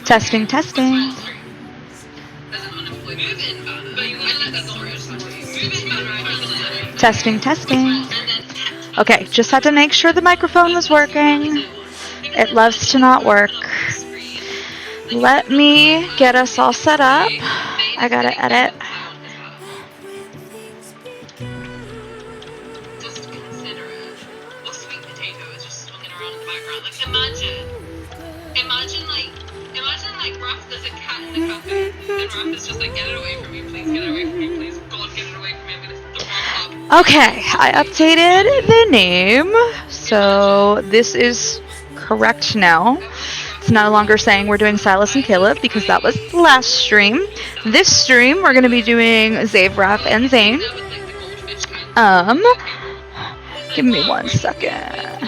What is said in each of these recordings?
Testing, testing. Testing, testing. Okay, just had to make sure the microphone was working. It loves to not work. Let me get us all set up. I gotta edit. Okay, I updated the name, so this is correct now. It's no longer saying we're doing Silas and Caleb because that was last stream. This stream we're gonna be doing Zavraf and Zayne. Give me 1 second.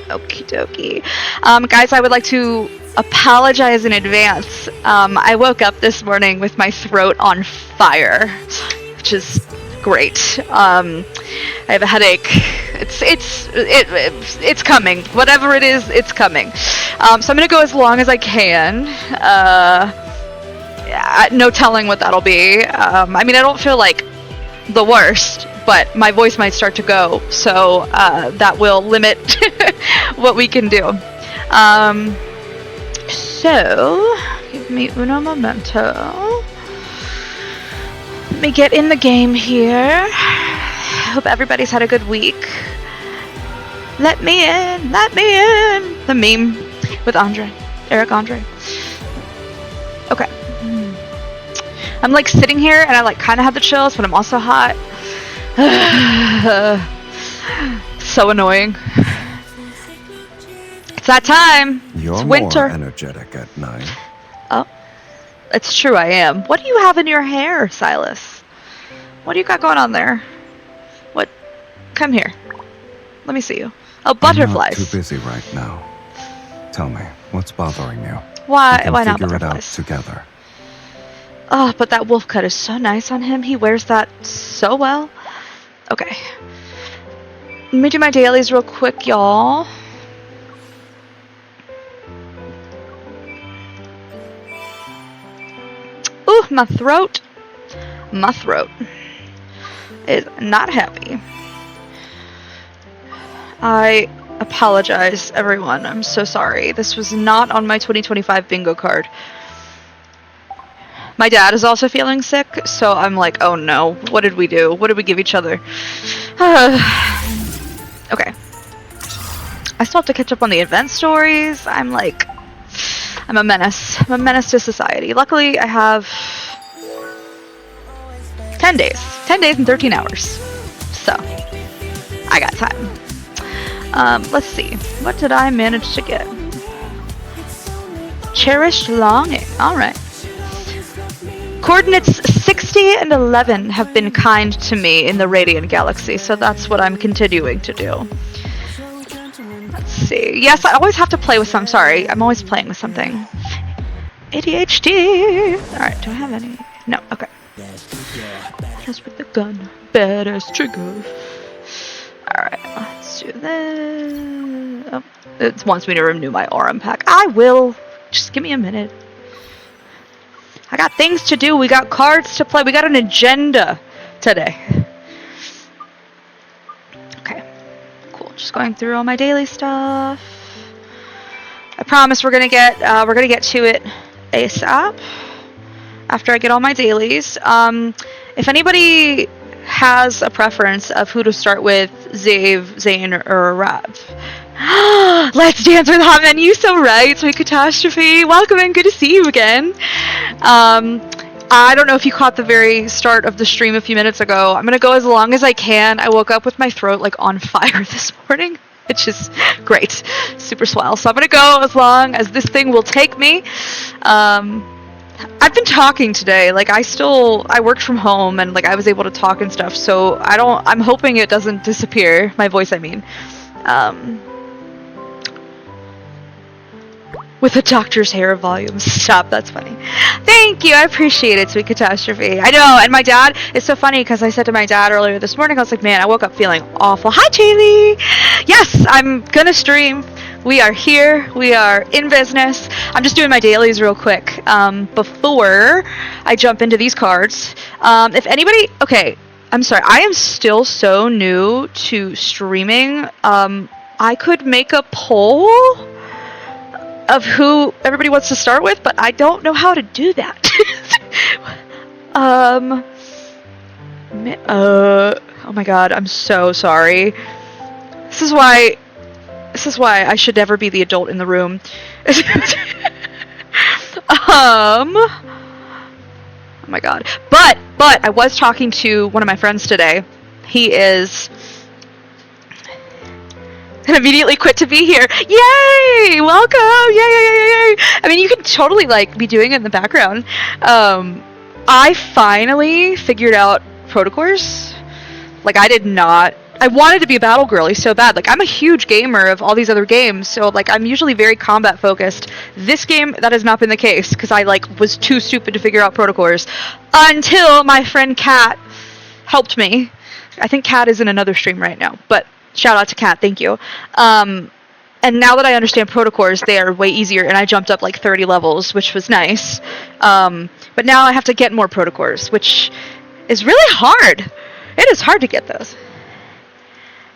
Okie dokie. Guys, I would like to apologize in advance. I woke up this morning with my throat on fire, which is great. I have a headache. It's coming. Whatever it is, it's coming. So I'm gonna go as long as I can. No telling what that'll be. I mean, I don't feel like the worst, but my voice might start to go, so that will limit what we can do. So give me uno momento. Let me get in the game here. Hope everybody's had a good week. Let me in, let me in. The meme with Eric Andre. Okay. I'm like sitting here and I like kind of have the chills, but I'm also hot. So annoying. It's that time. It's winter. More energetic at night. Oh, it's true. I am. What do you have in your hair, Silas? What do you got going on there? What? Come here. Let me see you. Oh, butterflies. I'm not too busy right now. Tell me, what's bothering you? Why? We can Why not figure butterflies? it out together. Oh, but that wolf cut is so nice on him. He wears that so well. Okay. Let me do my dailies real quick, y'all. Ooh, my throat. My throat is not happy. I apologize, everyone. I'm so sorry. This was not on my 2025 bingo card. My dad is also feeling sick, so I'm like, oh no, what did we do? What did we give each other? Okay. I still have to catch up on the event stories. I'm a menace. I'm a menace to society. Luckily, I have 10 days. 10 days and 13 hours. So, I got time. Let's see. What did I manage to get? Cherished longing. Alright. Coordinates 60 and 11 have been kind to me in the Radiant Galaxy, so that's what I'm continuing to do. Let's see. Yes, I always have to play with some. Sorry, I'm always playing with something. ADHD. Alright, do I have any? No, okay. Just with the gun. Badass trigger. Alright, let's do this. Oh, it wants me to renew my Aurum pack. I will. Just give me a minute. I got things to do. We got cards to play. We got an agenda today. Okay. Cool. Just going through all my daily stuff. I promise we're gonna get to it ASAP after I get all my dailies. If anybody has a preference of who to start with, Zayne, or Rav. Let's dance with hot menu, so right, so catastrophe. Welcome in, good to see you again. I don't know if you caught the very start of the stream a few minutes ago. I'm gonna go as long as I can. I woke up with my throat like on fire this morning, which is great, super swell. So I'm gonna go as long as this thing will take me. I've been talking today, like I worked from home and like I was able to talk and stuff, so I'm hoping it doesn't disappear, my voice I mean. with a doctor's hair volume. Stop, that's funny. Thank you, I appreciate it, Sweet Catastrophe. I know, and my dad, it's so funny because I said to my dad earlier this morning, I was like, man, I woke up feeling awful. Hi, Jaylee! Yes, I'm gonna stream. We are here. We are in business. I'm just doing my dailies real quick before I jump into these cards. If anybody... Okay, I'm sorry. I am still so new to streaming. I could make a poll of who everybody wants to start with, but I don't know how to do that. Oh my god, I'm so sorry. This is why I should never be the adult in the room. Oh my god. But I was talking to one of my friends today. He is... and immediately quit to be here. Yay! Welcome! Yay! I mean, you can totally, like, be doing it in the background. I finally figured out Protocourse. Like, I wanted to be a battle girly so bad. Like, I'm a huge gamer of all these other games, so, like, I'm usually very combat focused. This game, that has not been the case, because I, like, was too stupid to figure out Protocourse. Until my friend Kat helped me. I think Kat is in another stream right now, but... shout out to Kat, thank you. And now that I understand Protocourse, they are way easier, and I jumped up like 30 levels, which was nice. But now I have to get more Protocourse, which is really hard. It is hard to get those.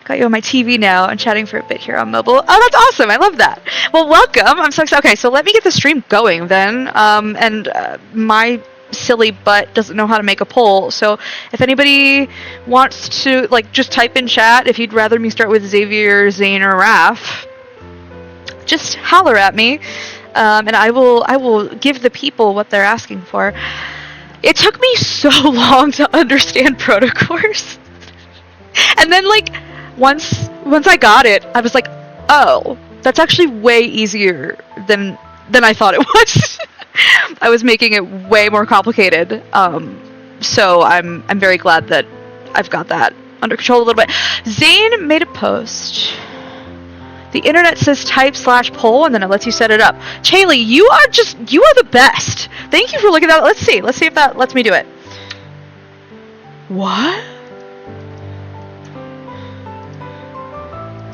Got you on my TV now and chatting for a bit here on mobile. Oh, that's awesome. I love that. Well, welcome. I'm so excited. Okay, so let me get the stream going then. My silly butt doesn't know how to make a poll, so if anybody wants to, like, just type in chat if you'd rather me start with Xavier, Zayne, or Raph, just holler at me, and I will give the people what they're asking for. It took me so long to understand Protocourse, and then, like, once I got it, I was like, oh, that's actually way easier than I thought it was. I was making it way more complicated, so I'm very glad that I've got that under control a little bit. Zayne made a post. The internet says type/poll, and then it lets you set it up. Chaylee, you are the best. Thank you for looking at that. Let's see if that lets me do it. What?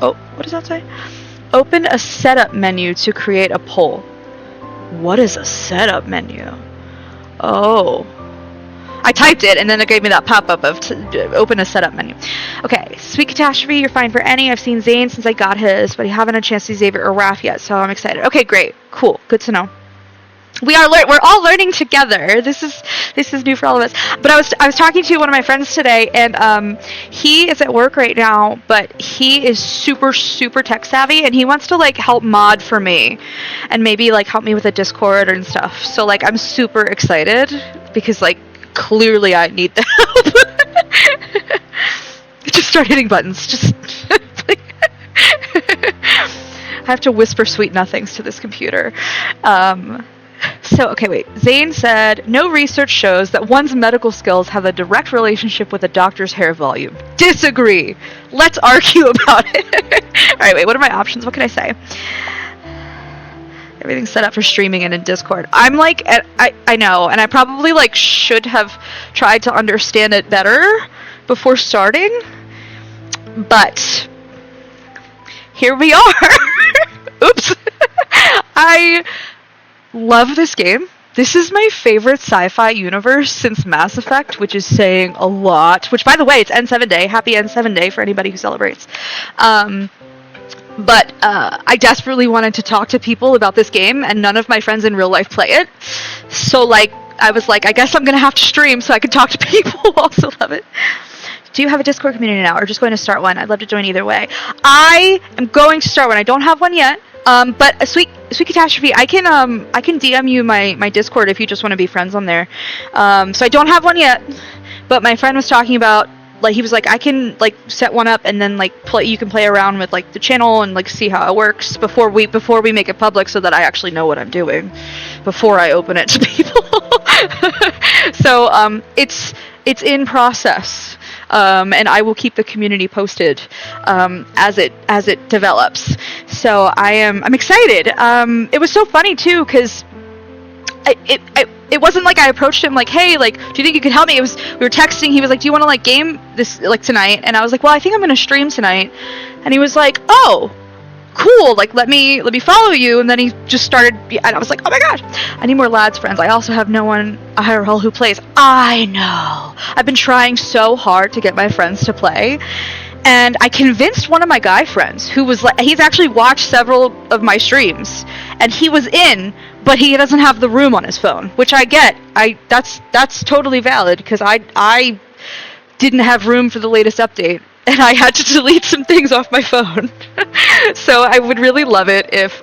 Oh, what does that say? Open a setup menu to create a poll. What is a setup menu? Oh. I typed it, and then it gave me that pop-up of open a setup menu. Okay, Sweet Catastrophe, you're fine for any. I've seen Zayne since I got his, but I haven't had a chance to see Xavier or Raph yet, so I'm excited. Okay, great. Cool. Good to know. We're all learning together. This is new for all of us. But I was talking to one of my friends today, and he is at work right now, but he is super tech savvy, and he wants to, like, help mod for me, and maybe, like, help me with a Discord and stuff. So, like, I'm super excited because, like, clearly I need the help. Just start hitting buttons. Just I have to whisper sweet nothings to this computer. So, okay, wait. Zayne said, no research shows that one's medical skills have a direct relationship with a doctor's hair volume. Disagree. Let's argue about it. Alright, wait, what are my options? What can I say? Everything's set up for streaming and in Discord. I'm like, I know, and I probably, like, should have tried to understand it better before starting, but here we are. Oops. I love this game. This is my favorite sci-fi universe since Mass Effect, which is saying a lot. Which, by the way, it's N7 Day. Happy N7 Day for anybody who celebrates. But I desperately wanted to talk to people about this game, and none of my friends in real life play it. So, like, I was like, I guess I'm going to have to stream so I can talk to people who also love it. Do you have a Discord community now, or just going to start one? I'd love to join either way. I am going to start one. I don't have one yet. But a Sweet Catastrophe, I can DM you my Discord if you just want to be friends on there. So I don't have one yet, but my friend was talking about, like, he was like, I can, like, set one up and then, like, you can play around with, like, the channel and, like, see how it works before we make it public so that I actually know what I'm doing before I open it to people. So, it's in process. and I will keep the community posted as it develops. So I'm excited. It was so funny too, because it wasn't like I approached him like, hey, like, do you think you could help me? It was, we were texting. He was like, do you want to like game this like tonight? And I was like, well, I think I'm gonna stream tonight. And he was like, oh, cool, like let me follow you. And then he just started, and I was like, oh my gosh, I need more lads friends. I also have no one IRL who plays. I know, I've been trying so hard to get my friends to play, and I convinced one of my guy friends who was like, he's actually watched several of my streams, and he was in, but he doesn't have the room on his phone, which I get. That's totally valid, because I didn't have room for the latest update, and I had to delete some things off my phone. So I would really love it if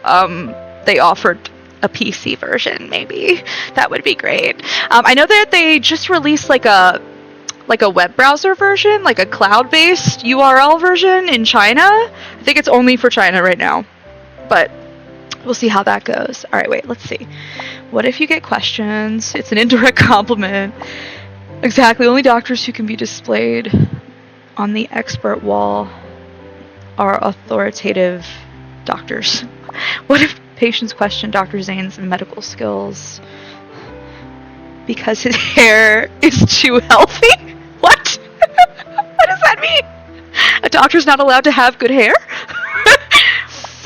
they offered a PC version, maybe. That would be great. I know that they just released like a web browser version, like a cloud-based URL version in China. I think it's only for China right now, but we'll see how that goes. All right, wait, let's see. What if you get questions? It's an indirect compliment. Exactly, only doctors who can be displayed on the expert wall are authoritative doctors. What if patients question Dr. Zayne's medical skills because his hair is too healthy? What? What does that mean? A doctor's not allowed to have good hair?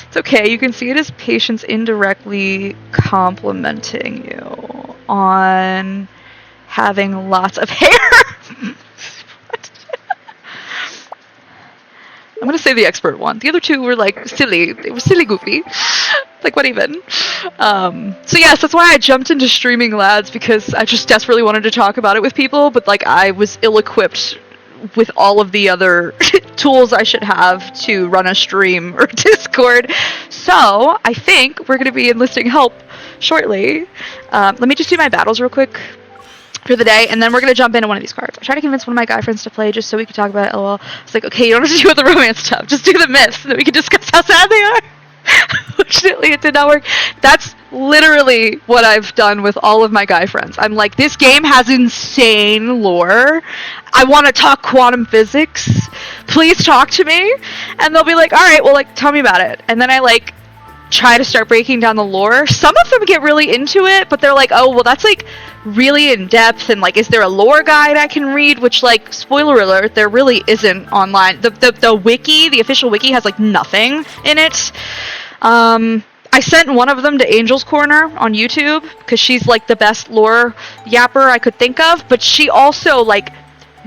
It's okay, you can see it as patients indirectly complimenting you on having lots of hair. I'm gonna say the expert one. The other two were like silly. They were silly goofy. Like what even? So yes, that's why I jumped into streaming lads, because I just desperately wanted to talk about it with people, but like I was ill-equipped with all of the other tools I should have to run a stream or Discord. So I think we're gonna be enlisting help shortly. Let me just do my battles real quick for the day, and then we're gonna jump into one of these cards. I tried to convince one of my guy friends to play just so we could talk about it. LOL. It's like, okay, you don't have to do the romance stuff. Just do the myths, and then we can discuss how sad they are. Fortunately, it did not work. That's literally what I've done with all of my guy friends. I'm like, this game has insane lore. I want to talk quantum physics. Please talk to me. And they'll be like, all right, well, like, tell me about it. And then I like try to start breaking down the lore. Some of them get really into it, but they're like, oh, well, that's like really in depth, and like, is there a lore guide I can read? Which, like, spoiler alert, there really isn't online. The wiki, the official wiki, has like nothing in it. I sent one of them to Angel's Corner on YouTube, because she's like the best lore yapper I could think of, but she also like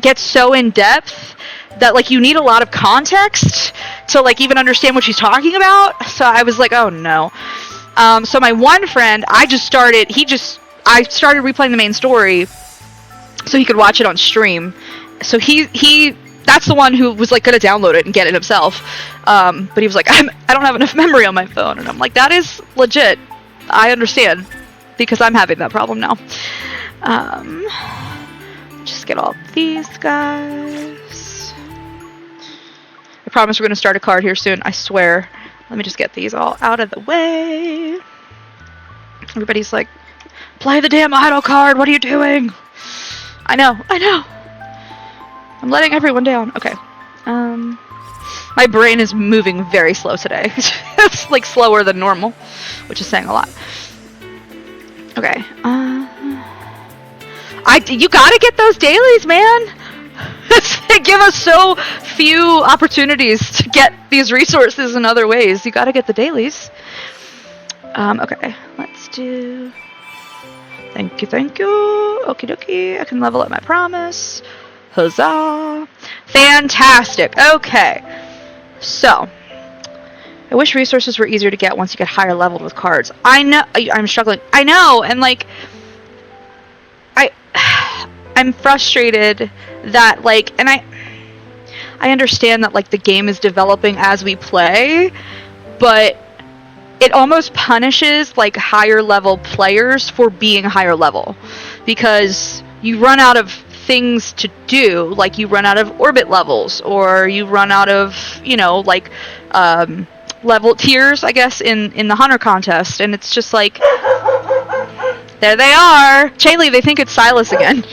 gets so in depth that like you need a lot of context to like even understand what she's talking about. So I was like, oh no. So my one friend, I started replaying the main story so he could watch it on stream. So that's the one who was like gonna download it and get it himself. But he was like, I don't have enough memory on my phone, and I'm like, that is legit. I understand, because I'm having that problem now. Just get all these guys. I promise we're gonna start a card here soon, I swear. Let me just get these all out of the way. Everybody's like, play the damn idle card, what are you doing? I know. I'm letting everyone down. Okay. My brain is moving very slow today. It's like slower than normal, which is saying a lot. Okay. You gotta get those dailies, man. They give us so few opportunities to get these resources in other ways. You gotta get the dailies. Okay. Let's do... Thank you. Okie dokie. I can level up my promise. Huzzah! Fantastic! Okay. So, I wish resources were easier to get once you get higher leveled with cards. I know, I'm struggling. I know, and like, I'm frustrated that like, and I understand that like the game is developing as we play, but it almost punishes like higher level players for being higher level, because you run out of things to do, like you run out of orbit levels, or you run out of, you know, like level tiers, I guess, in the hunter contest, and it's just like, there they are. Chaylee, they think it's Silas again.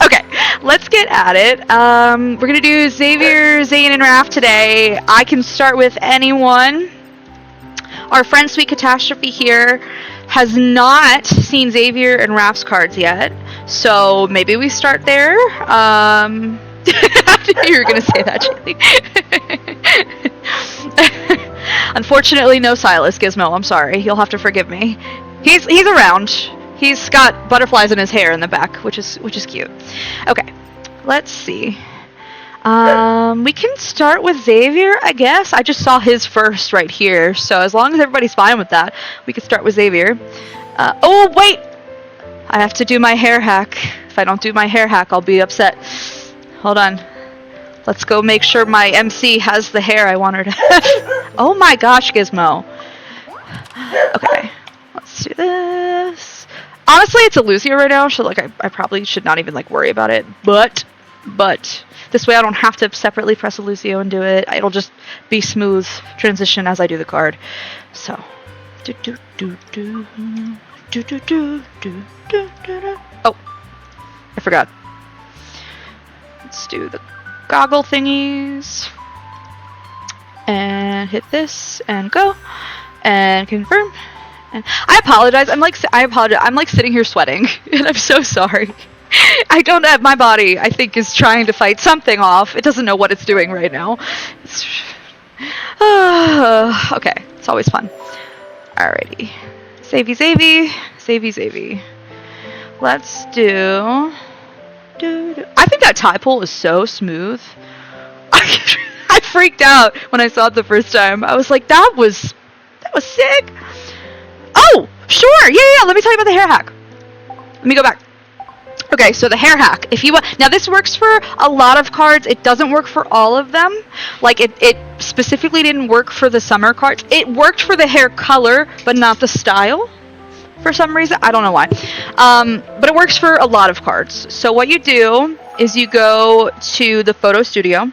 Okay, let's get at it. We're gonna do Xavier, Zayne, and Raph today. I can start with anyone. Our friend Sweet Catastrophe here has not seen Xavier and Raph's cards yet, so maybe we start there. You were gonna say that, Jaylee. Unfortunately, no Silas Gizmo. I'm sorry. You'll have to forgive me. He's around. He's got butterflies in his hair in the back, which is cute. Okay, let's see. We can start with Xavier, I guess. I just saw his first right here, so as long as everybody's fine with that, we can start with Xavier. Oh, wait! I have to do my hair hack. If I don't do my hair hack, I'll be upset. Hold on. Let's go make sure my MC has the hair I want her to have. Oh my gosh, Gizmo. Okay, let's do this. Honestly, it's a Lucio right now, so like I probably should not even like worry about it, but this way I don't have to separately press a Lucio and do it. It'll just be smooth transition as I do the card. So, oh, I forgot. Let's do the goggle thingies and hit this and go and confirm. And I apologize. I'm like sitting here sweating, and I'm so sorry. I don't have my body. I think is trying to fight something off. It doesn't know what it's doing right now. Okay, it's always fun. Alrighty, Zavy. Let's do. I think that tie pull is so smooth. I freaked out when I saw it the first time. I was like, that was sick. Oh, sure. Yeah. Let me tell you about the hair hack. Let me go back. Okay, so the hair hack. If you want, now this works for a lot of cards. It doesn't work for all of them. Like it specifically didn't work for the summer cards. It worked for the hair color, but not the style. For some reason, I don't know why. But it works for a lot of cards. So what you do is you go to the photo studio.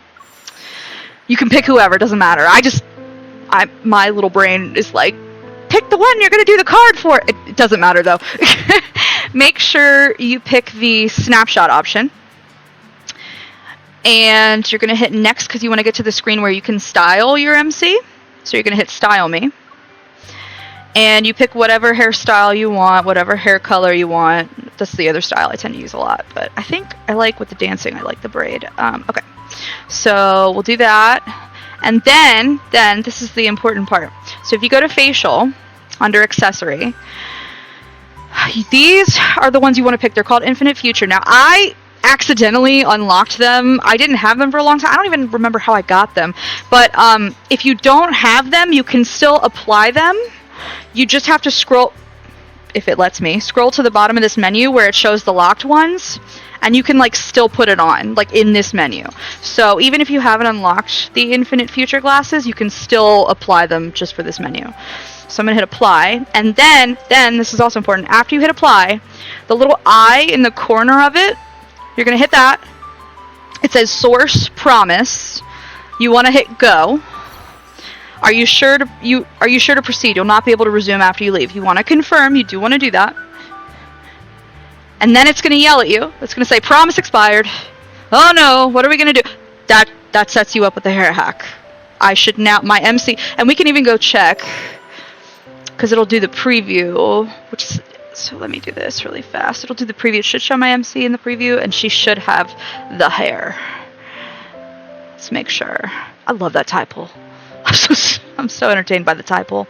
You can pick whoever, doesn't matter. My little brain is like, pick the one you're going to do the card for. It doesn't matter though. Make sure you pick the snapshot option. And you're going to hit next because you want to get to the screen where you can style your MC. So you're going to hit style me. And you pick whatever hairstyle you want, whatever hair color you want. That's the other style I tend to use a lot. But I think I like with the dancing, I like the braid. Okay. So we'll do that. And then this is the important part. So if you go to facial, under accessory, these are the ones you want to pick. They're called Infinite Future. Now, I accidentally unlocked them. I didn't have them for a long time. I don't even remember how I got them. But if you don't have them, you can still apply them. You just have to scroll, if it lets me, scroll to the bottom of this menu where it shows the locked ones. And you can like still put it on, like in this menu. So even if you haven't unlocked the Infinite Future glasses, you can still apply them just for this menu. So I'm going to hit apply. And then this is also important. After you hit apply, the little eye in the corner of it, you're going to hit that. It says source promise. You want to hit go. Are you sure to proceed? You'll not be able to resume after you leave. You want to confirm. You do want to do that. And then it's going to yell at you. It's going to say, promise expired. Oh no, what are we going to do? That sets you up with the hair hack. I should now, my MC, and we can even go check, because it'll do the preview, so let me do this really fast. It'll do the preview. It should show my MC in the preview, and she should have the hair. Let's make sure. I love that tie pull. I'm so entertained by the tie pull.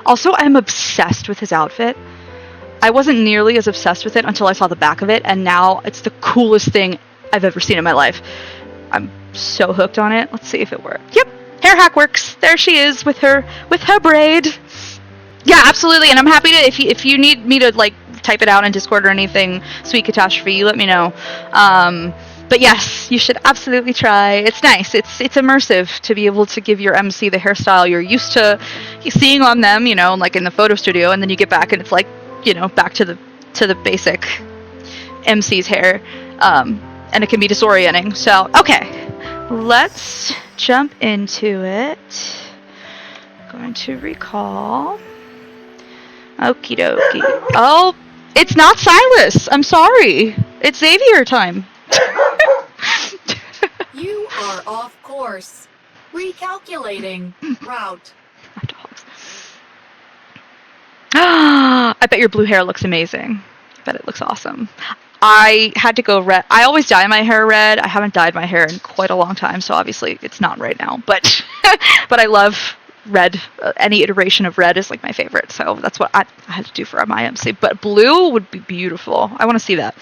Also, I'm obsessed with his outfit. I wasn't nearly as obsessed with it until I saw the back of it, and now it's the coolest thing I've ever seen in my life. I'm so hooked on it. Let's see if it worked. Yep, hair hack works. There she is with her braid. Yeah, absolutely. And I'm happy to, if you need me to like type it out in Discord or anything, Sweet Catastrophe, you let me know. But yes, you should absolutely try. It's nice. It's immersive to be able to give your MC the hairstyle you're used to seeing on them, you know, like in the photo studio, and then you get back and it's like, you know, back to the basic MC's hair, and it can be disorienting. So, okay, let's jump into it. Going to recall. Okie dokie. Oh, it's not Silas. I'm sorry. It's Xavier time. You are off course. Recalculating route. Dogs. I bet your blue hair looks amazing. I bet it looks awesome. I had to go red. I always dye my hair red. I haven't dyed my hair in quite a long time, so obviously it's not right now. But but I love red. Any iteration of red is like my favorite. So that's what I had to do for my MC. But blue would be beautiful. I want to see that.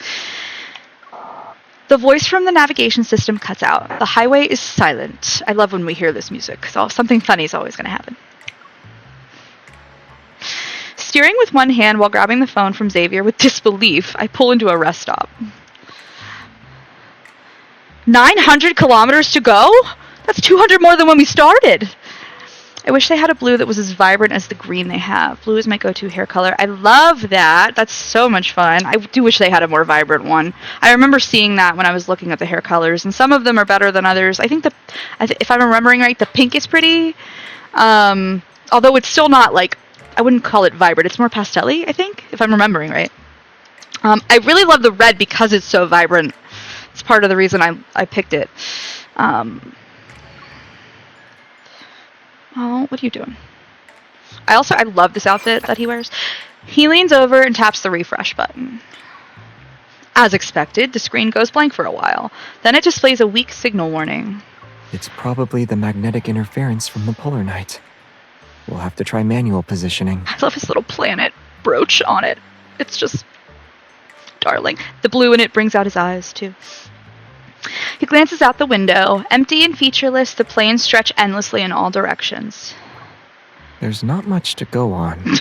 The voice from the navigation system cuts out. The highway is silent. I love when we hear this music, so something funny is always going to happen. Steering with one hand while grabbing the phone from Xavier with disbelief, I pull into a rest stop. 900 kilometers to go? That's 200 more than when we started. I wish they had a blue that was as vibrant as the green they have. Blue is my go-to hair color. I love that. That's so much fun. I do wish they had a more vibrant one. I remember seeing that when I was looking at the hair colors, and some of them are better than others. I think if I'm remembering right, the pink is pretty. Although it's still not like, I wouldn't call it vibrant. It's more pastel-y, I think, if I'm remembering right. I really love the red because it's so vibrant. It's part of the reason I picked it. Oh, what are you doing? I love this outfit that he wears. He leans over and taps the refresh button. As expected, the screen goes blank for a while. Then it displays a weak signal warning. It's probably the magnetic interference from the polar night. We'll have to try manual positioning. I love his little planet brooch on it. It's just darling. The blue in it brings out his eyes, too. He glances out the window. Empty and featureless, the plains stretch endlessly in all directions. There's not much to go on.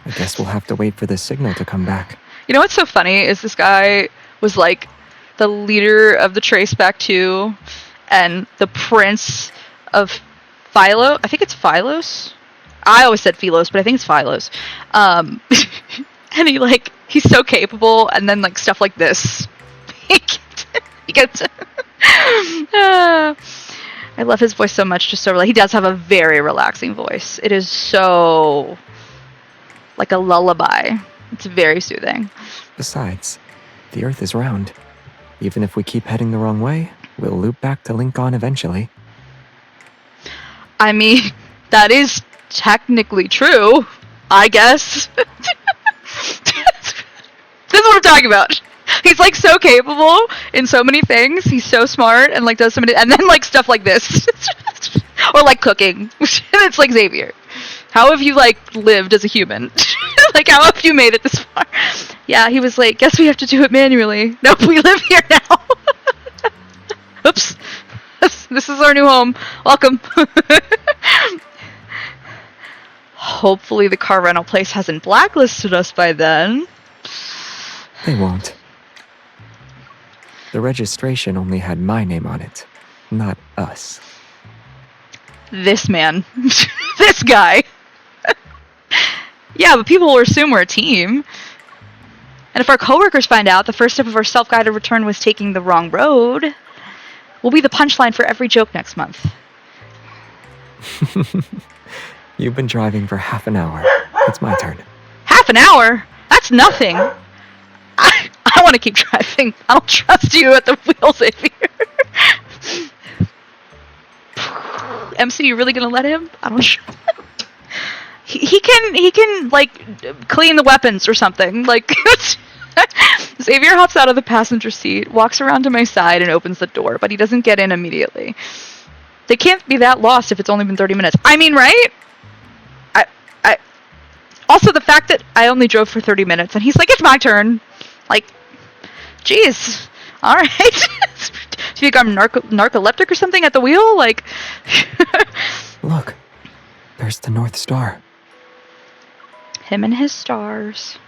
I guess we'll have to wait for the signal to come back. You know what's so funny is this guy was like the leader of the Traceback 2 and the prince of Philo. I think it's Philos. I always said Philos, but I think it's Philos. And he's so capable, and then like stuff like this. He gets. I love his voice so much. Just so he does have a very relaxing voice. It is so like a lullaby. It's very soothing. Besides, the Earth is round. Even if we keep heading the wrong way, we'll loop back to Lincoln eventually. I mean, that is technically true, I guess. This is what I'm talking about. He's like so capable in so many things. He's so smart and like does so many, and then like stuff like this, or like cooking. It's like Xavier. How have you like lived as a human? Like how have you made it this far? Yeah, he was like, guess we have to do it manually. Nope, we live here now. Oops. This is our new home. Welcome. Hopefully the car rental place hasn't blacklisted us by then. They won't. The registration only had my name on it, not us. This man. This guy. Yeah, but people will assume we're a team. And if our coworkers find out the first step of our self-guided return was taking the wrong road, we'll be the punchline for every joke next month. You've been driving for half an hour. It's my turn. Half an hour? That's nothing. I want to keep driving. I don't trust you at the wheel, Xavier. MC, you really gonna let him? I don't know. He can like clean the weapons or something. Like Xavier hops out of the passenger seat, walks around to my side, and opens the door, but he doesn't get in immediately. They can't be that lost if it's only been 30 minutes. I mean, right? I also the fact that I only drove for 30 minutes and he's like, it's my turn. Like, jeez. All right. Do you think I'm narcoleptic or something at the wheel? Like, look, there's the North Star. Him and his stars.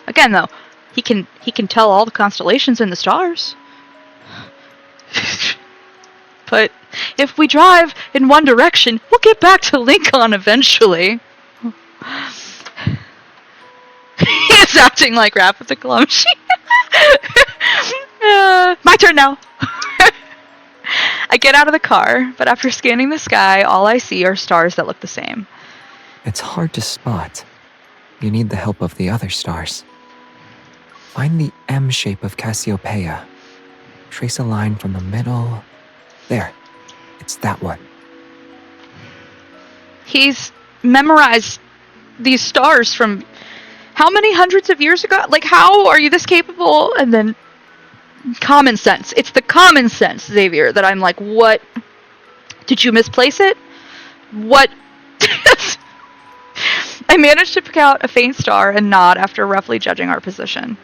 Again, though, he can tell all the constellations in the stars. But if we drive in one direction, we'll get back to Lincoln eventually. He's acting like Raph with the claw machine. My turn now. I get out of the car, but after scanning the sky, all I see are stars that look the same. It's hard to spot. You need the help of the other stars. Find the M shape of Cassiopeia. Trace a line from the middle. There. It's that one. He's memorized these stars from how many hundreds of years ago? Like, how are you this capable? And then common sense. It's the common sense, Xavier, that I'm like, what? Did you misplace it? What? I managed to pick out a faint star and nod after roughly judging our position.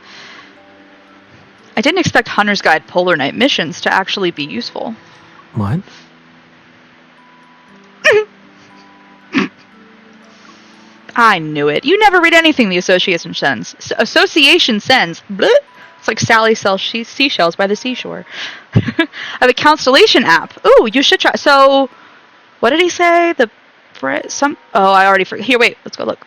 I didn't expect Hunter's Guide Polar Night missions to actually be useful. What? I knew it. You never read anything the Association sends. Association sends. Bleh. It's like Sally sells seashells by the seashore. I have a Constellation app. Ooh, you should try. So, what did he say? Oh, I already forgot. Here, wait. Let's go look.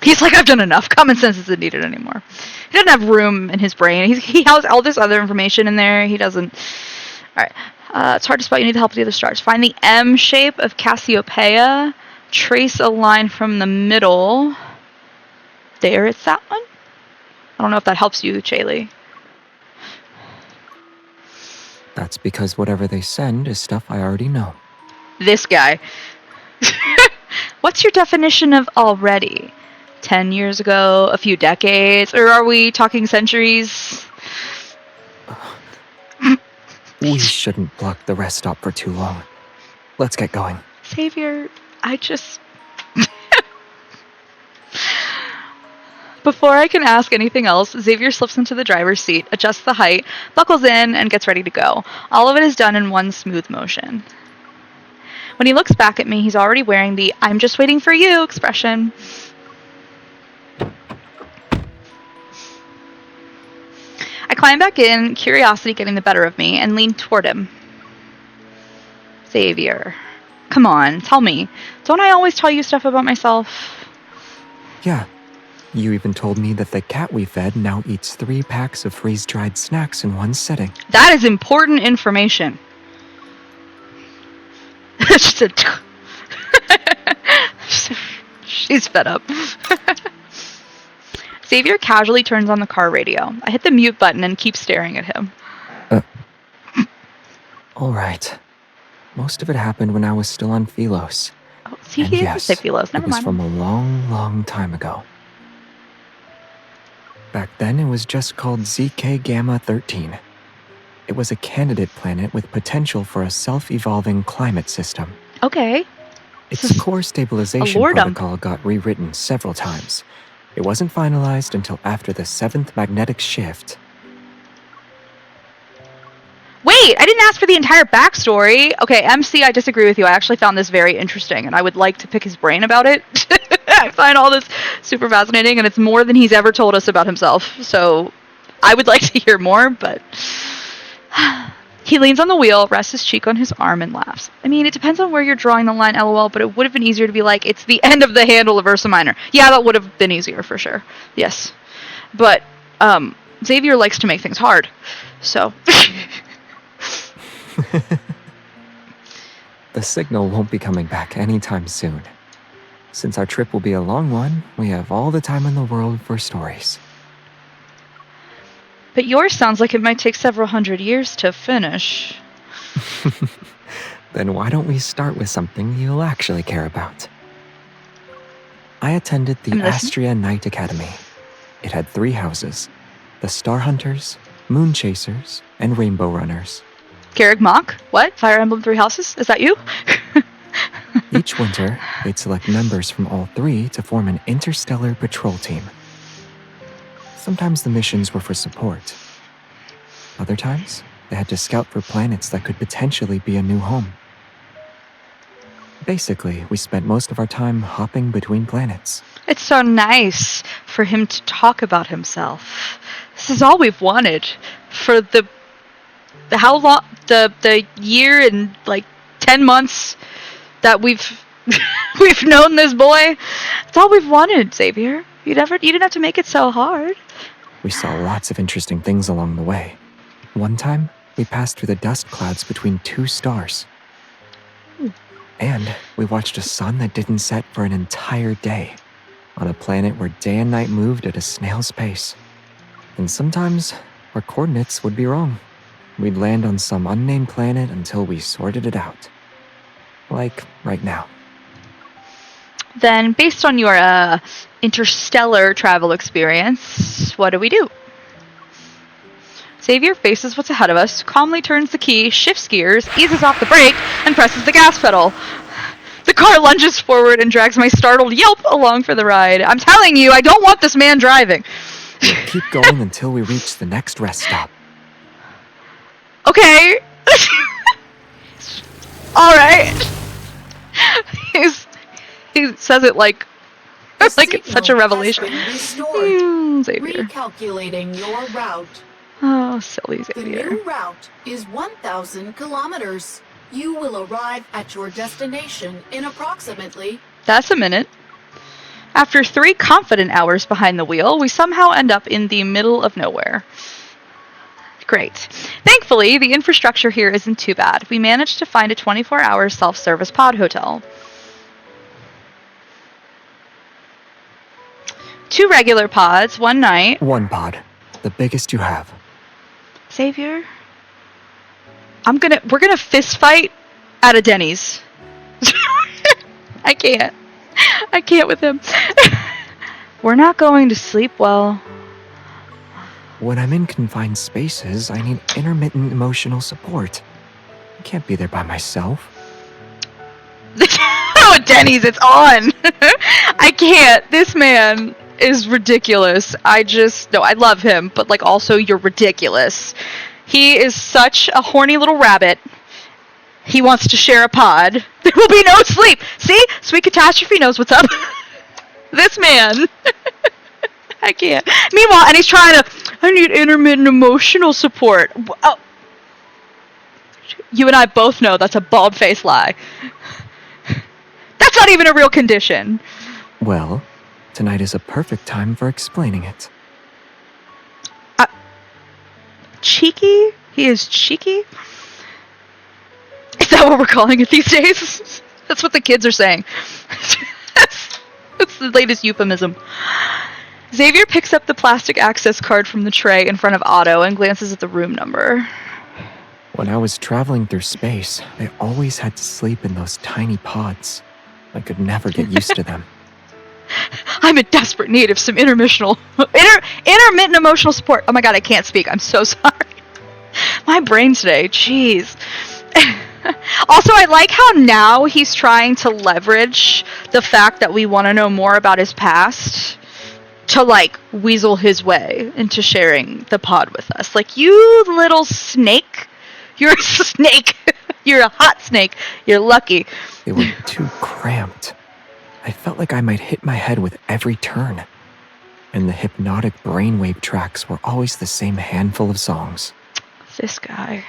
He's like, I've done enough. Common sense isn't needed anymore. He doesn't have room in his brain. He has all this other information in there. He doesn't. All right. It's hard to spell. You need the help of the other stars. Find the M shape of Cassiopeia. Trace a line from the middle. There, it's that one. I don't know if that helps you, Chaylee. That's because whatever they send is stuff I already know. This guy. What's your definition of already? 10 years ago, a few decades, or are we talking centuries? We shouldn't block the rest stop for too long. Let's get going. Xavier, I just... Before I can ask anything else, Xavier slips into the driver's seat, adjusts the height, buckles in, and gets ready to go. All of it is done in one smooth motion. When he looks back at me, he's already wearing the "I'm just waiting for you" expression. I climb back in, curiosity getting the better of me, and lean toward him. Xavier, come on, tell me. Don't I always tell you stuff about myself? Yeah. You even told me that the cat we fed now eats 3 packs of freeze-dried snacks in one sitting. That is important information. She's fed up. Xavier casually turns on the car radio. I hit the mute button and keep staring at him. All right. Most of it happened when I was still on Philos. Oh, see, And he yes, didn't say Philos. Never it was mind. from a long, long time ago. Back then, it was just called ZK Gamma 13. It was a candidate planet with potential for a self-evolving climate system. Okay. Its core stabilization lordum. protocol got rewritten several times. It wasn't finalized until after the 7th magnetic shift. Wait, I didn't ask for the entire backstory. Okay, MC, I disagree with you. I actually found this very interesting, and I would like to pick his brain about it. I find all this super fascinating, and it's more than he's ever told us about himself. So I would like to hear more, but... He leans on the wheel, rests his cheek on his arm, and laughs. I mean, it depends on where you're drawing the line, LOL, but it would have been easier to be like, it's the end of the handle of Ursa Minor. Yeah, that would have been easier, for sure. Yes. But, Xavier likes to make things hard. So... The signal won't be coming back anytime soon. Since our trip will be a long one, we have all the time in the world for stories. But yours sounds like it might take several hundred years to finish. Then why don't we start with something you'll actually care about? I attended the Astria Knight Academy. It had 3 houses: the Star Hunters, Moon Chasers, and Rainbow Runners. Garrick Mock? What? Fire Emblem 3 Houses? Is that you? Each winter, they'd select members from all 3 to form an interstellar patrol team. Sometimes the missions were for support. Other times, they had to scout for planets that could potentially be a new home. Basically, we spent most of our time hopping between planets. It's so nice for him to talk about himself. This is all we've wanted for the how long, the year and like 10 months that we've we've known this boy. It's all we've wanted, Xavier. You didn't have to make it so hard. We saw lots of interesting things along the way. One time, we passed through the dust clouds between 2 stars. And we watched a sun that didn't set for an entire day, on a planet where day and night moved at a snail's pace. And sometimes our coordinates would be wrong. We'd land on some unnamed planet until we sorted it out. Like right now. Then, based on your interstellar travel experience, what do we do? Xavier faces what's ahead of us, calmly turns the key, shifts gears, eases off the brake, and presses the gas pedal. The car lunges forward and drags my startled yelp along for the ride. I'm telling you, I don't want this man driving. We'll keep going until we reach the next rest stop. Okay. Alright. He says it like it's such a revelation. Xavier. Recalculating your route. Oh, silly The Xavier. new route is 1,000 kilometers. You will arrive at your destination in approximately... That's a minute. After 3 confident hours behind the wheel, we somehow end up in the middle of nowhere. Great. Thankfully, the infrastructure here isn't too bad. We managed to find a 24-hour self-service pod hotel. 2 regular pods, 1 night. 1 pod. The biggest you have. Xavier? We're gonna fist fight at a Denny's. I can't with him. We're not going to sleep well. When I'm in confined spaces, I need intermittent emotional support. I can't be there by myself. Oh, Denny's, it's on. I can't. This man is ridiculous. I love him, but like also you're ridiculous. He is such a horny little rabbit. He wants to share a pod. There will be no sleep. See? Sweet Catastrophe knows what's up. This man. I can't. Meanwhile, and he's trying to, I need intermittent emotional support. Oh. You and I both know that's a bald-faced lie. That's not even a real condition. Well, tonight is a perfect time for explaining it. Cheeky? He is cheeky? Is that what we're calling it these days? That's what the kids are saying. That's the latest euphemism. Xavier picks up the plastic access card from the tray in front of Otto and glances at the room number. When I was traveling through space, I always had to sleep in those tiny pods. I could never get used to them. I'm in desperate need of some intermittent emotional support. Oh my god, I can't speak. I'm so sorry. My brain today, jeez. Also, I like how now he's trying to leverage the fact that we want to know more about his past to, like, weasel his way into sharing the pod with us. Like, you little snake. You're a snake. You're a hot snake. You're lucky. They were too cramped. I felt like I might hit my head with every turn. And the hypnotic brainwave tracks were always the same handful of songs. This guy.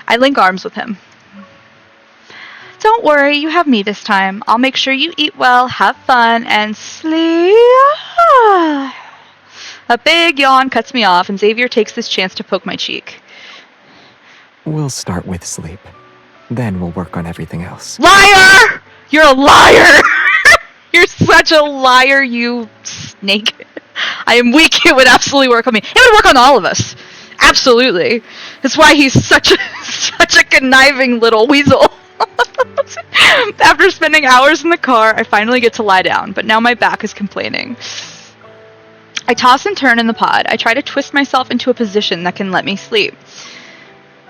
I link arms with him. Don't worry, you have me this time. I'll make sure you eat well, have fun, and sleep. A big yawn cuts me off, and Xavier takes this chance to poke my cheek. We'll start with sleep. Then we'll work on everything else. Liar! You're a liar! You're such a liar, you snake. I am weak. It would absolutely work on me. It would work on all of us. Absolutely. That's why he's such a conniving little weasel. After spending hours in the car, I finally get to lie down, but now my back is complaining. I toss and turn in the pod. I try to twist myself into a position that can let me sleep.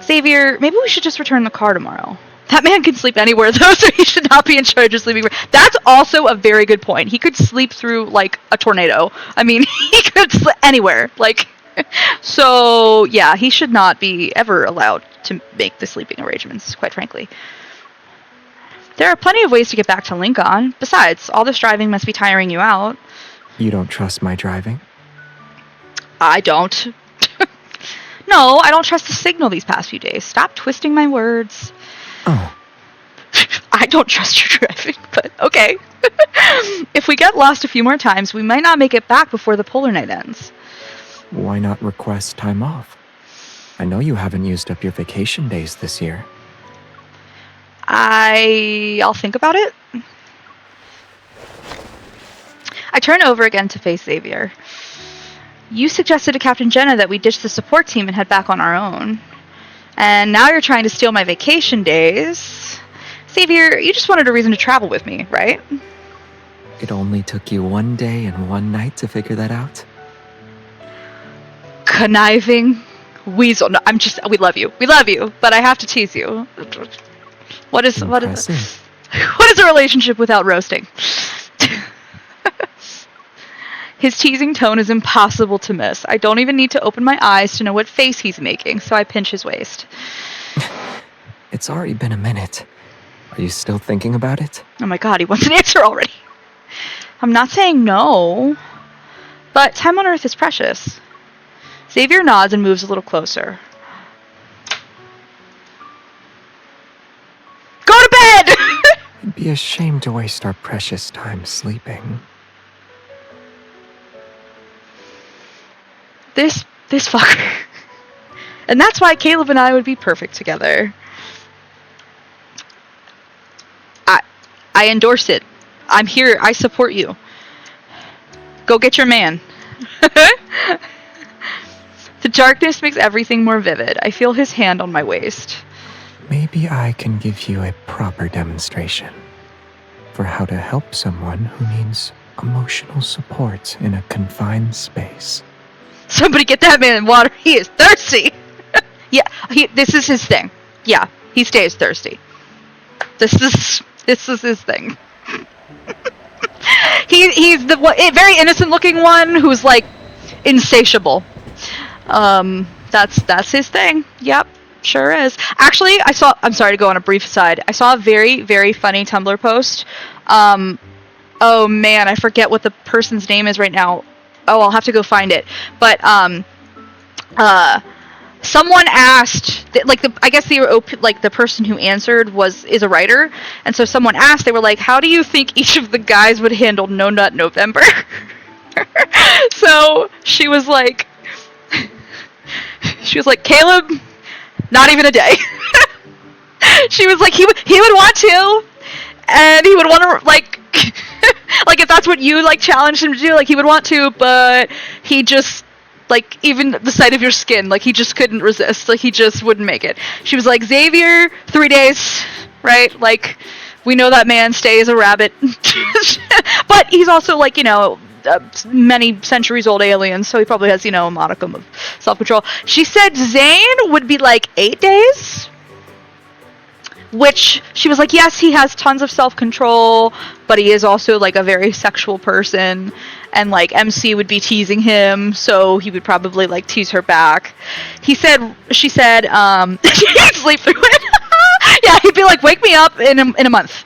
Xavier, maybe we should just return the car tomorrow. That man can sleep anywhere, though, so he should not be in charge of sleeping. That's also a very good point. He could sleep through, like, a tornado. I mean, he could sleep anywhere. Like, so, yeah, he should not be ever allowed to make the sleeping arrangements, quite frankly. There are plenty of ways to get back to Lincoln. Besides, all this driving must be tiring you out. You don't trust my driving? I don't. No, I don't trust the signal these past few days. Stop twisting my words. Oh. I don't trust your driving, but okay. If we get lost a few more times, we might not make it back before the polar night ends. Why not request time off? I know you haven't used up your vacation days this year. I'll think about it. I turn over again to face Xavier. You suggested to Captain Jenna that we ditch the support team and head back on our own. And now you're trying to steal my vacation days. Xavier, you just wanted a reason to travel with me, right? It only took you 1 day and 1 night to figure that out? Conniving weasel. No, we love you. We love you, but I have to tease you. What is a relationship without roasting? His teasing tone is impossible to miss. I don't even need to open my eyes to know what face he's making, so I pinch his waist. It's already been a minute. Are you still thinking about it? Oh my god, he wants an answer already. I'm not saying no, but time on Earth is precious. Xavier nods and moves a little closer. Go to bed! It'd be a shame to waste our precious time sleeping. This fucker. And that's why Caleb and I would be perfect together. I endorse it. I'm here. I support you. Go get your man. The darkness makes everything more vivid. I feel his hand on my waist. Maybe I can give you a proper demonstration for how to help someone who needs emotional support in a confined space. Somebody get that man water. He is thirsty. Yeah, this is his thing. Yeah, he stays thirsty. This is his thing. He's the very innocent looking one who's like insatiable. That's his thing. Yep, sure is. Actually, I'm sorry to go on a brief aside. I saw a very, very funny Tumblr post. Oh man, I forget what the person's name is right now. Oh, I'll have to go find it. But someone asked, I guess the person who answered is a writer, and so someone asked, they were like, how do you think each of the guys would handle No Nut November? So she was like, Caleb, not even a day. She was like, he would want to, and he would want to like if that's what you like challenged him to do, like he would want to, but he just like even the sight of your skin, like he just couldn't resist, like he just wouldn't make it. She was like, Xavier, 3 days, right? Like we know that man stays a rabbit, but he's also like many centuries old alien, so he probably has a modicum of self-control. She said Zayne would be like 8 days. Which she was like, yes, he has tons of self-control, but he is also like a very sexual person, and like MC would be teasing him, so he would probably like tease her back. She said, he'd sleep through it. Yeah, he'd be like, wake me up in a month.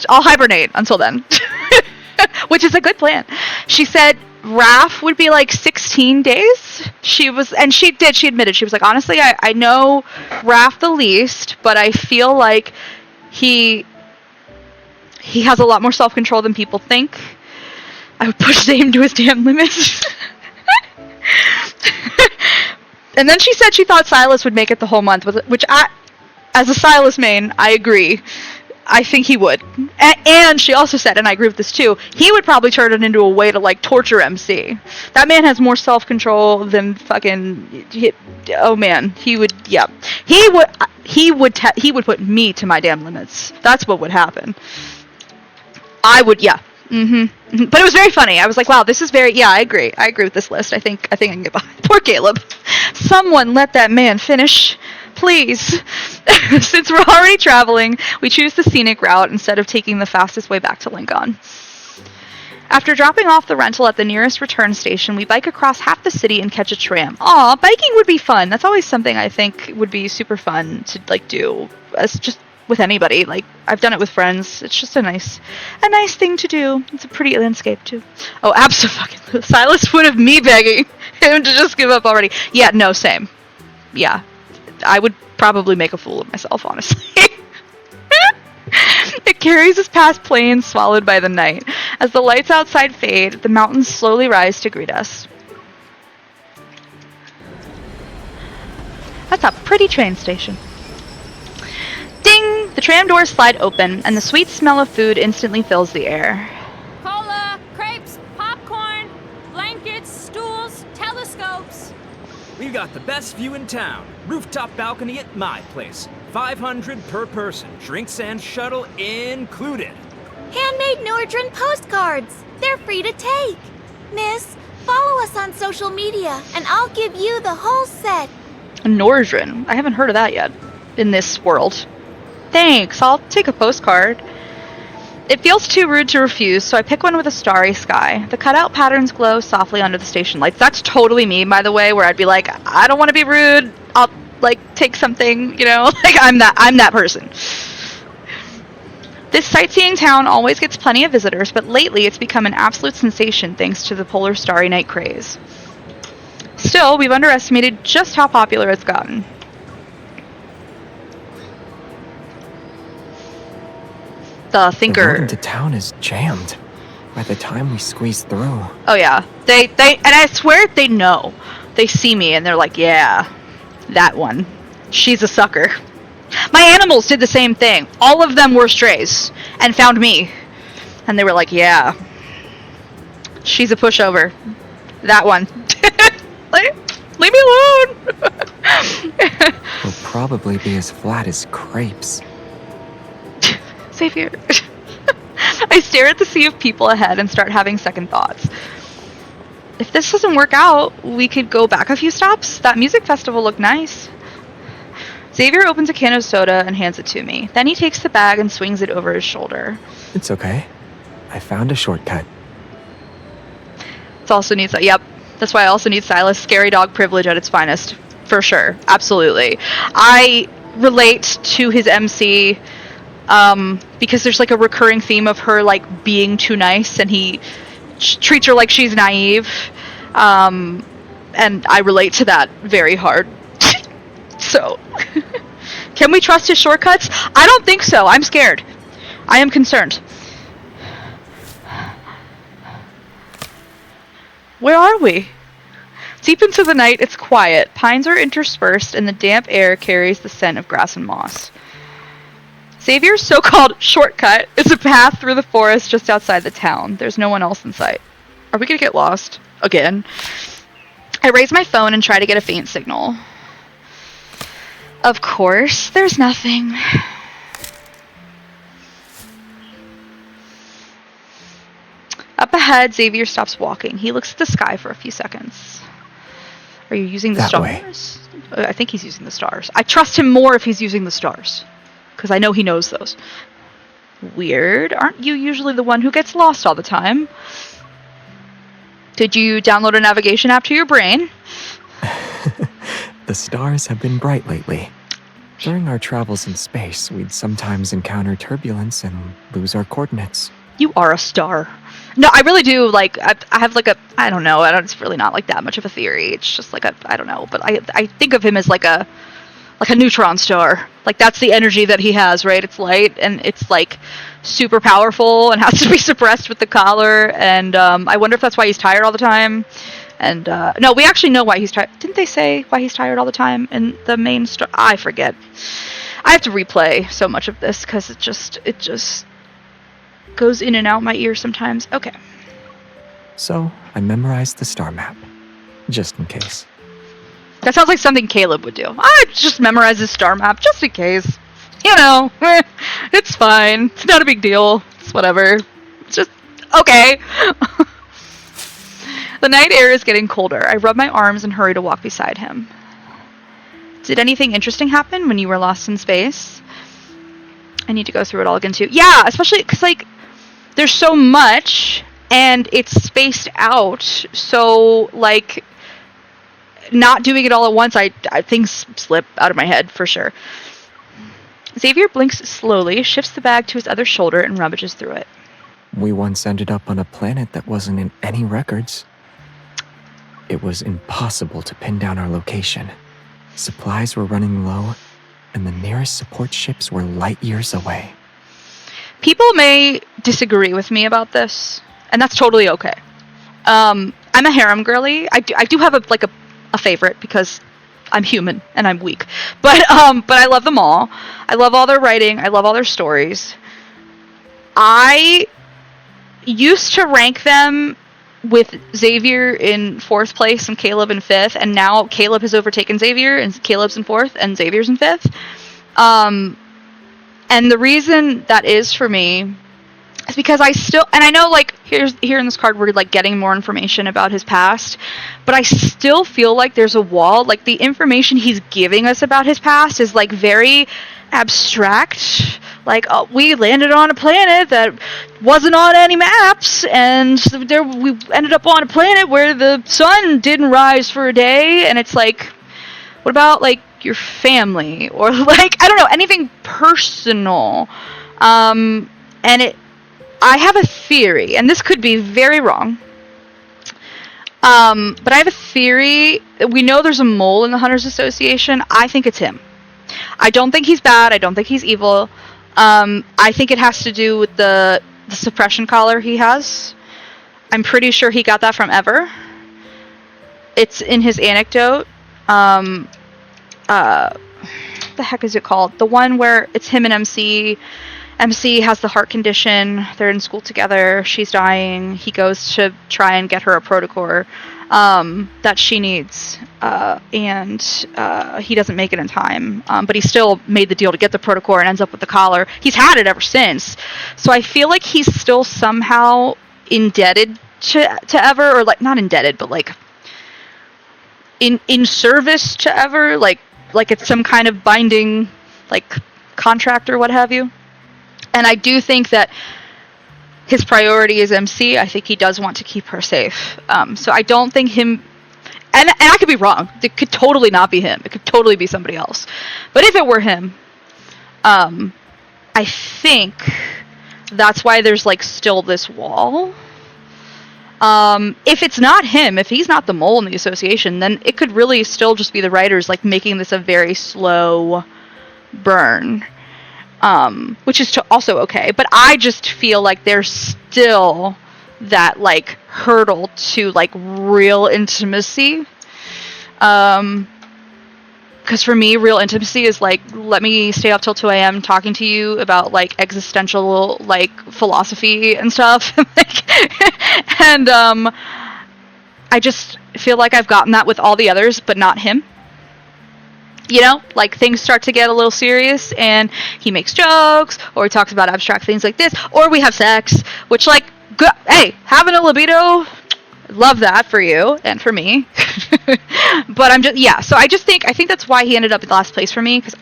I'll hibernate until then. Which is a good plan. She said Raph would be like 16 days. She admitted, she was like, honestly, I know Raph the least, but I feel like he has a lot more self-control than people think. I would push Zayne to his damn limits. And then she said she thought Silas would make it the whole month, which as a Silas main, I agree. I think he would. And she also said, and I agree with this too, he would probably turn it into a way to like torture MC. That man has more self-control than fucking oh man, he would put me to my damn limits. That's what would happen. I would, yeah. Mm-hmm. But it was very funny. I was like, wow, this is I agree with this list. I think I can get behind. Poor Caleb. Someone let that man finish. Please. Since we're already traveling, we choose the scenic route instead of taking the fastest way back to Lincoln. After dropping off the rental at the nearest return station, we bike across half the city and catch a tram. Aw, biking would be fun. That's always something I think would be super fun to like do. As just with anybody. Like I've done it with friends. It's just a nice thing to do. It's a pretty landscape too. Oh, absolutely. Silas would have me begging him to just give up already. Yeah, no, same. Yeah. I would probably make a fool of myself, honestly. It carries us past plains swallowed by the night. As the lights outside fade, the mountains slowly rise to greet us. That's a pretty train station. Ding! The tram doors slide open, and the sweet smell of food instantly fills the air. Cola! Crepe got the best view in town. Rooftop balcony at my place. 500 per person. Drinks and shuttle included. Handmade Nordran postcards. They're free to take. Miss, follow us on social media, and I'll give you the whole set. Nordran. I haven't heard of that yet in this world. Thanks, I'll take a postcard. It feels too rude to refuse, so I pick one with a starry sky. The cutout patterns glow softly under the station lights. That's totally me, by the way, where I'd be like, I don't want to be rude. I'll, like, take something, you know? Like, I'm that person. This sightseeing town always gets plenty of visitors, but lately it's become an absolute sensation thanks to the Polar Starry Night craze. Still, we've underestimated just how popular it's gotten. The Thinker. The road into town is jammed. By the time we squeeze through. Oh yeah, they, and I swear they know. They see me and they're like, yeah, that one. She's a sucker. My animals did the same thing. All of them were strays and found me. And they were like, yeah, she's a pushover. That one. Leave me alone. Will probably be as flat as crepes. Xavier. I stare at the sea of people ahead and start having second thoughts. If this doesn't work out, we could go back a few stops. That music festival looked nice. Xavier opens a can of soda and hands it to me. Then he takes the bag and swings it over his shoulder. It's okay. I found a shortcut. It also needs yep. That's why I also need Silas. Scary dog privilege at its finest. For sure. Absolutely. I relate to his MC because there's like a recurring theme of her like being too nice and he treats her like she's naive. And I relate to that very hard. So, can we trust his shortcuts? I don't think so. I'm scared. I am concerned. Where are we? Deep into the night, it's quiet. Pines are interspersed, and the damp air carries the scent of grass and moss. Xavier's so-called shortcut is a path through the forest just outside the town. There's no one else in sight. Are we gonna get lost? Again? I raise my phone and try to get a faint signal. Of course, there's nothing. Up ahead, Xavier stops walking. He looks at the sky for a few seconds. Are you using the That stars? I think he's using the stars. I trust him more if he's using the stars. Because I know he knows those. Weird. Aren't you usually the one who gets lost all the time? Did you download a navigation app to your brain? The stars have been bright lately. During our travels in space, we'd sometimes encounter turbulence and lose our coordinates. You are a star. No, I really do, like, I have, like, I don't know, it's really not, like, that much of a theory. It's just, like, I don't know, but I think of him as, like a neutron star. Like, that's the energy that he has, right? It's light, and it's, like, super powerful, and has to be suppressed with the collar, and, I wonder if that's why he's tired all the time. And, no, we actually know why he's tired. Didn't they say why he's tired all the time in the main story? I forget. I have to replay so much of this, because it just goes in and out my ear sometimes. Okay. So, I memorized the star map. Just in case. That sounds like something Caleb would do. I just memorize his star map, just in case. You know, it's fine. It's not a big deal. It's whatever. It's just, okay. The night air is getting colder. I rub my arms and hurry to walk beside him. Did anything interesting happen when you were lost in space? I need to go through it all again, too. Yeah, especially because, like, there's so much, and it's spaced out, so, like, not doing it all at once, I things slip out of my head, for sure. Xavier blinks slowly, shifts the bag to his other shoulder, and rummages through it. We once ended up on a planet that wasn't in any records. It was impossible to pin down our location. Supplies were running low, and the nearest support ships were light years away. People may disagree with me about this, and that's totally okay. I'm a harem girly. I do have a favorite because I'm human and I'm weak. But I love them all. I love all their writing. I love all their stories. I used to rank them with Xavier in 4th place and Caleb in 5th, and now Caleb has overtaken Xavier, and Caleb's in 4th, and Xavier's in 5th. And the reason that is for me is because I still, and I know, like, here in this card we're, like, getting more information about his past, but I still feel like there's a wall. Like, the information he's giving us about his past is, like, very abstract. Like, oh, we landed on a planet that wasn't on any maps, and we ended up on a planet where the sun didn't rise for a day, and it's like, what about, like, your family? Or, like, I don't know, anything personal. And I have a theory, and this could be very wrong, but I have a theory. We know there's a mole in the Hunters Association. I think it's him. I don't think he's bad. I don't think he's evil. I think it has to do with the suppression collar he has. I'm pretty sure he got that from Ever. It's in his anecdote. What the heck is it called? The one where it's him and MC. MC has the heart condition. They're in school together. She's dying. He goes to try and get her a protocore that she needs, and he doesn't make it in time. But he still made the deal to get the protocore and ends up with the collar. He's had it ever since. So I feel like he's still somehow indebted to Ever, or like not indebted, but like in service to Ever, like it's some kind of binding like contract or what have you. And I do think that his priority is MC. I think he does want to keep her safe. So I don't think him... And I could be wrong. It could totally not be him. It could totally be somebody else. But if it were him, I think that's why there's, like, still this wall. If it's not him, if he's not the mole in the association, then it could really still just be the writers, like, making this a very slow burn. Which is also okay, but I just feel like there's still that, like, hurdle to, like, real intimacy. Because for me, real intimacy is, like, let me stay up till 2 a.m. talking to you about, like, existential, like, philosophy and stuff. And, I just feel like I've gotten that with all the others, but not him. You know, like, things start to get a little serious, and he makes jokes, or he talks about abstract things like this, or we have sex, which, like, hey, having a libido, love that for you, and for me. But I'm just, yeah, so I think that's why he ended up in last place for me, because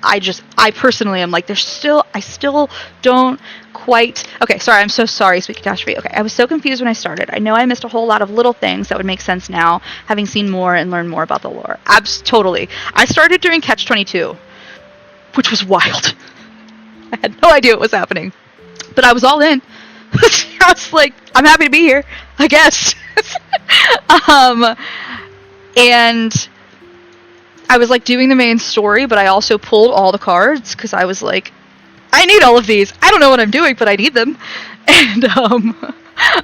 I personally am like, I still don't quite, okay, sorry, I'm so sorry, Sweet Catastrophe. Okay, I was so confused when I started. I know I missed a whole lot of little things that would make sense now, having seen more and learned more about the lore. Totally. I started during Catch-22, which was wild. I had no idea what was happening, but I was all in. I was like, I'm happy to be here, I guess. And I was, like, doing the main story, but I also pulled all the cards, because I was like, I need all of these. I don't know what I'm doing, but I need them. And,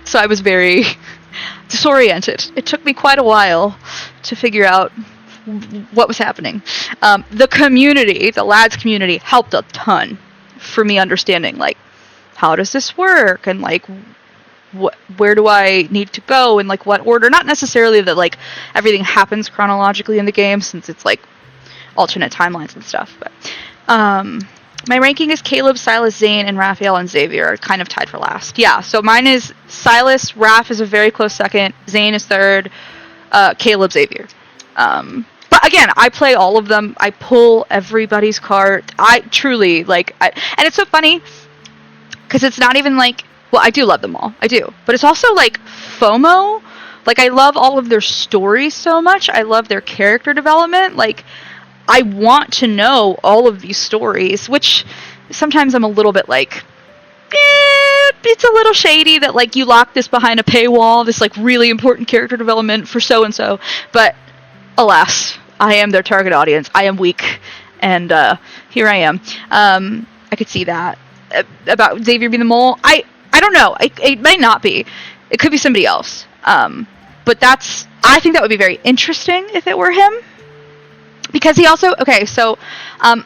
so I was very disoriented. It took me quite a while to figure out what was happening. The community, the lads community, helped a ton for me understanding, like, how does this work? And, like, where do I need to go? And, like, what order? Not necessarily that, like, everything happens chronologically in the game, since it's, like, alternate timelines and stuff. But, my ranking is Caleb, Silas, Zayne, and Raphael and Xavier are kind of tied for last. Yeah, so mine is Silas, Raph is a very close second, Zayne is third, Caleb, Xavier. But again, I play all of them. I pull everybody's card. I truly, like, and it's so funny, because it's not even like, well, I do love them all. I do. But it's also, like, FOMO. Like, I love all of their stories so much. I love their character development. Like, I want to know all of these stories, which sometimes I'm a little bit like, it's a little shady that, like, you lock this behind a paywall, this, like, really important character development for so-and-so. But, alas, I am their target audience. I am weak. And here I am. I could see that. About Xavier being the mole, I don't know. It might not be. It could be somebody else. But I think that would be very interesting if it were him. Because he also, okay, so,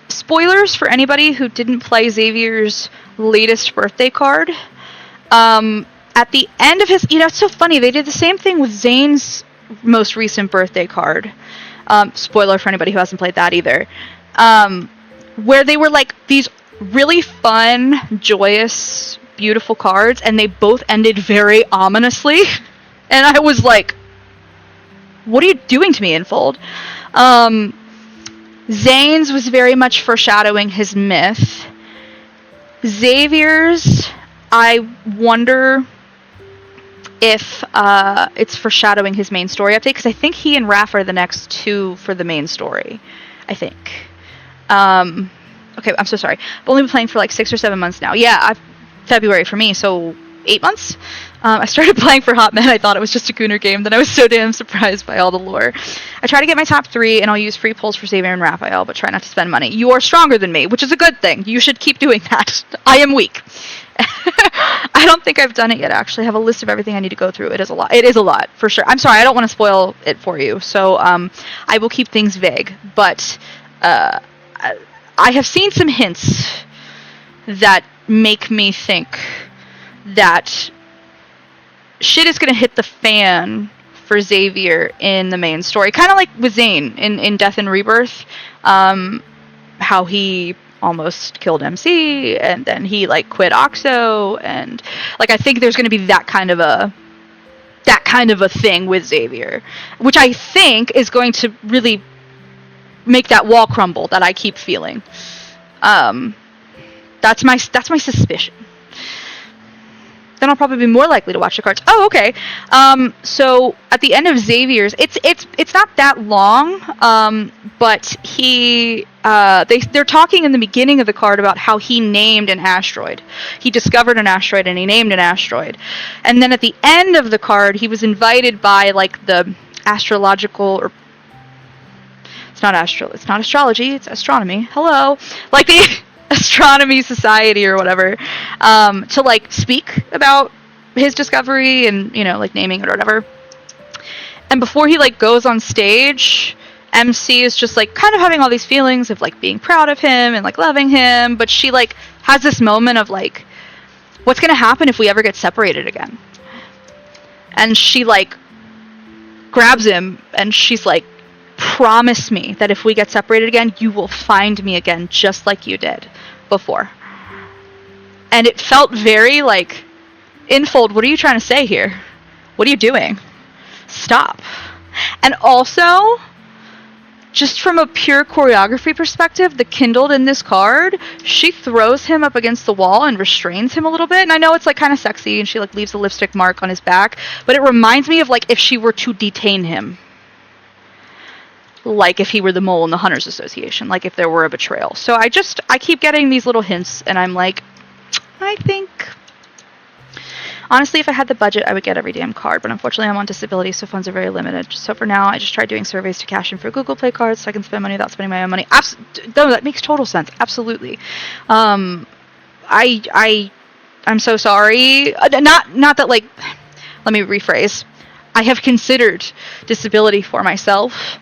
spoilers for anybody who didn't play Xavier's latest birthday card. at the end of his, it's so funny. They did the same thing with Zayne's most recent birthday card. Spoiler for anybody who hasn't played that either. Where they were like these really fun, joyous, beautiful cards, and they both ended very ominously. And I was like, what are you doing to me, Infold? Zayne's was very much foreshadowing his myth. Xavier's, I wonder if it's foreshadowing his main story update, because I think he and Raph are the next two for the main story. I think. Okay, I'm so sorry. I've only been playing for like 6 or 7 months now. Yeah, February for me, so 8 months? I started playing for Hot Men. I thought it was just a Gooner game. Then I was so damn surprised by all the lore. I try to get my top 3, and I'll use free pulls for Xavier and Raphael, but try not to spend money. You are stronger than me, which is a good thing. You should keep doing that. I am weak. I don't think I've done it yet, actually. I have a list of everything I need to go through. It is a lot. It is a lot, for sure. I'm sorry, I don't want to spoil it for you, so I will keep things vague. But I have seen some hints that make me think that shit is going to hit the fan for Xavier in the main story. Kind of like with Zayne in Death and Rebirth. How he almost killed MC, and then he like quit Oxo, and like I think there's going to be that kind of a thing with Xavier, which I think is going to really make that wall crumble that I keep feeling. That's my suspicion. Then I'll probably be more likely to watch the cards. Oh, okay. So at the end of Xavier's, it's not that long, but they're talking in the beginning of the card about how he named an asteroid. He discovered an asteroid and he named an asteroid. And then at the end of the card, he was invited by like the astrological, or it's not astrology, it's astronomy. Hello, like the Astronomy Society or whatever, to like speak about his discovery and like naming it or whatever. And before he like goes on stage, MC is just like kind of having all these feelings of like being proud of him and like loving him, but she like has this moment of like, what's gonna happen if we ever get separated again? And she like grabs him and she's like, promise me that if we get separated again, you will find me again just like you did before. And it felt very like, Infold, what are you trying to say here? What are you doing? Stop. And also, just from a pure choreography perspective, the Kindled in this card, she throws him up against the wall and restrains him a little bit. And I know it's like kind of sexy and she like leaves a lipstick mark on his back, but it reminds me of like if she were to detain him. Like if he were the mole in the Hunters Association, like if there were a betrayal. So I keep getting these little hints, and I'm like, I think, honestly, if I had the budget, I would get every damn card, but unfortunately I'm on disability, so funds are very limited. So for now, I just tried doing surveys to cash in for Google Play cards so I can spend money without spending my own money. No, that makes total sense. Absolutely. I'm so sorry. Not that, like, let me rephrase. I have considered disability for myself,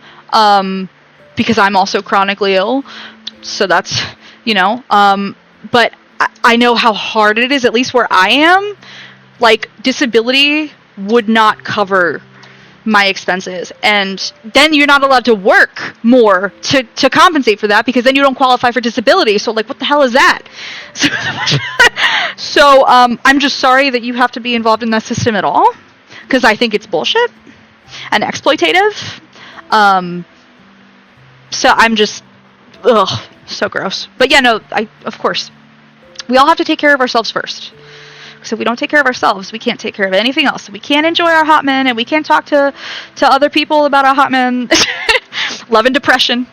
because I'm also chronically ill, so that's, but I know how hard it is, at least where I am. Like, disability would not cover my expenses, and then you're not allowed to work more to compensate for that, because then you don't qualify for disability, so like, what the hell is that? So I'm just sorry that you have to be involved in that system at all, because I think it's bullshit and exploitative. So I'm just, so gross. But yeah, no, of course, we all have to take care of ourselves first. So if we don't take care of ourselves, we can't take care of anything else. We can't enjoy our hot men, and we can't talk to other people about our hot men. Love and depression.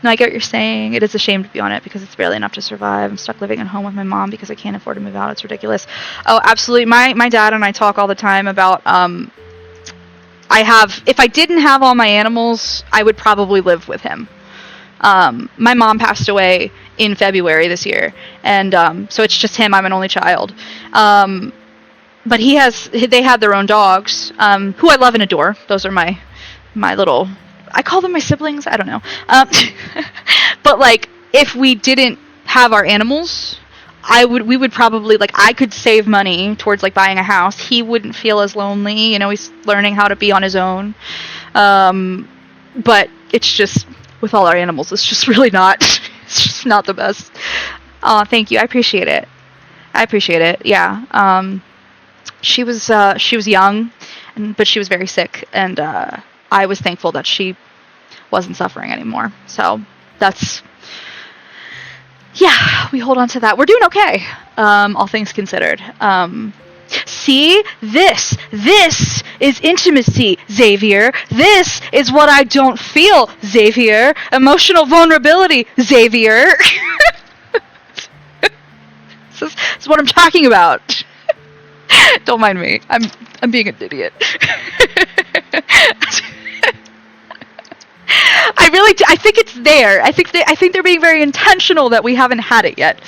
No, I get what you're saying. It is a shame to be on it because it's barely enough to survive. I'm stuck living at home with my mom because I can't afford to move out. It's ridiculous. Oh, absolutely. My dad and I talk all the time about, if I didn't have all my animals, I would probably live with him. My mom passed away in February this year, and so it's just him. I'm an only child. But they had their own dogs, who I love and adore. Those are my little, I call them my siblings, I don't know. But like, if we didn't have our animals, we would probably, like, I could save money towards, like, buying a house. He wouldn't feel as lonely, you know, he's learning how to be on his own. But it's just, with all our animals, it's just really not, it's just not the best. Thank you, I appreciate it. Yeah. She was young, but she was very sick, and I was thankful that she wasn't suffering anymore. So that's, yeah, we hold on to that. We're doing okay, all things considered. See, this is intimacy, Xavier. This is what I don't feel, Xavier. Emotional vulnerability, Xavier. This is what I'm talking about. Don't mind me. I'm being an idiot. I think it's there. I think they're being very intentional that we haven't had it yet.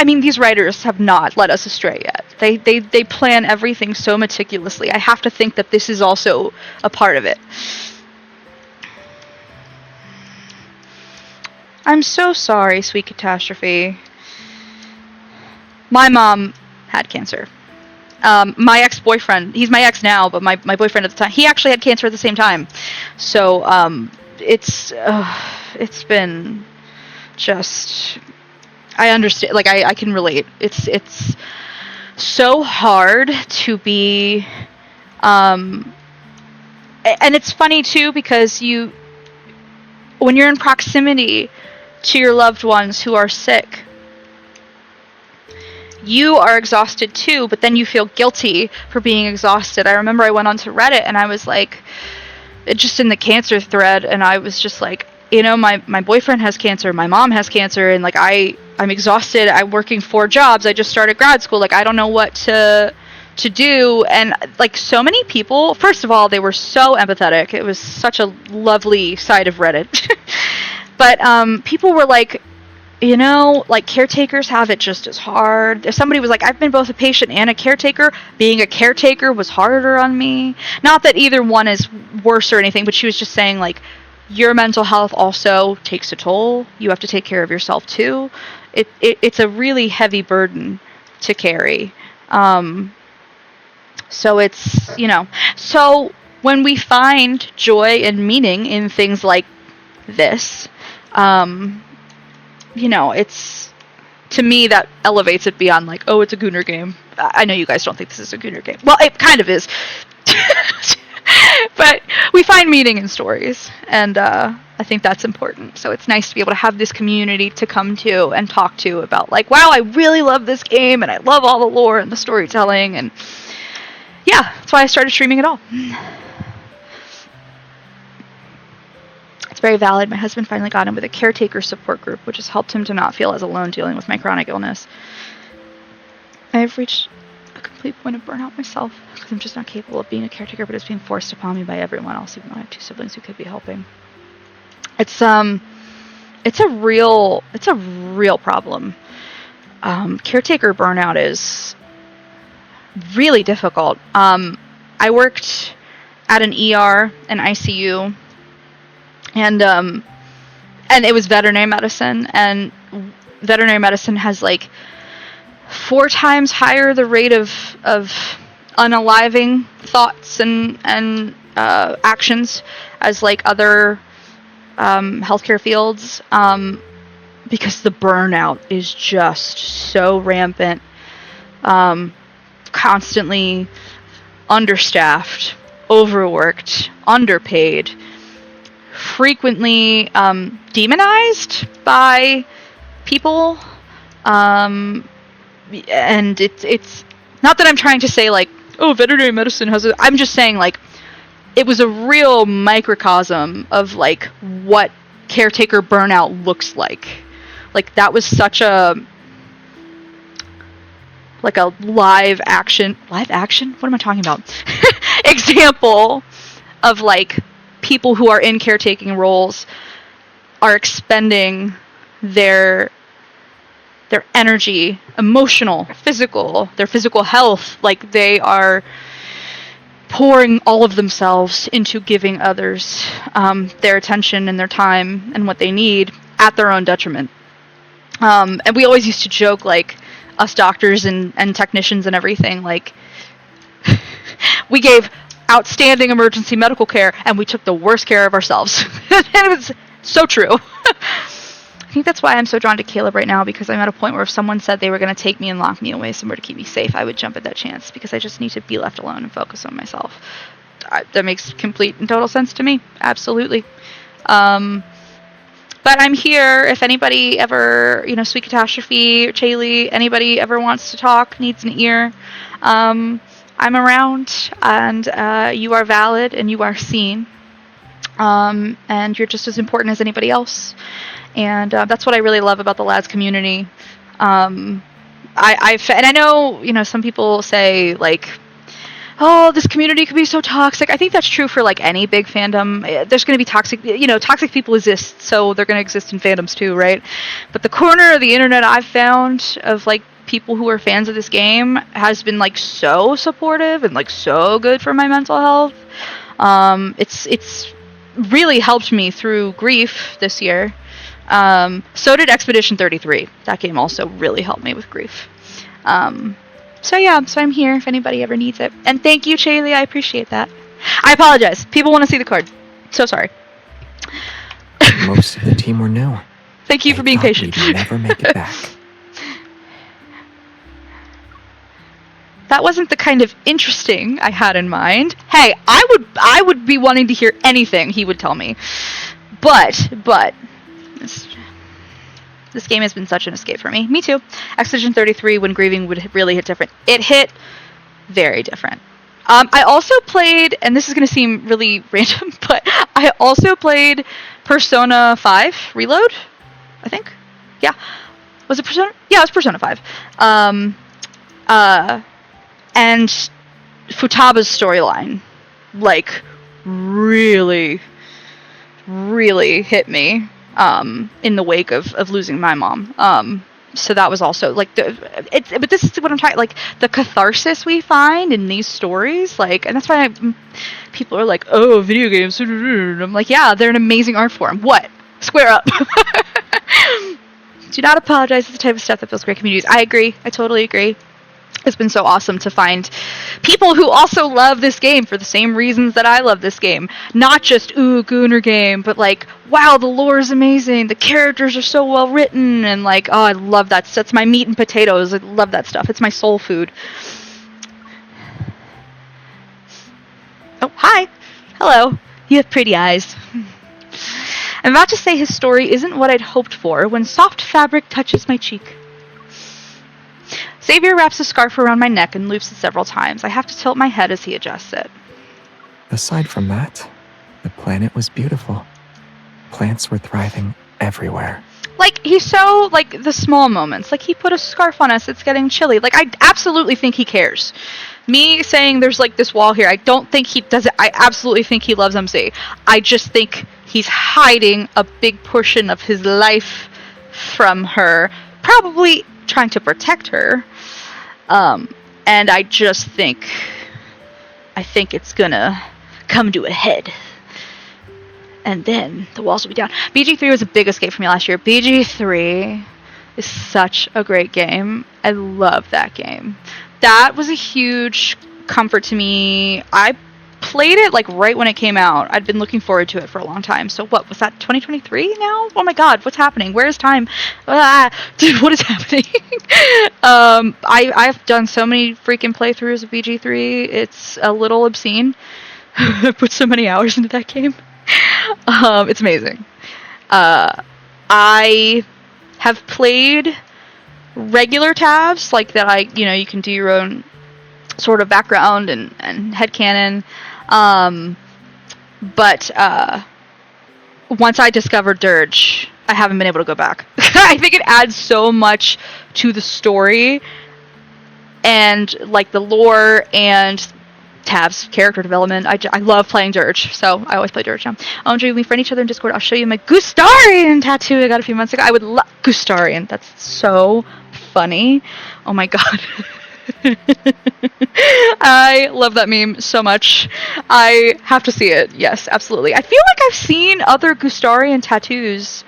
These writers have not led us astray yet. They plan everything so meticulously. I have to think that this is also a part of it. I'm so sorry, sweet catastrophe. My mom had cancer. My ex-boyfriend, he's my ex now, but my boyfriend at the time, he actually had cancer at the same time. So it's been just, I understand, like, I can relate. It's so hard to be, and it's funny too, because when you're in proximity to your loved ones who are sick, you are exhausted too, but then you feel guilty for being exhausted. I remember I went onto Reddit and I was like, just in the cancer thread, and I was just like, you know, my boyfriend has cancer, my mom has cancer, and like I'm exhausted. I'm working 4 jobs. I just started grad school. Like, I don't know what to do. And like, so many people, first of all, they were so empathetic. It was such a lovely side of Reddit. But people were like, you know, like, caretakers have it just as hard. If somebody was like, I've been both a patient and a caretaker, being a caretaker was harder on me. Not that either one is worse or anything, but she was just saying, like, your mental health also takes a toll. You have to take care of yourself too. It's a really heavy burden to carry. So it's, you know, so when we find joy and meaning in things like this, you know, it's, to me, that elevates it beyond like, oh, it's a Gooner game. I know you guys don't think this is a Gooner game. Well, it kind of is. But we find meaning in stories, and I think that's important. So it's nice to be able to have this community to come to and talk to about, like, wow, I really love this game, and I love all the lore and the storytelling, and yeah, that's why I started streaming it all. It's very valid. My husband finally got in with a caretaker support group, which has helped him to not feel as alone dealing with my chronic illness. I have reached a complete point of burnout myself, because I'm just not capable of being a caretaker, but it's being forced upon me by everyone else, even though I have 2 siblings who could be helping. It's a real problem. Caretaker burnout is really difficult. I worked at an ER, an ICU, and it was veterinary medicine, and veterinary medicine has like 4 times higher the rate of unaliving thoughts and actions as like other healthcare fields, because the burnout is just so rampant, constantly understaffed, overworked, underpaid, frequently demonized by people, and it's not that I'm trying to say like, oh, veterinary medicine has I'm just saying, like, it was a real microcosm of like what caretaker burnout looks like. Like, that was such a live action, what am I talking about? Example of like people who are in caretaking roles are expending their energy, emotional, physical, their physical health, like they are pouring all of themselves into giving others their attention and their time and what they need at their own detriment. And we always used to joke, like, us doctors and technicians and everything, like, we gave outstanding emergency medical care, and we took the worst care of ourselves. And it was so true. I think that's why I'm so drawn to Caleb right now, because I'm at a point where if someone said they were going to take me and lock me away somewhere to keep me safe, I would jump at that chance, because I just need to be left alone and focus on myself. That makes complete and total sense to me. Absolutely. But I'm here if anybody ever, Sweet Catastrophe, Chaylee, anybody ever wants to talk, needs an ear. I'm around, and you are valid and you are seen. And you're just as important as anybody else. And that's what I really love about the lads community. And I know, some people say, like, oh, this community could be so toxic. I think that's true for, like, any big fandom. There's going to be toxic, toxic people exist, so they're going to exist in fandoms too, right? But the corner of the internet I've found of, like, people who are fans of this game has been, like, so supportive and, like, so good for my mental health. It's really helped me through grief this year. So did Expedition 33. That game also really helped me with grief. So I'm here if anybody ever needs it. And thank you, Chaylee, I appreciate that. I apologize. People want to see the card. So sorry. Most of the team were new. Thank you for being patient. We'd never make it back. That wasn't the kind of interesting I had in mind. Hey, I would be wanting to hear anything he would tell me. But this game has been such an escape for me. Me too. Expedition 33, when grieving, would really hit different. It hit very different. I also played, and this is going to seem really random, but I also played Persona 5 Reload, I think. Yeah. Was it Persona? Yeah, it was Persona 5. And Futaba's storyline, like, really, really hit me. In the wake of losing my mom. So that was also, like, but this is what I'm talking, like, the catharsis we find in these stories, like, and that's why people are like, oh, video games, I'm like, yeah, they're an amazing art form. What? Square up. Do not apologize. It's the type of stuff that builds great communities. I agree. I totally agree. It's been so awesome to find people who also love this game for the same reasons that I love this game. Not just, ooh, Gooner game, but, like, wow, the lore is amazing, the characters are so well written, and, like, oh, I love that. That's my meat and potatoes. I love that stuff. It's my soul food. Oh, hi. Hello. You have pretty eyes. I'm about to say his story isn't what I'd hoped for when soft fabric touches my cheek. Xavier wraps a scarf around my neck and loops it several times. I have to tilt my head as he adjusts it. Aside from that, the planet was beautiful. Plants were thriving everywhere. Like, he's so, like, the small moments. Like, he put a scarf on us, it's getting chilly. Like, I absolutely think he cares. Me saying there's, like, this wall here, I don't think he does it. I absolutely think he loves MC. I just think he's hiding a big portion of his life from her. Probably trying to protect her. And I just think it's gonna come to a head. And then the walls will be down. BG3 was a big escape for me last year. BG3 is such a great game. I love that game. That was a huge comfort to me. I played it, like, right when it came out. I'd been looking forward to it for a long time. So what, was that 2023 now? Oh my god, what's happening? Where is time? Dude, what is happening? I've done so many freaking playthroughs of BG3. It's a little obscene. I put so many hours into that game. It's amazing. I have played regular tabs, like that you can do your own sort of background and headcanon. But once I discovered Dirge, I haven't been able to go back. I think it adds so much to the story and, like, the lore and tabs, character development. I love playing Dirge, so I always play Dirge now. We friend each other in Discord. I'll show you my Gustarian tattoo I got a few months ago. I would love Gustarian. That's so funny. Oh my god. I love that meme so much. I have to see it. Yes, absolutely. I feel like I've seen other Gustarian tattoos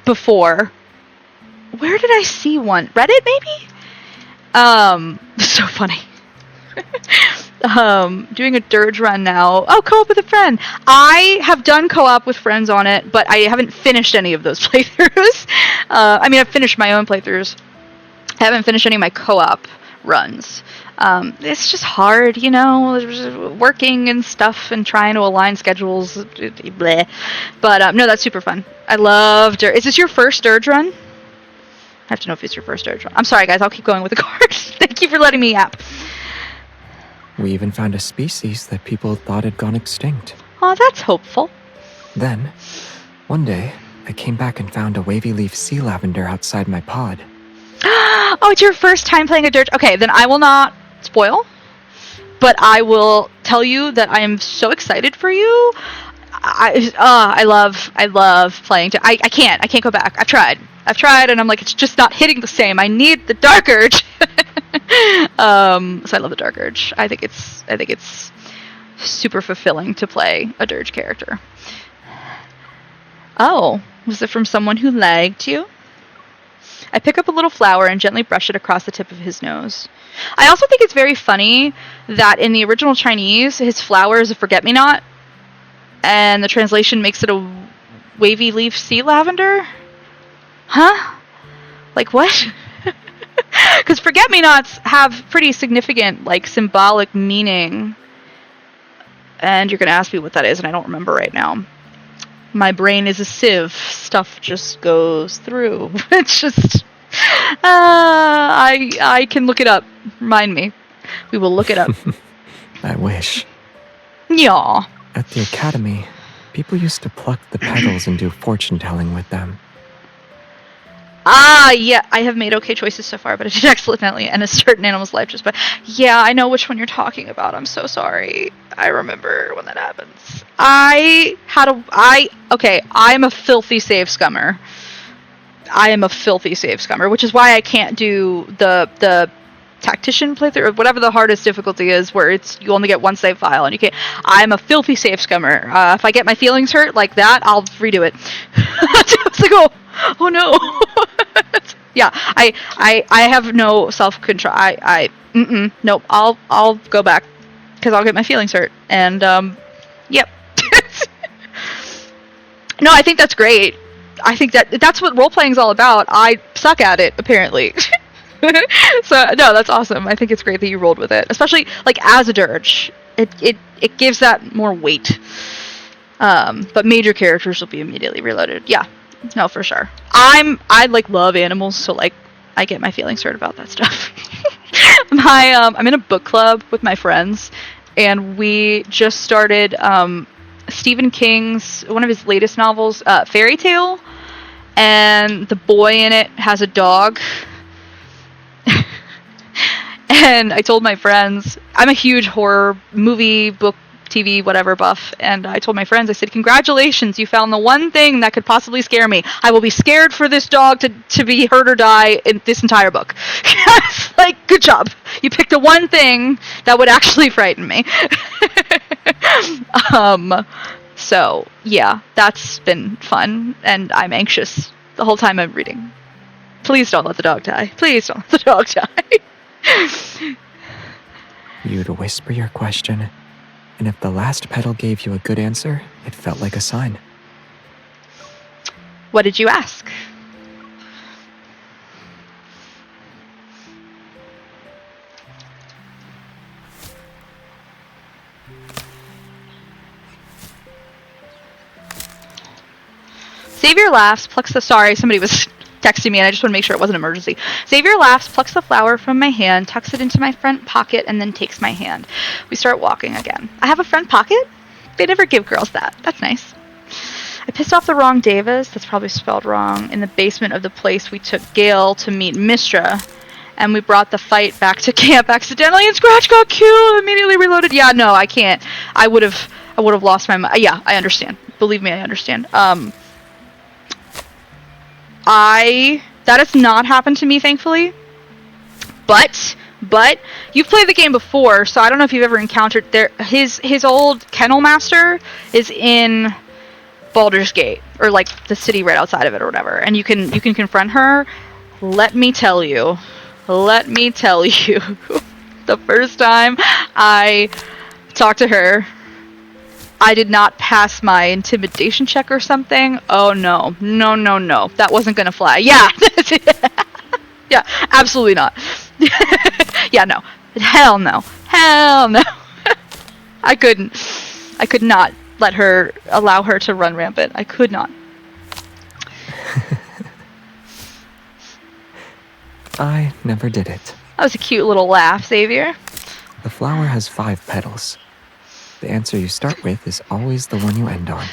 before. where did I see one? Reddit, maybe? So funny. Doing a dirge run now. Oh, co-op with a friend. I have done co-op with friends on it, but I haven't finished any of those playthroughs. I mean, I've finished my own playthroughs. I haven't finished any of my co-op runs. It's just hard, you know, working and stuff and trying to align schedules. Bleh. But no, that's super fun. I love dirge. Is this your first dirge run? I have to know if it's your first dirge run. I'm sorry, guys. I'll keep going with the cards. Thank you for letting me yap. We even found a species that people thought had gone extinct. Oh, that's hopeful. Then, one day, I came back and found a wavy leaf sea lavender outside my pod. Oh, it's your first time playing a dirge. Okay, then I will not spoil, but I will tell you that I am so excited for you. I love playing. I can't go back. I've tried, and I'm like, it's just not hitting the same. I need the dark urge. So I love the dark urge. I think it's super fulfilling to play a dirge character. Oh, was it from someone who liked you? I pick up a little flower and gently brush it across the tip of his nose. I also think it's very funny that in the original Chinese, his flower is a forget-me-not, and the translation makes it a wavy leaf sea lavender? Huh? Like what? Because forget-me-nots have pretty significant, like, symbolic meaning. And you're going to ask me what that is, and I don't remember right now. My brain is a sieve. Stuff just goes through. It's just... I can look it up. Remind me. We will look it up. I wish. Yeah. At the academy, people used to pluck the petals and do fortune-telling with them. Ah, yeah, I have made okay choices so far, but I did accidentally end a certain animal's life just by... Yeah, I know which one you're talking about. I'm so sorry. I remember when that happens. Okay, I'm a filthy save scummer. Which is why I can't do the tactician playthrough, or whatever the hardest difficulty is, where it's you only get one save file, and you can't... I'm a filthy save scummer. If I get my feelings hurt like that, I'll redo it. It's like, oh no. Yeah, I have no self-control. Nope, I'll go back, because I'll get my feelings hurt. And, yep. No, I think that's great. I think that's what role-playing is all about. I suck at it, apparently. So, no, that's awesome. I think it's great that you rolled with it. Especially, like, as a dirge. It gives that more weight. But major characters will be immediately reloaded. Yeah. No, for sure. I like love animals, so like I get my feelings hurt about that stuff. I'm in a book club with my friends, and we just started Stephen King's one of his latest novels, Fairy Tale, and the boy in it has a dog. And I told my friends, I'm a huge horror movie, book, TV, whatever buff, and I told my friends, I said, congratulations, you found the one thing that could possibly scare me. I will be scared for this dog to be hurt or die in this entire book. Like, good job. You picked the one thing that would actually frighten me. So, yeah, that's been fun, and I'm anxious the whole time I'm reading. Please don't let the dog die. Please don't let the dog die. You'd whisper your question, and if the last petal gave you a good answer, it felt like a sign. What did you ask? Xavier laughs, plucks the... Sorry, somebody was texting me and I just want to make sure it wasn't an emergency. Xavier laughs, plucks the flower from my hand, tucks it into my front pocket, and then takes my hand. We start walking again. I have a front pocket? They never give girls that. That's nice. I pissed off the wrong Davis, that's probably spelled wrong, in the basement of the place we took Gale to meet Mistra, and we brought the fight back to camp accidentally, and Scratch got killed, immediately reloaded. Yeah, no, I can't. I would have lost my mind. Yeah, I understand. Believe me, I understand. That has not happened to me, thankfully. But you've played the game before, so I don't know if you've ever encountered his old kennel master is in Baldur's Gate, or like the city right outside of it or whatever, and you can confront her. let me tell you, the first time I talked to her, I did not pass my intimidation check or something. Oh no. That wasn't gonna fly. Yeah. Yeah, absolutely not. Yeah, no. Hell no. I could not allow her to run rampant. I could not. I never did it. That was a cute little laugh, Xavier. The flower has 5 petals. The answer you start with is always the one you end on.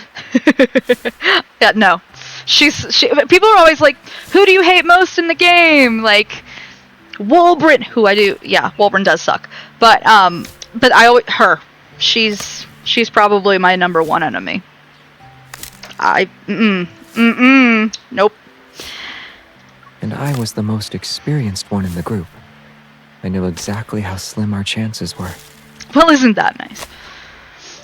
Yeah, no. People are always like, who do you hate most in the game? Like, Wolbrin, who I do. Yeah, Wolbrin does suck. But I always, her. She's probably my number 1 enemy. Nope. And I was the most experienced one in the group. I knew exactly how slim our chances were. Well, isn't that nice?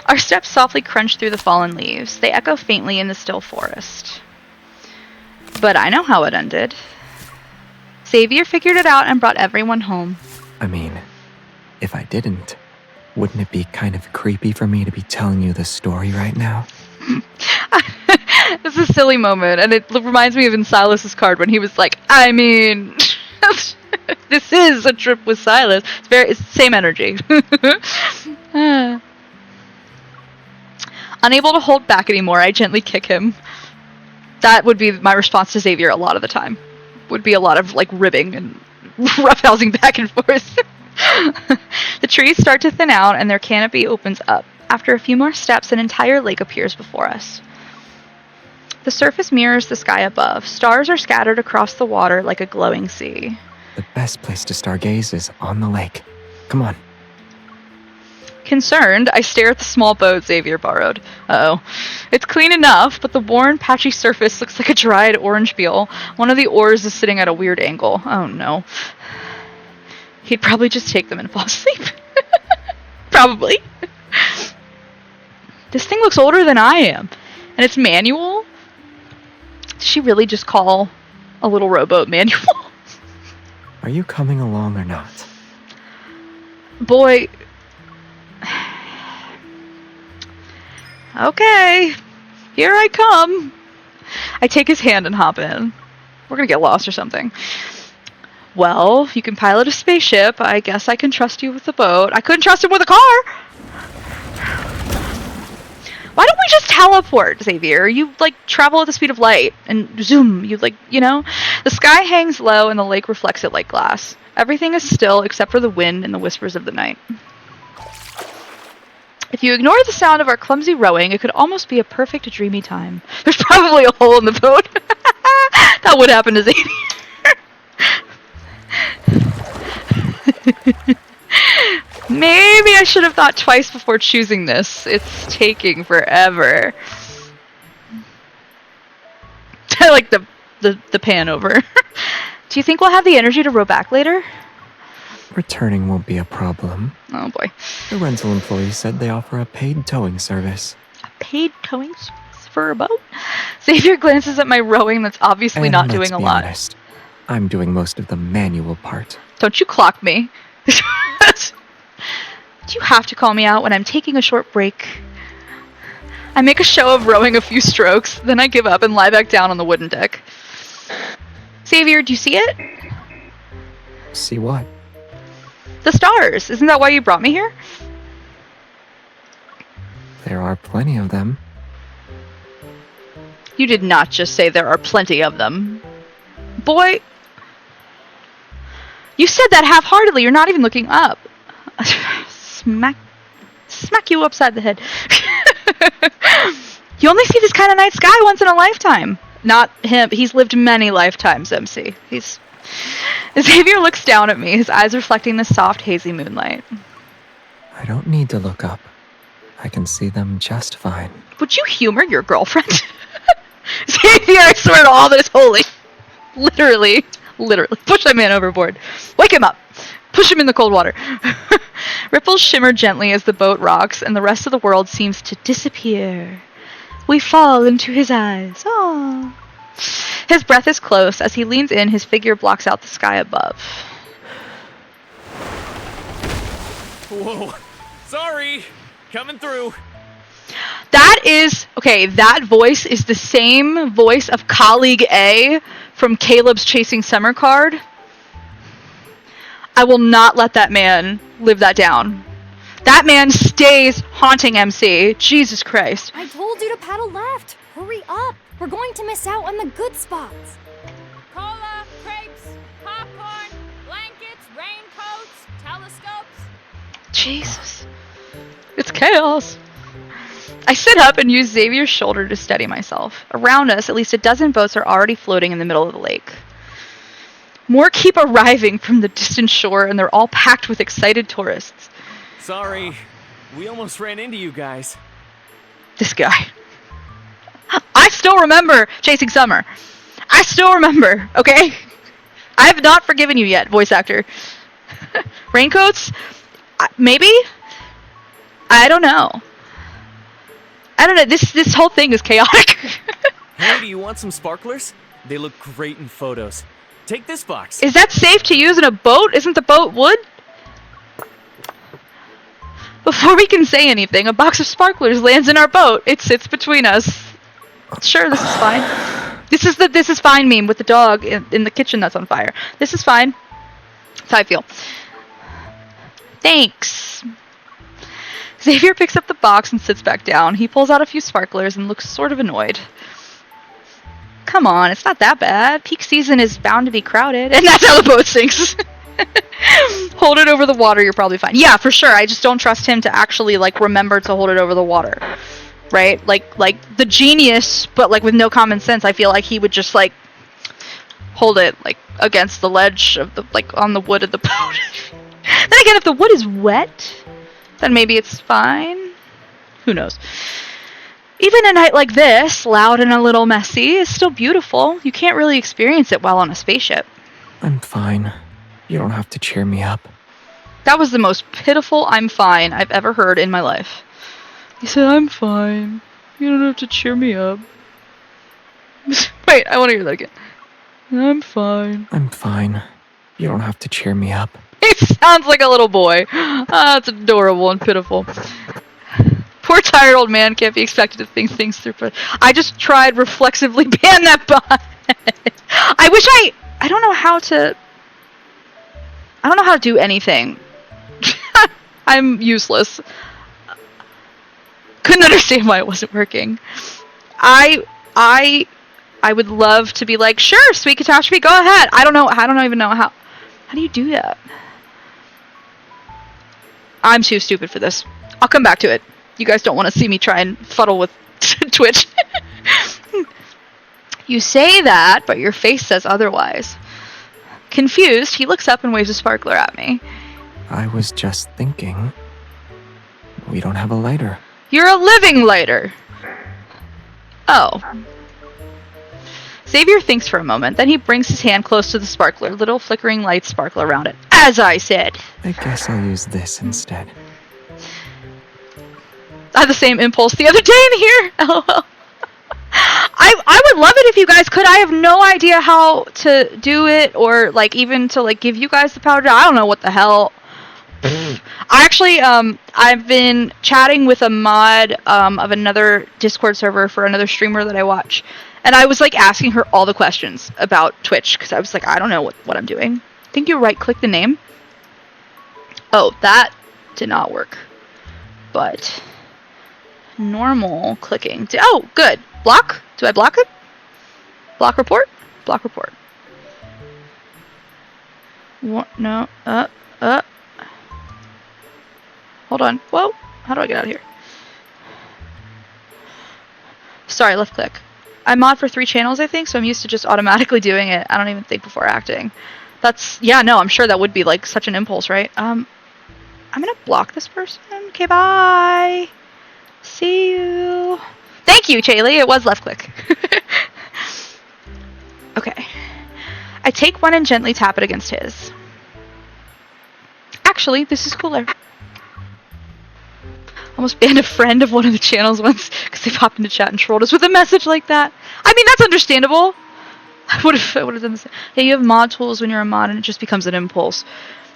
Our steps softly crunch through the fallen leaves. They echo faintly in the still forest. But I know how it ended. Xavier figured it out and brought everyone home. I mean, if I didn't, wouldn't it be kind of creepy for me to be telling you this story right now? This is a silly moment, and it reminds me of in Silas's card when he was like, I mean, this is a trip with Silas. It's the same energy. Unable to hold back anymore, I gently kick him. That would be my response to Xavier a lot of the time. Would be a lot of, like, ribbing and roughhousing back and forth. The trees start to thin out, and their canopy opens up. After a few more steps, an entire lake appears before us. The surface mirrors the sky above. Stars are scattered across the water like a glowing sea. The best place to stargaze is on the lake. Come on. Concerned, I stare at the small boat Xavier borrowed. Uh-oh. It's clean enough, but the worn, patchy surface looks like a dried orange peel. One of the oars is sitting at a weird angle. Oh no. He'd probably just take them and fall asleep. Probably. This thing looks older than I am. And it's manual? Did she really just call a little rowboat manual? Are you coming along or not? Boy. Okay. Here I come. I take his hand and hop in. We're gonna get lost or something. Well, if you can pilot a spaceship, I guess I can trust you with the boat. I couldn't trust him with a car! Why don't we just teleport, Xavier? You, like, travel at the speed of light, and zoom, you, like, you know? The sky hangs low, and the lake reflects it like glass. Everything is still, except for the wind and the whispers of the night. If you ignore the sound of our clumsy rowing, it could almost be a perfect dreamy time. There's probably a hole in the boat. That would happen to Zayne. Maybe I should have thought twice before choosing this. It's taking forever. I like the pan over. Do you think we'll have the energy to row back later? Returning won't be a problem. Oh boy. The rental employee said they offer a paid towing service. A paid towing service for a boat? Xavier glances at my rowing that's obviously And not let's doing a be lot. honest, I'm doing most of the manual part. Don't you clock me. Do you have to call me out when I'm taking a short break? I make a show of rowing a few strokes, then I give up and lie back down on the wooden deck. Xavier, do you see it? See what? The stars. Isn't that why you brought me here? There are plenty of them. You did not just say there are plenty of them. Boy. You said that half-heartedly. You're not even looking up. Smack you upside the head. You only see this kind of night sky once in a lifetime. Not him. He's lived many lifetimes, MC. Xavier looks down at me, his eyes reflecting the soft, hazy moonlight. I don't need to look up. I can see them just fine. Would you humor your girlfriend? Xavier, I swear to all that is holy. Literally. Push that man overboard. Wake him up. Push him in the cold water. Ripples shimmer gently as the boat rocks, and the rest of the world seems to disappear. We fall into his eyes. Aww. His breath is close. As he leans in, his figure blocks out the sky above. Whoa. Sorry. Coming through. That is... Okay, that voice is the same voice of Colleague A from Caleb's Chasing Summer card. I will not let that man live that down. That man stays haunting MC. Jesus Christ. I told you to paddle left. Hurry up. We're going to miss out on the good spots. Cola, crepes, popcorn, blankets, raincoats, telescopes. Jesus. It's chaos. I sit up and use Xavier's shoulder to steady myself. Around us, at least a dozen boats are already floating in the middle of the lake. More keep arriving from the distant shore, and they're all packed with excited tourists. Sorry. We almost ran into you guys. This guy. I still remember Chasing Summer. I still remember, okay? I have not forgiven you yet, voice actor. Raincoats? Maybe? I don't know. I don't know. This whole thing is chaotic. Hey, do you want some sparklers? They look great in photos. Take this box. Is that safe to use in a boat? Isn't the boat wood? Before we can say anything, a box of sparklers lands in our boat. It sits between us. Sure, this is fine. This is fine meme with the dog in the kitchen that's on fire. This is fine. That's how I feel. Thanks. Xavier picks up the box and sits back down. He pulls out a few sparklers and looks sort of annoyed. Come on, it's not that bad. Peak season is bound to be crowded. And that's how the boat sinks. Hold it over the water, you're probably fine. Yeah, for sure. I just don't trust him to actually, like, remember to hold it over the water. Right? Like the genius, but, like, with no common sense, I feel like he would just, like, hold it, like, against the ledge of the, like, on the wood of the boat. Then again, if the wood is wet, then maybe it's fine. Who knows? Even a night like this, loud and a little messy, is still beautiful. You can't really experience it while on a spaceship. I'm fine. You don't have to cheer me up. That was the most pitiful "I'm fine" I've ever heard in my life. He said, "I'm fine. You don't have to cheer me up." Wait, I want to hear that again. I'm fine. I'm fine. You don't have to cheer me up. It sounds like a little boy. Ah, it's adorable and pitiful. Poor tired old man can't be expected to think things through, but I just tried reflexively ban that bot. I wish I don't know how to do anything. I'm useless. Couldn't understand why it wasn't working. I would love to be like, sure, sweet catastrophe, go ahead. I don't even know how do you do that? I'm too stupid for this. I'll come back to it. You guys don't want to see me try and fuddle with Twitch. You say that, but your face says otherwise. Confused, he looks up and waves a sparkler at me. I was just thinking. We don't have a lighter. You're a living lighter. Oh. Xavier thinks for a moment, then he brings his hand close to the sparkler. Little flickering lights sparkle around it. As I said. I guess I'll use this instead. I had the same impulse the other day in here. LOL. I would love it if you guys could. I have no idea how to do it, or like even to like give you guys the power. I don't know what the hell. I actually I've been chatting with a mod of another Discord server for another streamer that I watch, and I was like asking her all the questions about Twitch because I was like, I don't know what I'm doing. I think you right click the name. Oh, that did not work. But normal clicking. Oh, good. Block? Do I block it? Block report? Block report. What? No. Hold on. Whoa. How do I get out of here? Sorry, left click. I mod for 3 channels, I think, so I'm used to just automatically doing it. I don't even think before acting. That's, yeah, no, I'm sure that would be like such an impulse, right? I'm gonna block this person. Okay, bye. See you. Thank you, Chaylee. It was left click. Okay. I take one and gently tap it against his. Actually, this is cooler. Almost banned a friend of one of the channels once because they popped into chat and trolled us with a message like that. I mean, that's understandable. I would have done the same. Yeah, you have mod tools when you're a mod and it just becomes an impulse.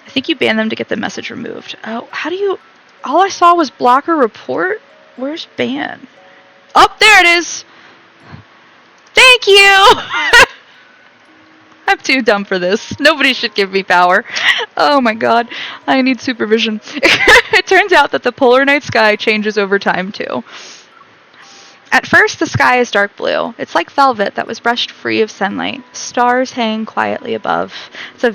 I think you ban them to get the message removed. Oh, how do you... All I saw was block or report? Where's ban? Oh, there it is! Thank you! I'm too dumb for this. Nobody should give me power. Oh my god. I need supervision. It turns out that the polar night sky changes over time too. At first, the sky is dark blue. It's like velvet that was brushed free of sunlight. Stars hang quietly above. That's a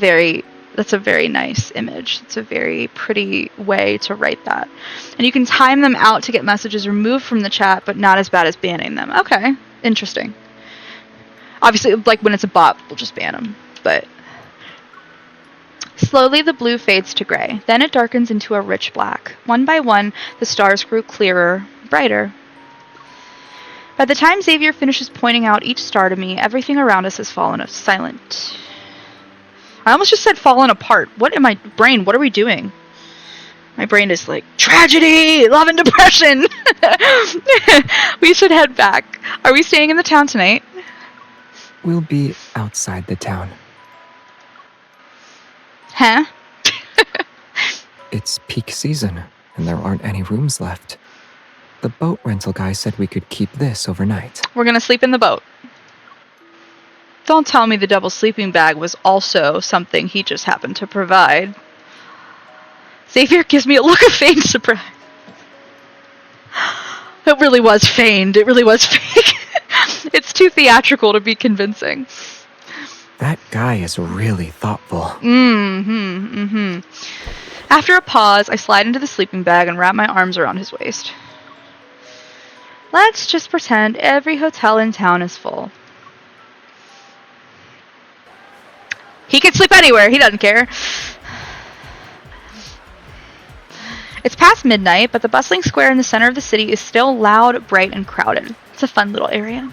very nice image. It's a very pretty way to write that. And you can time them out to get messages removed from the chat, but not as bad as banning them. Okay, interesting. Obviously, like when it's a bot, we'll just ban them. But slowly the blue fades to gray. Then it darkens into a rich black. One by one, the stars grew clearer, brighter. By the time Xavier finishes pointing out each star to me, everything around us has fallen silent. I almost just said fallen apart. What in my brain? What are we doing? My brain is like, tragedy, love and depression. We should head back. Are we staying in the town tonight? We'll be outside the town. Huh? It's peak season, and there aren't any rooms left. The boat rental guy said we could keep this overnight. We're gonna sleep in the boat. Don't tell me the double sleeping bag was also something he just happened to provide. Xavier gives me a look of feigned surprise. It really was feigned. It really was fake. It's too theatrical to be convincing. That guy is really thoughtful. After a pause, I slide into the sleeping bag and wrap my arms around his waist. Let's just pretend every hotel in town is full. He can sleep anywhere. He doesn't care. It's past midnight, but the bustling square in the center of the city is still loud, bright, and crowded. It's a fun little area.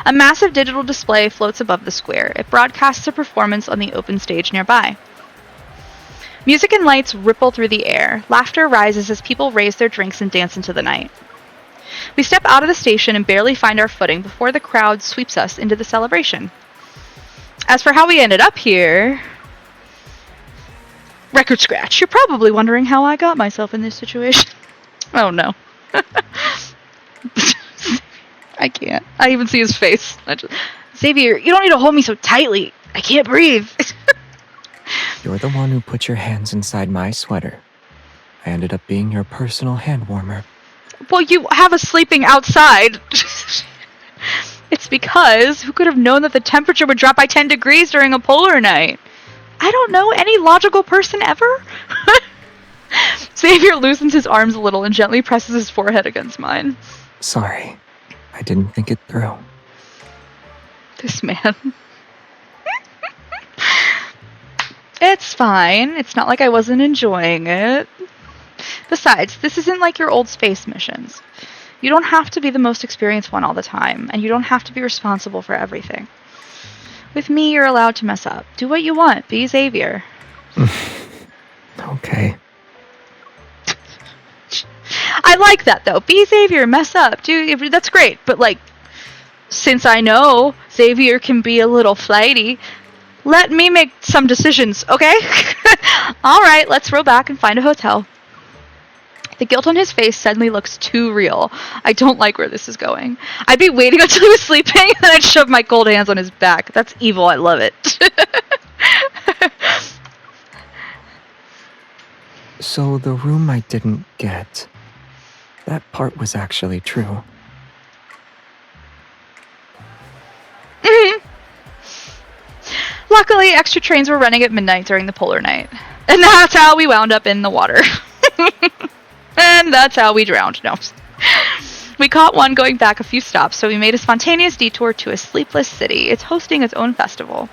A massive digital display floats above the square. It broadcasts a performance on the open stage nearby. Music and lights ripple through the air. Laughter rises as people raise their drinks and dance into the night. We step out of the station and barely find our footing before the crowd sweeps us into the celebration. As for how we ended up here... Record scratch. You're probably wondering how I got myself in this situation. Oh no. I can't. I even see his face. Xavier, you don't need to hold me so tightly. I can't breathe. You're the one who put your hands inside my sweater. I ended up being your personal hand warmer. Well, you have us sleeping outside. It's because who could have known that the temperature would drop by 10 degrees during a polar night? I don't know any logical person ever. Xavier loosens his arms a little and gently presses his forehead against mine. Sorry, I didn't think it through. This man. It's fine. It's not like I wasn't enjoying it. Besides, this isn't like your old space missions. You don't have to be the most experienced one all the time, and you don't have to be responsible for everything. With me, you're allowed to mess up. Do what you want. Be Xavier. Okay. I like that, though. Be Xavier. Mess up. That's great. But, like, since I know Xavier can be a little flighty, let me make some decisions, okay? All right, let's row back and find a hotel. The guilt on his face suddenly looks too real. I don't like where this is going. I'd be waiting until he was sleeping, and then I'd shove my cold hands on his back. That's evil. I love it. So the room I didn't get, that part was actually true. Luckily, extra trains were running at midnight during the polar night. And that's how we wound up in the water. And that's how we drowned. No. We caught one going back a few stops, so we made a spontaneous detour to a sleepless city. It's hosting its own festival.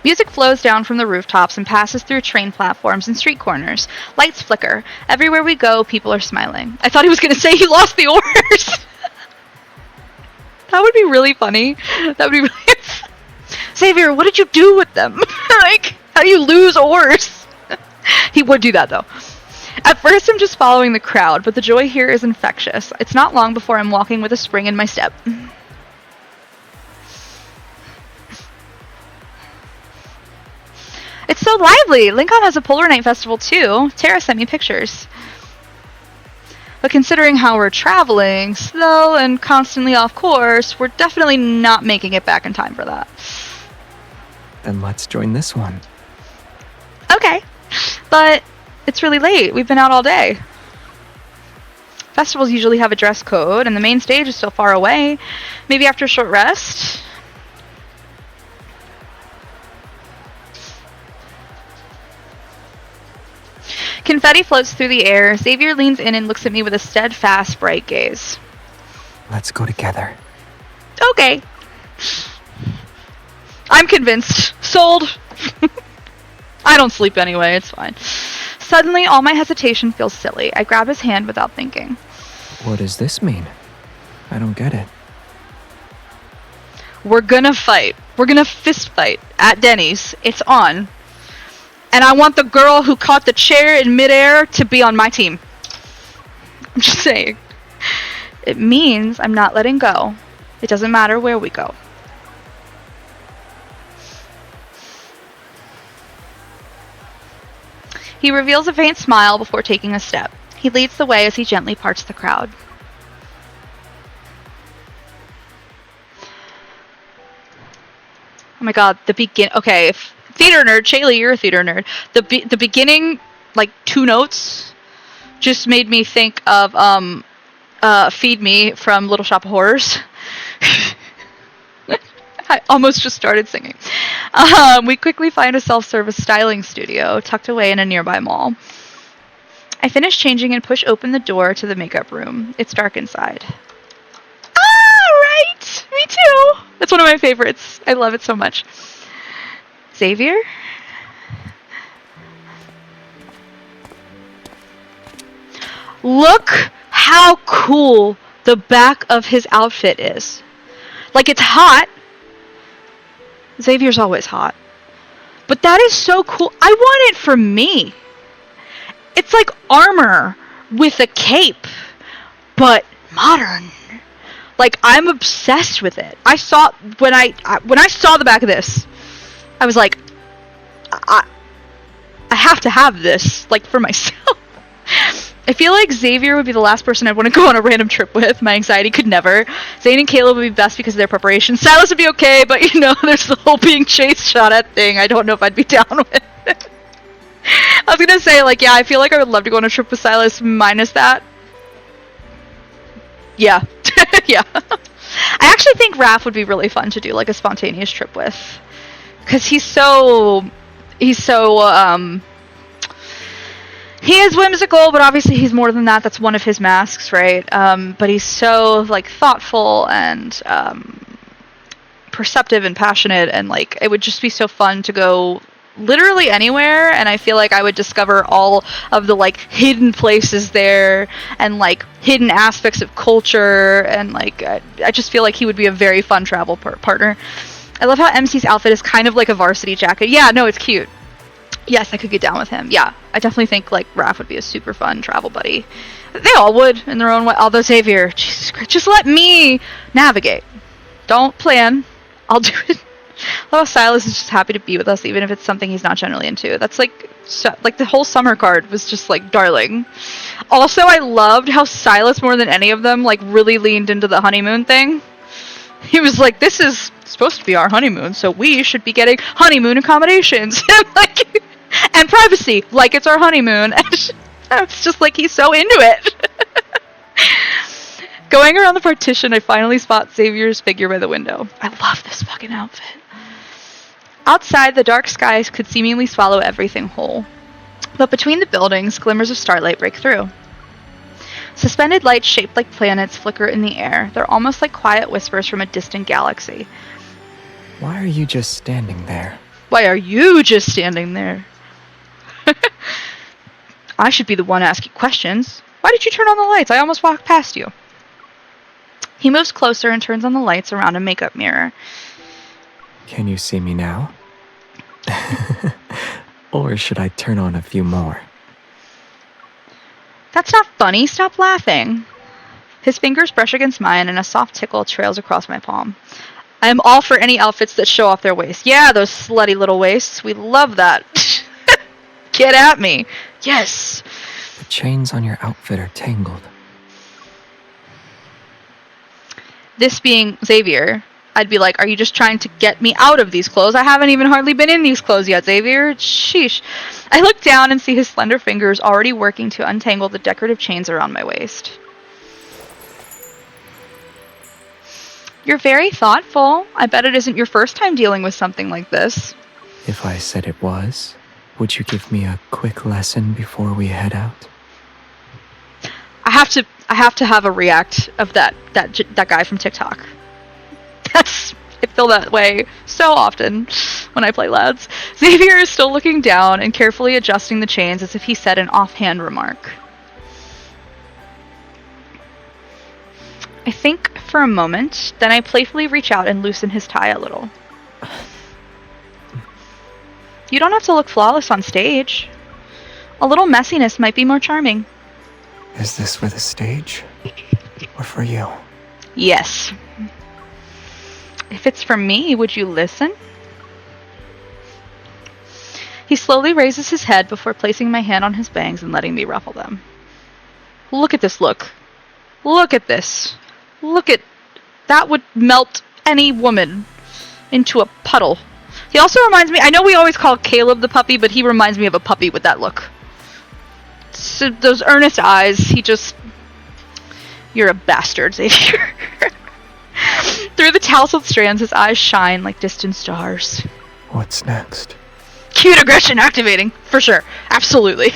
Music flows down from the rooftops and passes through train platforms and street corners. Lights flicker. Everywhere we go, people are smiling. I thought he was going to say he lost the oars. That would be really funny. That would be really... Xavier, what did you do with them? Like, how do you lose oars? He would do that, though. At first, I'm just following the crowd, but the joy here is infectious. It's not long before I'm walking with a spring in my step. so lively! Lincoln has a Polar Night Festival too. Tara sent me pictures. But considering how we're traveling, slow and constantly off course, we're definitely not making it back in time for that. Then let's join this one. Okay. But it's really late. We've been out all day. Festivals usually have a dress code, and the main stage is so far away. Maybe after a short rest? Confetti floats through the air. Xavier leans in and looks at me with a steadfast, bright gaze. Let's go together. Okay. I'm convinced. Sold. I don't sleep anyway, it's fine. Suddenly, all my hesitation feels silly. I grab his hand without thinking. What does this mean? I don't get it. We're gonna fight. We're gonna fist fight at Denny's. It's on. And I want the girl who caught the chair in midair to be on my team. I'm just saying. It means I'm not letting go. It doesn't matter where we go. He reveals a faint smile before taking a step. He leads the way as he gently parts the crowd. Oh my god, okay, if theater nerd, Shaylee, you're a theater nerd. The beginning, like, 2 notes just made me think of Feed Me from Little Shop of Horrors. I almost just started singing. We quickly find a self-service styling studio tucked away in a nearby mall. I finish changing and push open the door to the makeup room. It's dark inside. Ah, right! Me too! That's one of my favorites. I love it so much. Xavier? Look how cool the back of his outfit is. Like, it's hot. Xavier's always hot. But that is so cool. I want it for me. It's like armor with a cape, but modern. Like, I'm obsessed with it. I saw when I saw the back of this, I was like, I have to have this, like, for myself. I feel like Xavier would be the last person I'd want to go on a random trip with. My anxiety could never. Zayne and Caleb would be best because of their preparation. Silas would be okay, but you know, there's the whole being chased shot at thing I don't know if I'd be down with. I was gonna say, like, yeah, I feel like I would love to go on a trip with Silas minus that. Yeah. Yeah. I actually think Raph would be really fun to do, like, a spontaneous trip with. Because he is whimsical, but obviously he's more than that. That's one of his masks, right? But he's so, like, thoughtful and perceptive and passionate, and, like, it would just be so fun to go literally anywhere, and I feel like I would discover all of the, like, hidden places there and, like, hidden aspects of culture, and, like, I just feel like he would be a very fun travel partner. I love how MC's outfit is kind of like a varsity jacket. Yeah, no, it's cute. Yes, I could get down with him. Yeah, I definitely think, like, Raph would be a super fun travel buddy. They all would in their own way. Although Xavier, Jesus Christ, just let me navigate. Don't plan. I'll do it. Oh, Silas is just happy to be with us, even if it's something he's not generally into. That's like the whole summer card was just like darling. Also, I loved how Silas, more than any of them, like really leaned into the honeymoon thing. He was like, "This is supposed to be our honeymoon, so we should be getting honeymoon accommodations and privacy, like it's our honeymoon." And it's just like he's so into it. Going around the partition, I finally spot Xavier's figure by the window. I love this fucking outfit. Outside, the dark skies could seemingly swallow everything whole. But between the buildings, glimmers of starlight break through. Suspended lights shaped like planets flicker in the air. They're almost like quiet whispers from a distant galaxy. Why are you just standing there? Why are you just standing there? I should be the one asking questions. Why did you turn on the lights? I almost walked past you. He moves closer and turns on the lights around a makeup mirror. Can you see me now? Or should I turn on a few more? That's not funny. Stop laughing. His fingers brush against mine and a soft tickle trails across my palm. I am all for any outfits that show off their waist. Yeah, those slutty little waists. We love that. Get at me. Yes. The chains on your outfit are tangled. This being Xavier, I'd be like, are you just trying to get me out of these clothes? I haven't even hardly been in these clothes yet, Xavier. Sheesh. I look down and see his slender fingers already working to untangle the decorative chains around my waist. You're very thoughtful. I bet it isn't your first time dealing with something like this. If I said it was, would you give me a quick lesson before we head out? I have to have a react of that guy from TikTok. I feel that way so often when I play lads. Xavier is still looking down and carefully adjusting the chains as if he said an offhand remark. I think for a moment, then I playfully reach out and loosen his tie a little. You don't have to look flawless on stage. A little messiness might be more charming. Is this for the stage? Or for you? Yes. If it's for me, would you listen? He slowly raises his head before placing my hand on his bangs and letting me ruffle them. Look at this look. Look at this. Look at... That would melt any woman into a puddle. He also reminds me... I know we always call Caleb the puppy, but he reminds me of a puppy with that look. So those earnest eyes, he just... You're a bastard, Xavier. Through the tousled strands, his eyes shine like distant stars. What's next? Cute aggression activating, for sure. Absolutely.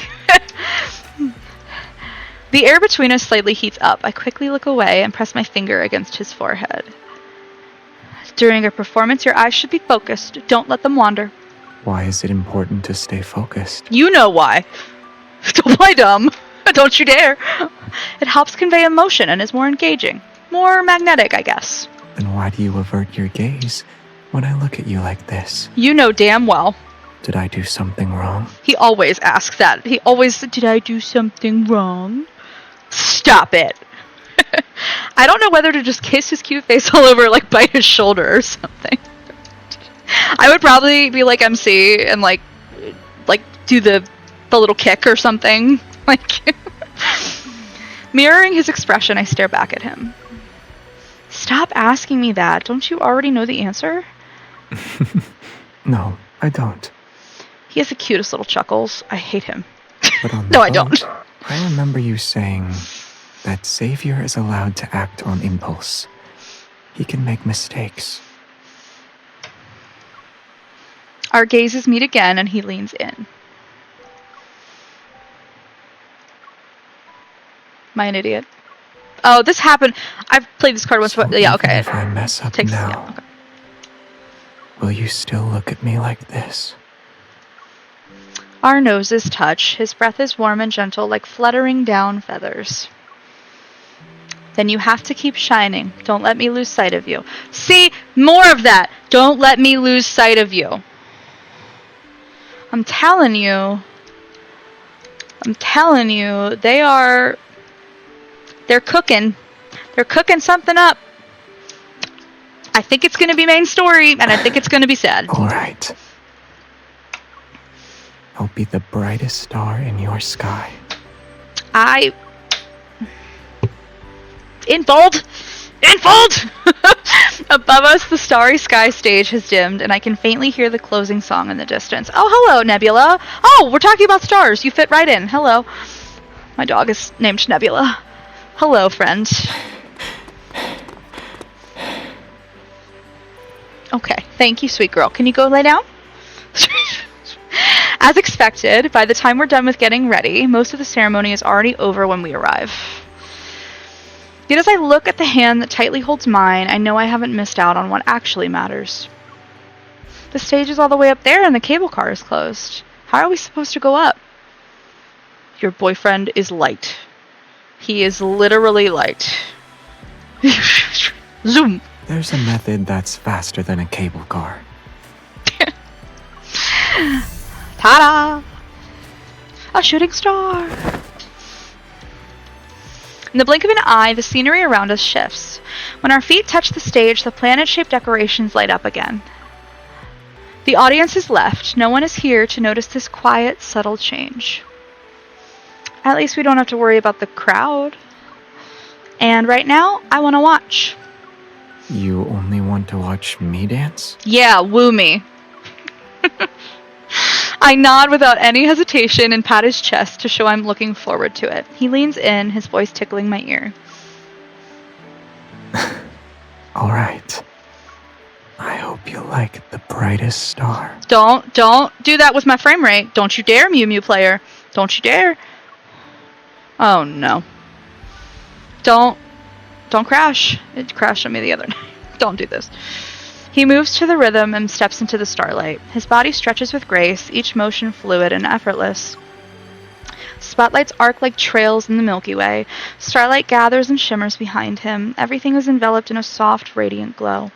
The air between us slightly heats up. I quickly look away and press my finger against his forehead. During a performance, your eyes should be focused. Don't let them wander. Why is it important to stay focused? You know why. Don't play dumb. Don't you dare. It helps convey emotion and is more engaging. More magnetic, I guess. Then why do you avert your gaze when I look at you like this? You know damn well. Did I do something wrong? He always asks that. He always said, did I do something wrong? Stop it. I don't know whether to just kiss his cute face all over, like bite his shoulder or something. I would probably be like MC and like do the little kick or something. Like mirroring his expression, I stare back at him. Stop asking me that. Don't you already know the answer? No, I don't. He has the cutest little chuckles. I hate him. But on the No, I boat, don't. I remember you saying that Xavier is allowed to act on impulse. He can make mistakes. Our gazes meet again and he leans in. Am I an idiot? Oh, this happened. I've played this card once, So but yeah, okay. If I mess up Takes, now, yeah, okay. will you still look at me like this? Our noses touch. His breath is warm and gentle, like fluttering down feathers. Then you have to keep shining. Don't let me lose sight of you. See? More of that. Don't let me lose sight of you. I'm telling you. They're cooking. They're cooking something up. I think it's going to be main story, and I think it's going to be sad. All right. I'll be the brightest star in your sky. In bold! Above us, the starry sky stage has dimmed, and I can faintly hear the closing song in the distance. Oh, hello, Nebula. Oh, we're talking about stars. You fit right in. Hello. My dog is named Nebula. Hello, friend. Okay, thank you, sweet girl. Can you go lay down? As expected, by the time we're done with getting ready, most of the ceremony is already over when we arrive. Yet as I look at the hand that tightly holds mine, I know I haven't missed out on what actually matters. The stage is all the way up there and the cable car is closed. How are we supposed to go up? Your boyfriend is light. He is literally light. Zoom! There's a method that's faster than a cable car. Ta-da! A shooting star! In the blink of an eye, the scenery around us shifts. When our feet touch the stage, the planet-shaped decorations light up again. The audience is left. No one is here to notice this quiet, subtle change. At least we don't have to worry about the crowd. And right now, I want to watch. You only want to watch me dance? Yeah, woo me. I nod without any hesitation and pat his chest to show I'm looking forward to it. He leans in, his voice tickling my ear. All right. I hope you like the brightest star. Don't do that with my frame rate. Don't you dare, Mew Mew player. Don't you dare. Oh no. Don't crash. It crashed on me the other night. Don't do this. He moves to the rhythm and steps into the starlight. His body stretches with grace, each motion fluid and effortless. Spotlights arc like trails in the Milky Way. Starlight gathers and shimmers behind him. Everything is enveloped in a soft, radiant glow.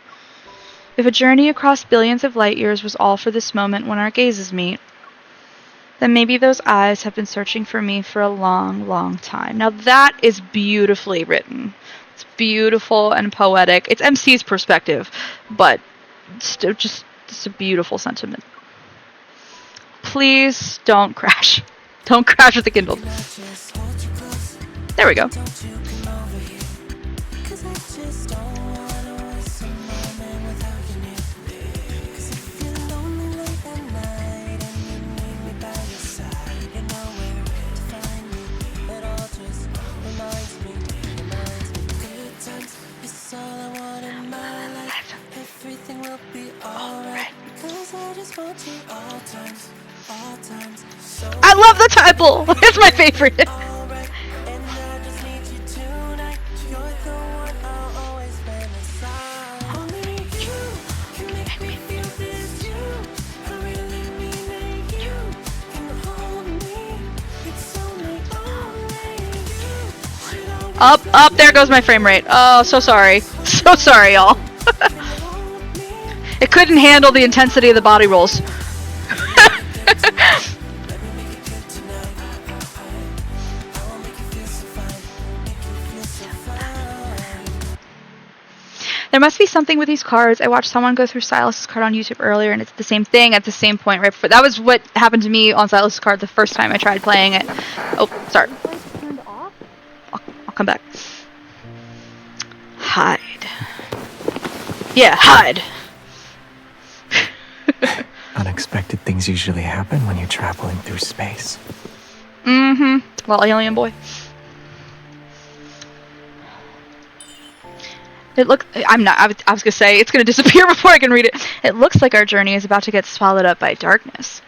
If a journey across billions of light years was all for this moment when our gazes meet, then maybe those eyes have been searching for me for a long, long time. Now that is beautifully written. It's beautiful and poetic. It's MC's perspective, but still just a beautiful sentiment. Please don't crash. Don't crash with the Kindle. There we go. I love the title. It's my favorite. Up, there goes my frame rate. Oh, so sorry. So sorry, y'all. It couldn't handle the intensity of the body rolls. There must be something with these cards. I watched someone go through Silas's card on YouTube earlier, and it's the same thing at the same point right before. That was what happened to me on Silas's card the first time I tried playing it. Oh, sorry. I'll come back. Hide. Yeah, hide. Unexpected things usually happen when you're traveling through space. Mm-hmm. Well, alien boy. It look. I'm not. I was gonna say it's gonna disappear before I can read it. It looks like our journey is about to get swallowed up by darkness.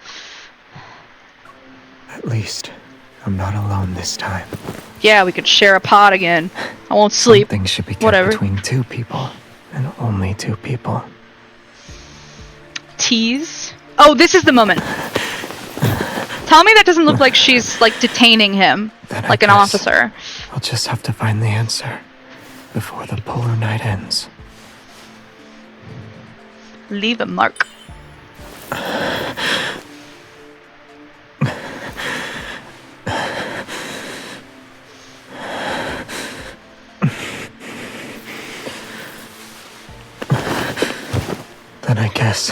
At least I'm not alone this time. Yeah, we could share a pod again. I won't sleep. Something should be kept Whatever. between two people, and only two people. Tease. Oh, this is the moment. Tell me that doesn't look like she's like detaining him, Then like I an guess officer. I'll just have to find the answer before the polar night ends. Leave a mark. Then I guess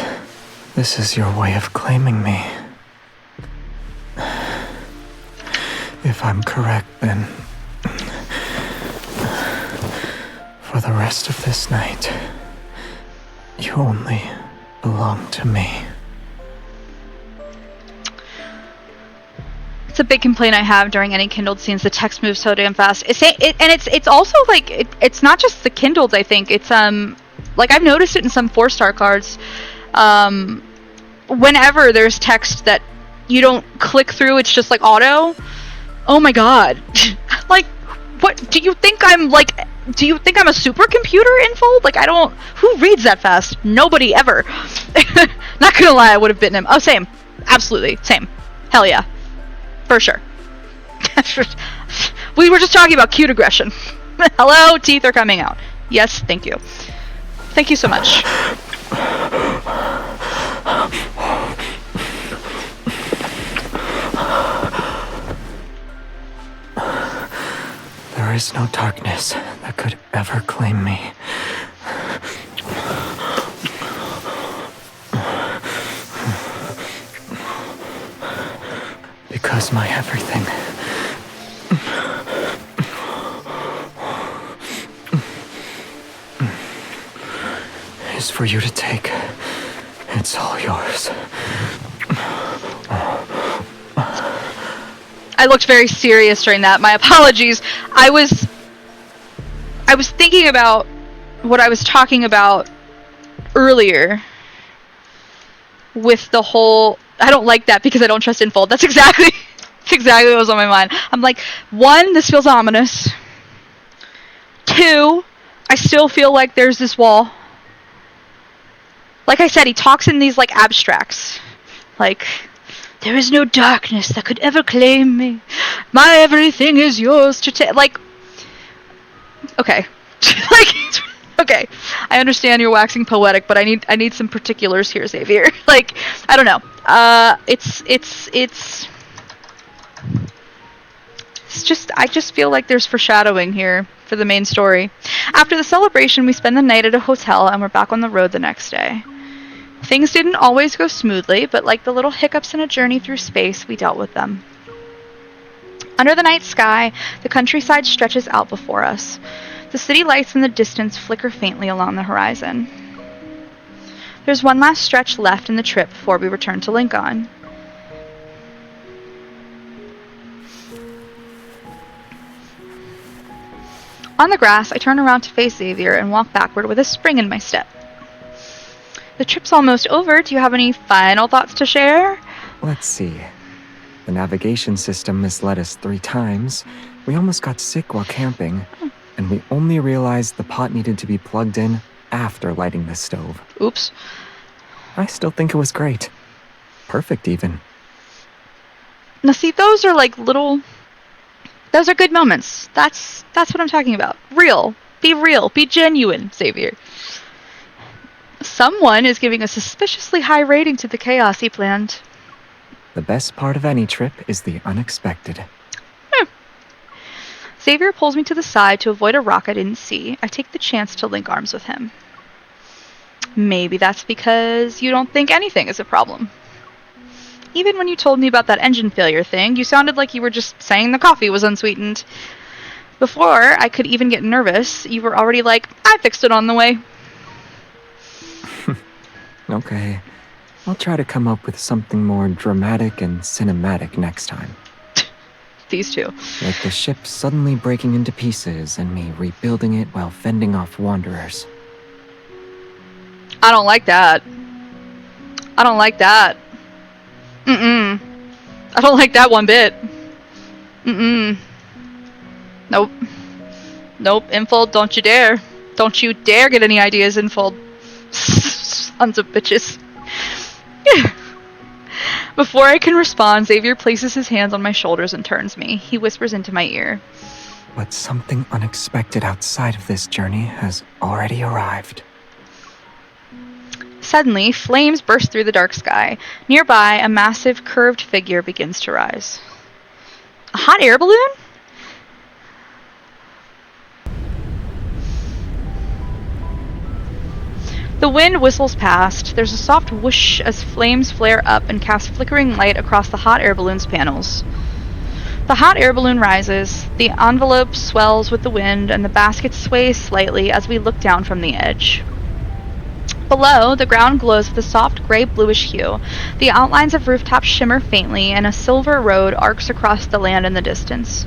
this is your way of claiming me. If I'm correct, then for the rest of this night, you only belong to me. It's a big complaint I have during any Kindled scenes. The text moves so damn fast. It's also like it's not just the Kindled. I think it's like I've noticed it in some 4-star cards. Whenever there's text that you don't click through, it's just like auto. Oh my god! Like, what do you think I'm like? Do you think I'm a supercomputer in Fold? Like, I don't. Who reads that fast? Nobody ever. Not gonna lie, I would have bitten him. Oh, same. Absolutely, same. Hell yeah. For sure. We were just talking about cute aggression. Hello, teeth are coming out. Yes, thank you. Thank you so much. There is no darkness that could ever claim me. because my everything is for you to take. It's all yours. I looked very serious during that. My apologies. I was thinking about what I was talking about earlier with the whole I don't like that because I don't trust Infold. That's exactly what was on my mind. I'm like, 1, this feels ominous. 2, I still feel like there's this wall. Like I said, he talks in these like abstracts. Like, there is no darkness that could ever claim me. My everything is yours to take. Like, okay. Like, okay. I understand you're waxing poetic, but I need some particulars here, Xavier. Like, I don't know. It's just, I just feel like there's foreshadowing here for the main story. After the celebration, we spend the night at a hotel and we're back on the road the next day. Things didn't always go smoothly, but like the little hiccups in a journey through space, we dealt with them. Under the night sky, the countryside stretches out before us. The city lights in the distance flicker faintly along the horizon. There's one last stretch left in the trip before we return to Lincoln. On the grass, I turn around to face Xavier and walk backward with a spring in my step. The trip's almost over. Do you have any final thoughts to share? Let's see. The navigation system misled us 3 times. We almost got sick while camping. And we only realized the pot needed to be plugged in after lighting the stove. Oops. I still think it was great. Perfect, even. Now see, those are like little... Those are good moments. That's what I'm talking about. Real. Be genuine, Xavier. Someone is giving a suspiciously high rating to the chaos he planned. The best part of any trip is the unexpected. Xavier pulls me to the side to avoid a rock I didn't see. I take the chance to link arms with him. Maybe that's because you don't think anything is a problem. Even when you told me about that engine failure thing, you sounded like you were just saying the coffee was unsweetened. Before I could even get nervous, you were already like, I fixed it on the way. Okay. I'll try to come up with something more dramatic and cinematic next time. These two. Like the ship suddenly breaking into pieces and me rebuilding it while fending off wanderers. I don't like that. I don't like that. I don't like that one bit. Nope. Infold, don't you dare. Don't you dare get any ideas, Infold. Sons of bitches. Before I can respond, Xavier places his hands on my shoulders and turns me. He whispers into my ear. But something unexpected outside of this journey has already arrived. Suddenly, flames burst through the dark sky. Nearby, a massive, curved figure begins to rise. A hot air balloon? The wind whistles past. There's a soft whoosh as flames flare up and cast flickering light across the hot air balloon's panels. The hot air balloon rises, the envelope swells with the wind, and the basket sways slightly as we look down from the edge. Below, the ground glows with a soft gray-bluish hue. The outlines of rooftops shimmer faintly, and a silver road arcs across the land in the distance.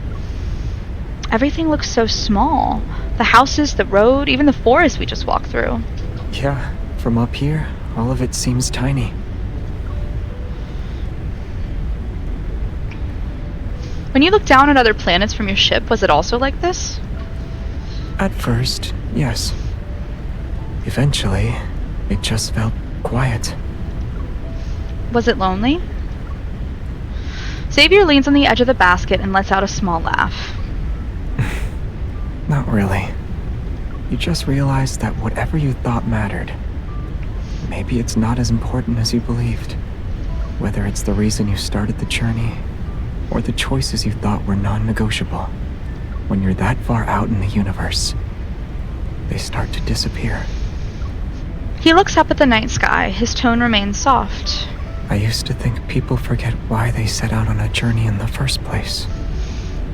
Everything looks so small. The houses, the road, even the forest we just walked through. Yeah, from up here, all of it seems tiny. When you look down at other planets from your ship, was it also like this? At first, yes. Eventually, it just felt quiet. Was it lonely? Xavier leans on the edge of the basket and lets out a small laugh. Not really. You just realize that whatever you thought mattered, maybe it's not as important as you believed. Whether it's the reason you started the journey, or the choices you thought were non-negotiable. When you're that far out in the universe, they start to disappear. He looks up at the night sky. His tone remains soft. I used to think people forget why they set out on a journey in the first place.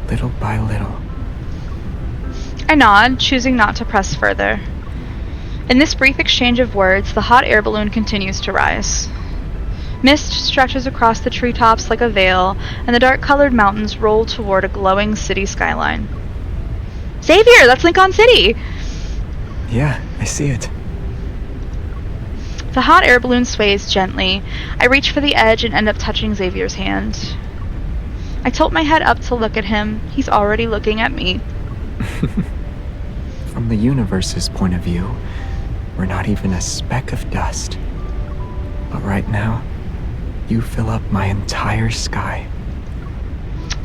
Little by little. I nod, choosing not to press further. In this brief exchange of words, the hot air balloon continues to rise. Mist stretches across the treetops like a veil, and the dark-colored mountains roll toward a glowing city skyline. Xavier, that's Lincoln City! Yeah, I see it. The hot air balloon sways gently. I reach for the edge and end up touching Xavier's hand. I tilt my head up to look at him. He's already looking at me. From the universe's point of view, we're not even a speck of dust. But right now, you fill up my entire sky.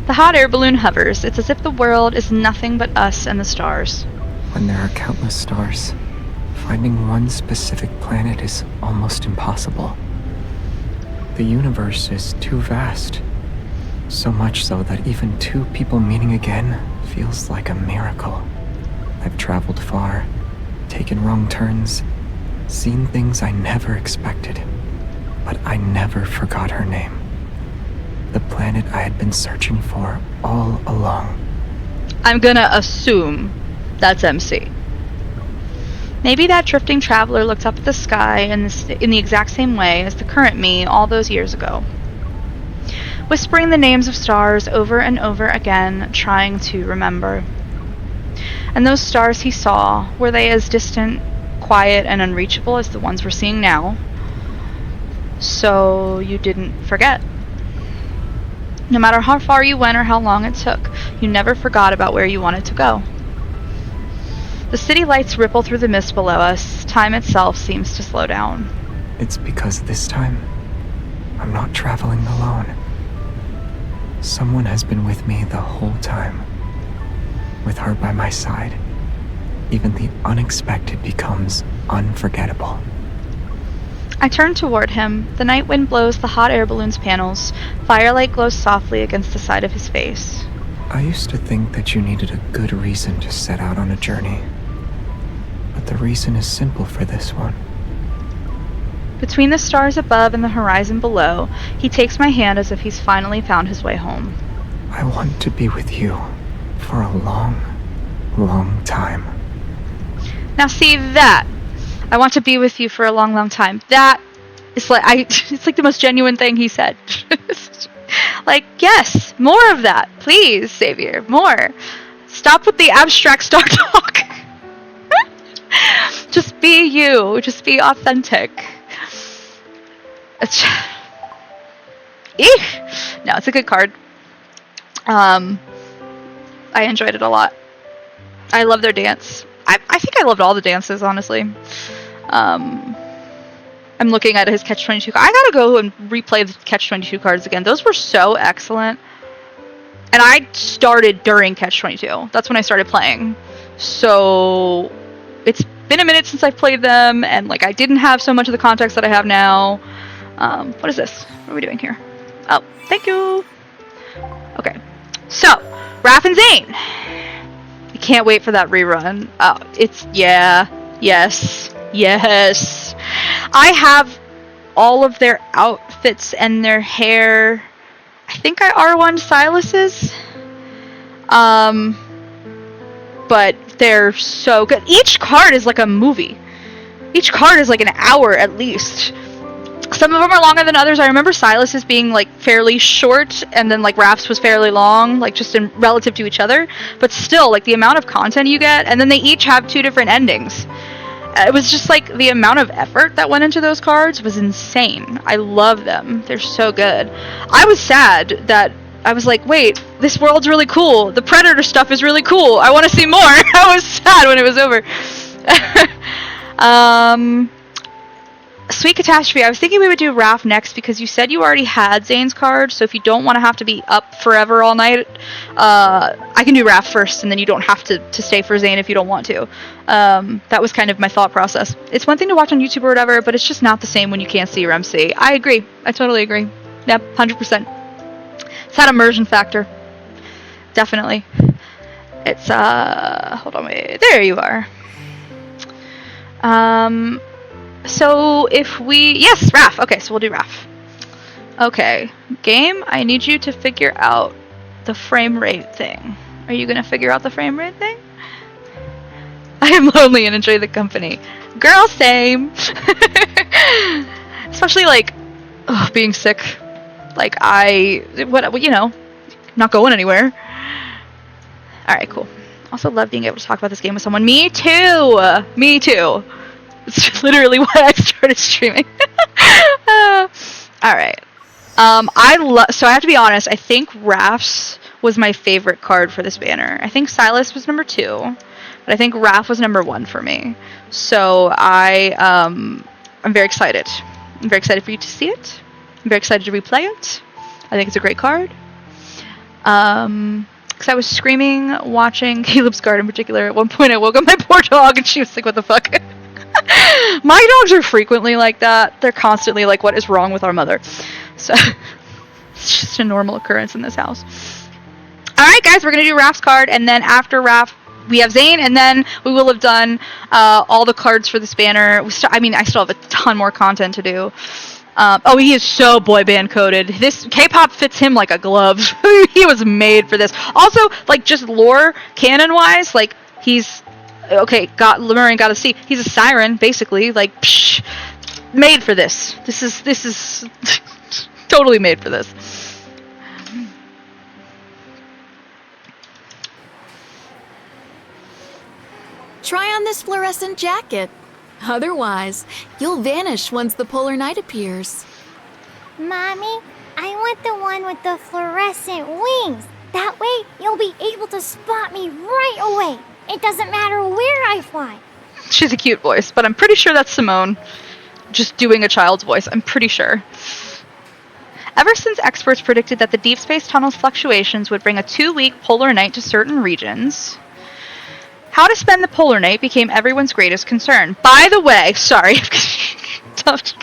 The hot air balloon hovers. It's as if the world is nothing but us and the stars. When there are countless stars, finding one specific planet is almost impossible. The universe is too vast. So much so that even two people meeting again feels like a miracle. I've traveled far, taken wrong turns, seen things I never expected, but I never forgot her name. The planet I had been searching for all along. I'm gonna assume that's MC. Maybe that drifting traveler looked up at the sky in the exact same way as the current me all those years ago. Whispering the names of stars over and over again, trying to remember. And those stars he saw, were they as distant, quiet, and unreachable as the ones we're seeing now? So you didn't forget. No matter how far you went or how long it took, you never forgot about where you wanted to go. The city lights ripple through the mist below us. Time itself seems to slow down. It's because this time, I'm not traveling alone. Someone has been with me the whole time. With her by my side, even the unexpected becomes unforgettable. I turn toward him. The night wind blows the hot air balloon's panels. Firelight glows softly against the side of his face. I used to think that you needed a good reason to set out on a journey. But the reason is simple for this one. Between the stars above and the horizon below, he takes my hand as if he's finally found his way home. I want to be with you for a long, long time. Now see that. I want to be with you for a long, long time. That is it's like the most genuine thing he said. Like, yes, more of that. Please, Xavier, more. Stop with the abstract star talk. Just be you. Just be authentic. Eek. No, it's a good card. I enjoyed it a lot. I love their dance. I think I loved all the dances, honestly. I'm looking at his Catch-22. I gotta go and replay the Catch-22 cards again. Those were so excellent. And I started during Catch-22. That's when I started playing. So it's been a minute since I've played them, and like I didn't have so much of the context that I have now. What is this? What are we doing here? Oh, thank you. Okay. So, Raph and Zayne. I can't wait for that rerun. Oh, yes. I have all of their outfits and their hair. I think I R1'd Silas's. But they're so good. Each card is like a movie. Each card is like an hour at least. Some of them are longer than others. I remember Silas's being like fairly short, and then like Raph's was fairly long, like just in relative to each other. But still, like the amount of content you get, and then they each have 2 different endings. It was just like the amount of effort that went into those cards was insane. I love them. They're so good. I was sad that I was like, wait, this world's really cool. The Predator stuff is really cool. I want to see more. I was sad when it was over. Sweet Catastrophe. I was thinking we would do Raph next because you said you already had Zayne's card, so if you don't want to have to be up forever all night, I can do Raph first, and then you don't have to stay for Zayne if you don't want to. That was kind of my thought process. It's one thing to watch on YouTube or whatever, but it's just not the same when you can't see your MC. I agree. I totally agree. Yep, 100%. It's that immersion factor. Definitely. It's, hold on, wait. There you are. So if we, yes, Raph. Okay, so we'll do Raph. Okay, game, I need you to figure out the frame rate thing. Are you gonna figure out the frame rate thing? I am lonely and enjoy the company. Girl, same. Especially like, being sick. Like not going anywhere. Alright, cool. Also love being able to talk about this game with someone. Me too! Me too. It's literally why I started streaming. Alright. So I have to be honest, I think Raph's was my favorite card for this banner. I think Silas was number 2, but I think Raph was number 1 for me. So I'm very excited. I'm very excited for you to see it. I'm very excited to replay it. I think it's a great card. Because I was screaming watching Caleb's card in particular. At one point I woke up my poor dog and she was like, what the fuck? My dogs are frequently like that. They're constantly like, what is wrong with our mother? So it's just a normal occurrence in this house. Alright guys, we're going to do Raph's card, and then after Raph we have Zayne, and then we will have done all the cards for this banner. I still have a ton more content to do. He is so boy band coded. This K-pop fits him like a glove. He was made for this. Also, like, just lore canon wise, like, he's Lemurian got to see. He's a siren, basically. Like, made for this. This is totally made for this. Try on this fluorescent jacket. Otherwise, you'll vanish once the polar night appears. Mommy, I want the one with the fluorescent wings. That way, you'll be able to spot me right away. It doesn't matter where I fly. She's a cute voice, but I'm pretty sure that's Simone. Just doing a child's voice, I'm pretty sure. Ever since experts predicted that the deep space tunnel's fluctuations would bring a 2-week polar night to certain regions, how to spend the polar night became everyone's greatest concern. By the way, sorry,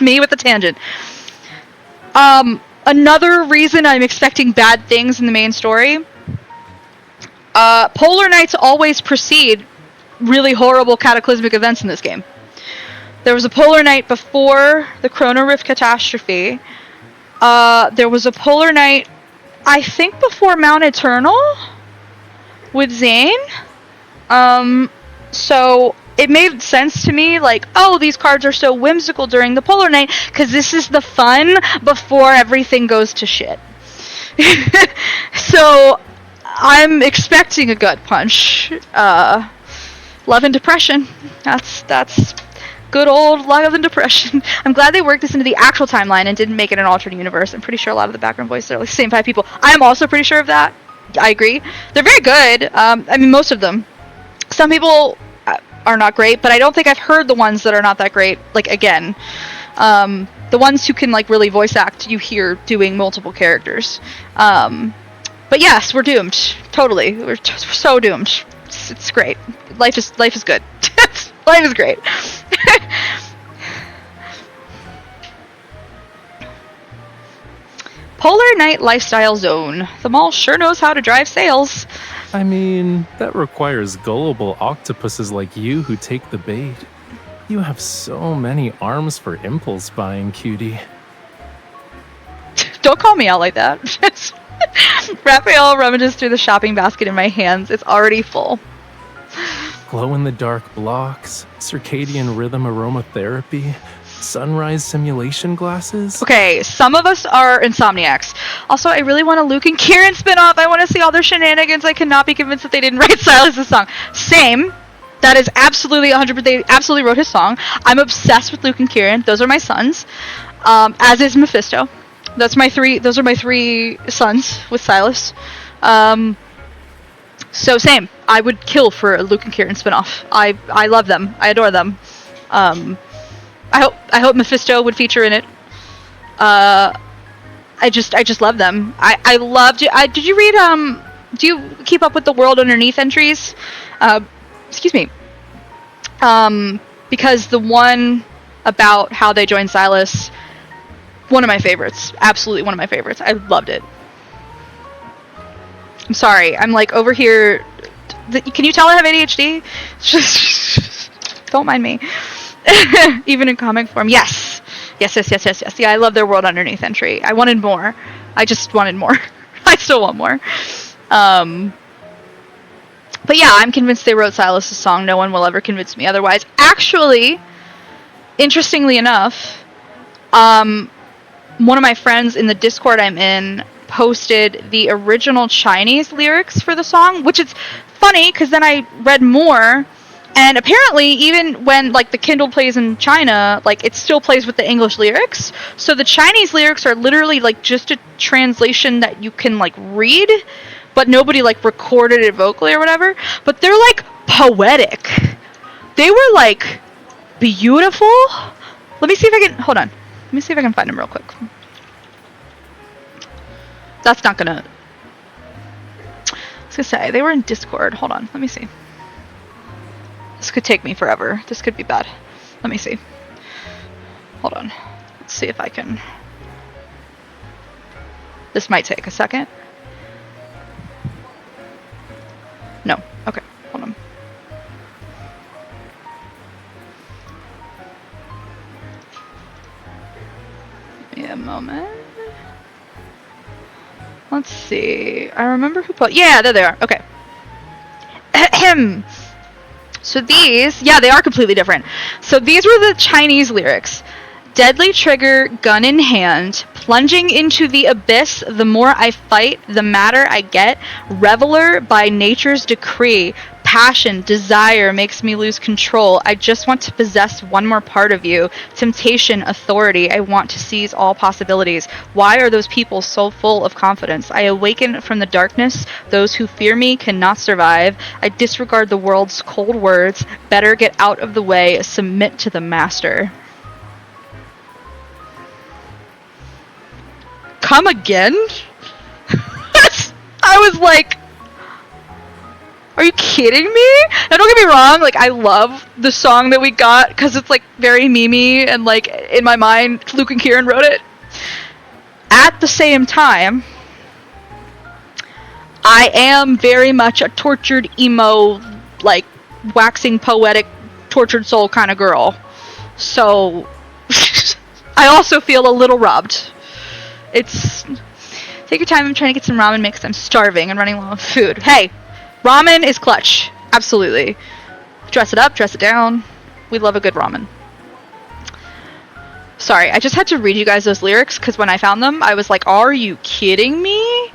me with the tangent. Another reason I'm expecting bad things in the main story, polar nights always precede really horrible cataclysmic events in this game. There was a polar night before the Chrono Rift catastrophe. There was a polar night, I think, before Mount Eternal with Zayne. So it made sense to me, like, oh, these cards are so whimsical during the polar night, because this is the fun before everything goes to shit. So I'm expecting a gut punch. Love and depression. That's good old love and depression. I'm glad they worked this into the actual timeline and didn't make it an alternate universe. I'm pretty sure a lot of the background voices are like the same 5 people. I am also pretty sure of that. I agree. They're very good. Most of them. Some people are not great, but I don't think I've heard the ones that are not that great, like, again. The ones who can, like, really voice act, you hear doing multiple characters. But yes, we're doomed. Totally. We're so doomed. It's great. Life is good. Life is great. Polar Night Lifestyle Zone. The mall sure knows how to drive sales. I mean, that requires gullible octopuses like you who take the bait. You have so many arms for impulse buying, cutie. Don't call me out like that. Raphael rummages through the shopping basket in my hands. It's already full. Glow-in-the-dark blocks, circadian rhythm aromatherapy, sunrise simulation glasses. Okay, some of us are insomniacs. Also, I really want a Luke and Kieran spin-off. I want to see all their shenanigans. I cannot be convinced that they didn't write Silas' song. Same. That is absolutely 100%. They absolutely wrote his song. I'm obsessed with Luke and Kieran. Those are my sons. As is Mephisto. Those are my 3 sons with Silas. So same. I would kill for a Luke and Kieran spin-off. I love them. I adore them. I hope Mephisto would feature in it. I just love them. I loved it. Did you read do you keep up with the World Underneath entries? Excuse me. Because the one about how they joined Silas, one of my favorites. Absolutely one of my favorites. I loved it. I'm sorry. I'm like over here. Can you tell I have ADHD? Don't mind me. Even in comic form. Yes. Yes. Yeah, I love their World Underneath entry. I wanted more. I just wanted more. I still want more. But yeah, I'm convinced they wrote Silas's song. No one will ever convince me otherwise. Actually, interestingly enough, one of my friends in the Discord I'm in posted the original Chinese lyrics for the song, which is funny because then I read more, and apparently even when like the Kindle plays in China, like it still plays with the English lyrics. So the Chinese lyrics are literally like just a translation that you can like read, but nobody like recorded it vocally or whatever. But they're like poetic. They were like beautiful. Let me see if I can hold on. Let me see if I can find them real quick. That's not gonna. I was gonna say they were in Discord. Hold on. Let me see. This could take me forever. This could be bad. Let me see. Hold on. Let's see if I can. This might take a second. No. Okay. Hold on. Give me a moment. Let's see. I remember who put. Yeah, there they are. Okay. So these, yeah, they are completely different. So these were the Chinese lyrics. Deadly trigger, gun in hand, plunging into the abyss, the more I fight, the madder I get, reveler by nature's decree, passion, desire makes me lose control, I just want to possess one more part of you, temptation, authority, I want to seize all possibilities. Why are those people so full of confidence? I awaken from the darkness, those who fear me cannot survive, I disregard the world's cold words, better get out of the way, submit to the master. Come again? I was like, are you kidding me? Now don't get me wrong, like I love the song that we got because it's like very memey and like in my mind Luke and Kieran wrote it. At the same time, I am very much a tortured emo, like waxing poetic, tortured soul kind of girl. So I also feel a little robbed. It's take your time. I'm trying to get some ramen mix. I'm starving and running low on food. Hey, ramen is clutch. Absolutely. Dress it up, dress it down. We love a good ramen. Sorry, I just had to read you guys those lyrics because when I found them, I was like, are you kidding me?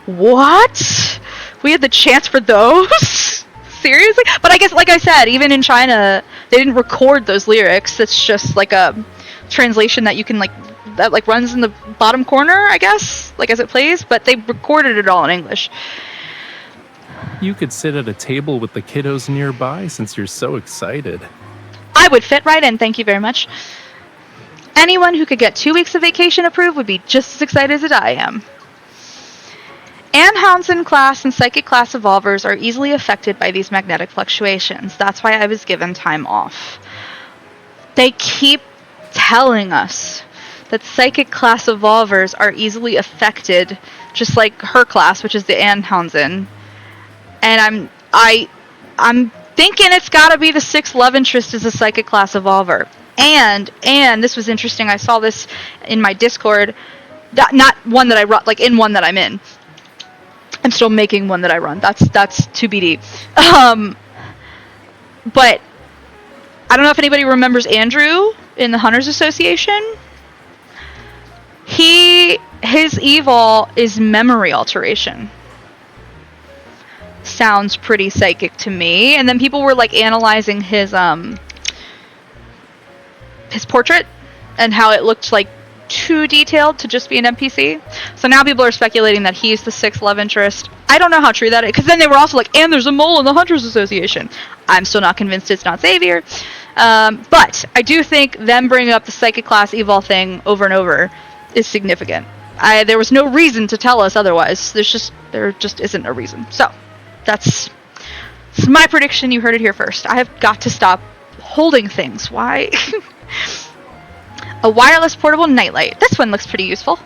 What? We had the chance for those? Seriously? But I guess, like I said, even in China, they didn't record those lyrics. It's just like a translation that you can like that like runs in the bottom corner, I guess, like as it plays, but they recorded it all in English. You could sit at a table with the kiddos nearby since you're so excited. I would fit right in, thank you very much. Anyone who could get 2 weeks of vacation approved would be just as excited as I am. Anne Hounson class and psychic class evolvers are easily affected by these magnetic fluctuations. That's why I was given time off. They keep telling us that psychic class evolvers are easily affected, just like her class, which is the Anne Hounson. And I'm thinking it's got to be the 6th love interest is a psychic class evolver. And this was interesting. I saw this in my Discord. Not one that I run, like in one that I'm in. I'm still making one that I run. That's TBD. But I don't know if anybody remembers Andrew in the Hunters Association. His evil is memory alteration. Sounds pretty psychic to me. And then people were like analyzing his portrait and how it looked like too detailed to just be an NPC. So now people are speculating that he's the 6th love interest. I don't know how true that is, because then they were also like, and there's a mole in the Hunters Association. I'm still not convinced it's not Xavier. But I do think them bringing up the psychic class evil thing over and over is significant. There was no reason to tell us otherwise. There just isn't a reason. So that's my prediction. You heard it here first. I have got to stop holding things. Why? A wireless portable nightlight. This one looks pretty useful.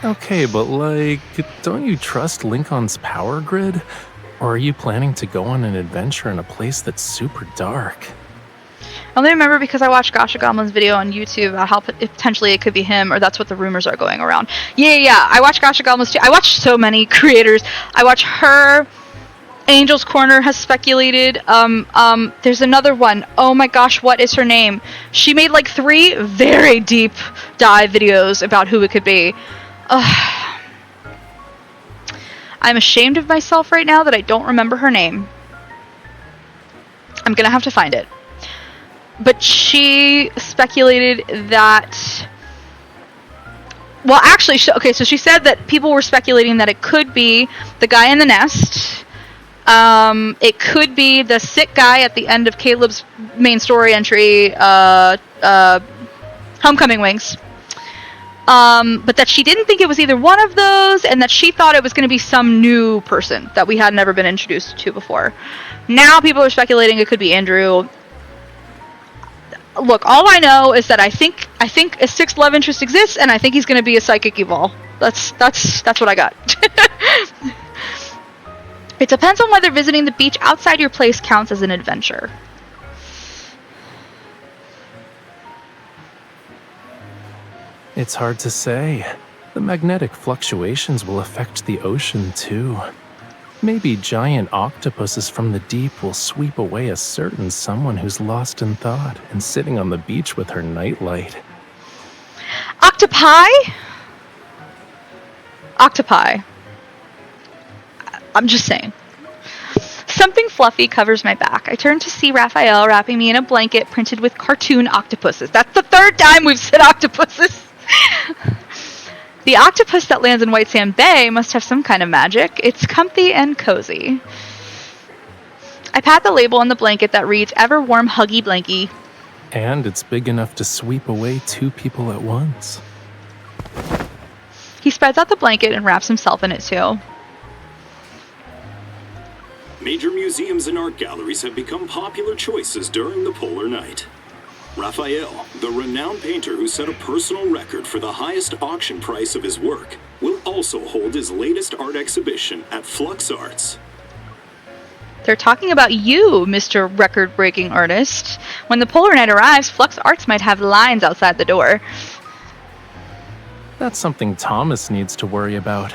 Okay, but like, don't you trust Lincoln's power grid? Or are you planning to go on an adventure in a place that's super dark? I only remember because I watched Gasha Gomlin's video on YouTube about how potentially it could be him, or that's what the rumors are going around. Yeah. I watched Gasha Gomlin's too. I watched so many creators. I watch her. Angel's Corner has speculated. There's another one. Oh my gosh, what is her name? She made like 3 very deep dive videos about who it could be. I'm ashamed of myself right now that I don't remember her name. I'm gonna have to find it. But she speculated that... Well, actually, okay, so she said that people were speculating that it could be the guy in the nest. It could be the sick guy at the end of Caleb's main story entry, Homecoming Wings. But that she didn't think it was either one of those, and that she thought it was going to be some new person that we had never been introduced to before. Now people are speculating it could be Andrew. Look, all I know is that I think a 6th love interest exists, and I think he's going to be a psychic evol. That's what I got. It depends on whether visiting the beach outside your place counts as an adventure. It's hard to say. The magnetic fluctuations will affect the ocean too. Maybe giant octopuses from the deep will sweep away a certain someone who's lost in thought and sitting on the beach with her nightlight. Octopi? Octopi. I'm just saying. Something fluffy covers my back. I turn to see Raphael wrapping me in a blanket printed with cartoon octopuses. That's the 3rd time we've said octopuses. The octopus that lands in White Sand Bay must have some kind of magic. It's comfy and cozy. I pat the label on the blanket that reads, Ever Warm Huggy Blankie. And it's big enough to sweep away 2 people at once. He spreads out the blanket and wraps himself in it too. Major museums and art galleries have become popular choices during the polar night. Raphael, the renowned painter who set a personal record for the highest auction price of his work, will also hold his latest art exhibition at Flux Arts. They're talking about you, Mr. Record-breaking artist. When the polar night arrives, Flux Arts might have lines outside the door. That's something Thomas needs to worry about.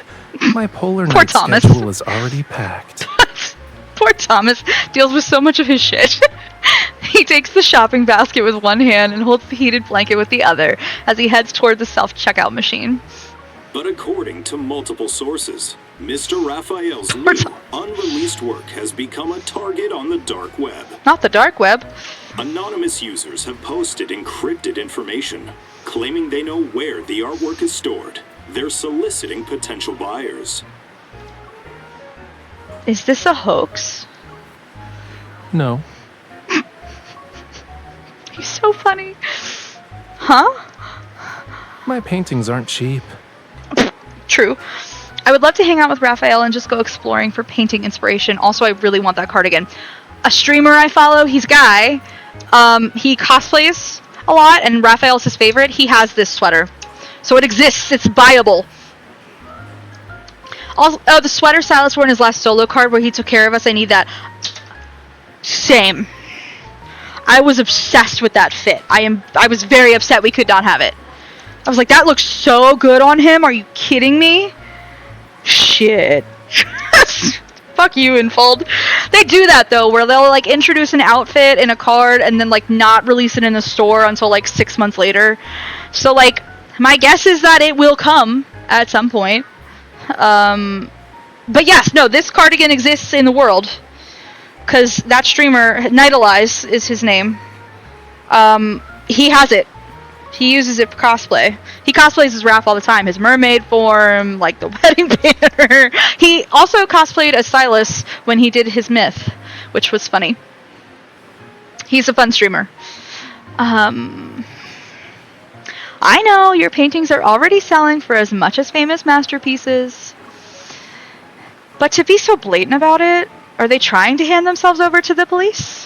My polar night schedule is already packed. Poor Thomas deals with so much of his shit. He takes the shopping basket with one hand and holds the heated blanket with the other as he heads toward the self-checkout machine. But according to multiple sources, Mr. Raphael's new unreleased work has become a target on the dark web. Not the dark web. Anonymous users have posted encrypted information, claiming they know where the artwork is stored. They're soliciting potential buyers. Is this a hoax? No. He's so funny. Huh? My paintings aren't cheap. True. I would love to hang out with Raphael and just go exploring for painting inspiration. Also, I really want that cardigan. A streamer I follow, he's Guy. He cosplays a lot, and Raphael's his favorite. He has this sweater. So it exists. It's buyable. Also, the sweater Silas wore in his last solo card where he took care of us. I need that. Same. I was obsessed with that fit. I was very upset we could not have it. I was like, that looks so good on him. Are you kidding me? Shit. Fuck you, Infold. They do that though, where they'll like introduce an outfit in a card and then like not release it in the store until like 6 months later. So like, my guess is that it will come at some point. But yes, no, this cardigan exists in the world. Because that streamer, Nightalize is his name. He has it. He uses it for cosplay. He cosplays as Raph all the time. His mermaid form, like the wedding banner. He also cosplayed as Silas when he did his myth, which was funny. He's a fun streamer. I know, your paintings are already selling for as much as famous masterpieces. But to be so blatant about it, are they trying to hand themselves over to the police?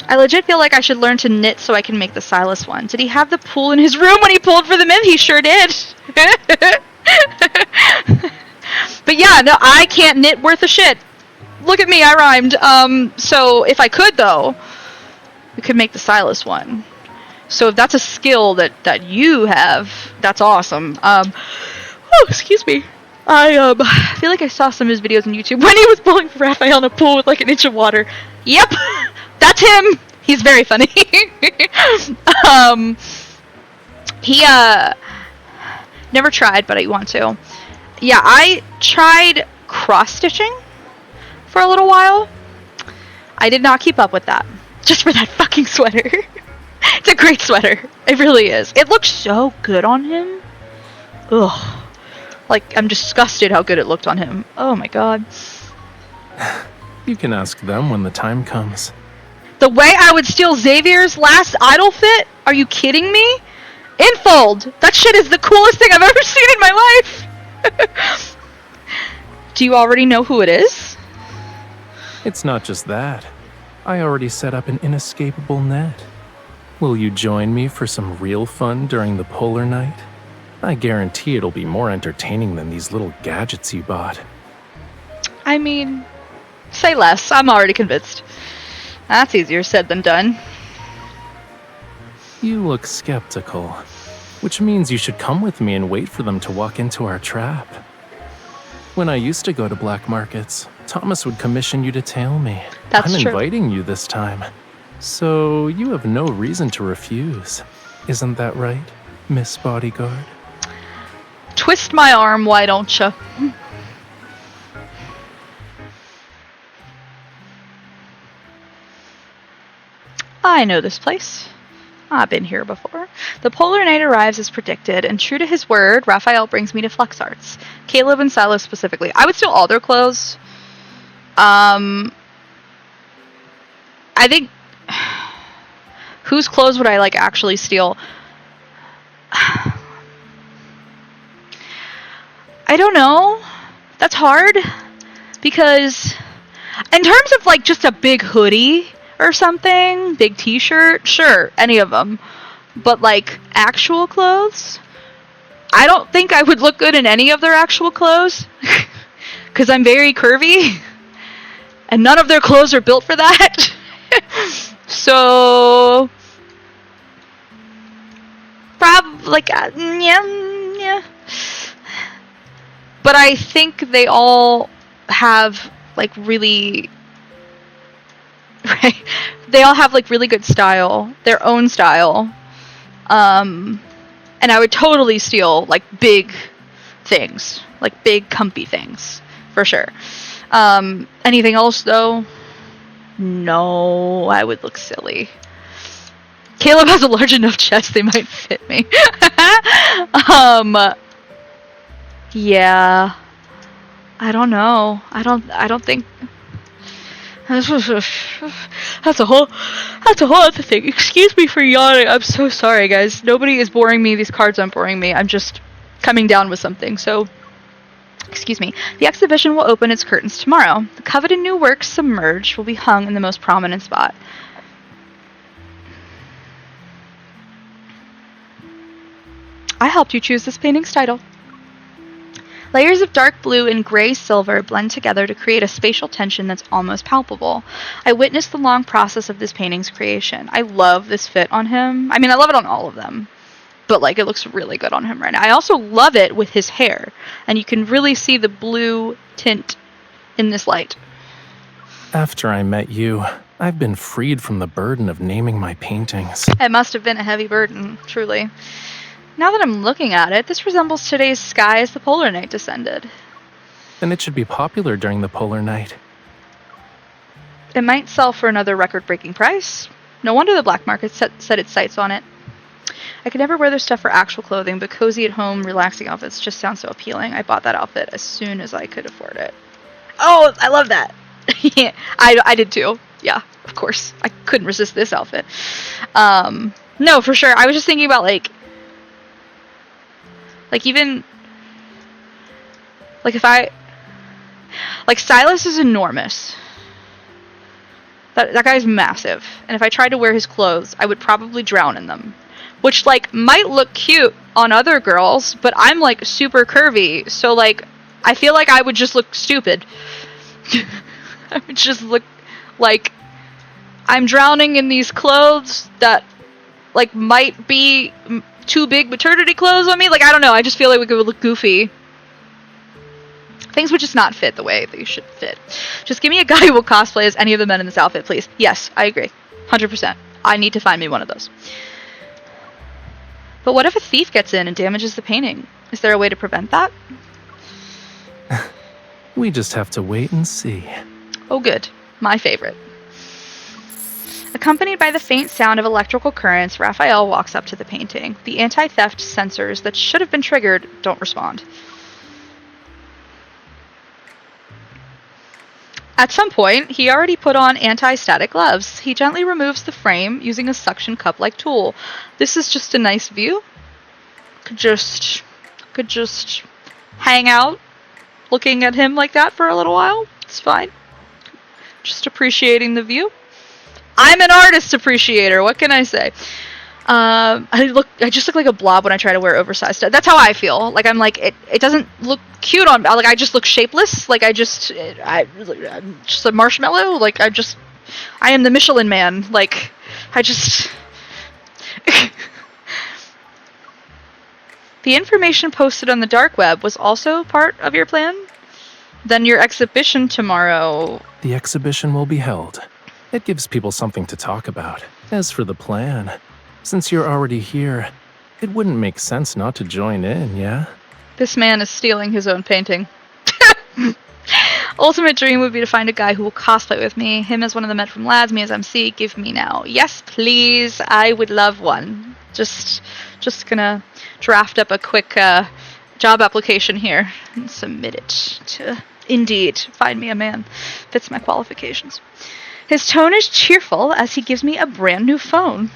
I legit feel like I should learn to knit so I can make the Silas one. Did he have the pool in his room when he pulled for the myth? He sure did. But yeah, no, I can't knit worth a shit. Look at me, I rhymed. So if I could though, could make the Silas one. So if that's a skill that you have, that's awesome. Oh, excuse me. I feel like I saw some of his videos on YouTube when he was bowling for Raphael in a pool with like an inch of water. Yep, that's him. He's very funny. He never tried, but I want to. Yeah, I tried cross-stitching for a little while. I did not keep up with that. Just for that fucking sweater. It's a great sweater. It really is. It looks so good on him. Ugh. Like, I'm disgusted how good it looked on him. Oh my god. You can ask them when the time comes. The way I would steal Xavier's last idol fit? Are you kidding me? Infold! That shit is the coolest thing I've ever seen in my life! Do you already know who it is? It's not just that. I already set up an inescapable net. Will you join me for some real fun during the polar night? I guarantee it'll be more entertaining than these little gadgets you bought. I mean, say less. I'm already convinced. That's easier said than done. You look skeptical, which means you should come with me and wait for them to walk into our trap. When I used to go to black markets, Thomas would commission you to tail me. That's I'm true. inviting you this time, so you have no reason to refuse. Isn't that right, Miss Bodyguard? Twist my arm, why don't you? I know this place. I've been here before. The polar night arrives as predicted, and true to his word, Raphael brings me to Flex Arts. Caleb and Silas specifically. I would steal all their clothes. I think... Whose clothes would I, like, actually steal? I don't know. That's hard. Because... in terms of, like, just a big hoodie... or something, big t-shirt, sure, any of them. But like actual clothes, I don't think I would look good in any of their actual clothes because I'm very curvy and none of their clothes are built for that. So probably like yeah. But I think they all have like really right. They all have like really good style, their own style. And I would totally steal like big things, like big comfy things for sure. Anything else though? No, I would look silly. Caleb has a large enough chest, they might fit me. Yeah. I don't know. I don't think that's a whole other thing. Excuse me for yawning. I'm so sorry, guys. Nobody is boring me. These cards aren't boring me. I'm just coming down with something. So, excuse me. The exhibition will open its curtains tomorrow. The coveted new works, Submerged, will be hung in the most prominent spot. I helped you choose this painting's title. Layers of dark blue and gray silver blend together to create a spatial tension that's almost palpable. I witnessed the long process of this painting's creation. I love this fit on him. I mean, I love it on all of them. But, like, it looks really good on him right now. I also love it with his hair. And you can really see the blue tint in this light. After I met you, I've been freed from the burden of naming my paintings. It must have been a heavy burden, truly. Now that I'm looking at it, this resembles today's sky as the polar night descended. Then it should be popular during the polar night. It might sell for another record-breaking price. No wonder the black market set its sights on it. I could never wear their stuff for actual clothing, but cozy at home, relaxing outfits just sound so appealing. I bought that outfit as soon as I could afford it. Oh, I love that! Yeah, I did too. Yeah, of course. I couldn't resist this outfit. No, for sure. I was just thinking about, like even, like if like Silas is enormous. That guy's massive. And if I tried to wear his clothes, I would probably drown in them. Which, like, might look cute on other girls, but I'm, like, super curvy. So, like, I feel like I would just look stupid. I would just look like I'm drowning in these clothes that, like, might be too big maternity clothes on me. Like, I don't know. I just feel like we could look goofy. Things would just not fit the way they should fit. Just give me a guy who will cosplay as any of the men in this outfit, please. Yes, I agree. 100%. I need to find me one of those. But what if a thief gets in and damages the painting? Is there a way to prevent that? We just have to wait and see. Oh, good. My favorite. Accompanied by the faint sound of electrical currents, Raphael walks up to the painting. The anti-theft sensors that should have been triggered don't respond. At some point, he already put on anti-static gloves. He gently removes the frame using a suction cup-like tool. This is just a nice view. Could just hang out looking at him like that for a little while. It's fine. Just appreciating the view. I'm an artist appreciator. What can I say? I just look like a blob when I try to wear oversized stuff. That's how I feel. Like, I'm like, it doesn't look cute on, like, I just look shapeless. Like, I'm just a marshmallow. Like, I am the Michelin Man. Like, The information posted on the dark web was also part of your plan? Then your exhibition tomorrow. The exhibition will be held. It gives people something to talk about. As for the plan, since you're already here, it wouldn't make sense not to join in, yeah? This man is stealing his own painting. Ultimate dream would be to find a guy who will cosplay with me. Him as one of the men from Lads, me as MC. Give me now. Yes, please. I would love one. Just gonna draft up a quick job application here and submit it to Indeed. Find me a man. Fits my qualifications. His tone is cheerful as he gives me a brand new phone.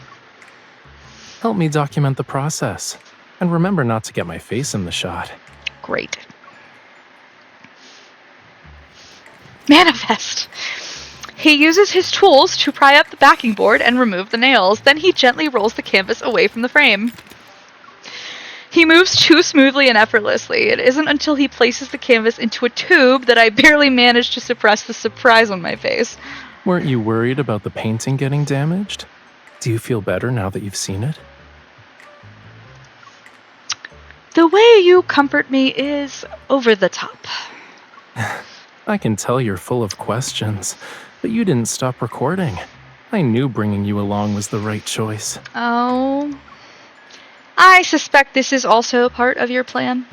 Help me document the process. And remember not to get my face in the shot. Great. Manifest. He uses his tools to pry up the backing board and remove the nails. Then he gently rolls the canvas away from the frame. He moves too smoothly and effortlessly. It isn't until he places the canvas into a tube that I barely manage to suppress the surprise on my face. Weren't you worried about the painting getting damaged? Do you feel better now that you've seen it? The way you comfort me is over the top. I can tell you're full of questions, but you didn't stop recording. I knew bringing you along was the right choice. Oh. I suspect this is also part of your plan.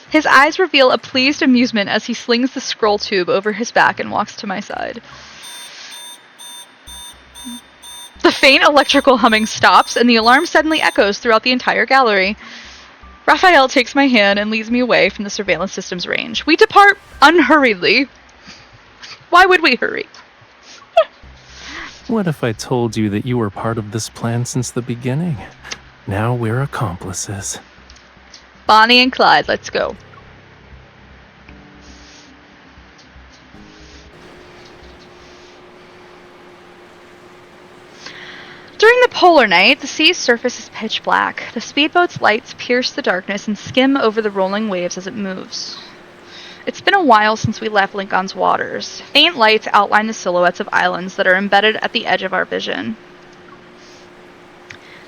His eyes reveal a pleased amusement as he slings the scroll tube over his back and walks to my side. The faint electrical humming stops, and the alarm suddenly echoes throughout the entire gallery. Raphael takes my hand and leads me away from the surveillance system's range. We depart unhurriedly. Why would we hurry? What if I told you that you were part of this plan since the beginning? Now we're accomplices. Bonnie and Clyde, let's go. During the polar night, the sea's surface is pitch black. The speedboat's lights pierce the darkness and skim over the rolling waves as it moves. It's been a while since we left Lincoln's waters. Faint lights outline the silhouettes of islands that are embedded at the edge of our vision.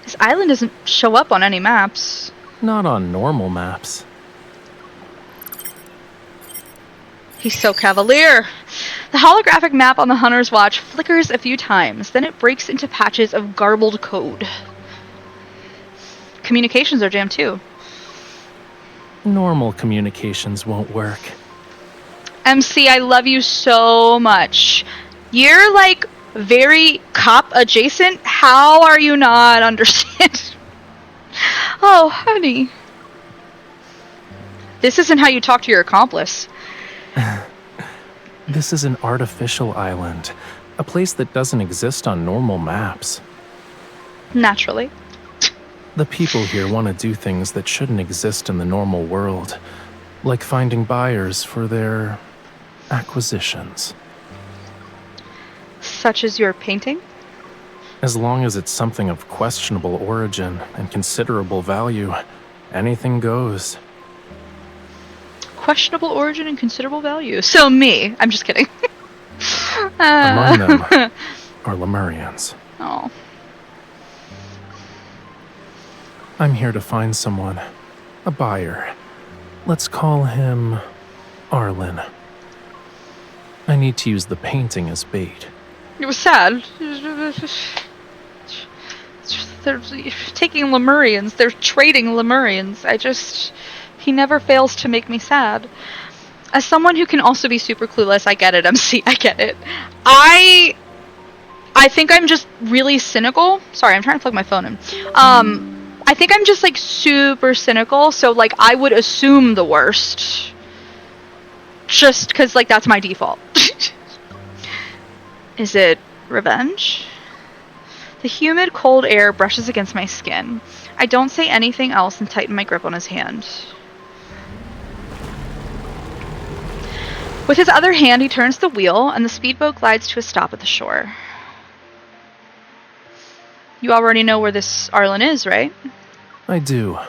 This island doesn't show up on any maps. Not on normal maps. He's so cavalier. The holographic map on the Hunter's Watch flickers a few times, then it breaks into patches of garbled code. Communications are jammed too. Normal communications won't work. MC, I love you so much. You're like very cop adjacent. How are you not understand? Oh, honey. This isn't how you talk to your accomplice. This is an artificial island, a place that doesn't exist on normal maps. Naturally. The people here want to do things that shouldn't exist in the normal world, like finding buyers for their acquisitions. Such as your painting? As long as it's something of questionable origin and considerable value, anything goes. Questionable origin and considerable value. So me. I'm just kidding. Among them are Lemurians. Oh. I'm here to find someone. A buyer. Let's call him Arlen. I need to use the painting as bait. It was sad. They're taking Lemurians. They're trading Lemurians. He never fails to make me sad. As someone who can also be super clueless, I get it, MC. I get it. I think I'm just really cynical. Sorry, I'm trying to plug my phone in. I think I'm just like super cynical, so like I would assume the worst. Just because like that's my default. Is it revenge? The humid, cold air brushes against my skin. I don't say anything else and tighten my grip on his hand. With his other hand, he turns the wheel, and the speedboat glides to a stop at the shore. You already know where this Arlen is, right? I do,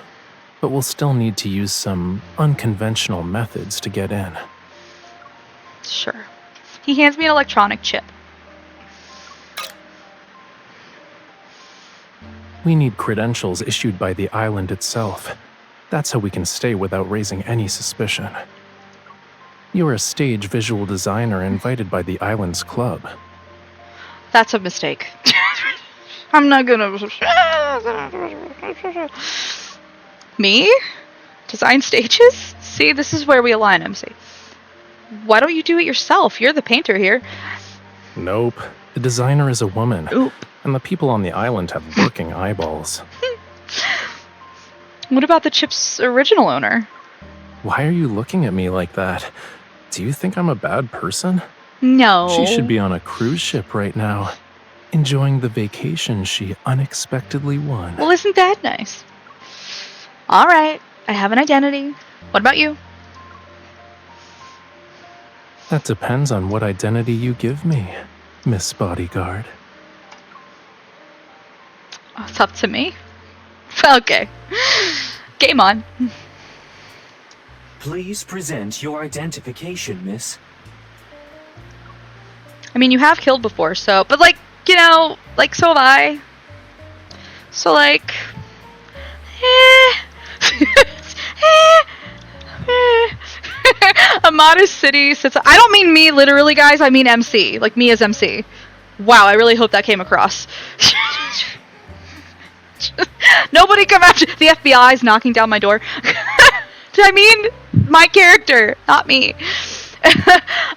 but we'll still need to use some unconventional methods to get in. Sure. He hands me an electronic chip. We need credentials issued by the island itself. That's how we can stay without raising any suspicion. You're a stage visual designer invited by the island's club. That's a mistake. I'm not gonna... Me? Design stages? See, this is where we align, MC. Why don't you do it yourself? You're the painter here. Nope. The designer is a woman. Oop. And the people on the island have working eyeballs. What about the chip's original owner? Why are you looking at me like that? Do you think I'm a bad person? No. She should be on a cruise ship right now, enjoying the vacation she unexpectedly won. Well, isn't that nice? Alright, I have an identity. What about you? That depends on what identity you give me, Miss Bodyguard. Oh, it's up to me? Okay. Game on. Please present your identification, miss. I mean, you have killed before, so... But, like, you know, like, so have I. So, like... A modest city sits... I don't mean me, literally, guys. I mean MC. Like, me as MC. Wow, I really hope that came across. Nobody come after... The FBI's knocking down my door. I mean, my character, not me.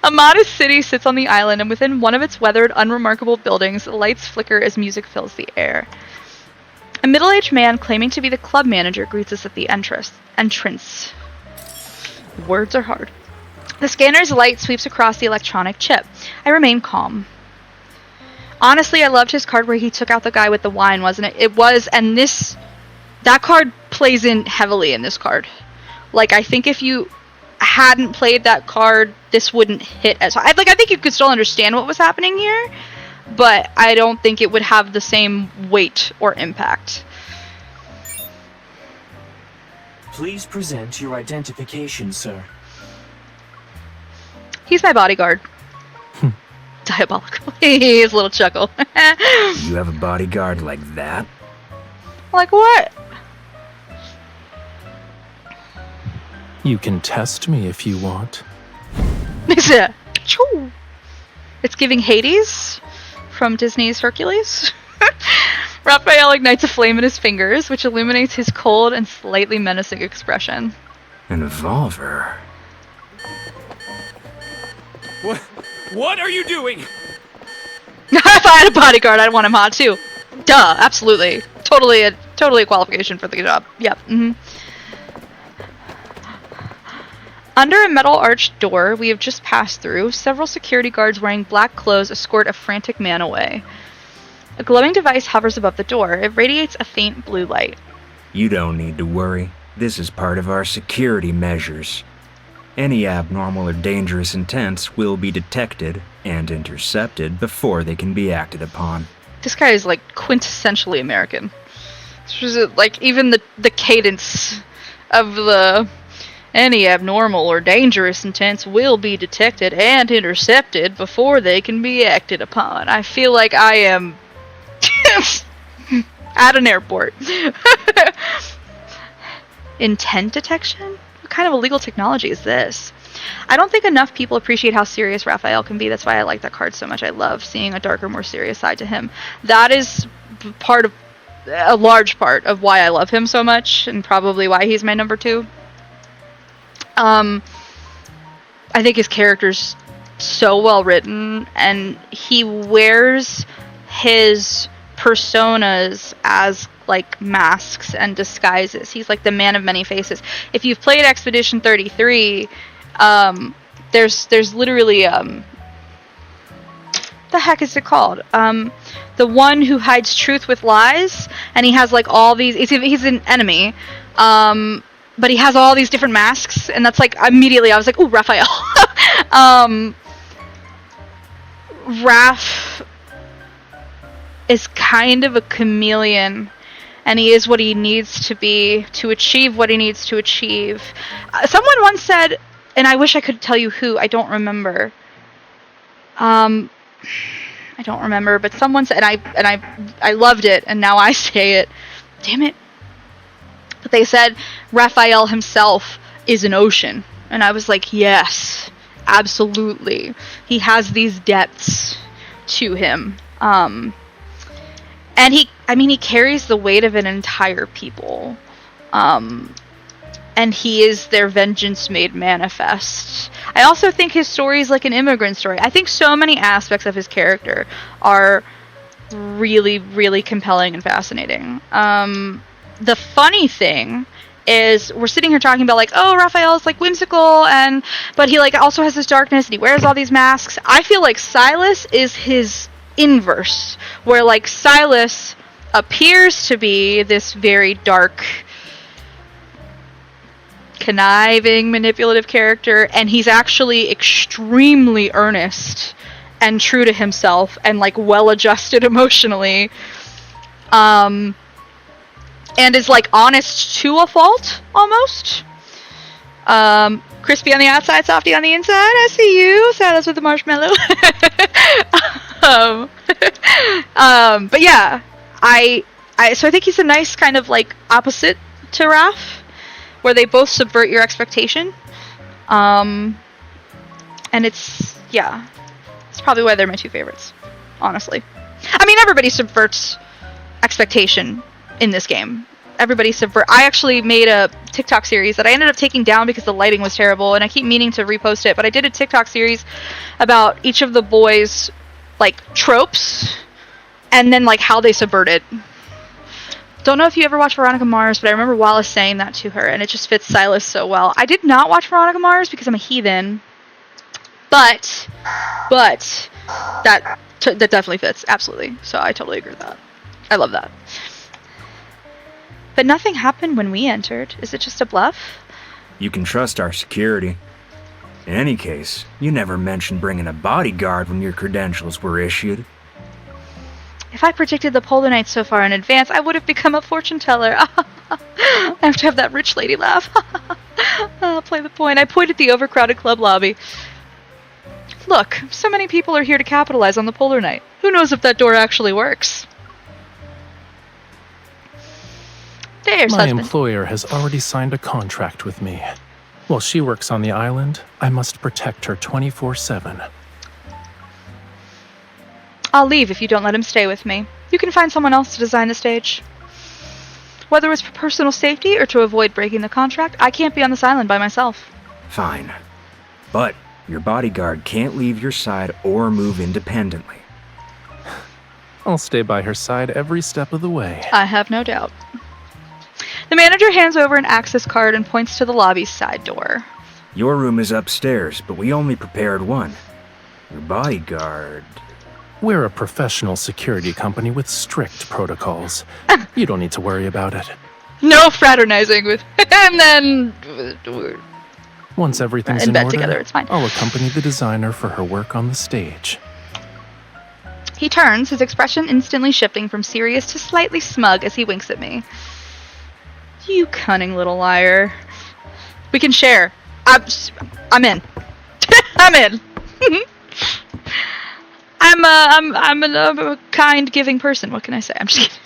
A modest city sits on the island, and within one of its weathered, unremarkable buildings, lights flicker as music fills the air. A middle-aged man claiming to be the club manager greets us at the entrance. Words are hard. The scanner's light sweeps across the electronic chip. I remain calm. Honestly, I loved his card where he took out the guy with the wine, wasn't it? It was, and that card plays in heavily in this card. Like, I think if you hadn't played that card, this wouldn't hit as hard. Like, I think you could still understand what was happening here, but I don't think it would have the same weight or impact. Please present your identification, sir. He's my bodyguard. Diabolical. His little chuckle. You have a bodyguard like that? Like what? You can test me if you want. It's giving Hades from Disney's Hercules. Raphael ignites a flame in his fingers, which illuminates his cold and slightly menacing expression. An evolver. What are you doing? If I had a bodyguard, I'd want him hot too. Duh, absolutely. Totally a qualification for the job. Yep. Under a metal arched door we have just passed through, several security guards wearing black clothes escort a frantic man away. A glowing device hovers above the door. It radiates a faint blue light. You don't need to worry. This is part of our security measures. Any abnormal or dangerous intents will be detected and intercepted before they can be acted upon. This guy is like quintessentially American. Like even the cadence of the Any abnormal or dangerous intents will be detected and intercepted before they can be acted upon. I feel like I am at an airport. Intent detection? What kind of illegal technology is this? I don't think enough people appreciate how serious Raphael can be. That's why I like that card so much. I love seeing a darker, more serious side to him. That is a large part of why I love him so much, and probably why he's my number 2. I think his character's so well written, and he wears his personas as like masks and disguises. He's like the man of many faces. If you've played Expedition 33, there's literally the heck is it called? The one who hides truth with lies, and he has like all these. He's an enemy, but he has all these different masks, and that's like immediately I was like, ooh, Raphael. Raph is kind of a chameleon, and he is what he needs to be to achieve what he needs to achieve. Someone once said, and I wish I could tell you who, I don't remember. I don't remember, but someone said, and I loved it, and now I say it. Damn it. But they said Raphael himself is an ocean, and I was like, yes, absolutely. He has these depths to him. And he carries the weight of an entire people. And he is their vengeance made manifest. I also think his story is like an immigrant story. I think so many aspects of his character are really, really compelling and fascinating. The funny thing is we're sitting here talking about like, oh, Raphael's like whimsical, but he like also has this darkness and he wears all these masks. I feel like Silas is his inverse, where like Silas appears to be this very dark, conniving, manipulative character, and he's actually extremely earnest and true to himself and like well adjusted emotionally, and is like honest to a fault almost. Crispy on the outside, softy on the inside. I see you, Silas with the marshmallow. But yeah, so I think he's a nice kind of like opposite to Raph, where they both subvert your expectation. And it's probably why they're my 2 favorites, honestly. I mean, everybody subverts expectation in this game. I actually made a TikTok series that I ended up taking down because the lighting was terrible, and I keep meaning to repost it, but I did a TikTok series about each of the boys' like tropes and then like how they subvert it. Don't know if you ever watched Veronica Mars, but I remember Wallace saying that to her, and it just fits Silas so well. I did not watch Veronica Mars because I'm a heathen, but that definitely fits, absolutely. So I totally agree with that. I love that. But nothing happened when we entered. Is it just a bluff? You can trust our security. In any case, you never mentioned bringing a bodyguard when your credentials were issued. If I predicted the Polar Night so far in advance, I would have become a fortune teller. I have to have that rich lady laugh. I'll play the point. I point at the overcrowded club lobby. Look, so many people are here to capitalize on the Polar Night. Who knows if that door actually works? There's My husband. employer has already signed a contract with me. While she works on the island, I must protect her 24/7. I'll leave if you don't let him stay with me. You can find someone else to design the stage. Whether it's for personal safety or to avoid breaking the contract, I can't be on this island by myself. Fine. But your bodyguard can't leave your side or move independently. I'll stay by her side every step of the way. I have no doubt. The manager hands over an access card and points to the lobby's side door. Your room is upstairs, but we only prepared one. Your bodyguard... We're a professional security company with strict protocols. You don't need to worry about it. No fraternizing with... and then... Once everything's in in bed order, together, it's fine. I'll accompany the designer for her work on the stage. He turns, his expression instantly shifting from serious to slightly smug as he winks at me. You cunning little liar. We can share. I'm in. I'm in. I'm a kind, giving person. What can I say? I'm just kidding.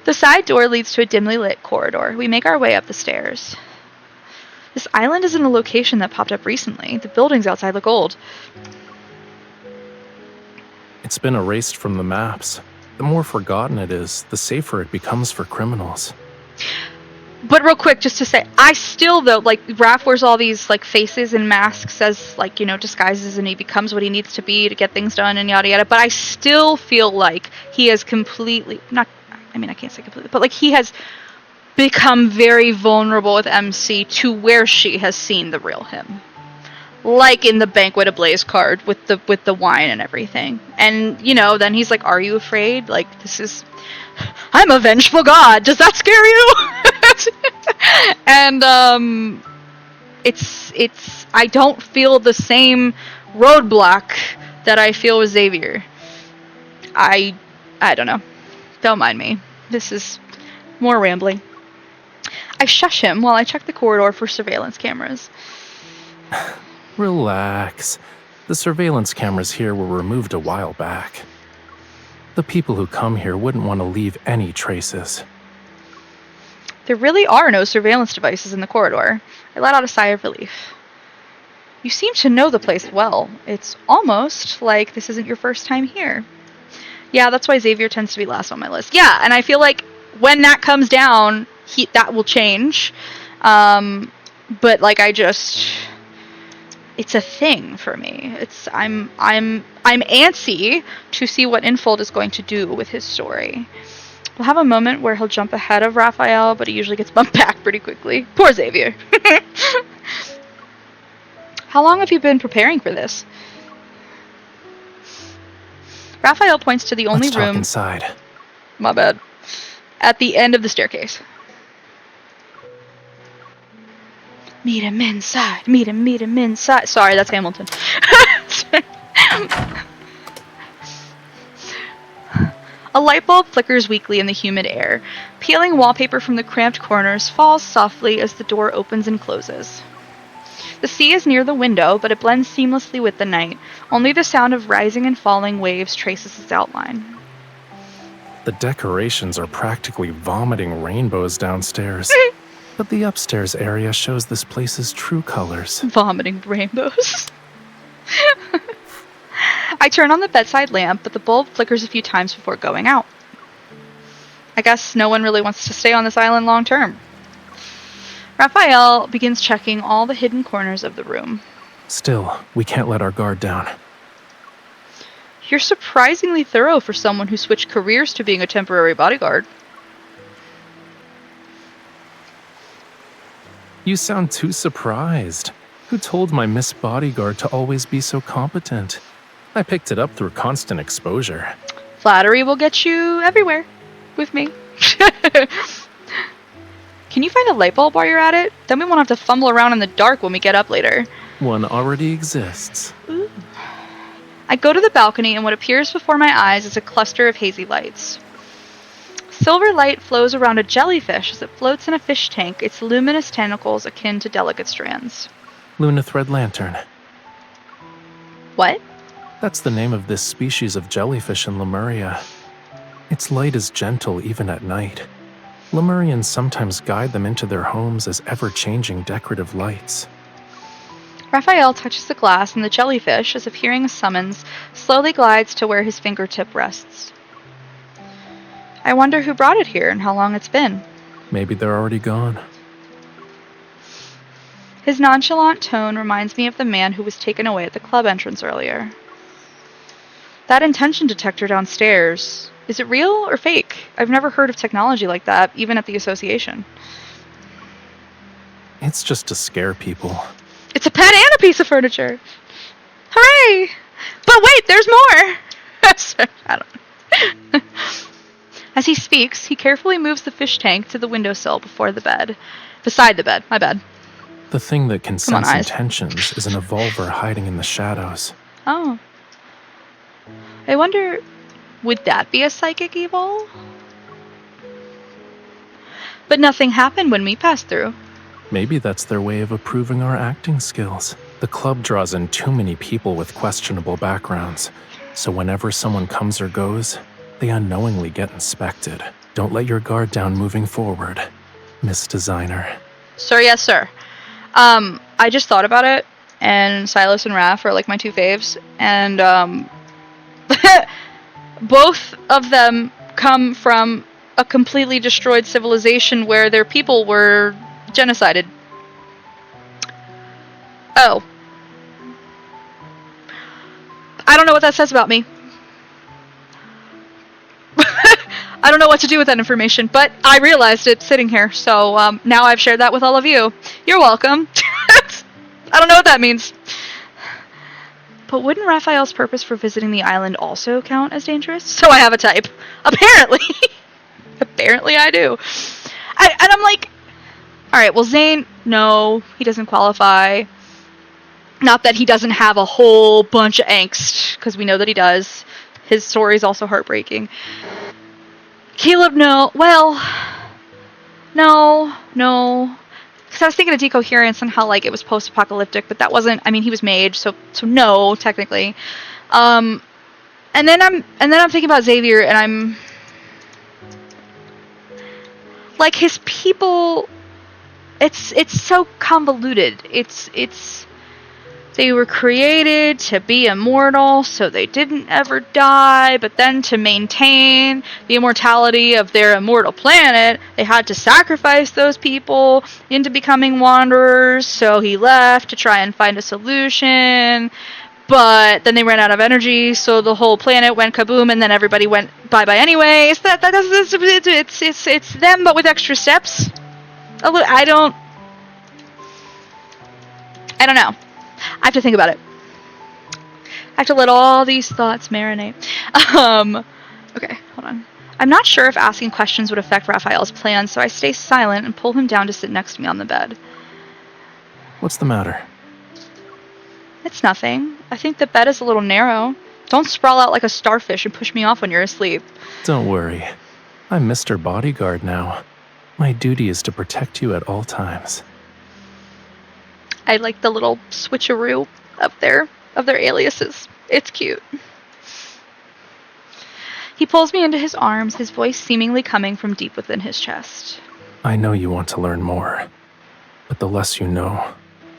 The side door leads to a dimly lit corridor. We make our way up the stairs. This island is in a location that popped up recently. The buildings outside look old. It's been erased from the maps. The more forgotten it is, the safer it becomes for criminals. But real quick, just to say, I still, though, like, Raph wears all these, like, faces and masks as, like, you know, disguises, and he becomes what he needs to be to get things done and yada yada, but I still feel like he has completely, I can't say completely, but, like, he has become very vulnerable with MC to where she has seen the real him. Like in the Banquet Ablaze card with the wine and everything. And, you know, then he's like, are you afraid? Like, I'm a vengeful god. Does that scare you? And, I don't feel the same roadblock that I feel with Xavier. I don't know. Don't mind me. This is more rambling. I shush him while I check the corridor for surveillance cameras. Relax. The surveillance cameras here were removed a while back. The people who come here wouldn't want to leave any traces. There really are no surveillance devices in the corridor. I let out a sigh of relief. You seem to know the place well. It's almost like this isn't your first time here. Yeah, that's why Xavier tends to be last on my list. Yeah, and I feel like when that comes down, that will change. But like it's a thing for me. I'm antsy to see what Infold is going to do with his story. We'll have a moment where he'll jump ahead of Raphael, but he usually gets bumped back pretty quickly. Poor Xavier. How long have you been preparing for this? Raphael points to the only Let's room. Talk inside. My bad. At the end of the staircase. Meet him inside. Meet him inside. Sorry, that's Hamilton. A light bulb flickers weakly in the humid air. Peeling wallpaper from the cramped corners falls softly as the door opens and closes. The sea is near the window, but it blends seamlessly with the night. Only the sound of rising and falling waves traces its outline. The decorations are practically vomiting rainbows downstairs. But the upstairs area shows this place's true colors. Vomiting rainbows. I turn on the bedside lamp, but the bulb flickers a few times before going out. I guess no one really wants to stay on this island long term. Raphael begins checking all the hidden corners of the room. Still, we can't let our guard down. You're surprisingly thorough for someone who switched careers to being a temporary bodyguard. You sound too surprised. Who told my Miss Bodyguard to always be so competent? I picked it up through constant exposure. Flattery will get you everywhere. With me. Can you find a light bulb while you're at it? Then we won't have to fumble around in the dark when we get up later. One already exists. Ooh. I go to the balcony, and what appears before my eyes is a cluster of hazy lights. Silver light flows around a jellyfish as it floats in a fish tank, its luminous tentacles akin to delicate strands. Luna Thread Lantern. What? That's the name of this species of jellyfish in Lemuria. Its light is gentle even at night. Lemurians sometimes guide them into their homes as ever-changing decorative lights. Raphael touches the glass, and the jellyfish, as if hearing a summons, slowly glides to where his fingertip rests. I wonder who brought it here and how long it's been. Maybe they're already gone. His nonchalant tone reminds me of the man who was taken away at the club entrance earlier. That intention detector downstairs, is it real or fake? I've never heard of technology like that, even at the association. It's just to scare people. It's a pet and a piece of furniture. Hooray! But wait, there's more! I don't know. As he speaks, he carefully moves the fish tank to the windowsill beside the bed, my bad. The thing that can sense eyes. intentions is an evolver hiding in the shadows. Oh. I wonder, would that be a psychic evil? But nothing happened when we passed through. Maybe that's their way of approving our acting skills. The club draws in too many people with questionable backgrounds, so whenever someone comes or goes, they unknowingly get inspected. Don't let your guard down moving forward, Miss Designer. Sir, yes, sir. I just thought about it, and Silas and Raph are like my two faves, and both of them come from a completely destroyed civilization where their people were genocided. Oh. I don't know what that says about me. I don't know what to do with that information, but I realized it sitting here, so now I've shared that with all of you. You're welcome. I don't know what that means. But wouldn't Raphael's purpose for visiting the island also count as dangerous? So I have a type. Apparently. Apparently I do. And I'm like, alright, well Zayne, no, he doesn't qualify. Not that he doesn't have a whole bunch of angst, because we know that he does. His story is also heartbreaking. Caleb, no. Well, no. Because I was thinking of decoherence and how like it was post-apocalyptic, but that wasn't. I mean, he was mage, so no, technically. And then I'm thinking about Xavier, and I'm like his people. It's so convoluted. It's they were created to be immortal, so they didn't ever die, but then to maintain the immortality of their immortal planet, they had to sacrifice those people into becoming wanderers, so he left to try and find a solution, but then they ran out of energy, so the whole planet went kaboom, and then everybody went bye-bye anyways. It's them, but with extra steps. I don't know. I have to think about it. I have to let all these thoughts marinate. Okay, hold on. I'm not sure if asking questions would affect Raphael's plans, so I stay silent and pull him down to sit next to me on the bed. What's the matter? It's nothing. I think the bed is a little narrow. Don't sprawl out like a starfish and push me off when you're asleep. Don't worry. I'm Mr. Bodyguard now. My duty is to protect you at all times. I like the little switcheroo of their aliases. It's cute. He pulls me into his arms, his voice seemingly coming from deep within his chest. I know you want to learn more, but the less you know,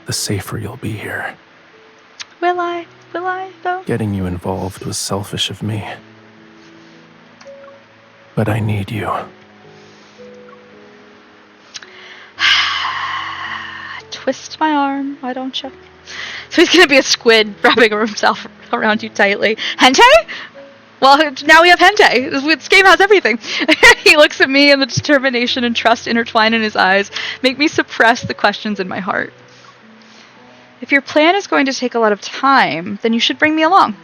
the safer you'll be here. Will I? Will I, though? Getting you involved was selfish of me. But I need you. Twist my arm, why don't you? So he's gonna be a squid wrapping himself around you tightly. Hente? Well, now we have Hente. This game has everything. He looks at me, and the determination and trust intertwine in his eyes make me suppress the questions in my heart. If your plan is going to take a lot of time, then you should bring me along.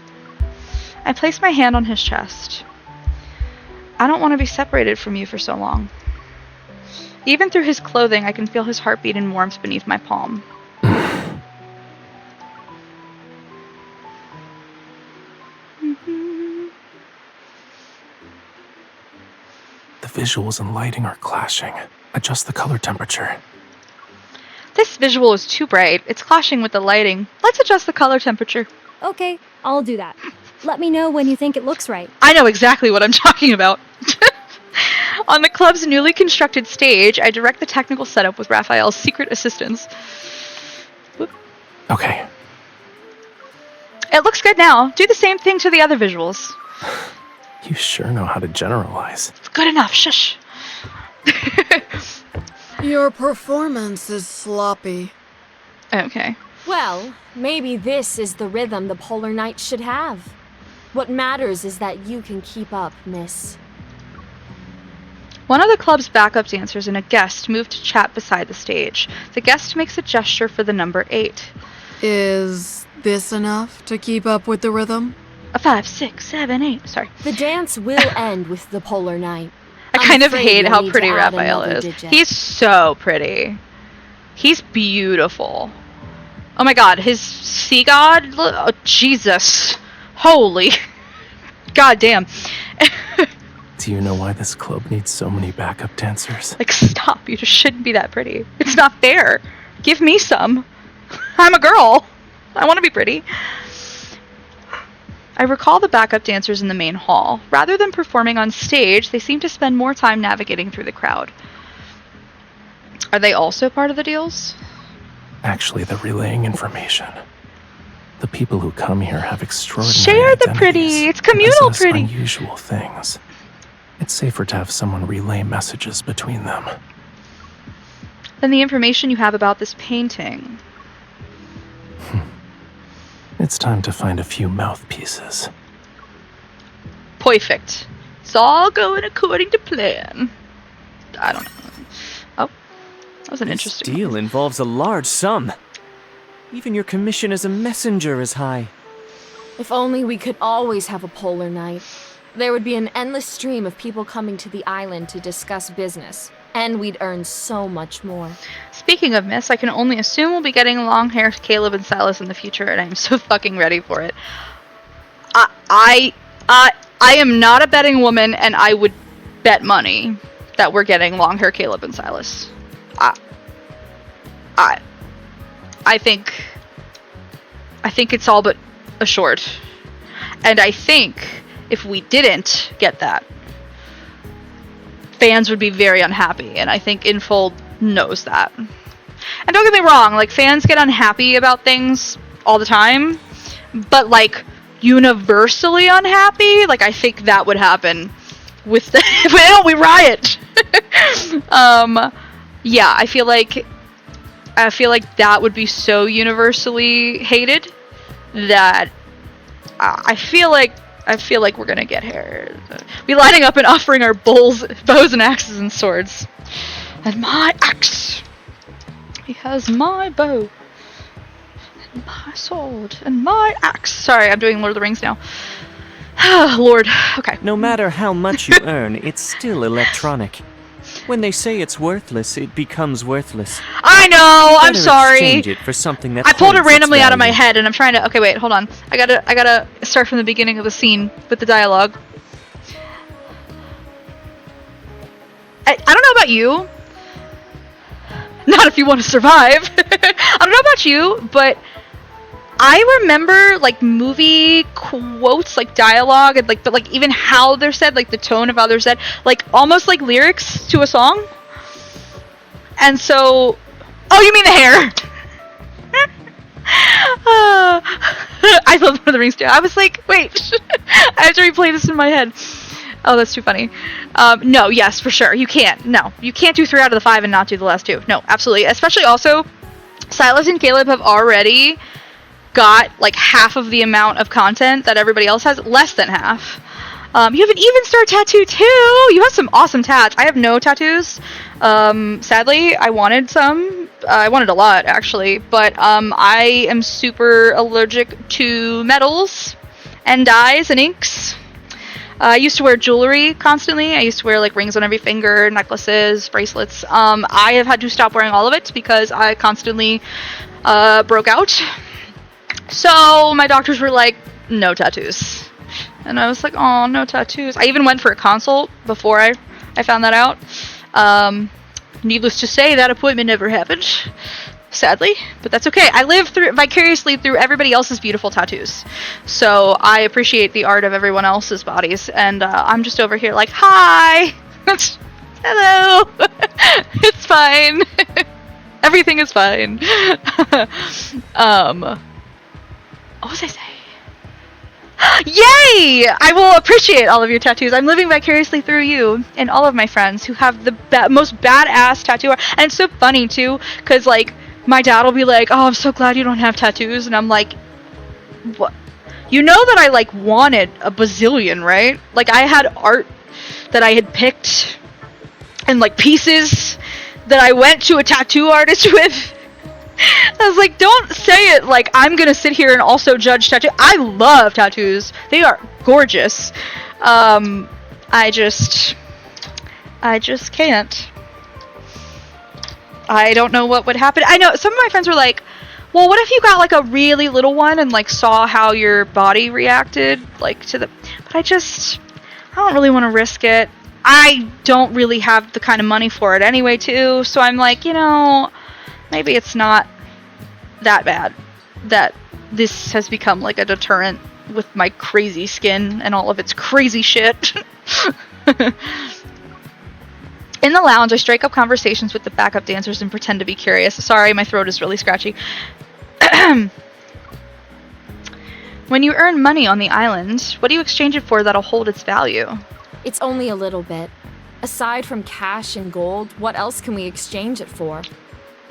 I place my hand on his chest. I don't want to be separated from you for so long. Even through his clothing, I can feel his heartbeat and warmth beneath my palm. The visuals and lighting are clashing. Adjust the color temperature. This visual is too bright. It's clashing with the lighting. Let's adjust the color temperature. Okay, I'll do that. Let me know when you think it looks right. I know exactly what I'm talking about. On the club's newly constructed stage, I direct the technical setup with Raphael's secret assistance. Whoop. Okay. It looks good now. Do the same thing to the other visuals. You sure know how to generalize. It's good enough. Shush. Your performance is sloppy. Okay. Well, maybe this is the rhythm the Polar Knights should have. What matters is that you can keep up, miss. One of the club's backup dancers and a guest move to chat beside the stage. The guest makes a gesture for the number 8. Is this enough to keep up with the rhythm? 5, 6, 7, 8. Sorry. The dance will end with the Polar Knight. I kind of afraid hate you'll how need pretty to add Raphael another is. digit. He's so pretty. He's beautiful. Oh my god, his sea god? Oh, Jesus. Holy. God damn. Do you know why this club needs so many backup dancers? Like, stop. You just shouldn't be that pretty. It's not fair. Give me some. I'm a girl. I want to be pretty. I recall the backup dancers in the main hall. Rather than performing on stage, they seem to spend more time navigating through the crowd. Are they also part of the deals? Actually, they're relaying information. The people who come here have extraordinary Share the identities pretty. It's and communal possess pretty. unusual things. It's safer to have someone relay messages between them. Then the information you have about this painting. It's time to find a few mouthpieces. Perfect. It's all going according to plan. I don't know. Oh, that was an interesting This deal involves a large sum. Even your commission as a messenger is high. If only we could always have a polar night. There would be an endless stream of people coming to the island to discuss business, and we'd earn so much more. Speaking of Miss, I can only assume we'll be getting long-haired Caleb and Silas in the future, and I'm so fucking ready for it. I am not a betting woman, and I would bet money that we're getting long-hair Caleb and Silas. I think it's all but assured. And I think if we didn't get that, fans would be very unhappy, and I think Infold knows that. And don't get me wrong, like, fans get unhappy about things all the time, but, like, universally unhappy, like, I think that would happen with the we riot. Yeah, I feel like that would be so universally hated that I feel like we're gonna get here. We lining up and offering our bows and axes and swords. And my axe. He has my bow. And my sword. And my axe. Sorry, I'm doing Lord of the Rings now. Lord. Okay. No matter how much you earn, it's still electronic. When they say it's worthless, it becomes worthless. I know. I'm Better sorry. Exchange it for something that I pulled it holds its randomly out of my value. head, and I'm trying to. Okay, wait, hold on. I gotta start from the beginning of the scene with the dialogue. I don't know about you. Not if you want to survive. I don't know about you, but I remember like movie quotes, like dialogue, and like, but like even how they're said, like the tone of how they're said, like almost like lyrics to a song. And so, oh, you mean the hair? I love Lord of the Rings too. I was like, wait, I have to replay this in my head. Oh, that's too funny. No, yes, for sure. You can't. No, you can't do 3 out of the 5 and not do the last 2. No, absolutely. Especially also, Silas and Caleb have already got like half of the amount of content that everybody else has. Less than half. You have an even star tattoo too. You have some awesome tats. I have no tattoos. Sadly, I wanted some. I wanted a lot actually, but I am super allergic to metals and dyes and inks. I used to wear jewelry constantly. I used to wear like rings on every finger, necklaces, bracelets. I have had to stop wearing all of it because I constantly broke out. So my doctors were like, no tattoos. And I was like, oh, no tattoos. I even went for a consult before I found that out. Needless to say, that appointment never happened. Sadly, but that's okay. I live vicariously through everybody else's beautiful tattoos. So I appreciate the art of everyone else's bodies. And I'm just over here like, hi! Hello! It's fine. Everything is fine. What was I saying? Yay! I will appreciate all of your tattoos. I'm living vicariously through you and all of my friends who have the most badass tattoo art. And it's so funny too, because like my dad will be like, "Oh, I'm so glad you don't have tattoos," and I'm like, "What? You know that I like wanted a bazillion, right? Like I had art that I had picked and like pieces that I went to a tattoo artist with." I was like, don't say it like I'm gonna sit here and also judge tattoo. I love tattoos. They are gorgeous. I just can't. I don't know what would happen. I know some of my friends were like, well, what if you got like a really little one and like saw how your body reacted like to the, but I don't really want to risk it. I don't really have the kind of money for it anyway, too. So I'm like, maybe it's not that bad that this has become like a deterrent with my crazy skin and all of its crazy shit. In the lounge, I strike up conversations with the backup dancers and pretend to be curious. Sorry, my throat is really scratchy. When you earn money on the island, what do you exchange it for that'll hold its value? It's only a little bit. Aside from cash and gold, what else can we exchange it for?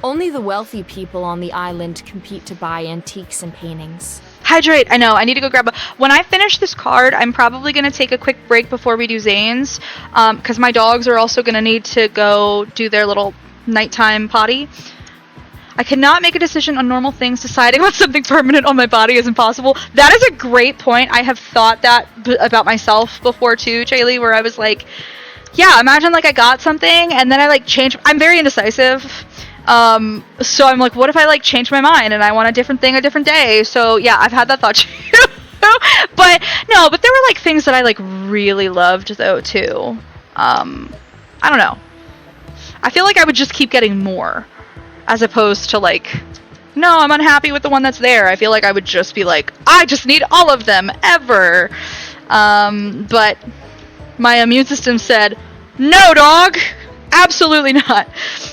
Only the wealthy people on the island compete to buy antiques and paintings. Hydrate! I know, I need to go grab When I finish this card, I'm probably going to take a quick break before we do Zayne's, because my dogs are also going to need to go do their little nighttime potty. I cannot make a decision on normal things. Deciding on something permanent on my body is impossible. That is a great point. I have thought that about myself before too, Jaylee, where I was like, yeah, imagine like I got something and then I like change. I'm very indecisive. So I'm like, what if I like change my mind and I want a different thing a different day? So yeah, I've had that thought too. But there were like things that I like really loved though too. I don't know. I feel like I would just keep getting more. As opposed to like, no, I'm unhappy with the one that's there. I feel like I would just be like, I just need all of them ever. But my immune system said, no, dog, absolutely not.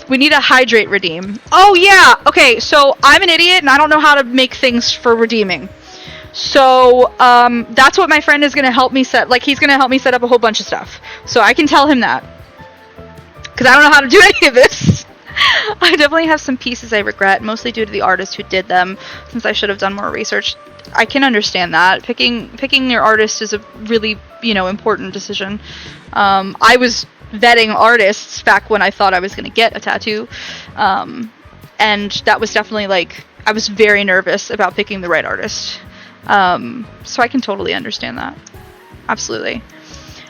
We need a hydrate redeem. Oh yeah, okay, so I'm an idiot and I don't know how to make things for redeeming. So that's what my friend is gonna help me set. Like he's gonna help me set up a whole bunch of stuff. So I can tell him that. Because I don't know how to do any of this. I definitely have some pieces I regret, mostly due to the artist who did them, since I should have done more research. I can understand that. Picking your artist is a really, important decision. I was vetting artists back when I thought I was going to get a tattoo. And that was definitely like, I was very nervous about picking the right artist. So I can totally understand that. Absolutely.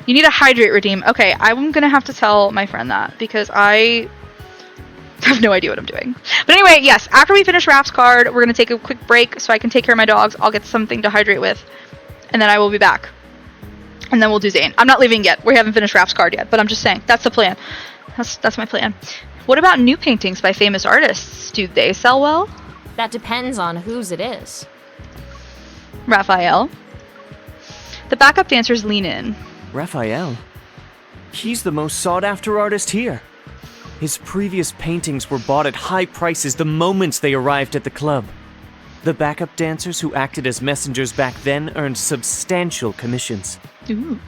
You need a hydrate redeem. Okay, I'm going to have to tell my friend that, because I have no idea what I'm doing. But anyway, yes, after we finish Raph's card, we're going to take a quick break so I can take care of my dogs. I'll get something to hydrate with, and then I will be back. And then we'll do Zayne. I'm not leaving yet. We haven't finished Raph's card yet, but I'm just saying, that's the plan. That's my plan. What about new paintings by famous artists? Do they sell well? That depends on whose it is. Raphael. The backup dancers lean in. Raphael? He's the most sought-after artist here. His previous paintings were bought at high prices the moment they arrived at the club. The backup dancers who acted as messengers back then earned substantial commissions. Ooh.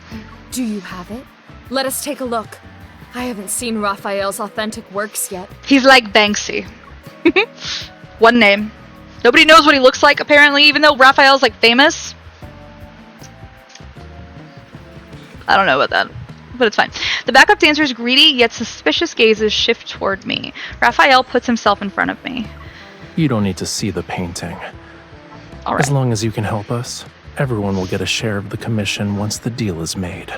Do you have it? Let us take a look. I haven't seen Raphael's authentic works yet. He's like Banksy. One name. Nobody knows what he looks like, apparently, even though Raphael's like famous. I don't know about that. But it's fine. The backup dancer's greedy yet suspicious gazes shift toward me. Raphael puts himself in front of me. You don't need to see the painting. All right. As long as you can help us, everyone will get a share of the commission once the deal is made.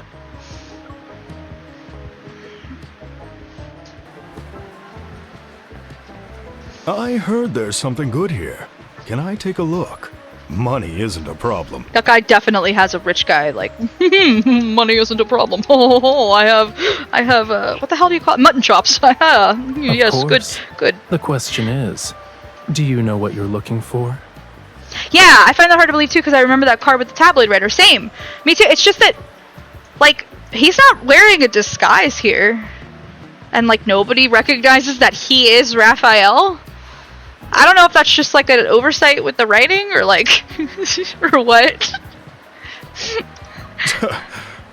I heard there's something good here. Can I take a look? Money isn't a problem. That guy definitely has a rich guy, like, money isn't a problem. Oh, I have, what the hell do you call it? Mutton chops. Yes, course. good. The question is, do you know what you're looking for? Yeah, I find that hard to believe too, because I remember that card with the tabloid writer. Same. Me too. It's just that, like, he's not wearing a disguise here. And, like, nobody recognizes that he is Raphael. I don't know if that's just like an oversight with the writing or like, or what.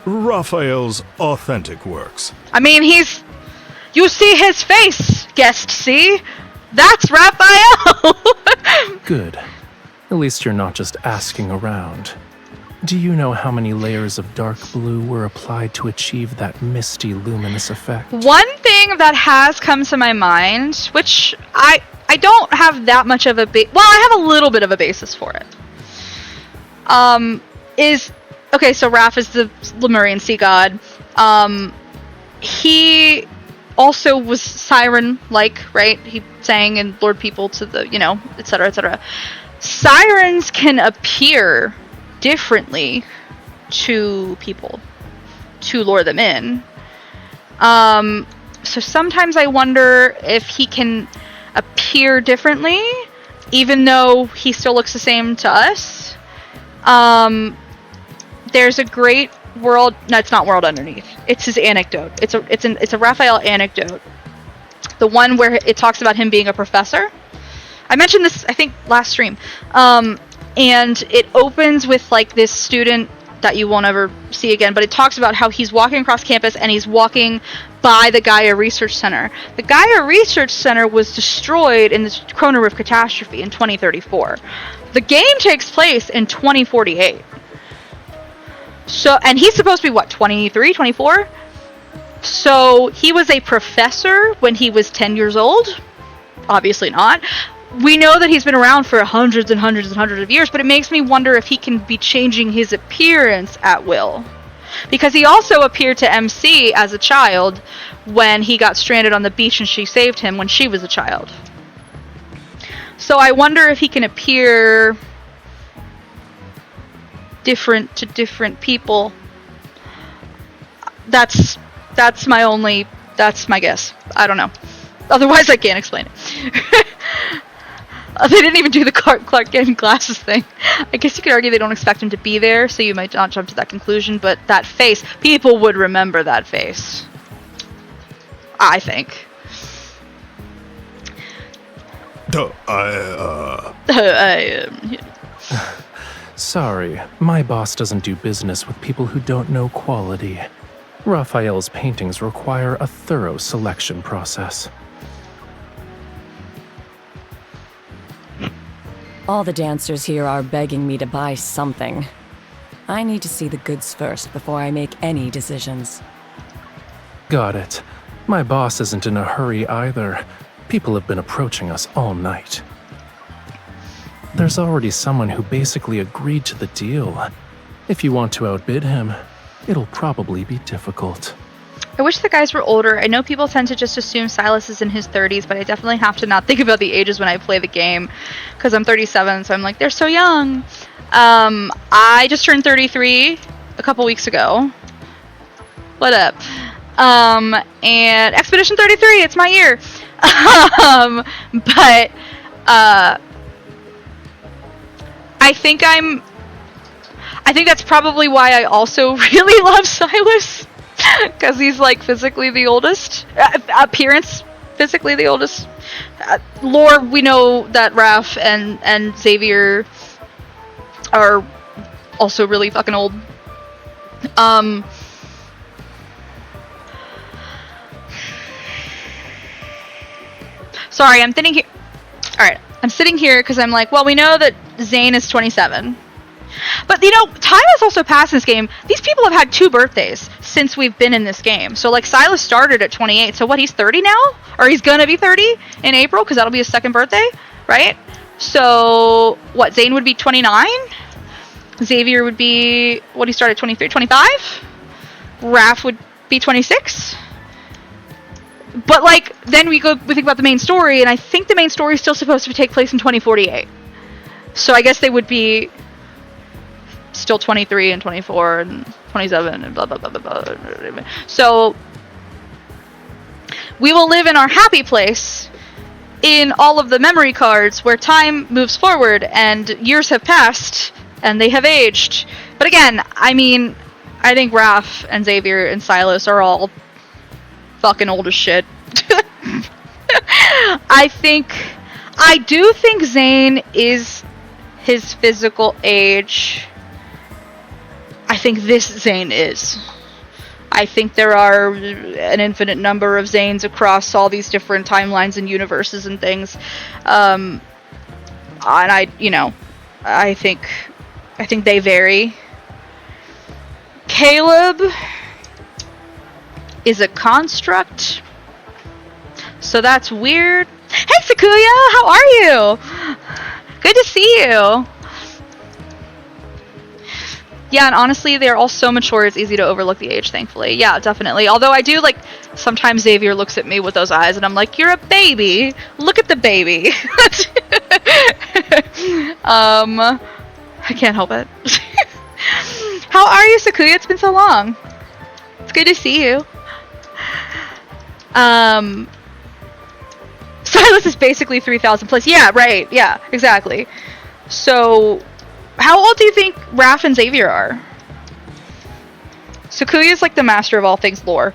Raphael's authentic works. I mean, you see his face, guest, see? That's Raphael! Good. At least you're not just asking around. Do you know how many layers of dark blue were applied to achieve that misty, luminous effect? One thing that has come to my mind, which I don't have that much of a well, I have a little bit of a basis for it. Okay, so Raph is the Lemurian sea god. He also was siren-like, right? He sang and lured people to the, etc., etc. Sirens can appear differently to people. to lure them in. So sometimes I wonder if he can appear differently, even though he still looks the same to us. There's a great world. No, it's not World Underneath. It's his anecdote. It's a Raphael anecdote. The one where it talks about him being a professor. I mentioned this, I think, last stream. And it opens with like this student that you won't ever see again, but it talks about how he's walking across campus and he's walking by the Gaia Research Center. The Gaia Research Center was destroyed in the Chrono Rift catastrophe in 2034. The game takes place in 2048. So, and he's supposed to be what, 23, 24? So he was a professor when he was 10 years old? Obviously not. We know that he's been around for hundreds and hundreds and hundreds of years, but it makes me wonder if he can be changing his appearance at will. Because he also appeared to MC as a child when he got stranded on the beach and she saved him when she was a child. So I wonder if he can appear different to different people. That's my guess. I don't know. Otherwise I can't explain it. They didn't even do the Clark getting glasses thing. I guess you could argue they don't expect him to be there, so you might not jump to that conclusion, but that face, people would remember that face. I think. Sorry, my boss doesn't do business with people who don't know quality. Raphael's paintings require a thorough selection process. All the dancers here are begging me to buy something. I need to see the goods first before I make any decisions. Got it. My boss isn't in a hurry either. People have been approaching us all night. There's already someone who basically agreed to the deal. If you want to outbid him, it'll probably be difficult. I wish the guys were older. I know people tend to just assume Silas is in his 30s, but I definitely have to not think about the ages when I play the game, because I'm 37, so I'm like, they're so young. I just turned 33 a couple weeks ago. What up? And Expedition 33, it's my year. But I think that's probably why I also really love Silas. Because he's like physically the oldest. Appearance, physically the oldest. Lore, we know that Raph and Xavier are also really fucking old. Sorry, I'm thinking here. Alright, I'm sitting here because I'm like, well, we know that Zayne is 27. But, you know, time has also passed in this game. These people have had 2 birthdays since we've been in this game. So, like, Silas started at 28. So, what, he's 30 now? Or he's gonna be 30 in April, because that'll be his 2nd birthday, right? So, what, Zayne would be 29? Xavier would be, what, he started 23, 25? Raph would be 26? But, like, then we think about the main story, and I think the main story is still supposed to take place in 2048. So, I guess they would be still 23 and 24 and 27 and blah blah blah blah blah. So we will live in our happy place in all of the memory cards where time moves forward and years have passed and they have aged. But again, I mean, I think Raph and Xavier and Silas are all fucking old as shit. I do think Zayne is his physical age. I think this Zayne is. I think there are an infinite number of Zaynes across all these different timelines and universes and things. And I think they vary. Caleb is a construct. So that's weird. Hey Sakuya, how are you? Good to see you. Yeah, and honestly, they're all so mature, it's easy to overlook the age, thankfully. Yeah, definitely. Although I do, like, sometimes Xavier looks at me with those eyes, and I'm like, you're a baby! Look at the baby! I can't help it. How are you, Sakuya? It's been so long. Good to see you. Silas is basically 3,000 plus. Yeah, right. Yeah, exactly. So, how old do you think Raph and Xavier are? Sakuya's like the master of all things lore.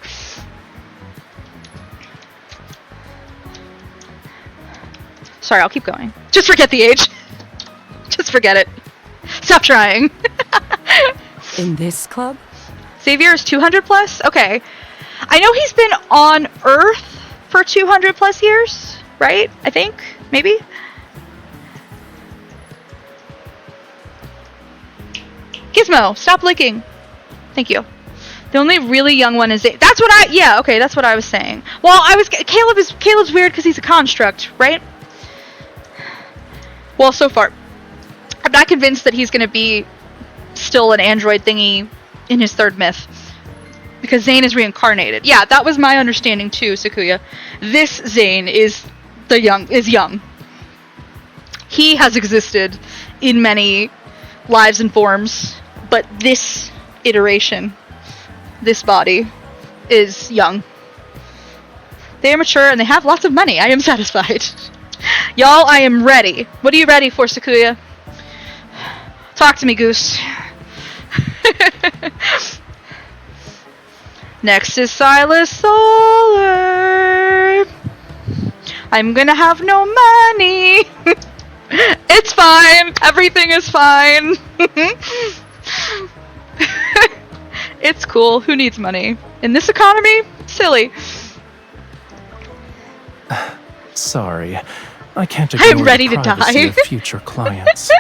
Sorry, I'll keep going. Just forget the age. Just forget it. Stop trying. In this club? Xavier is 200 plus? Okay. I know he's been on Earth for 200 plus years, right? I think? Maybe? Gizmo, stop licking. Thank you. The only really young one is... That's what I... Yeah, okay, that's what I was saying. Well, Caleb's weird because he's a construct, right? Well, so far. I'm not convinced that he's going to be still an android thingy in his third myth. Because Zayne is reincarnated. Yeah, that was my understanding too, Sakuya. This Zayne is young. He has existed in many lives and forms, but this iteration, this body, is young. They are mature and they have lots of money. I am satisfied. Y'all, I am ready. What are you ready for, Sakuya? Talk to me, Goose. Next is Silas Solar. I'm gonna have no money. It's fine. Everything is fine. It's cool. Who needs money? In this economy? Silly. Sorry, I can't I'm ignore ready the to privacy die. of future clients.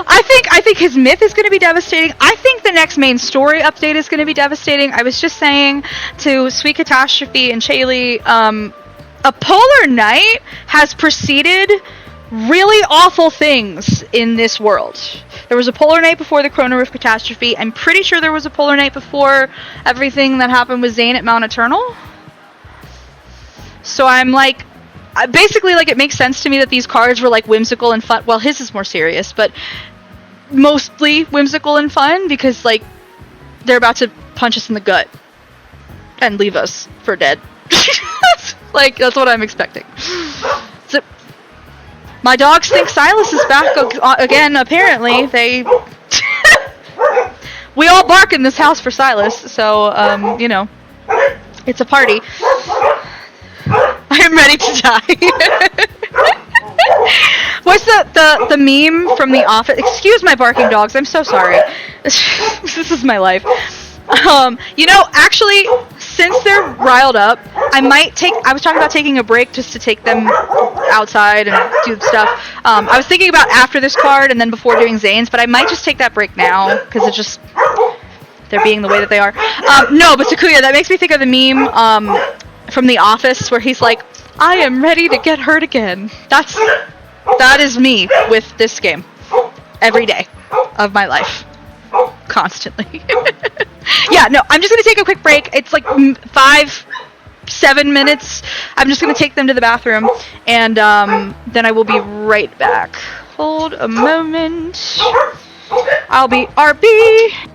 I think his myth is going to be devastating. I think the next main story update is going to be devastating. I was just saying to Sweet Catastrophe and Shaylee, a polar night has preceded really awful things in this world. There was a polar night before the Chrono Rift catastrophe. I'm pretty sure there was a polar night before everything that happened with Zayne at Mount Eternal. So I'm like, basically, like, it makes sense to me that these cards were like whimsical and fun. Well, his is more serious, but mostly whimsical and fun because, like, they're about to punch us in the gut and leave us for dead. Like, that's what I'm expecting. So, my dogs think Silas is back again, apparently. We all bark in this house for Silas, so, you know, it's a party. I am ready to die. What's the meme from The Office? Excuse my barking dogs, I'm so sorry. This is my life. You know, actually, since they're riled up, I was talking about taking a break just to take them outside and do stuff. I was thinking about after this card and then before doing Zayne's, but I might just take that break now, because it's just, they're being the way that they are. No, but Sakuya, that makes me think of the meme, from The Office, where he's like, I am ready to get hurt again. That is me with this game. Every day of my life. Constantly. Yeah, no, I'm just gonna take a quick break. It's like 5-7 minutes. I'm just gonna take them to the bathroom, and then I will be right back. Hold a moment. I'll be RB.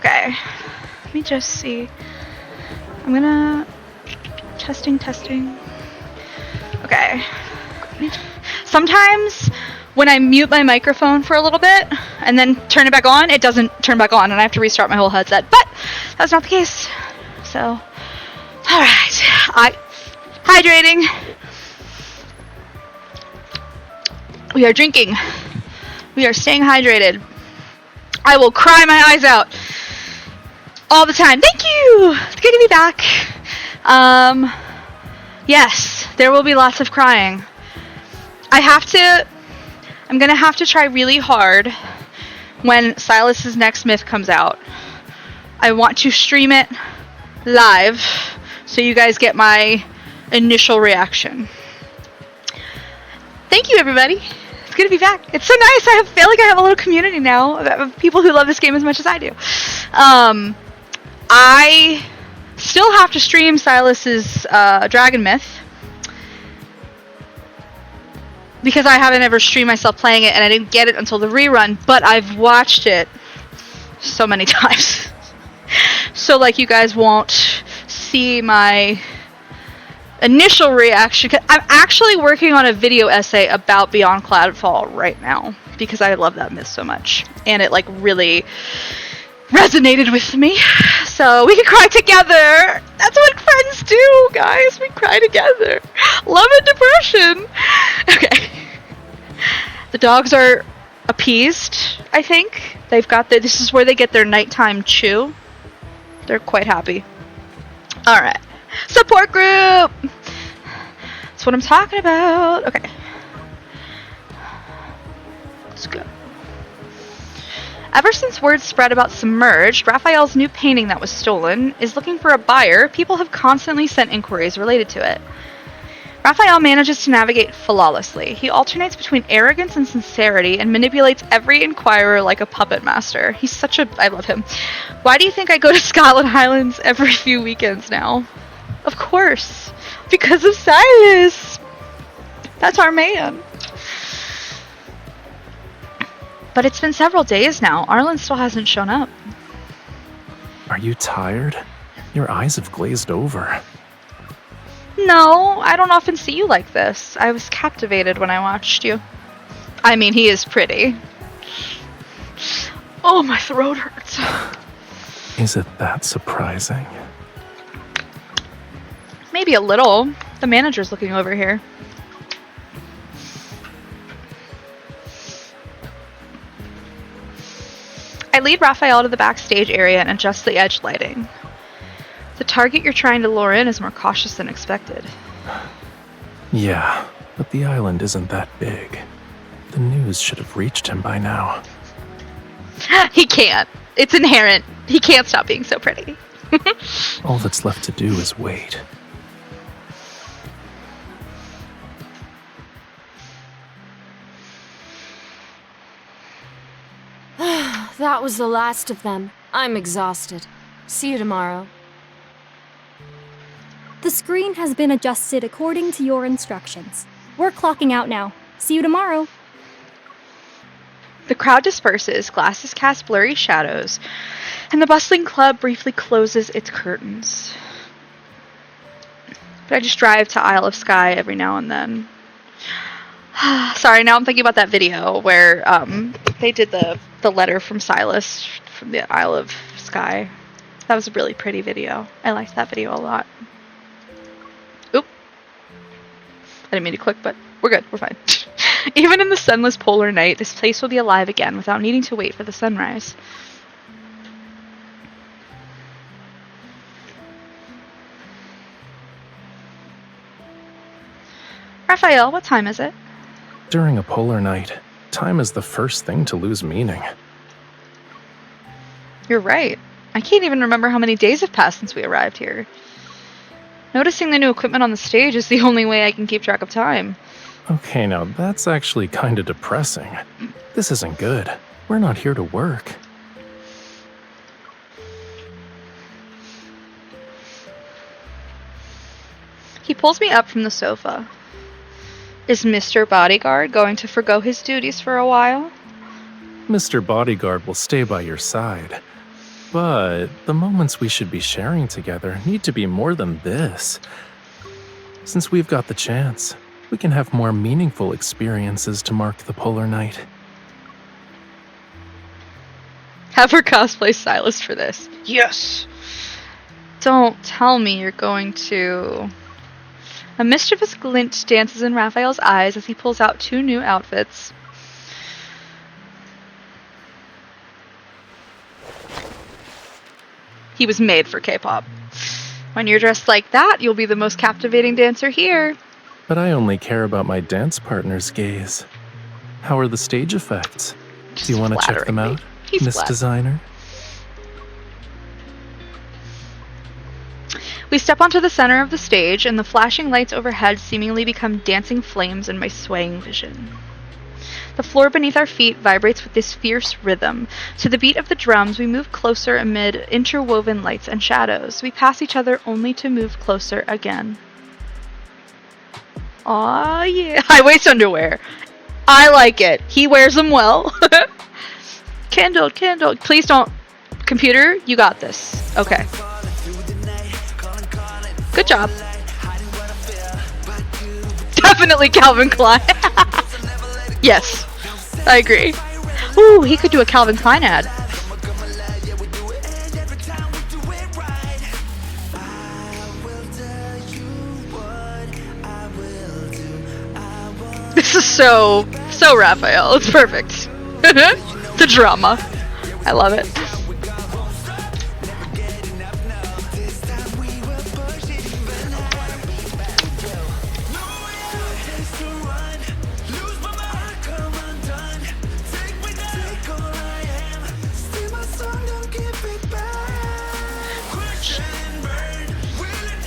Okay. Let me just see. I'm gonna... Testing. Okay. Sometimes when I mute my microphone for a little bit and then turn it back on, it doesn't turn back on and I have to restart my whole headset. But that's not the case. So, alright. Hydrating. We are drinking. We are staying hydrated. I will cry my eyes out all the time. Thank you! It's good to be back. Yes, there will be lots of crying. I'm gonna have to try really hard when Silas's next myth comes out. I want to stream it live so you guys get my initial reaction. Thank you, everybody. It's good to be back. It's so nice. I feel like I have a little community now of people who love this game as much as I do. I still have to stream Silas's Dragon Myth because I haven't ever streamed myself playing it and I didn't get it until the rerun, but I've watched it so many times. So like you guys won't see my initial reaction. I'm actually working on a video essay about Beyond Cloudfall right now because I love that myth so much and it like really resonated with me. So we can cry together. That's what friends do, guys. We cry together. Love and depression. Okay. The dogs are appeased, I think. This is where they get their nighttime chew. They're quite happy. Alright. Support group! That's what I'm talking about. Okay. Let's go. Ever since word spread about Submerged, Raphael's new painting that was stolen is looking for a buyer. People have constantly sent inquiries related to it. Raphael manages to navigate flawlessly. He alternates between arrogance and sincerity and manipulates every inquirer like a puppet master. He's such a... I love him. Why do you think I go to Scotland Highlands every few weekends now? Of course. Because of Silas. That's our man. But it's been several days now. Arlen still hasn't shown up. Are you tired? Your eyes have glazed over. No, I don't often see you like this. I was captivated when I watched you. I mean, he is pretty. Oh, my throat hurts. Is it that surprising? Maybe a little. The manager's looking over here. I lead Raphael to the backstage area and adjust the edge lighting. The target you're trying to lure in is more cautious than expected. Yeah, but the island isn't that big. The news should have reached him by now. He can't. It's inherent. He can't stop being so pretty. All that's left to do is wait. That was the last of them. I'm exhausted. See you tomorrow. The screen has been adjusted according to your instructions. We're clocking out now. See you tomorrow. The crowd disperses, glasses cast blurry shadows, and the bustling club briefly closes its curtains. But I just drive to Isle of Skye every now and then. Sorry, now I'm thinking about that video where they did the letter from Silas from the Isle of Skye. That was a really pretty video. I liked that video a lot. Oop. I didn't mean to click, but we're good. We're fine. Even in the sunless polar night, this place will be alive again without needing to wait for the sunrise. Raphael, what time is it? During a polar night, time is the first thing to lose meaning. You're right. I can't even remember how many days have passed since we arrived here. Noticing the new equipment on the stage is the only way I can keep track of time. Okay, now that's actually kinda depressing. This isn't good. We're not here to work. He pulls me up from the sofa. Is Mr. Bodyguard going to forgo his duties for a while? Mr. Bodyguard will stay by your side. But the moments we should be sharing together need to be more than this. Since we've got the chance, we can have more meaningful experiences to mark the polar night. Have her cosplay Silas for this. Yes! Don't tell me you're going to... A mischievous glint dances in Raphael's eyes as he pulls out 2 new outfits. He was made for K-pop. When you're dressed like that, you'll be the most captivating dancer here. But I only care about my dance partner's gaze. How are the stage effects? Do you want to check them out, Miss Designer? We step onto the center of the stage, and the flashing lights overhead seemingly become dancing flames in my swaying vision. The floor beneath our feet vibrates with this fierce rhythm. To the beat of the drums, we move closer amid interwoven lights and shadows. We pass each other only to move closer again. Aw, yeah. High-waist underwear. I like it. He wears them well. Candle. Please don't. Computer, you got this. Okay. Good job. Definitely Calvin Klein. Yes, I agree. Ooh, he could do a Calvin Klein ad. This is so Raphael. It's perfect. The drama. I love it.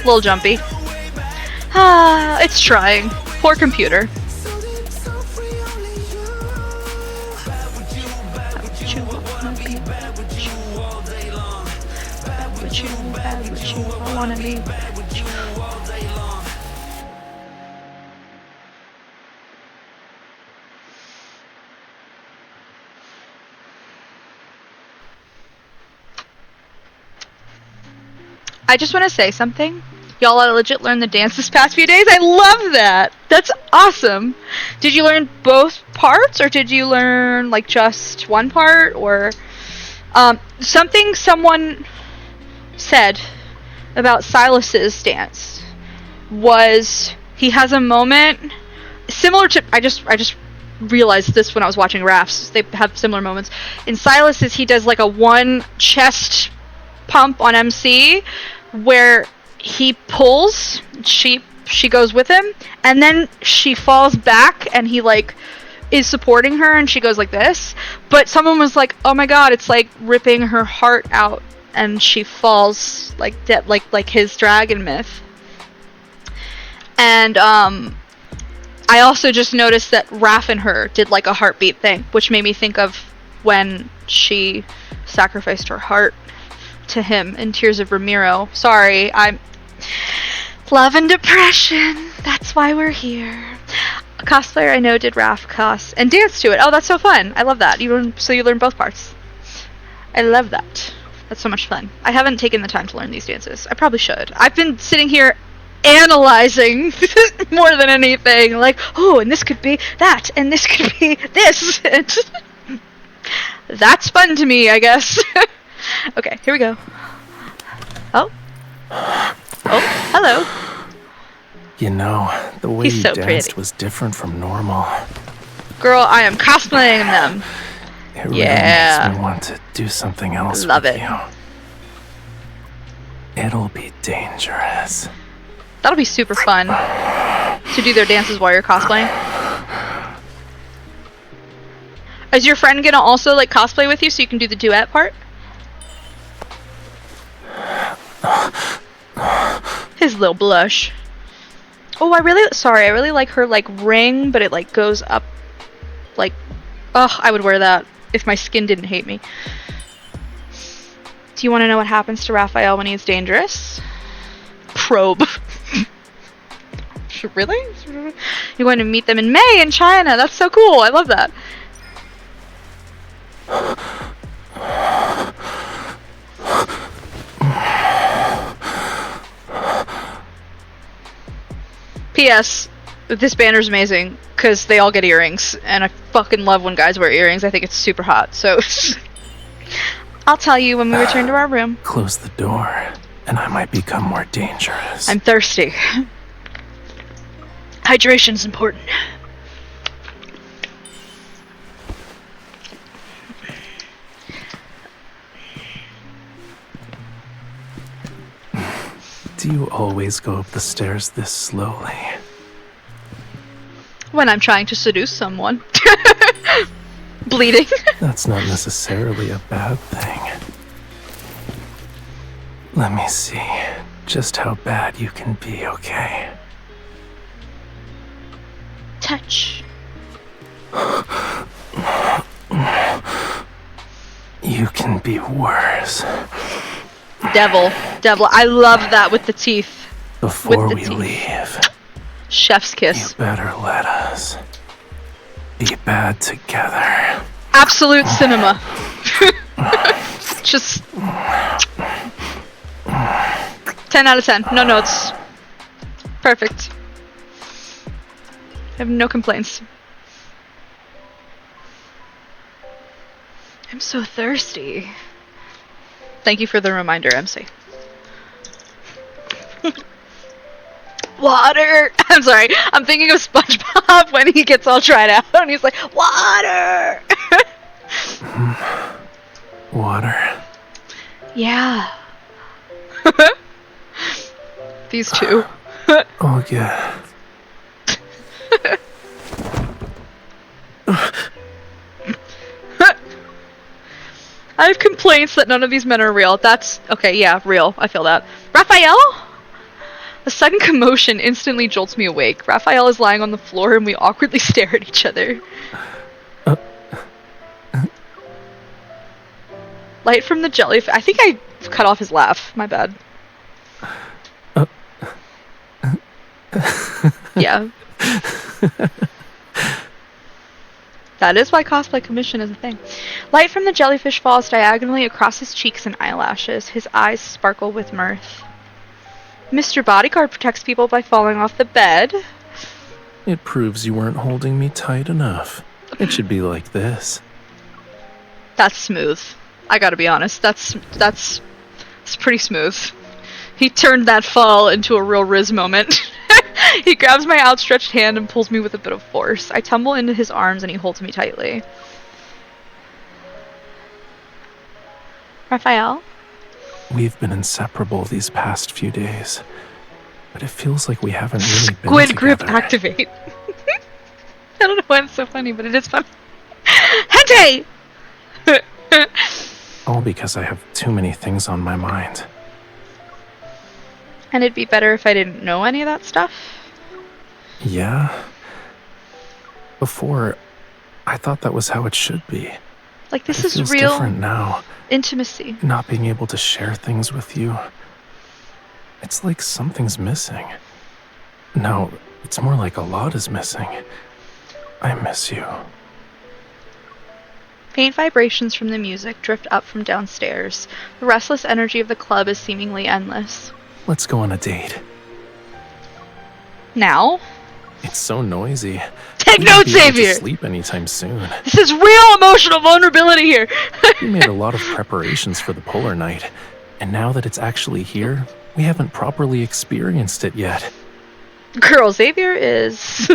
Little jumpy. Ah, it's trying. Poor computer. I wanna be. I just want to say something. Y'all legit learned the dance this past few days. I love that. That's awesome. Did you learn both parts, or did you learn like just one part, or something someone said about Silas's dance was he has a moment similar to I just realized this when I was watching Rafts. They have similar moments. In Silas's, he does like a one chest pump on MC where he pulls, she goes with him, and then she falls back and he like is supporting her and she goes like this. But someone was like, "Oh my god, it's like ripping her heart out," and she falls like that, like his dragon myth. And I also just noticed that Raph and her did like a heartbeat thing, which made me think of when she sacrificed her heart to him in Tears of Ramiro. Sorry, I'm love and depression. That's why we're here. A cosplayer I know did Raph cos and danced to it. Oh, that's so fun. I love that. So you learn both parts. I love that. That's so much fun. I haven't taken the time to learn these dances. I probably should. I've been sitting here analyzing more than anything. Like, oh, and this could be that, and this could be this. That's fun to me, I guess. Okay, here we go. Oh, hello. You know, the way He's you so danced pretty. was different from normal. Girl, I am cosplaying them. It really makes me want to do something else Love with it. you. It'll be dangerous. That'll be super fun to do their dances while you're cosplaying. Is your friend gonna also like cosplay with you so you can do the duet part? His little blush. Oh, I really like her like ring, but it like goes up like, oh, I would wear that if my skin didn't hate me. Do you want to know what happens to Raphael when he's dangerous? Probe. Really? You're going to meet them in May in China. That's so cool. I love that. P.S. This banner's amazing because they all get earrings, and I fucking love when guys wear earrings. I think it's super hot. So I'll tell you when we return to our room. Close the door, and I might become more dangerous. I'm thirsty. Hydration's important. Do you always go up the stairs this slowly? When I'm trying to seduce someone. Bleeding. That's not necessarily a bad thing. Let me see just how bad you can be, okay? Touch. You can be worse. Devil. I love that with the teeth. Before we leave, chef's kiss. You better let us be bad together. Absolute cinema. Just 10 out of 10. No notes. Perfect. I have no complaints. I'm so thirsty. Thank you for the reminder, MC. Water! I'm sorry. I'm thinking of SpongeBob when he gets all dried out and he's like, water! Water. Yeah. These two. Oh, yeah. I have complaints that none of these men are real. That's okay, yeah, real. I feel that. Raphael? A sudden commotion instantly jolts me awake. Raphael is lying on the floor and we awkwardly stare at each other. Light from the jellyfish. I think I cut off his laugh. My bad. Yeah. That is why cosplay commission is a thing. Light from the jellyfish falls diagonally across his cheeks and eyelashes. His eyes sparkle with mirth. Mr. Bodyguard protects people by falling off the bed. It proves you weren't holding me tight enough. It should be like this. That's smooth. I gotta be honest. That's pretty smooth. He turned that fall into a real Riz moment. He grabs my outstretched hand and pulls me with a bit of force. I tumble into his arms and he holds me tightly. Raphael? We've been inseparable these past few days, but it feels like we haven't really been Squid together. grip activate. I don't know why it's so funny, but it is funny. Hente! All because I have too many things on my mind. And it'd be better if I didn't know any of that stuff? Yeah? Before, I thought that was how it should be. Like, this But it is feels real different now. intimacy. Not being able to share things with you. It's like something's missing. No, it's more like a lot is missing. I miss you. Faint vibrations from the music drift up from downstairs. The restless energy of the club is seemingly endless. Let's go on a date. Now? It's so noisy. Take We notes, won't be able to Xavier! sleep anytime soon. This is real emotional vulnerability here! We made a lot of preparations for the polar night, and now that it's actually here, we haven't properly experienced it yet. Girl, Xavier is...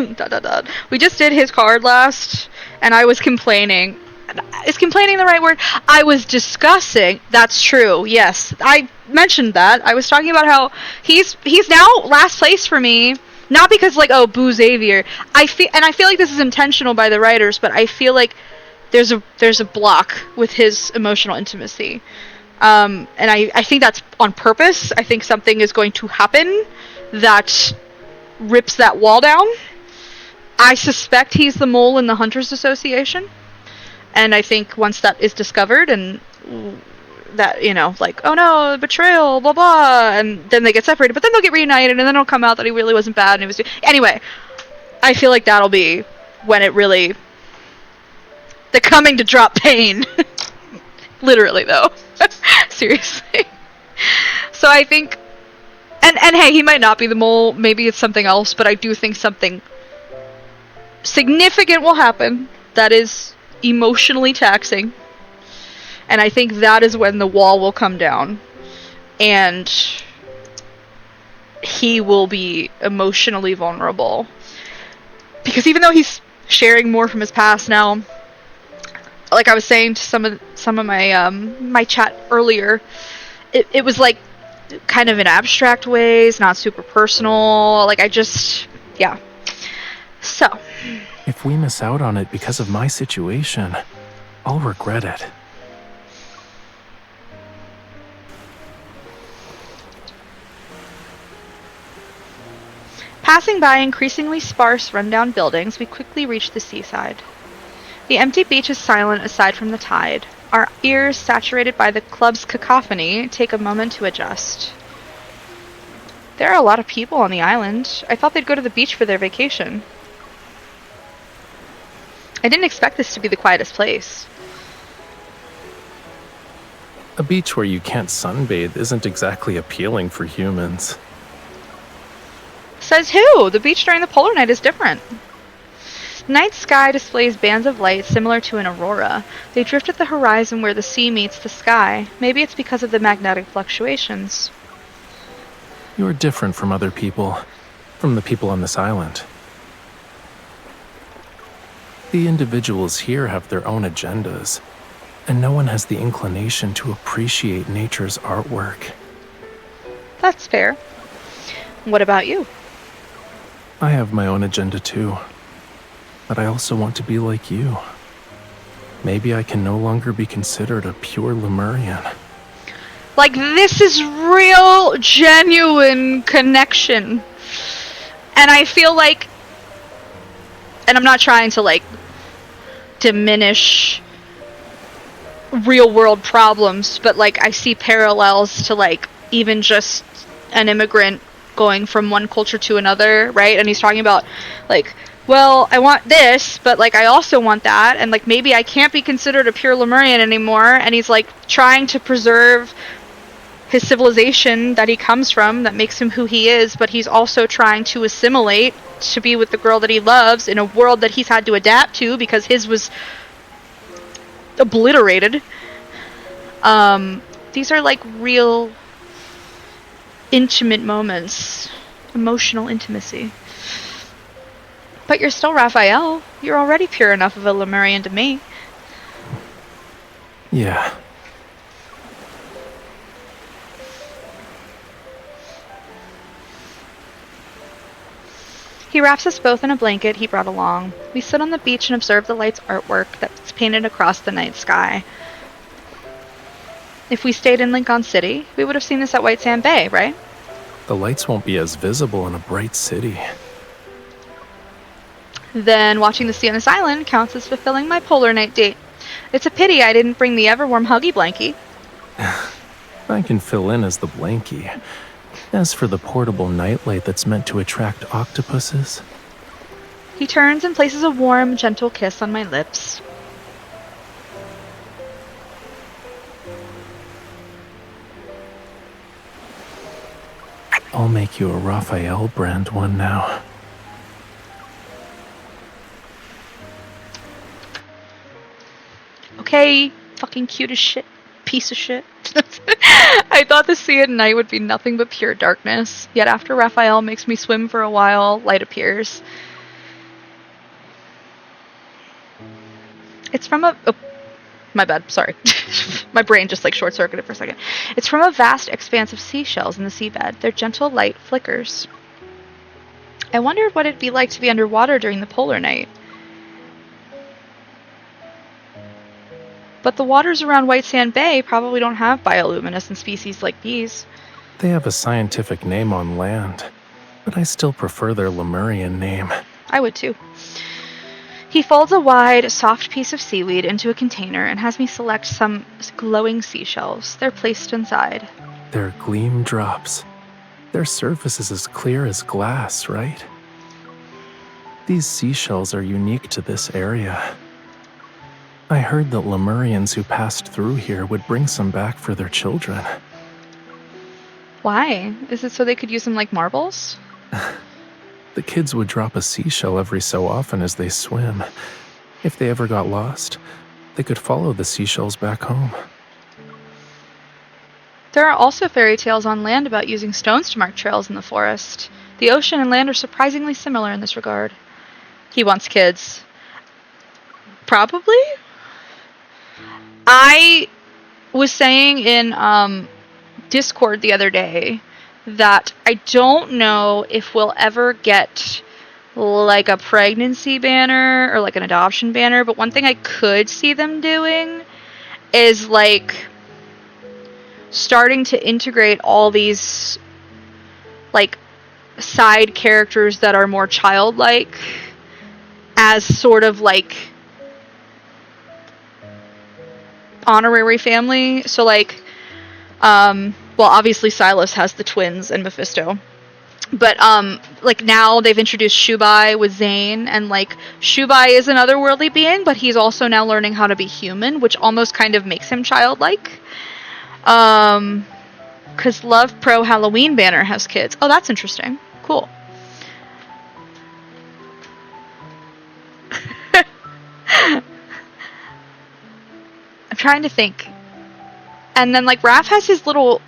We just did his card last, and I was complaining. Is complaining the right word? I was discussing. That's true, yes. I mentioned that. I was talking about how he's now last place for me. Not because, like, oh, boo Xavier. I feel like this is intentional by the writers, but I feel like there's a block with his emotional intimacy. And I think that's on purpose. I think something is going to happen that rips that wall down. I suspect he's the mole in the Hunters Association. And I think once that is discovered and that, you know, like, oh no, betrayal, blah blah, and then they get separated, but then they'll get reunited and then it'll come out that he really wasn't bad and it was... Anyway, I feel like that'll be when it really... The coming to drop pain. Literally, though. Seriously. So I think And hey, he might not be the mole. Maybe it's something else, but I do think something significant will happen that is emotionally taxing. And I think that is when the wall will come down. And he will be emotionally vulnerable. Because even though he's sharing more from his past now, like I was saying to some of my my chat earlier, it was like kind of in abstract ways, not super personal. Like yeah. So, if we miss out on it because of my situation, I'll regret it. Passing by increasingly sparse, rundown buildings, we quickly reach the seaside. The empty beach is silent aside from the tide. Our ears, saturated by the club's cacophony, take a moment to adjust. There are a lot of people on the island. I thought they'd go to the beach for their vacation. I didn't expect this to be the quietest place. A beach where you can't sunbathe isn't exactly appealing for humans. Says who? The beach during the polar night is different. Night sky displays bands of light similar to an aurora. They drift at the horizon where the sea meets the sky. Maybe it's because of the magnetic fluctuations. You're different from other people, from the people on this island. The individuals here have their own agendas, and no one has the inclination to appreciate nature's artwork. That's fair. What about you? I have my own agenda too, but I also want to be like you. Maybe I can no longer be considered a pure Lemurian. Like, this is real, genuine connection. And I feel like, and I'm not trying to, like, diminish real world problems, but, like, I see parallels to, like, even just an immigrant going from one culture to another, right? And he's talking about, like, well, I want this, but, like, I also want that, and, like, maybe I can't be considered a pure Lemurian anymore, and he's, like, trying to preserve his civilization that he comes from, that makes him who he is, but he's also trying to assimilate to be with the girl that he loves in a world that he's had to adapt to because his was obliterated. These are, like, real intimate moments. Emotional intimacy. But you're still Raphael. You're already pure enough of a Lemurian to me. Yeah. He wraps us both in a blanket he brought along. We sit on the beach and observe the light's artwork that's painted across the night sky. If we stayed in Lincoln City, we would have seen this at White Sand Bay, right? The lights won't be as visible in a bright city. Then watching the sea on this island counts as fulfilling my polar night date. It's a pity I didn't bring the ever-warm Huggy Blankie. I can fill in as the blankie. As for the portable nightlight that's meant to attract octopuses... He turns and places a warm, gentle kiss on my lips. I'll make you a Raphael brand one now. Okay, fucking cute as shit. Piece of shit. I thought the sea at night would be nothing but pure darkness, yet after Raphael makes me swim for a while, light appears. It's from a... Oh, my bad, sorry. My brain just like short-circuited for a second. It's from a vast expanse of seashells in the seabed. Their gentle light flickers. I wondered what it'd be like to be underwater during the polar night. But the waters around White Sand Bay probably don't have bioluminescent species like these. They have a scientific name on land, but I still prefer their Lemurian name. I would too. He folds a wide, soft piece of seaweed into a container and has me select some glowing seashells. They're placed inside. They're gleam drops. Their surface is as clear as glass, right? These seashells are unique to this area. I heard that Lemurians who passed through here would bring some back for their children. Why? Is it so they could use them like marbles? The kids would drop a seashell every so often as they swim. If they ever got lost, they could follow the seashells back home. There are also fairy tales on land about using stones to mark trails in the forest. The ocean and land are surprisingly similar in this regard. He wants kids. Probably? I was saying in Discord the other day that I don't know if we'll ever get like a pregnancy banner or like an adoption banner, but one thing I could see them doing is like starting to integrate all these like side characters that are more childlike as sort of like honorary family. So like well, obviously Silas has the twins and Mephisto. But like now they've introduced Shubai with Zayne, and like Shubai is an otherworldly being, but he's also now learning how to be human, which almost kind of makes him childlike. Cause Love Pro Halloween banner has kids. Oh, that's interesting. Cool. I'm trying to think. And then like Raph has his little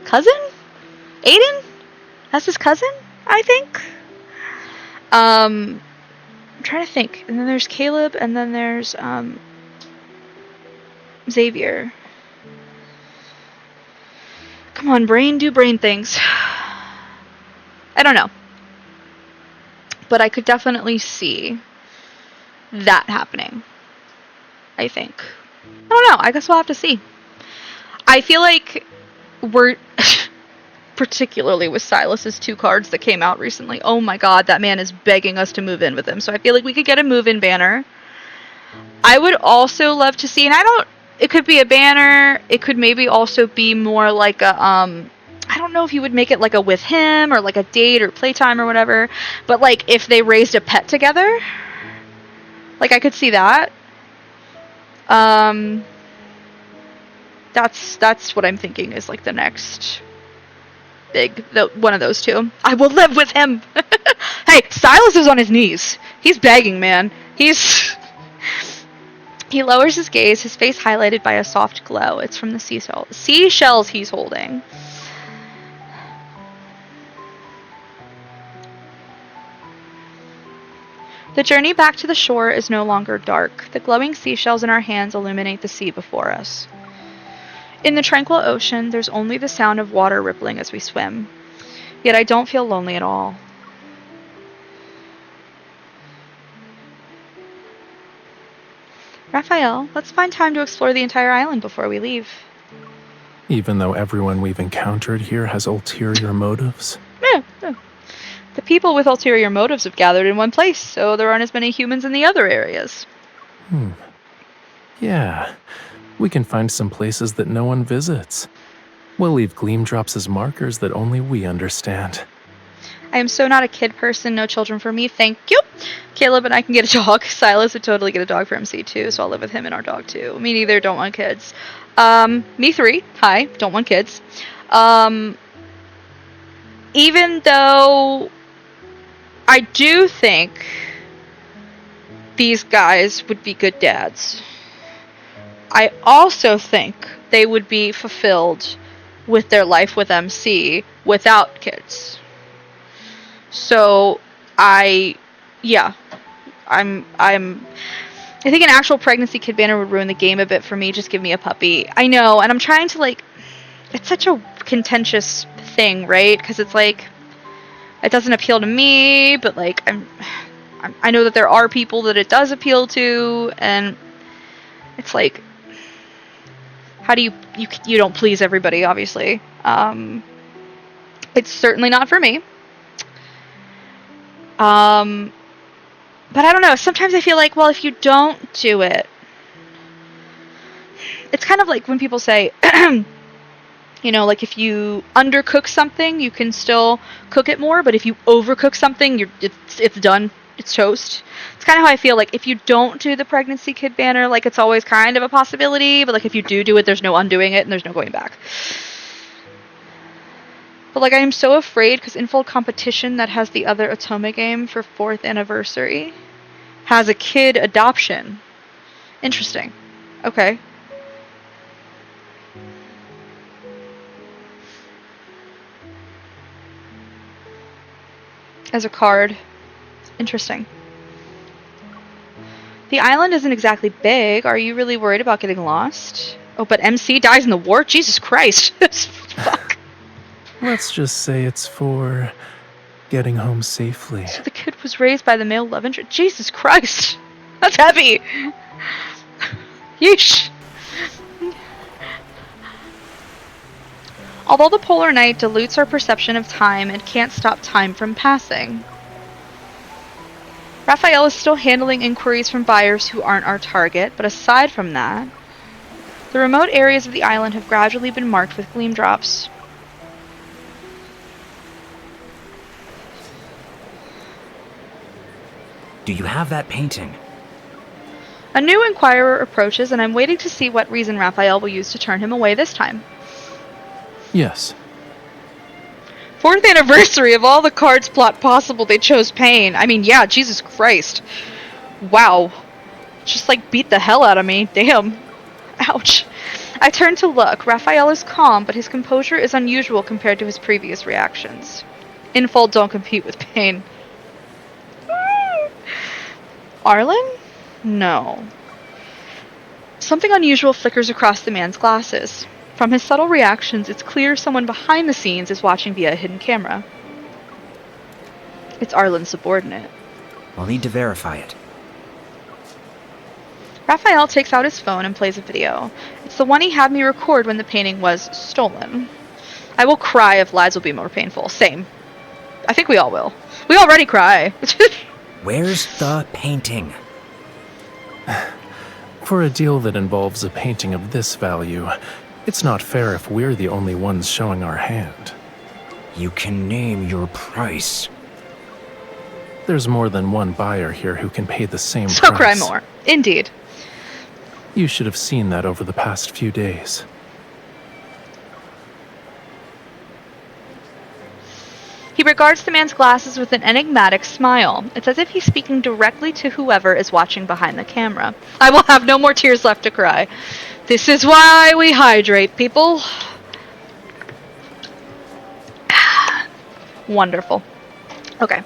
cousin? Aiden? That's his cousin, I think. I'm trying to think. And then there's Caleb, and then there's Xavier. Come on, brain, do brain things. I don't know. But I could definitely see that happening. I think. I don't know. I guess we'll have to see. I feel like we're... particularly with Silas's 2 cards that came out recently. Oh my god, that man is begging us to move in with him. So I feel like we could get a move-in banner. I would also love to see, and it could be a banner, it could maybe also be more like a, I don't know if you would make it like a with him, or like a date, or playtime, or whatever, but like if they raised a pet together, like I could see that. That's what I'm thinking is like the next one of those two. I will live with him. Hey, Silas is on his knees. He's begging, man. He lowers his gaze, his face highlighted by a soft glow. It's from the seashells he's holding. The journey back to the shore is no longer dark. The glowing seashells in our hands illuminate the sea before us. In the tranquil ocean, there's only the sound of water rippling as we swim. Yet I don't feel lonely at all. Raphael, let's find time to explore the entire island before we leave. Even though everyone we've encountered here has ulterior motives? No. The people with ulterior motives have gathered in one place, so there aren't as many humans in the other areas. Yeah. We can find some places that no one visits. We'll leave gleam drops as markers that only we understand. I am so not a kid person, no children for me, thank you. Caleb and I can get a dog. Silas would totally get a dog for MC too, so I'll live with him and our dog too. Me neither, don't want kids. Me 3, hi, don't want kids. Even though I do think these guys would be good dads, I also think they would be fulfilled with their life with MC without kids. So I think an actual pregnancy kid banner would ruin the game a bit for me. Just give me a puppy. I know, and I'm trying to like, it's such a contentious thing, right? Because it's like, it doesn't appeal to me, but like I know that there are people that it does appeal to, and it's like, how do you don't please everybody, obviously. It's certainly not for me. But I don't know, sometimes I feel like, well, if you don't do it, it's kind of like when people say, you know, like if you undercook something, you can still cook it more, but if you overcook something, it's done. It's toast. It's kind of how I feel like if you don't do the pregnancy kid banner, like it's always kind of a possibility, but like if you do it, there's no undoing it and there's no going back. But like I am so afraid because Infold Competition that has the other Otome game for 4th anniversary has a kid adoption. Interesting. Okay. As a card. Interesting. The island isn't exactly big. Are you really worried about getting lost? Oh, but MC dies in the war? Jesus Christ. Fuck. Let's just say it's for getting home safely. So the kid was raised by the male love interest? Jesus Christ. That's heavy. Yeesh. Although the polar night dilutes our perception of time, it can't stop time from passing. Raphael is still handling inquiries from buyers who aren't our target, but aside from that, the remote areas of the island have gradually been marked with gleam drops. Do you have that painting? A new inquirer approaches, and I'm waiting to see what reason Raphael will use to turn him away this time. Yes. 4th anniversary, of all the cards plot possible, they chose pain. I mean, yeah, Jesus Christ. Wow. Just like beat the hell out of me. Damn. Ouch. I turn to look. Raphael is calm, but his composure is unusual compared to his previous reactions. Infold don't compete with pain. Arlen? No. Something unusual flickers across the man's glasses. From his subtle reactions, it's clear someone behind the scenes is watching via a hidden camera. It's Arlen's subordinate. I'll need to verify it. Raphael takes out his phone and plays a video. It's the one he had me record when the painting was stolen. I will cry if lies will be more painful. Same. I think we all will. We already cry. Where's the painting? For a deal that involves a painting of this value, it's not fair if we're the only ones showing our hand. You can name your price. There's more than one buyer here who can pay the same So price. cry more. Indeed. You should have seen that over the past few days. He regards the man's glasses with an enigmatic smile. It's as if he's speaking directly to whoever is watching behind the camera. I will have no more tears left to cry. This is why we hydrate, people. Wonderful. Okay.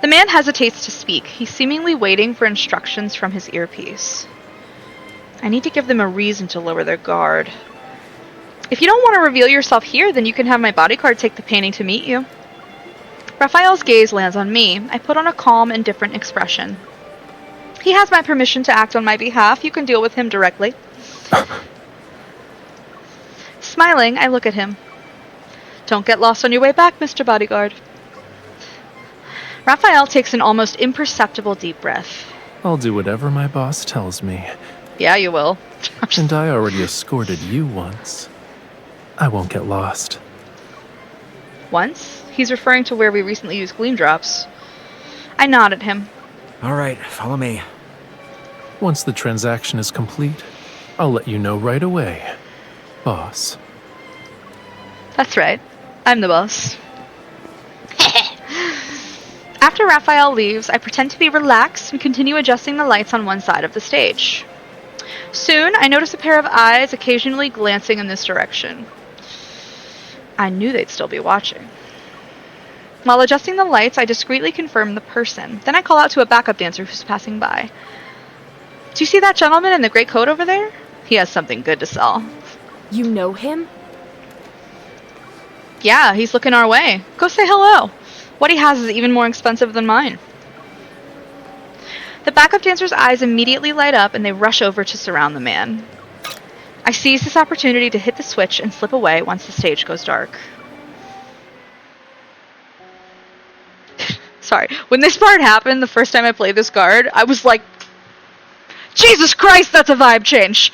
The man hesitates to speak. He's seemingly waiting for instructions from his earpiece. I need to give them a reason to lower their guard. If you don't want to reveal yourself here, then you can have my bodyguard take the painting to meet you. Raphael's gaze lands on me. I put on a calm and different expression. He has my permission to act on my behalf. You can deal with him directly. Smiling, I look at him. Don't get lost on your way back, Mr. Bodyguard. Raphael takes an almost imperceptible deep breath. I'll do whatever my boss tells me. Yeah, you will. And I already escorted you once. I won't get lost. Once? He's referring to where we recently used gleam drops. I nod at him. All right, follow me. Once the transaction is complete, I'll let you know right away, boss. That's right. I'm the boss. After Raphael leaves, I pretend to be relaxed and continue adjusting the lights on one side of the stage. Soon, I notice a pair of eyes occasionally glancing in this direction. I knew they'd still be watching. While adjusting the lights, I discreetly confirm the person. Then I call out to a backup dancer who's passing by. Do you see that gentleman in the gray coat over there? He has something good to sell. You know him? Yeah, he's looking our way. Go say hello. What he has is even more expensive than mine. The backup dancer's eyes immediately light up and they rush over to surround the man. I seize this opportunity to hit the switch and slip away once the stage goes dark. Sorry, when this part happened the first time I played this card, I was like, Jesus Christ, that's a vibe change.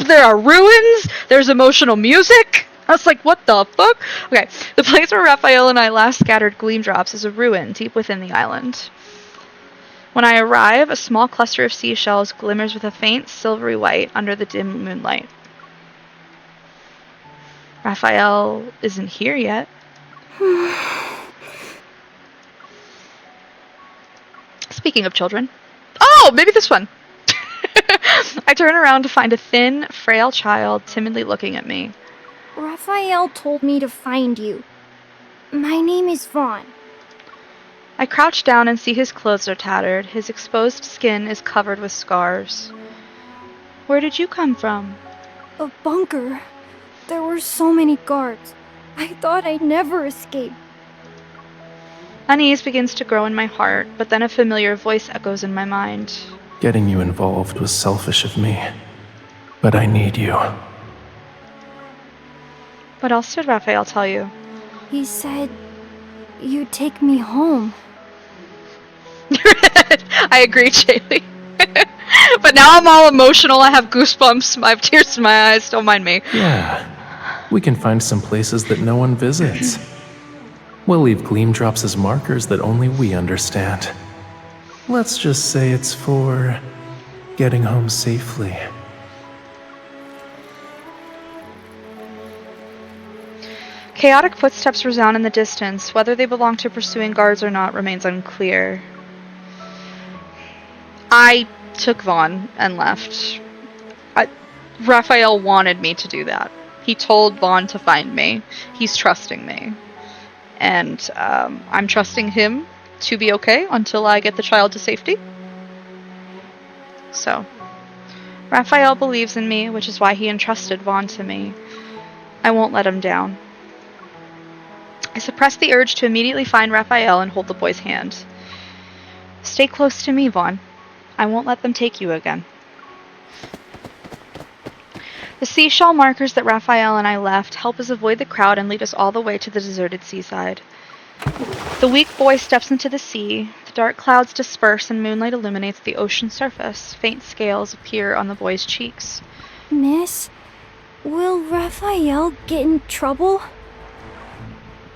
There are ruins, there's emotional music. I was like, what the fuck? Okay, the place where Raphael and I last scattered gleam drops is a ruin deep within the island. When I arrive, a small cluster of seashells glimmers with a faint silvery white under the dim moonlight. Raphael isn't here yet. Speaking of children. Oh, maybe this one. I turn around to find a thin, frail child timidly looking at me. Raphael told me to find you. My name is Vaughn. I crouch down and see his clothes are tattered. His exposed skin is covered with scars. Where did you come from? A bunker. There were so many guards. I thought I'd never escape. Unease begins to grow in my heart, but then a familiar voice echoes in my mind. Getting you involved was selfish of me, but I need you. What else did Raphael tell you? He said you'd take me home. I agree, Jaylee. But now I'm all emotional. I have goosebumps. I have tears in my eyes. Don't mind me. Yeah. We can find some places that no one visits. We'll leave gleam drops as markers that only we understand. Let's just say it's for getting home safely. Chaotic footsteps resound in the distance. Whether they belong to pursuing guards or not remains unclear. I took Vaughn and left. Raphael wanted me to do that. He told Vaughn to find me. He's trusting me. And I'm trusting him to be okay until I get the child to safety. So, Raphael believes in me, which is why he entrusted Vaughn to me. I won't let him down. I suppress the urge to immediately find Raphael and hold the boy's hand. Stay close to me, Vaughn. I won't let them take you again. The seashell markers that Raphael and I left help us avoid the crowd and lead us all the way to the deserted seaside. The weak boy steps into the sea. The dark clouds disperse and moonlight illuminates the ocean surface. Faint scales appear on the boy's cheeks. Miss, will Raphael get in trouble?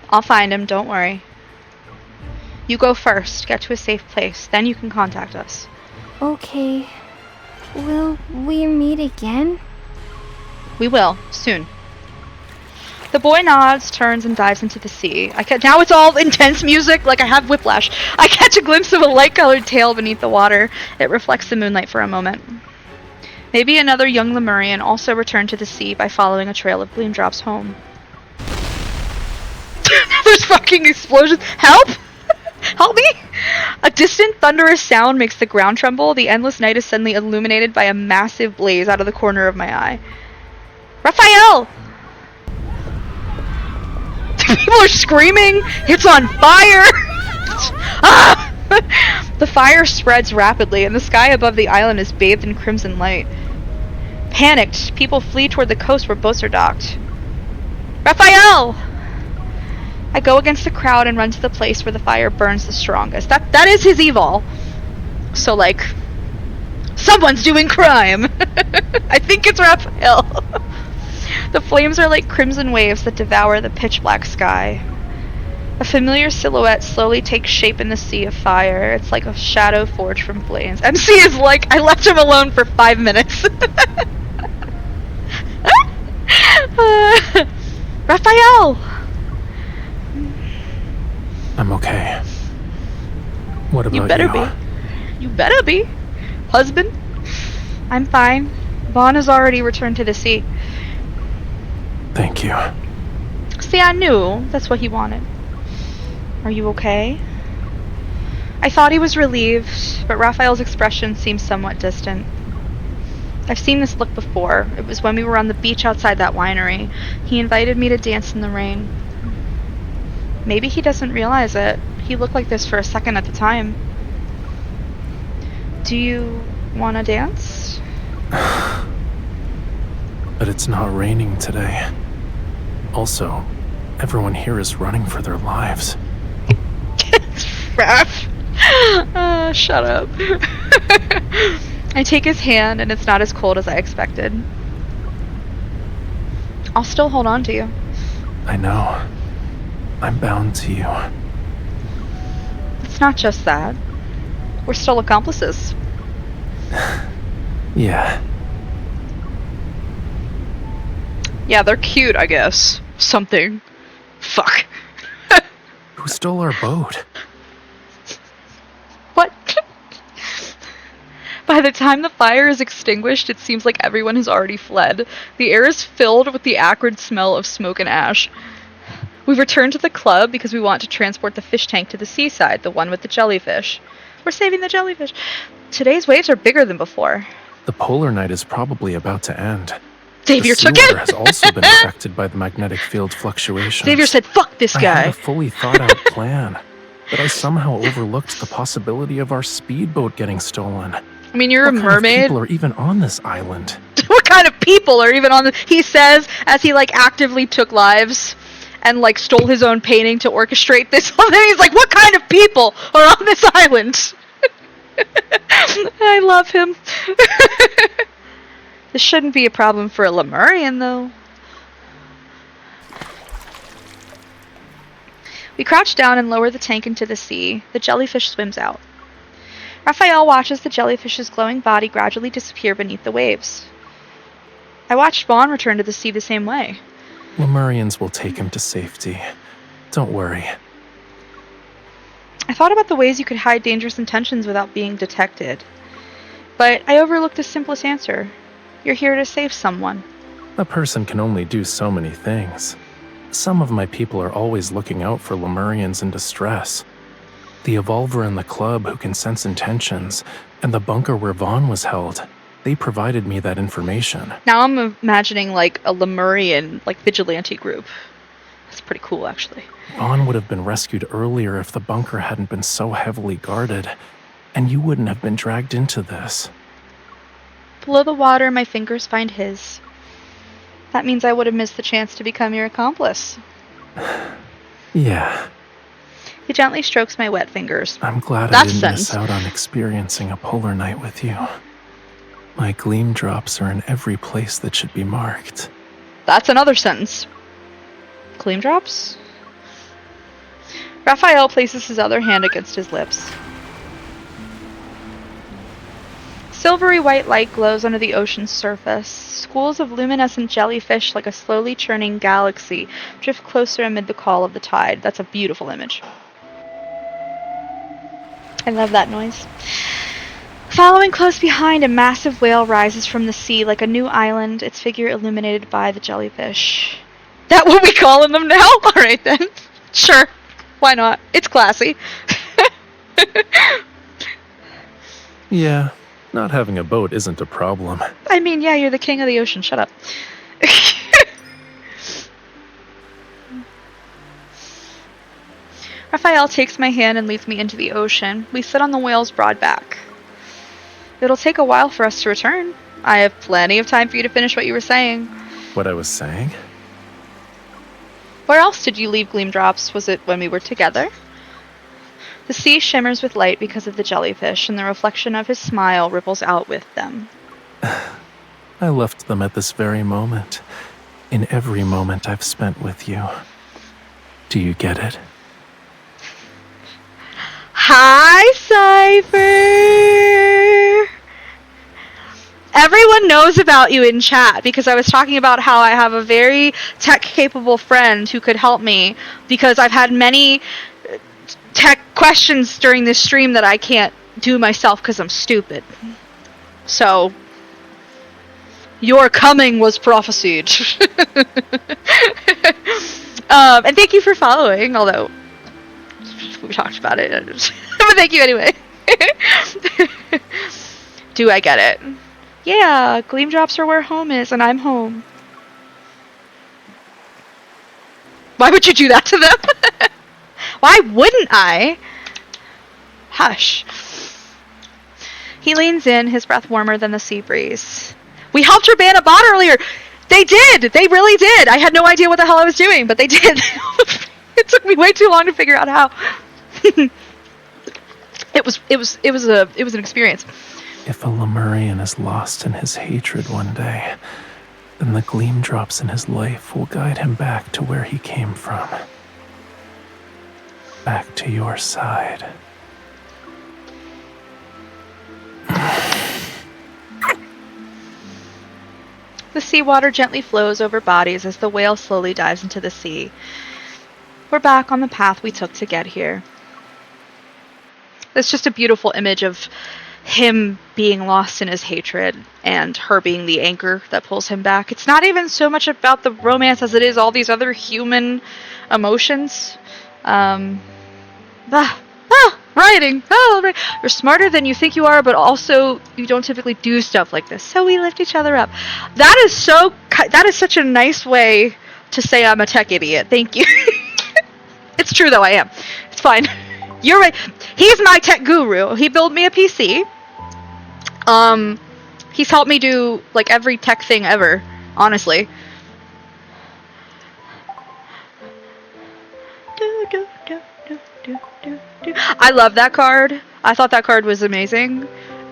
I'll find him, don't worry. You go first, get to a safe place, then you can contact us. Okay. Will we meet again? We will, soon. The boy nods, turns, and dives into the sea. Now it's all intense music, like I have whiplash. I catch a glimpse of a light-colored tail beneath the water. It reflects the moonlight for a moment. Maybe another young Lemurian also returned to the sea by following a trail of gleam drops home. There's fucking explosions. Help! Help me! A distant, thunderous sound makes the ground tremble. The endless night is suddenly illuminated by a massive blaze out of the corner of my eye. Raphael! People are screaming! It's on fire! Ah! The fire spreads rapidly, and the sky above the island is bathed in crimson light. Panicked, people flee toward the coast where boats are docked. Raphael! I go against the crowd and run to the place where the fire burns the strongest. That is his evil. So, like, someone's doing crime! I think it's Raphael. The flames are like crimson waves that devour the pitch-black sky. A familiar silhouette slowly takes shape in the sea of fire. It's like a shadow forged from flames. MC is like, I left him alone for 5 minutes. Raphael! I'm okay. What about you? You better be. You better be. Husband? I'm fine. Vaughn has already returned to the sea. Thank you. See, I knew that's what he wanted. Are you okay? I thought he was relieved, but Raphael's expression seemed somewhat distant. I've seen this look before. It was when we were on the beach outside that winery. He invited me to dance in the rain. Maybe he doesn't realize it. He looked like this for a second at the time. Do you want to dance? But it's not raining today. Also, everyone here is running for their lives. Raph. Shut up. I take his hand and it's not as cold as I expected. I'll still hold on to you. I know. I'm bound to you. It's not just that. We're still accomplices. Yeah. Yeah, they're cute, I guess. Something. Fuck. Who stole our boat? What? By the time the fire is extinguished, it seems like everyone has already fled. The air is filled with the acrid smell of smoke and ash. We've returned to the club because we want to transport the fish tank to the seaside, the one with the jellyfish. We're saving the jellyfish. Today's waves are bigger than before. The polar night is probably about to end. Xavier the took sewer it! has also been affected by the magnetic field fluctuations. Xavier said, fuck this I guy. had a fully thought out plan, but I somehow overlooked the possibility of our speedboat getting stolen. I mean, you're What a kind of mermaid. people are even on this island? What kind of people are even on the... He says, as he, like, actively took lives and, like, stole his own painting to orchestrate this whole thing. He's like, what kind of people are on this island? I love him. This shouldn't be a problem for a Lemurian, though. We crouch down and lower the tank into the sea. The jellyfish swims out. Raphael watches the jellyfish's glowing body gradually disappear beneath the waves. I watched Vaughn return to the sea the same way. Lemurians will take him to safety. Don't worry. I thought about the ways you could hide dangerous intentions without being detected. But I overlooked the simplest answer. You're here to save someone. A person can only do so many things. Some of my people are always looking out for Lemurians in distress. The Evolver in the club who can sense intentions, and the bunker where Vaughn was held, they provided me that information. Now I'm imagining, like, a Lemurian, like, vigilante group. That's pretty cool, actually. Vaughn would have been rescued earlier if the bunker hadn't been so heavily guarded, and you wouldn't have been dragged into this. Below the water, my fingers find his. That means I would have missed the chance to become your accomplice. Yeah. He gently strokes my wet fingers. I'm glad I didn't miss out on experiencing a polar night with you. My gleam drops are in every place that should be marked. That's another sentence. Gleam drops? Raphael places his other hand against his lips. Silvery white light glows under the ocean's surface. Schools of luminescent jellyfish, like a slowly churning galaxy, drift closer amid the call of the tide. That's a beautiful image. I love that noise. Following close behind, a massive whale rises from the sea like a new island, its figure illuminated by the jellyfish. That what we calling them now? Alright then. Sure. Why not? It's classy. Yeah, not having a boat isn't a problem. I mean, yeah, you're the king of the ocean. Shut up. Raphael takes my hand and leads me into the ocean. We sit on the whale's broad back. It'll take a while for us to return. I have plenty of time for you to finish what you were saying. What I was saying? Where else did you leave Gleam Drops? Was it when we were together? The sea shimmers with light because of the jellyfish, and the reflection of his smile ripples out with them. I left them at this very moment. In every moment I've spent with you. Do you get it? Hi, Cypher! Everyone knows about you in chat because I was talking about how I have a very tech-capable friend who could help me because I've had many tech questions during this stream that I can't do myself because I'm stupid. So, your coming was prophesied. And thank you for following, although we talked about it. But thank you anyway. Do I get it? Yeah, Gleam Drops are where home is, and I'm home. Why would you do that to them? Why wouldn't I? Hush. He leans in, his breath warmer than the sea breeze. We helped her ban a bot earlier! They did! They really did! I had no idea what the hell I was doing, but they did. It took me way too long to figure out how. It was an experience. If a Lemurian is lost in his hatred one day, then the gleam drops in his life will guide him back to where he came from. Back to your side. The seawater gently flows over bodies as the whale slowly dives into the sea. We're back on the path we took to get here. It's just a beautiful image of him being lost in his hatred and her being the anchor that pulls him back. It's not even so much about the romance as it is all these other human emotions. Writing. You're smarter than you think you are, but also you don't typically do stuff like this. So we lift each other up. That is such a nice way to say I'm a tech idiot. Thank you. It's true though, I am. It's fine. You're right. He's my tech guru. He built me a PC. He's helped me do like every tech thing ever, honestly. I love that card. I thought that card was amazing.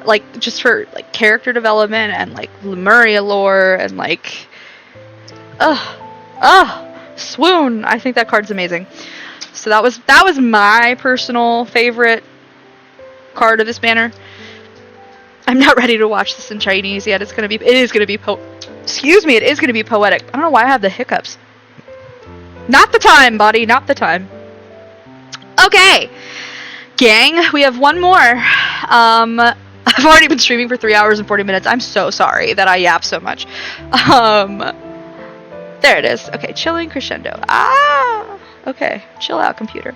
Like, just for like character development and like Lemuria lore and like swoon. I think that card's amazing. So that was my personal favorite card of this banner. I'm not ready to watch this in Chinese yet. It is gonna be poetic. I don't know why I have the hiccups. Not the time, buddy, not the time. Okay, gang, we have one more. I've already been streaming for 3 hours and 40 minutes. I'm so sorry that I yap so much. There it is. Okay, chilling crescendo. Okay, chill out, computer.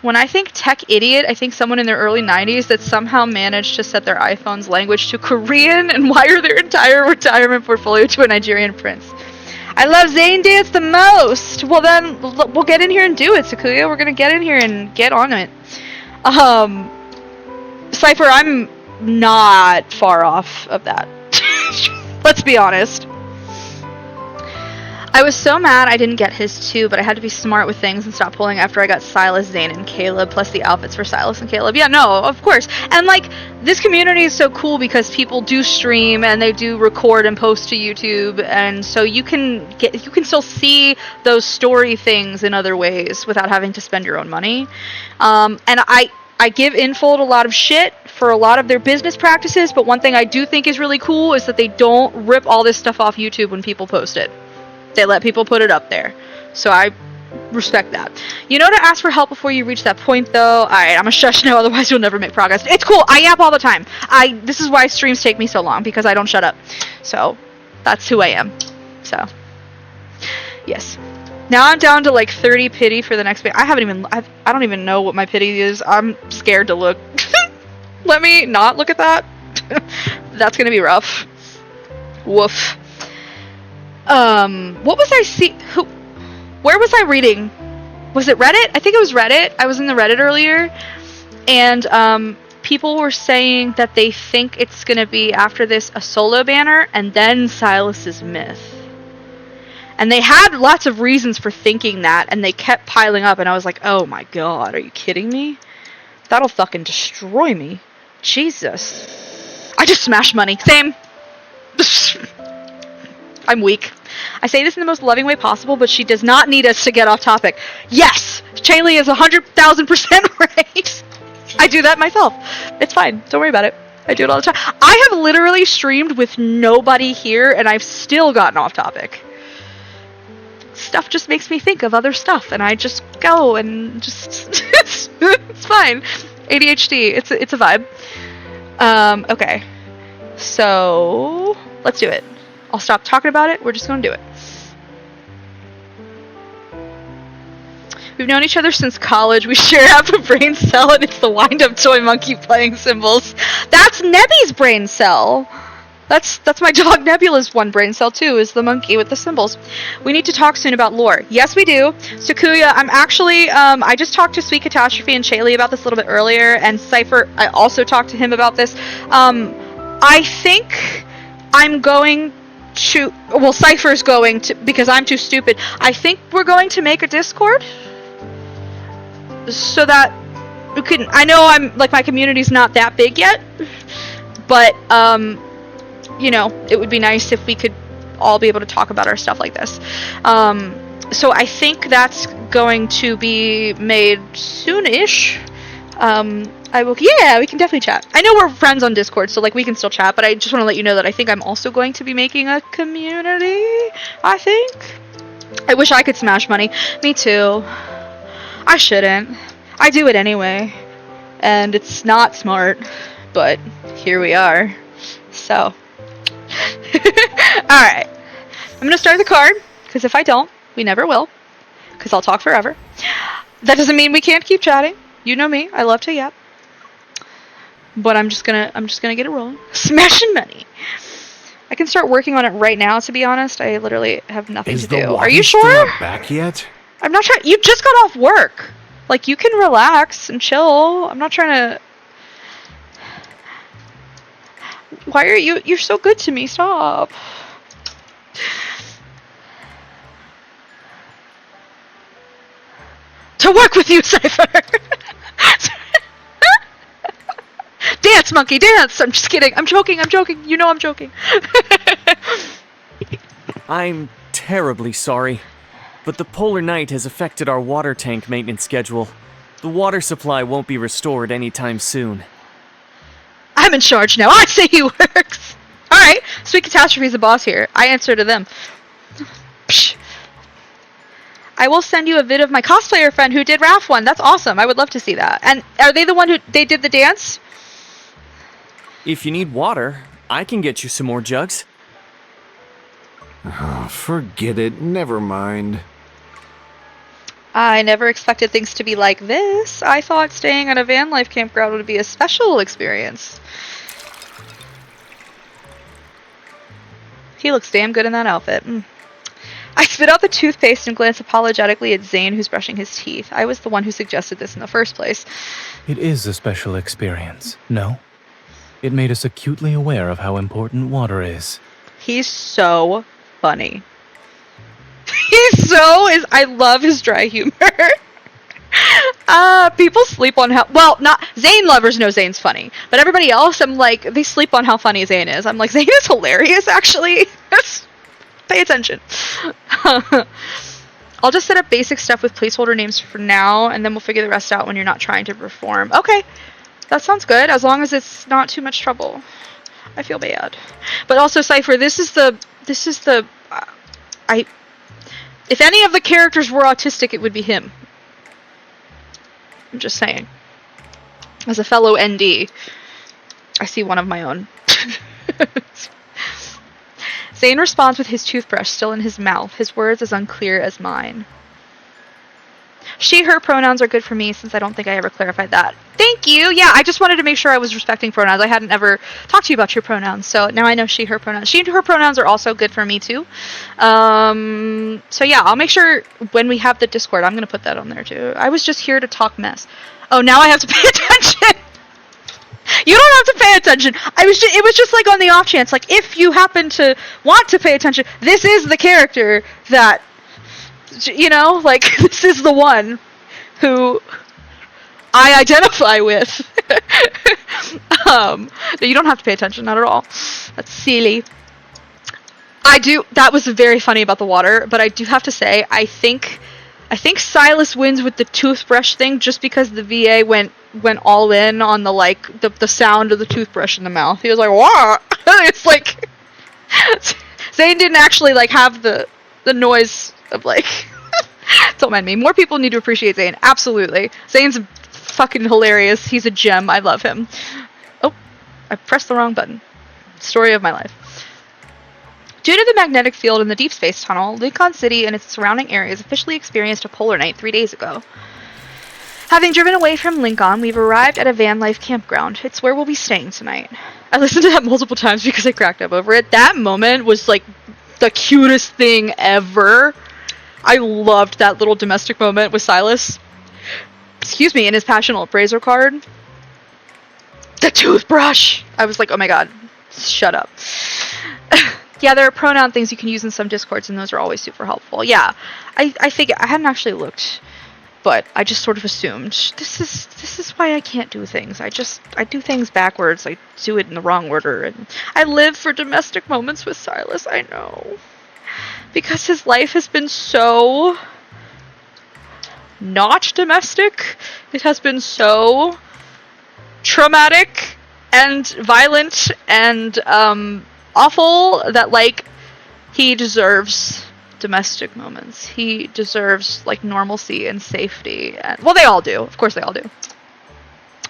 When I think tech idiot, I think someone in their early 90s that somehow managed to set their iPhone's language to Korean and wire their entire retirement portfolio to a Nigerian prince. I love Zayne dance the most! Well then, we'll get in here and do it, Sakuya. We're gonna get in here and get on it. Cypher, I'm not far off of that. Let's be honest. I was so mad I didn't get his too, but I had to be smart with things and stop pulling after I got Silas, Zayne, and Caleb, plus the outfits for Silas and Caleb. Yeah, no, of course. And like, this community is so cool because people do stream and they do record and post to YouTube, and so you can still see those story things in other ways without having to spend your own money. And I give Infold a lot of shit for a lot of their business practices, but one thing I do think is really cool is that they don't rip all this stuff off YouTube when people post it. They let people put it up there. So I respect that. You know to ask for help before you reach that point, though? Alright, I'm a shush now, otherwise you'll never make progress. It's cool. I yap all the time. This is why streams take me so long, because I don't shut up. So, that's who I am. So, yes. Now I'm down to like 30 pity for the next bit. I don't even know what my pity is. I'm scared to look. Let me not look at that. That's gonna be rough. Woof. What was I where was I reading? Was it Reddit? I think it was Reddit. I was in the Reddit earlier, and people were saying that they think it's gonna be after this a solo banner and then Silas's myth. And they had lots of reasons for thinking that, and they kept piling up, and I was like, oh my god, are you kidding me? That'll fucking destroy me. Jesus. I just smashed money. Same. I'm weak. I say this in the most loving way possible, but she does not need us to get off topic. Yes! Chaylee is 100,000% right! I do that myself. It's fine. Don't worry about it. I do it all the time. I have literally streamed with nobody here, and I've still gotten off topic. Stuff just makes me think of other stuff, and I just go and just... it's fine. ADHD. It's a vibe. Okay. So... let's do it. I'll stop talking about it. We're just going to do it. We've known each other since college. We share half a brain cell, and it's the wind-up toy monkey playing cymbals. That's Nebby's brain cell. That's my dog Nebula's one brain cell too, is the monkey with the cymbals. We need to talk soon about lore. Yes, we do. Sakuya, I'm actually, I just talked to Sweet Catastrophe and Chaylee about this a little bit earlier, and Cypher, I also talked to him about this. I think I'm going to, well, Cypher's going to, because I'm too stupid, I think we're going to make a Discord so that we can, I know I'm, like, my community's not that big yet, but, you know, it would be nice if we could all be able to talk about our stuff like this. So I think that's going to be made soon-ish. I will. Yeah, we can definitely chat. I know we're friends on Discord, so like we can still chat. But I just want to let you know that I think I'm also going to be making a community. I think. I wish I could smash money. Me too. I shouldn't. I do it anyway, and it's not smart. But here we are. So, all right. I'm gonna start the card because if I don't, we never will. Because I'll talk forever. That doesn't mean we can't keep chatting. You know me. I love to yap. But I'm just gonna get it rolling. Smashing money. I can start working on it right now. To be honest, I literally have nothing to do. Are you sure? Not back yet? I'm not trying. You just got off work. Like you can relax and chill. I'm not trying to. Why are you? You're so good to me. Stop. To work with you, Cypher. Dance, monkey, dance! I'm just kidding. I'm joking. You know I'm joking. I'm terribly sorry, but the polar night has affected our water tank maintenance schedule. The water supply won't be restored anytime soon. I'm in charge now. I say he works. Alright, Sweet Catastrophe's the boss here. I answer to them. Psh. I will send you a vid of my cosplayer friend who did RAF 1. That's awesome. I would love to see that. And are they the one who they did the dance? If you need water, I can get you some more jugs. Oh, forget it. Never mind. I never expected things to be like this. I thought staying at a van life campground would be a special experience. He looks damn good in that outfit. I spit out the toothpaste and glance apologetically at Zayne, who's brushing his teeth. I was the one who suggested this in the first place. It is a special experience, no? It made us acutely aware of how important water is. He's so funny. I love his dry humor. People sleep on how, well, not, Zayne lovers know Zayne's funny, but everybody else, I'm like, they sleep on how funny Zayne is. I'm like, Zayne is hilarious, actually. Pay attention. I'll just set up basic stuff with placeholder names for now, and then we'll figure the rest out when you're not trying to perform. Okay, that sounds good, as long as it's not too much trouble. I feel bad. But also, Cypher, if any of the characters were autistic, it would be him. I'm just saying. As a fellow ND, I see one of my own. Zayne responds with his toothbrush still in his mouth, his words as unclear as mine. She, her pronouns are good for me since I don't think I ever clarified that. Thank you! Yeah, I just wanted to make sure I was respecting pronouns. I hadn't ever talked to you about your pronouns, so now I know she, her pronouns. She and her pronouns are also good for me too. So yeah, I'll make sure when we have the Discord, I'm going to put that on there too. I was just here to talk mess. Oh, now I have to pay attention! You don't have to pay attention. It was just like on the off chance, like if you happen to want to pay attention, this is the character that, you know, like this is the one who I identify with. You don't have to pay attention, not at all. That's silly. That was very funny about the water, but I do have to say, I think Silas wins with the toothbrush thing just because the VA went all in on the sound of the toothbrush in the mouth. He was like, what? It's like Zayne didn't actually have the noise of don't mind me. More people need to appreciate Zayne. Absolutely. Zayne's fucking hilarious. He's a gem. I love him. Oh, I pressed the wrong button. Story of my life. Due to the magnetic field in the deep space tunnel, Lincoln City and its surrounding areas officially experienced a polar night 3 days ago. Having driven away from Lincoln, we've arrived at a van life campground. It's where we'll be staying tonight. I listened to that multiple times because I cracked up over it. That moment was the cutest thing ever. I loved that little domestic moment with Silas. Excuse me, in his passionate appraiser card. The toothbrush! I was like, oh my god, shut up. Yeah, there are pronoun things you can use in some Discords, and those are always super helpful. Yeah, I think I hadn't actually looked, but I just sort of assumed this is why I can't do things. I do things backwards. I do it in the wrong order, and I live for domestic moments with Silas. I know, because his life has been so not domestic. It has been so traumatic and violent and awful that, like, he deserves domestic moments. He deserves, like, normalcy and safety. And, well, they all do. Of course they all do.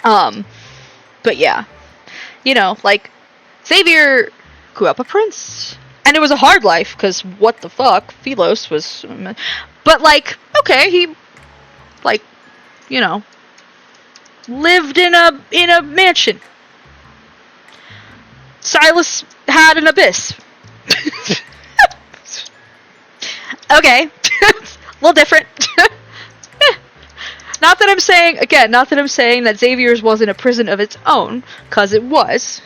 But yeah. You know, like, Xavier grew up a prince. And it was a hard life, because what the fuck? Philos was... But, like, okay, he, like, you know, lived in a mansion. Silas had an abyss. Okay. A little different. Not that I'm saying that Xavier's wasn't a prison of its own, because it was.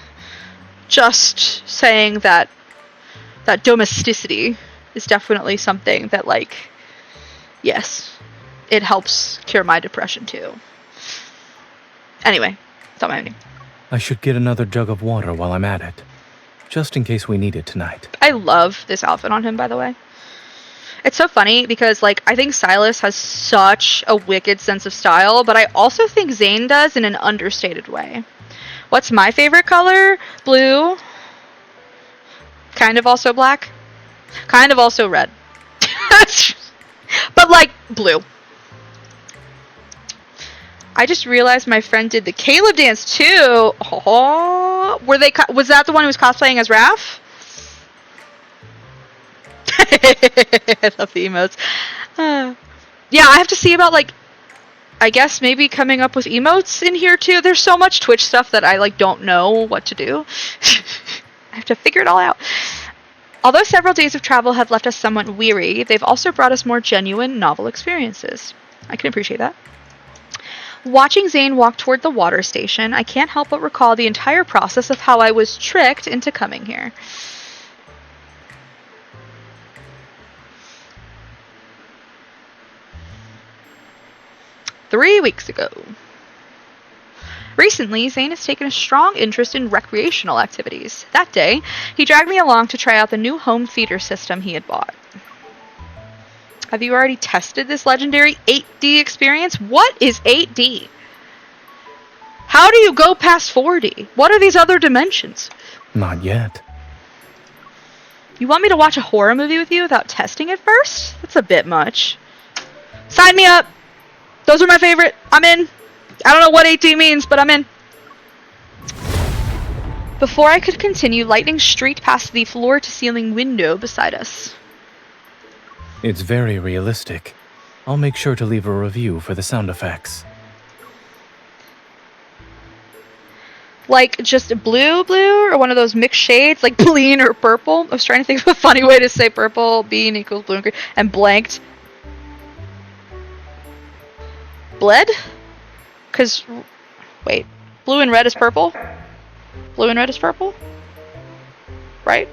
Just saying that domesticity is definitely something that, like, yes, it helps cure my depression too. Anyway, that's all my ending. I should get another jug of water while I'm at it, just in case we need it tonight. I love this outfit on him, by the way. It's so funny because, like, I think Silas has such a wicked sense of style, but I also think Zayne does in an understated way. What's my favorite color? Blue. Kind of also black. Kind of also red. But, like, blue. I just realized my friend did the Caleb dance too. Oh, was that the one who was cosplaying as Raph? I love the emotes. Yeah, I have to see about, like, I guess maybe coming up with emotes in here too. There's so much Twitch stuff that I, like, don't know what to do. I have to figure it all out. Although several days of travel have left us somewhat weary, they've also brought us more genuine, novel experiences. I can appreciate that. Watching Zayne walk toward the water station, I can't help but recall the entire process of how I was tricked into coming here. Three weeks ago. Recently, Zayne has taken a strong interest in recreational activities. That day, he dragged me along to try out the new home theater system he had bought. Have you already tested this legendary 8D experience? What is 8D? How do you go past 4D? What are these other dimensions? Not yet. You want me to watch a horror movie with you without testing it first? That's a bit much. Sign me up! Those are my favorite. I'm in. I don't know what 8D means, but I'm in. Before I could continue, lightning streaked past the floor-to-ceiling window beside us. It's very realistic. I'll make sure to leave a review for the sound effects. Like, just blue, or one of those mixed shades, like bleen or purple? I was trying to think of a funny way to say purple, bean equals blue and green, and blanked. Bled? Because, wait, blue and red is purple? Blue and red is purple? Right?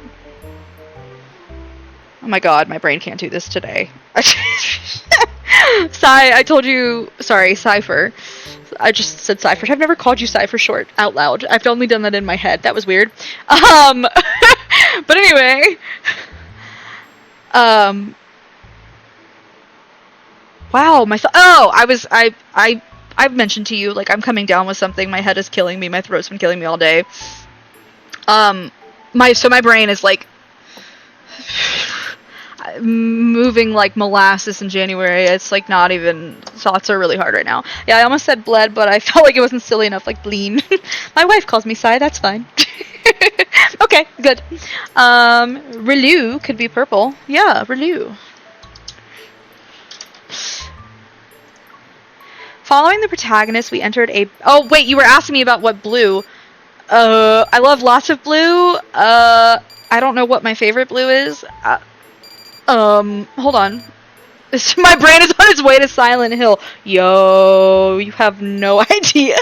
Oh my god, my brain can't do this today. I told you, sorry, Cypher. I just said Cypher. I've never called you Cypher short out loud. I've only done that in my head. That was weird. But anyway. Wow, I've mentioned to you, like, I'm coming down with something. My head is killing me. My throat's been killing me all day. My brain is, like, moving like molasses in January. It's, like, not even... Thoughts are really hard right now. Yeah, I almost said bled, but I felt like it wasn't silly enough, like, bleen. My wife calls me Sai, that's fine. Okay, good. Relu could be purple. Yeah, Relu. Following the protagonist, we entered a... Oh, wait, you were asking me about what blue. I love lots of blue. I don't know what my favorite blue is. Hold on. My brain is on its way to Silent Hill. Yo, you have no idea.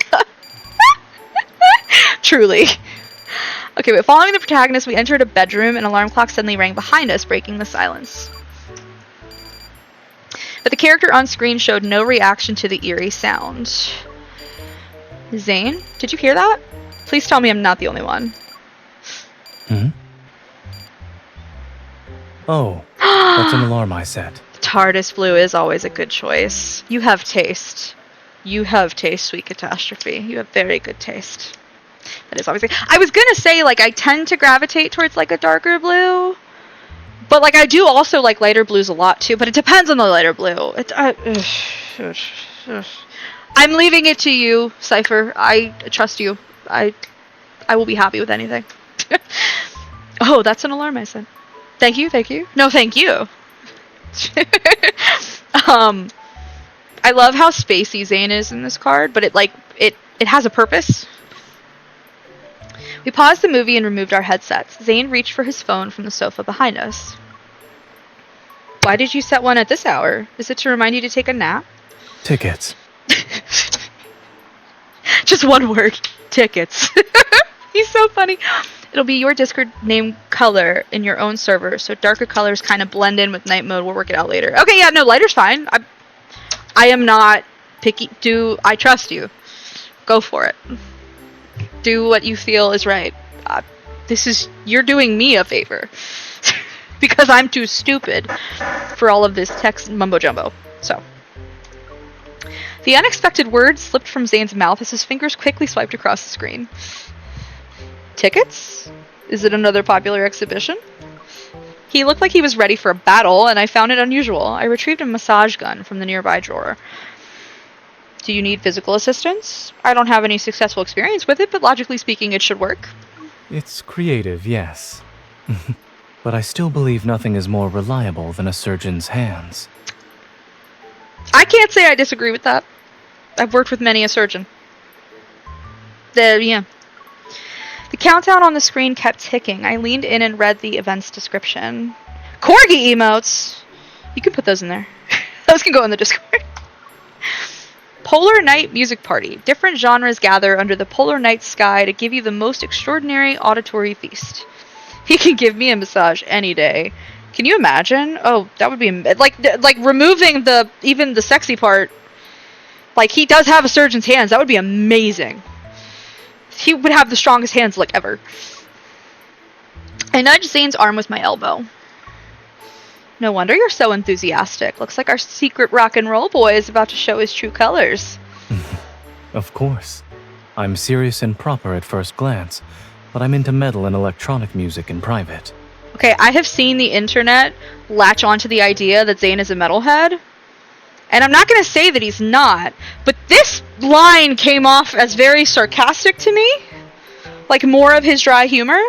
Truly. Okay, but following the protagonist, we entered a bedroom. An alarm clock suddenly rang behind us, breaking the silence. But the character on screen showed no reaction to the eerie sound. Zayne, did you hear that? Please tell me I'm not the only one. Oh, that's an alarm I set. TARDIS blue is always a good choice. You have taste. You have taste, Sweet Catastrophe. You have very good taste. That is obviously. I was gonna say, like, I tend to gravitate towards, like, a darker blue. But, like, I do also like lighter blues a lot, too. But it depends on the lighter blue. I'm leaving it to you, Cypher. I trust you. I will be happy with anything. Oh, that's an alarm I said. Thank you, thank you. No, thank you. I love how spacey Zayne is in this card, but it has a purpose. We paused the movie and removed our headsets. Zayne reached for his phone from the sofa behind us. Why did you set one at this hour? Is it to remind you to take a nap? Tickets. Just one word. Tickets. He's so funny. It'll be your Discord name color in your own server, so darker colors kind of blend in with night mode. We'll work it out later. Okay, yeah, no, lighter's fine. I am not picky. I trust you. Go for it. Do what you feel is right. You're doing me a favor. Because I'm too stupid for all of this text mumbo jumbo. So. The unexpected word slipped from Zayne's mouth as his fingers quickly swiped across the screen. Tickets? Is it another popular exhibition? He looked like he was ready for a battle, and I found it unusual. I retrieved a massage gun from the nearby drawer. Do you need physical assistance? I don't have any successful experience with it, but logically speaking, it should work. It's creative, yes. But I still believe nothing is more reliable than a surgeon's hands. I can't say I disagree with that. I've worked with many a surgeon. Yeah. The countdown on the screen kept ticking. I leaned in and read the event's description. Corgi emotes! You can put those in there. Those can go in the Discord. Polar Night Music Party. Different genres gather under the polar night sky to give you the most extraordinary auditory feast. He can give me a massage any day. Can you imagine? Oh, that would be like removing even the sexy part. Like, he does have a surgeon's hands. That would be amazing. He would have the strongest hands, like, ever. I nudged Zayne's arm with my elbow. No wonder you're so enthusiastic. Looks like our secret rock and roll boy is about to show his true colors. Of course. I'm serious and proper at first glance, but I'm into metal and electronic music in private. Okay, I have seen the internet latch onto the idea that Zayne is a metalhead. And I'm not going to say that he's not, but this line came off as very sarcastic to me. Like, more of his dry humor.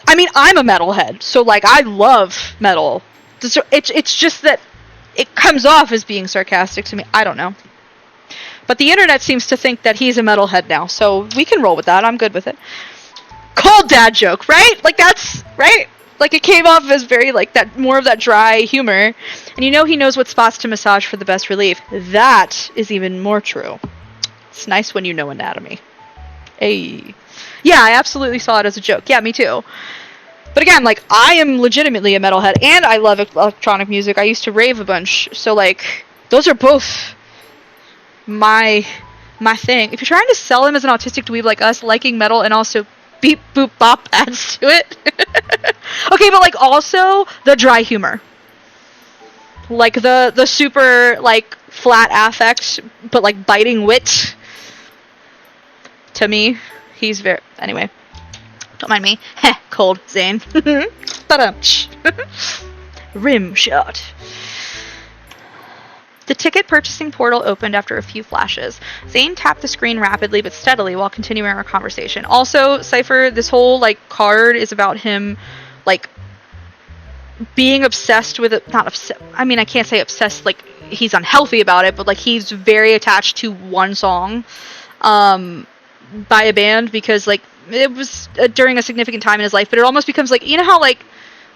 I mean, I'm a metalhead, so, like, I love metal. It's just that it comes off as being sarcastic to me. I don't know. But the internet seems to think that he's a metalhead now, so we can roll with that. I'm good with it. Cold dad joke, right? Like, that's, right? Like, it came off as very, like, that, more of that dry humor. And you know he knows what spots to massage for the best relief. That is even more true. It's nice when you know anatomy. Hey. Yeah, I absolutely saw it as a joke. Yeah, me too. But again, like, I am legitimately a metalhead, and I love electronic music. I used to rave a bunch. So, like, those are both my thing. If you're trying to sell him as an autistic dweeb like us, liking metal and also beep boop bop adds to it. Okay, but, like, also the dry humor. Like, the super, like, flat affect, but, like, biting wit. To me, he's very... Anyway. Don't mind me. Heh, cold Zayne. Rim shot. The ticket purchasing portal opened after a few flashes. Zayne tapped the screen rapidly but steadily while continuing our conversation. Also, Cypher, this whole, like, card is about him, like, being obsessed with it. Not obsessed. I mean, I can't say obsessed, like, he's unhealthy about it, but, like, he's very attached to one song by a band because, like, it was during a significant time in his life, but it almost becomes, like, you know how, like,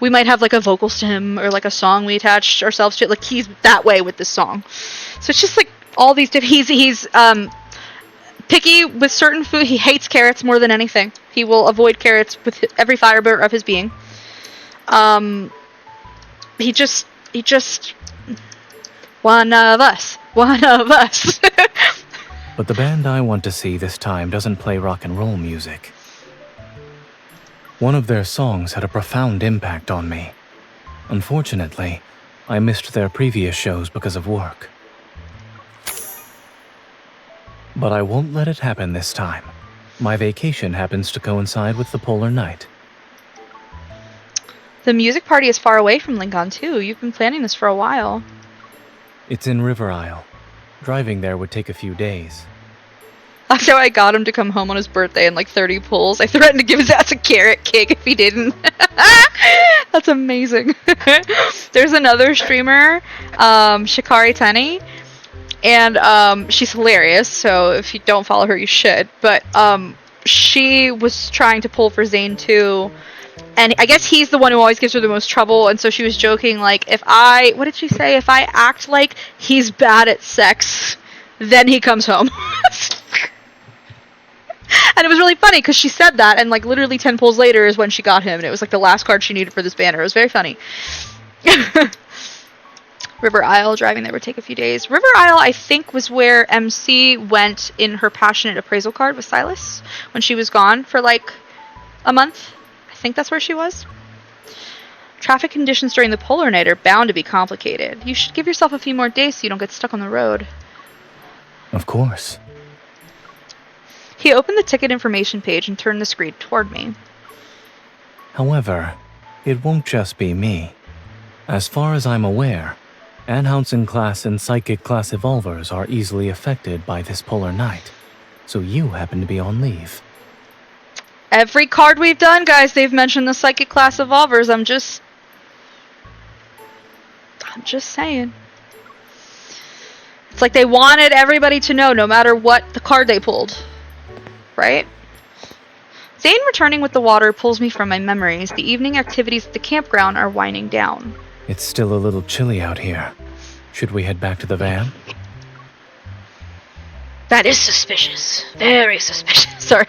we might have, like, a vocals to him or, like, a song we attach ourselves to. Like, he's that way with this song. So it's just, like, all these different... He's picky with certain food. He hates carrots more than anything. He will avoid carrots with every fiber of his being. He just... One of us. One of us. But the band I want to see this time doesn't play rock and roll music. One of their songs had a profound impact on me. Unfortunately, I missed their previous shows because of work. But I won't let it happen this time. My vacation happens to coincide with the polar night. The music party is far away from Lincoln, too. You've been planning this for a while. It's in River Isle. Driving there would take a few days. After I got him to come home on his birthday in like 30 pulls, I threatened to give his ass a carrot cake if he didn't. That's amazing. There's another streamer, Shikari Tenny, and she's hilarious, so if you don't follow her, you should. But she was trying to pull for Zayne too, and I guess he's the one who always gives her the most trouble, and so she was joking, like, what did she say? If I act like he's bad at sex, then he comes home. And it was really funny because she said that, and like literally 10 pulls later is when she got him, and it was like the last card she needed for this banner. It was very funny. River Isle, driving there would take a few days. River Isle, I think, was where MC went in her passionate appraisal card with Silas when she was gone for like a month. I think that's where she was. Traffic conditions during the polar night are bound to be complicated. You should give yourself a few more days so you don't get stuck on the road. Of course. He opened the ticket information page and turned the screen toward me. However, it won't just be me. As far as I'm aware, Anhausen class and Psychic class evolvers are easily affected by this polar night, so you happen to be on leave. Every card we've done, guys, they've mentioned the Psychic class evolvers. I'm just saying. It's like they wanted everybody to know, no matter what the card they pulled. Right? Zayne returning with the water pulls me from my memories. The evening activities at the campground are winding down. It's still a little chilly out here. Should we head back to the van? That is suspicious. Very suspicious. Sorry.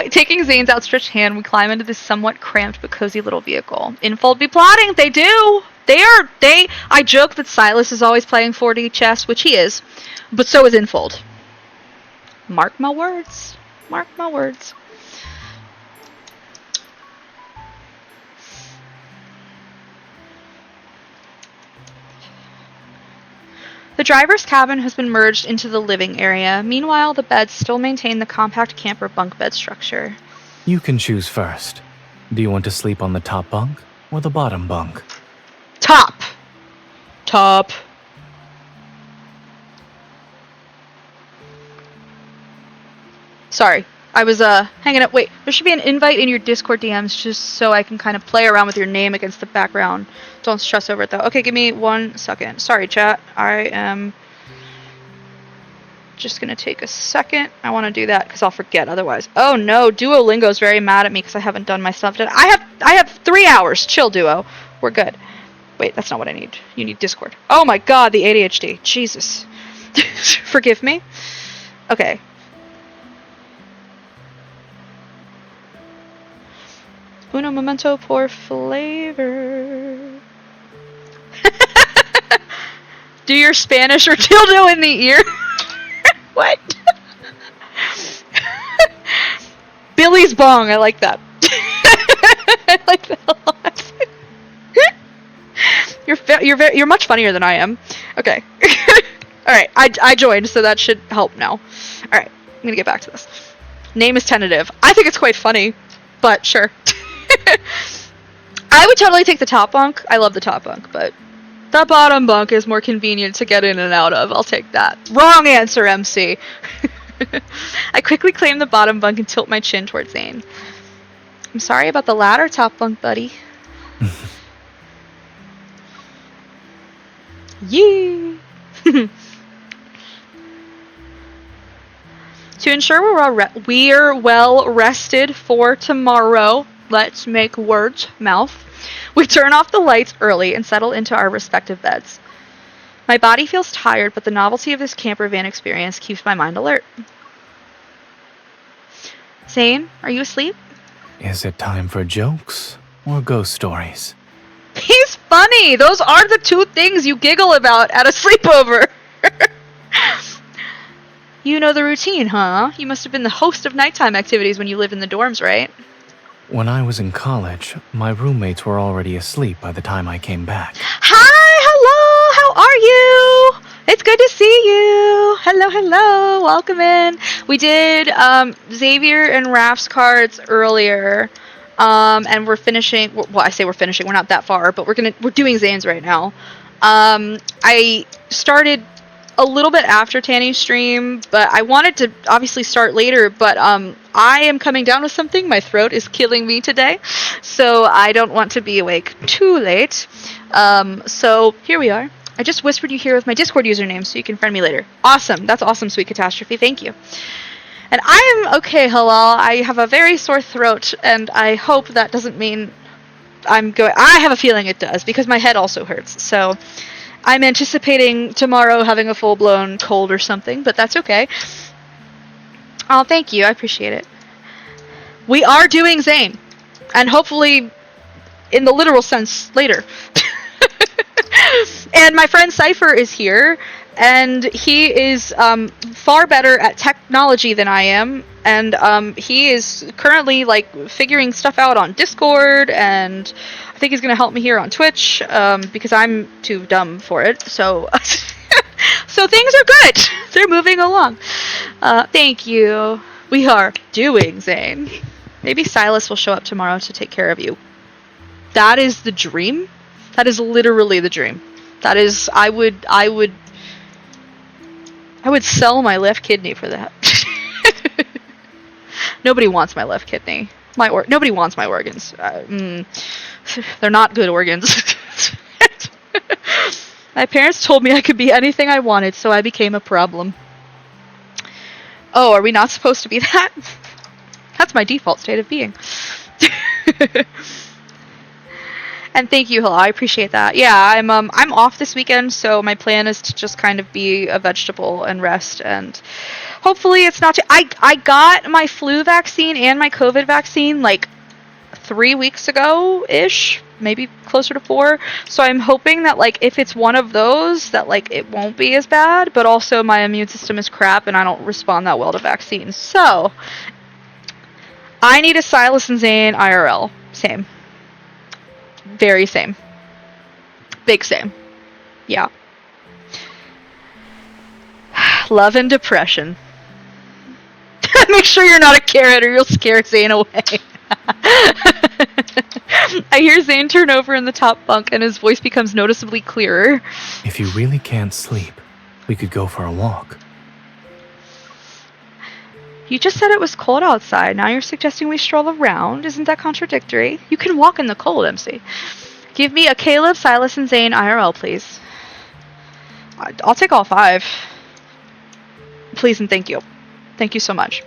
Taking Zayne's outstretched hand, we climb into this somewhat cramped but cozy little vehicle. Infold be plotting. They do. I joke that Silas is always playing 4D chess, which he is, but so is Infold. Mark my words. Mark my words. The driver's cabin has been merged into the living area. Meanwhile, the beds still maintain the compact camper bunk bed structure. You can choose first. Do you want to sleep on the top bunk or the bottom bunk? Top. Top. Sorry, I was hanging up. Wait, there should be an invite in your Discord DMs just so I can kind of play around with your name against the background. Don't stress over it though. Okay, give me 1 second. Sorry, chat. I am just gonna take a second. I want to do that because I'll forget otherwise. Oh no, Duolingo's very mad at me because I haven't done my stuff. I have 3 hours. Chill, Duo. We're good. Wait, that's not what I need. You need Discord. Oh my God, the ADHD. Jesus. Forgive me. Okay. Uno momento por flavor. Do your Spanish or dildo in the ear? What? Billy's bong. I like that. I like that a lot. You're much funnier than I am. Okay. All right. I joined, so that should help now. All right. I'm gonna get back to this. Name is tentative. I think it's quite funny, but sure. I would totally take the top bunk. I love the top bunk, but the bottom bunk is more convenient to get in and out of. I'll take that. Wrong answer, MC. I quickly claim the bottom bunk and tilt my chin towards Zayne. I'm sorry about the latter top bunk, buddy. Yee! To ensure we're well rested for tomorrow, let's make words mouth. We turn off the lights early and settle into our respective beds. My body feels tired, but the novelty of this camper van experience keeps my mind alert. Zayne, are you asleep? Is it time for jokes or ghost stories? He's funny! Those are the two things you giggle about at a sleepover! You know the routine, huh? You must have been the host of nighttime activities when you lived in the dorms, right? When I was in college, my roommates were already asleep by the time I came back. Hi, hello, how are you? It's good to see you. Hello, welcome in. We did Xavier and Raph's cards earlier, and we're finishing. Well, I say we're finishing. We're not that far, but we're doing Zayne's right now. I started a little bit after Tanny's stream, but I wanted to obviously start later, but I am coming down with something. My throat is killing me today, so I don't want to be awake too late. So here we are. I just whispered you here with my Discord username so you can friend me later. Awesome. That's awesome, Sweet Catastrophe. Thank you. And I am okay, Halal. I have a very sore throat, and I hope that doesn't mean I'm going... I have a feeling it does, because my head also hurts, so... I'm anticipating tomorrow having a full-blown cold or something, but that's okay. Oh, thank you. I appreciate it. We are doing Zayne, and hopefully in the literal sense later. And my friend Cypher is here, and he is far better at technology than I am, and he is currently like figuring stuff out on Discord, and I think he's going to help me here on Twitch, because I'm too dumb for it, so so things are good. They're moving along. Thank you. We are doing Zayne. Maybe Silas will show up tomorrow to take care of you. That is the dream. That is literally the dream. That is, I would sell my left kidney for that. Nobody wants my left kidney. Nobody wants my organs. They're not good organs. My parents told me I could be anything I wanted, so I became a problem. Oh, are we not supposed to be that? That's my default state of being. And thank you, Hila. I appreciate that. Yeah, I'm off this weekend, so my plan is to just kind of be a vegetable and rest, and hopefully it's not too... I got my flu vaccine and my COVID vaccine like 3 weeks ago-ish, maybe closer to 4. So I'm hoping that like if it's one of those, that like it won't be as bad, but also my immune system is crap and I don't respond that well to vaccines. So I need a Silas and Zayne IRL. Same. Very same. Big same. Yeah. Love and depression. Make sure you're not a carrot or you'll scare Zayne away. I hear Zayne turn over in the top bunk and his voice becomes noticeably clearer. If you really can't sleep, we could go for a walk. You just said it was cold outside. Now you're suggesting we stroll around. Isn't that contradictory? You can walk in the cold, MC. Give me a Caleb, Silas, and Zayne IRL, please. I'll take all 5. Please and thank you. Thank you so much.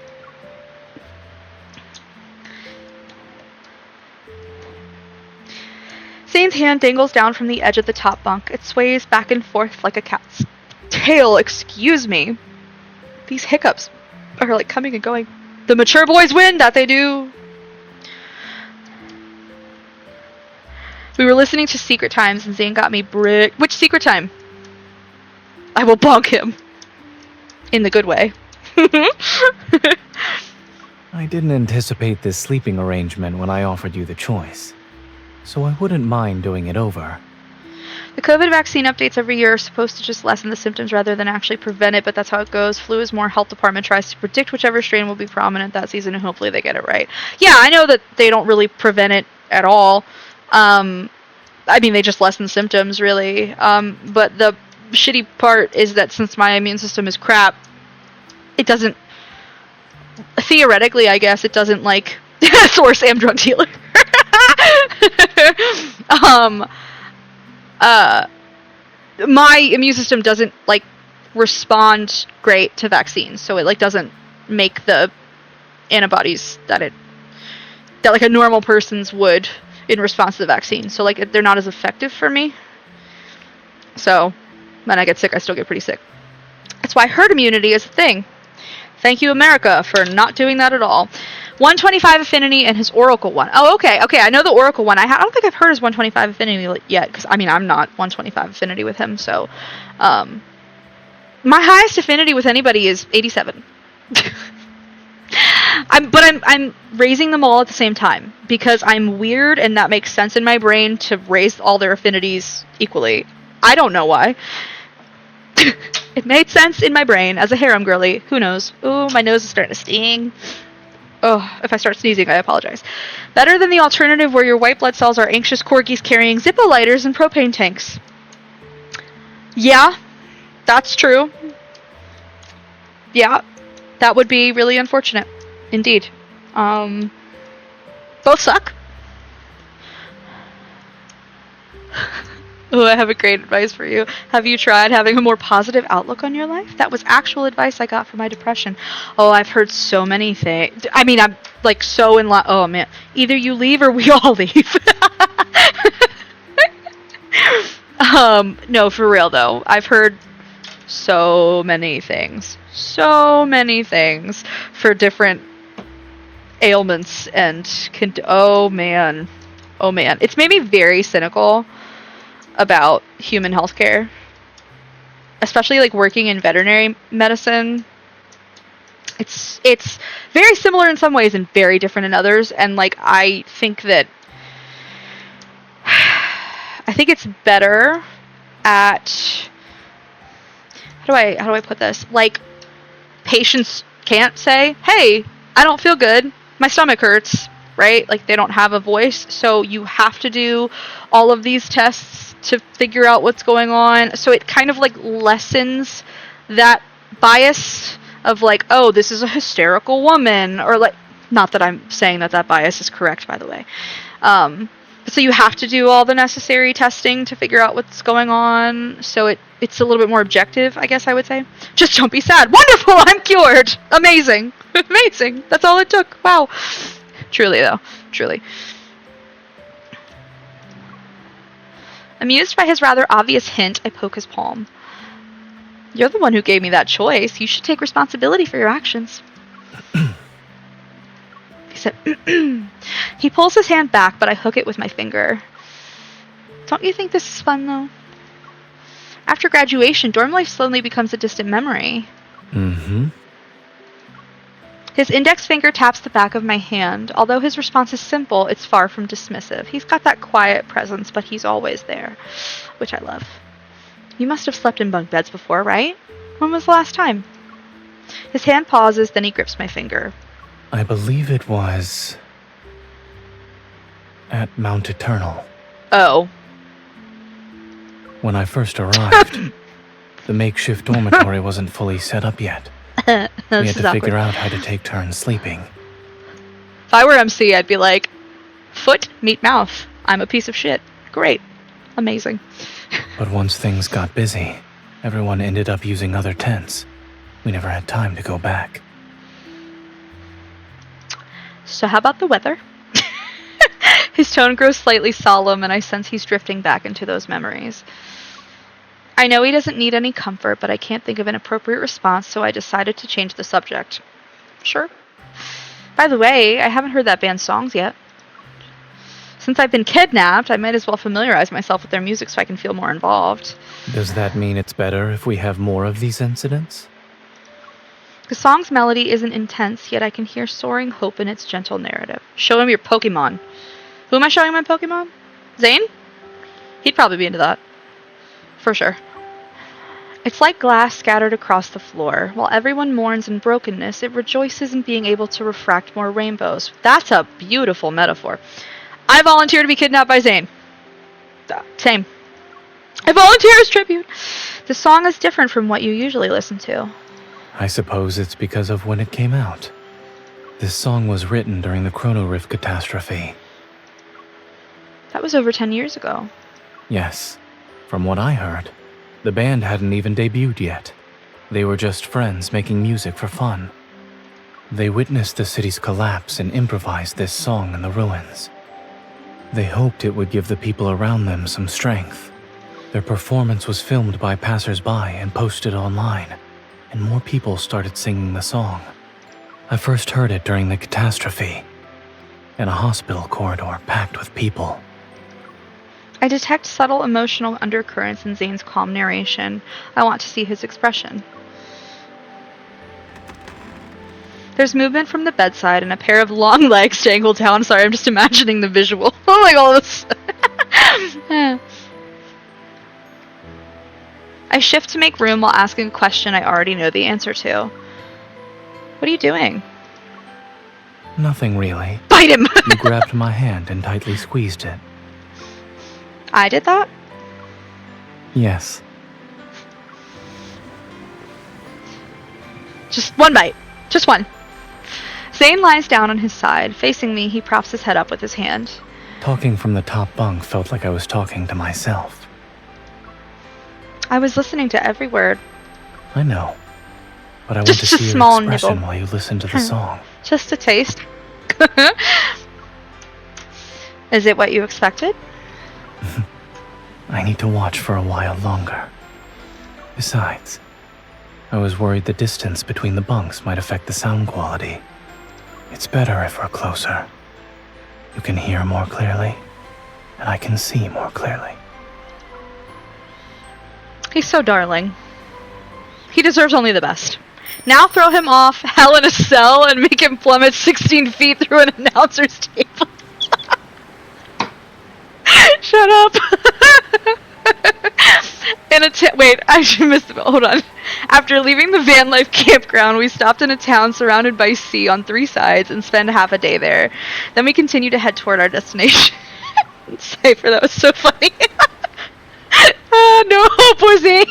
Zayne's hand dangles down from the edge of the top bunk. It sways back and forth like a cat's tail. Excuse me. These hiccups are like coming and going. The mature boys win, that they do. We were listening to Secret Times and Zayne got me brick. Which Secret Time? I will bonk him. In the good way. I didn't anticipate this sleeping arrangement when I offered you the choice, so I wouldn't mind doing it over. The COVID vaccine updates every year are supposed to just lessen the symptoms rather than actually prevent it, but that's how it goes. Flu is more health department tries to predict whichever strain will be prominent that season, and hopefully they get it right. Yeah, I know that they don't really prevent it at all. I mean, they just lessen symptoms, really. But the shitty part is that since my immune system is crap, it doesn't... Theoretically, I guess, it doesn't, like... Source am drug dealer. My immune system doesn't like respond great to vaccines, so it like doesn't make the antibodies that like a normal person's would in response to the vaccine. So like they're not as effective for me. So when I get sick, I still get pretty sick. That's why herd immunity is a thing. Thank you, America, for not doing that at all. 125 affinity and his Oracle one. Oh, okay. Okay, I know the Oracle one. I don't think I've heard his 125 affinity yet, because, I mean, I'm not 125 affinity with him, so... my highest affinity with anybody is 87. I'm raising them all at the same time because I'm weird and that makes sense in my brain to raise all their affinities equally. I don't know why. It made sense in my brain as a harem girly. Who knows? Ooh, my nose is starting to sting. Oh, if I start sneezing, I apologize. Better than the alternative where your white blood cells are anxious corgis carrying Zippo lighters and propane tanks. Yeah, that's true. Yeah, that would be really unfortunate. Indeed. Both suck. Oh, I have a great advice for you. Have you tried having a more positive outlook on your life? That was actual advice I got for my depression. Oh, I've heard so many things. I mean, I'm like so in love. Oh, man. Either you leave or we all leave. No, for real, though. I've heard so many things. So many things for different ailments and... oh, man. Oh, man. It's made me very cynical about human healthcare, especially like working in veterinary medicine. It's very similar in some ways and very different in others, and like I think it's better at how do I put this? Like patients can't say, "Hey, I don't feel good. My stomach hurts." Right? Like they don't have a voice, so you have to do all of these tests to figure out what's going on. So it kind of like lessens that bias of like, oh, this is a hysterical woman, or like, not that I'm saying that bias is correct, by the way. So you have to do all the necessary testing to figure out what's going on. So it's a little bit more objective, I guess I would say. Just don't be sad. Wonderful, I'm cured. Amazing. Amazing. That's all it took. Wow. Truly, though. Truly. Amused by his rather obvious hint, I poke his palm. You're the one who gave me that choice. You should take responsibility for your actions. He said, He pulls his hand back, but I hook it with my finger. Don't you think this is fun, though? After graduation, dorm life suddenly becomes a distant memory. Mm-hmm. His index finger taps the back of my hand. Although his response is simple, it's far from dismissive. He's got that quiet presence, but he's always there, which I love. You must have slept in bunk beds before, right? When was the last time? His hand pauses, then he grips my finger. I believe it was at Mount Eternal. Oh. When I first arrived, the makeshift dormitory wasn't fully set up yet. We had to figure out how to take turns sleeping. If I were MC, I'd be like, foot, meet mouth. I'm a piece of shit. Great. Amazing. But once things got busy, everyone ended up using other tents. We never had time to go back. So how about the weather? His tone grows slightly solemn, and I sense he's drifting back into those memories. I know he doesn't need any comfort, but I can't think of an appropriate response, so I decided to change the subject. Sure. By the way, I haven't heard that band's songs yet. Since I've been kidnapped, I might as well familiarize myself with their music so I can feel more involved. Does that mean it's better if we have more of these incidents? The song's melody isn't intense, yet I can hear soaring hope in its gentle narrative. Show him your Pokemon. Who am I showing my Pokemon? Zayne? He'd probably be into that. For sure. It's like glass scattered across the floor. While everyone mourns in brokenness, it rejoices in being able to refract more rainbows. That's a beautiful metaphor. I volunteer to be kidnapped by Zayne. Same. I volunteer as tribute. The song is different from what you usually listen to. I suppose it's because of when it came out. This song was written during the Chrono Rift catastrophe. That was over 10 years ago. Yes. From what I heard, the band hadn't even debuted yet. They were just friends making music for fun. They witnessed the city's collapse and improvised this song in the ruins. They hoped it would give the people around them some strength. Their performance was filmed by passers-by and posted online, and more people started singing the song. I first heard it during the catastrophe, in a hospital corridor packed with people. I detect subtle emotional undercurrents in Zayne's calm narration. I want to see his expression. There's movement from the bedside and a pair of long legs dangle down. Sorry, I'm just imagining the visual. Oh my god, this. I shift to make room while asking a question I already know the answer to. What are you doing? Nothing really. Bite him! You grabbed my hand and tightly squeezed it. I did that? Yes. Just one bite. Just one. Zayne lies down on his side. Facing me, he props his head up with his hand. Talking from the top bunk felt like I was talking to myself. I was listening to every word. I know. But I want Just to a see your small expression nibble. while you listen to the song. Just a taste. Is it what you expected? I need to watch for a while longer. Besides, I was worried the distance between the bunks might affect the sound quality. It's better if we're closer. You can hear more clearly, and I can see more clearly. He's so darling. He deserves only the best. Now throw him off hell in a cell and make him plummet 16 feet through an announcer's table. Shut up. Wait, I should miss the. Hold on. After leaving the van life campground, we stopped in a town surrounded by sea on 3 sides and spent half a day there. Then we continued to head toward our destination. Cypher, that was so funny. No, poor Zayne.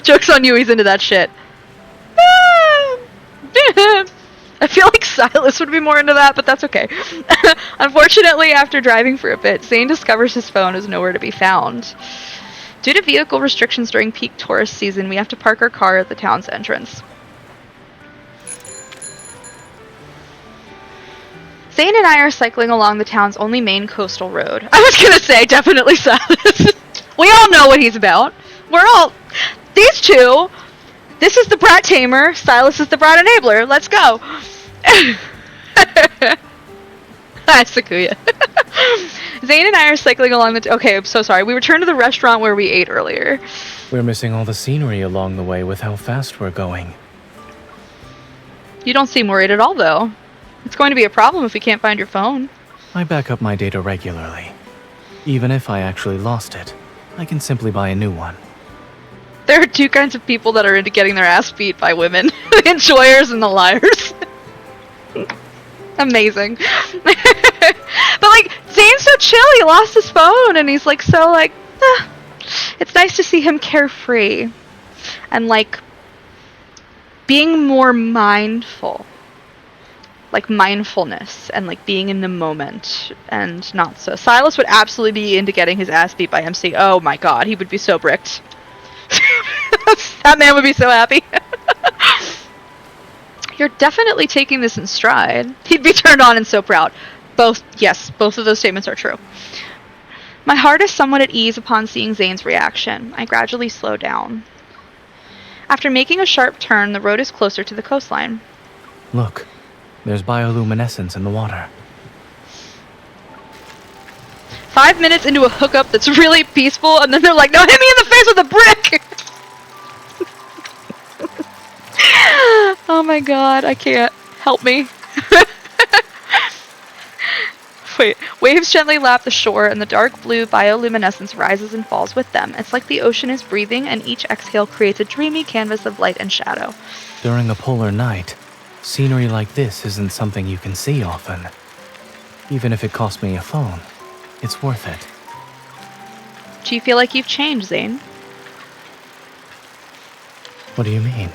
Joke's on you, he's into that shit. I feel like Silas would be more into that, but that's okay. Unfortunately, after driving for a bit, Zayne discovers his phone is nowhere to be found. Due to vehicle restrictions during peak tourist season, we have to park our car at the town's entrance. Zayne and I are cycling along the town's only main coastal road. I was gonna say, definitely Silas. We all know what he's about. These two. This is the brat tamer. Silas is the brat enabler. Let's go. Hi, Sakuya. Zayne and I are cycling along the... Okay, I'm so sorry. We returned to the restaurant where we ate earlier. We're missing all the scenery along the way with how fast we're going. You don't seem worried at all, though. It's going to be a problem if we can't find your phone. I back up my data regularly. Even if I actually lost it, I can simply buy a new one. There are 2 kinds of people that are into getting their ass beat by women. The enjoyers and the liars. Amazing. But like, Zayne's so chill, he lost his phone and he's like so like, It's nice to see him carefree. And like, being more mindful. Like mindfulness and like being in the moment and not so. Silas would absolutely be into getting his ass beat by MC. Oh my god, he would be so bricked. That man would be so happy. You're definitely taking this in stride. He'd be turned on and so proud. Both of those statements are true. My heart is somewhat at ease upon seeing Zayne's reaction. I gradually slow down. After making a sharp turn, the road is closer to the coastline. Look, there's bioluminescence in the water. 5 minutes into a hookup that's really peaceful, and then they're like, no, hit me in the face with a brick! Oh my god, I can't. Help me. Wait. Waves gently lap the shore, and the dark blue bioluminescence rises and falls with them. It's like the ocean is breathing, and each exhale creates a dreamy canvas of light and shadow. During a polar night, scenery like this isn't something you can see often. Even if it cost me a phone, it's worth it. Do you feel like you've changed, Zayne? What do you mean?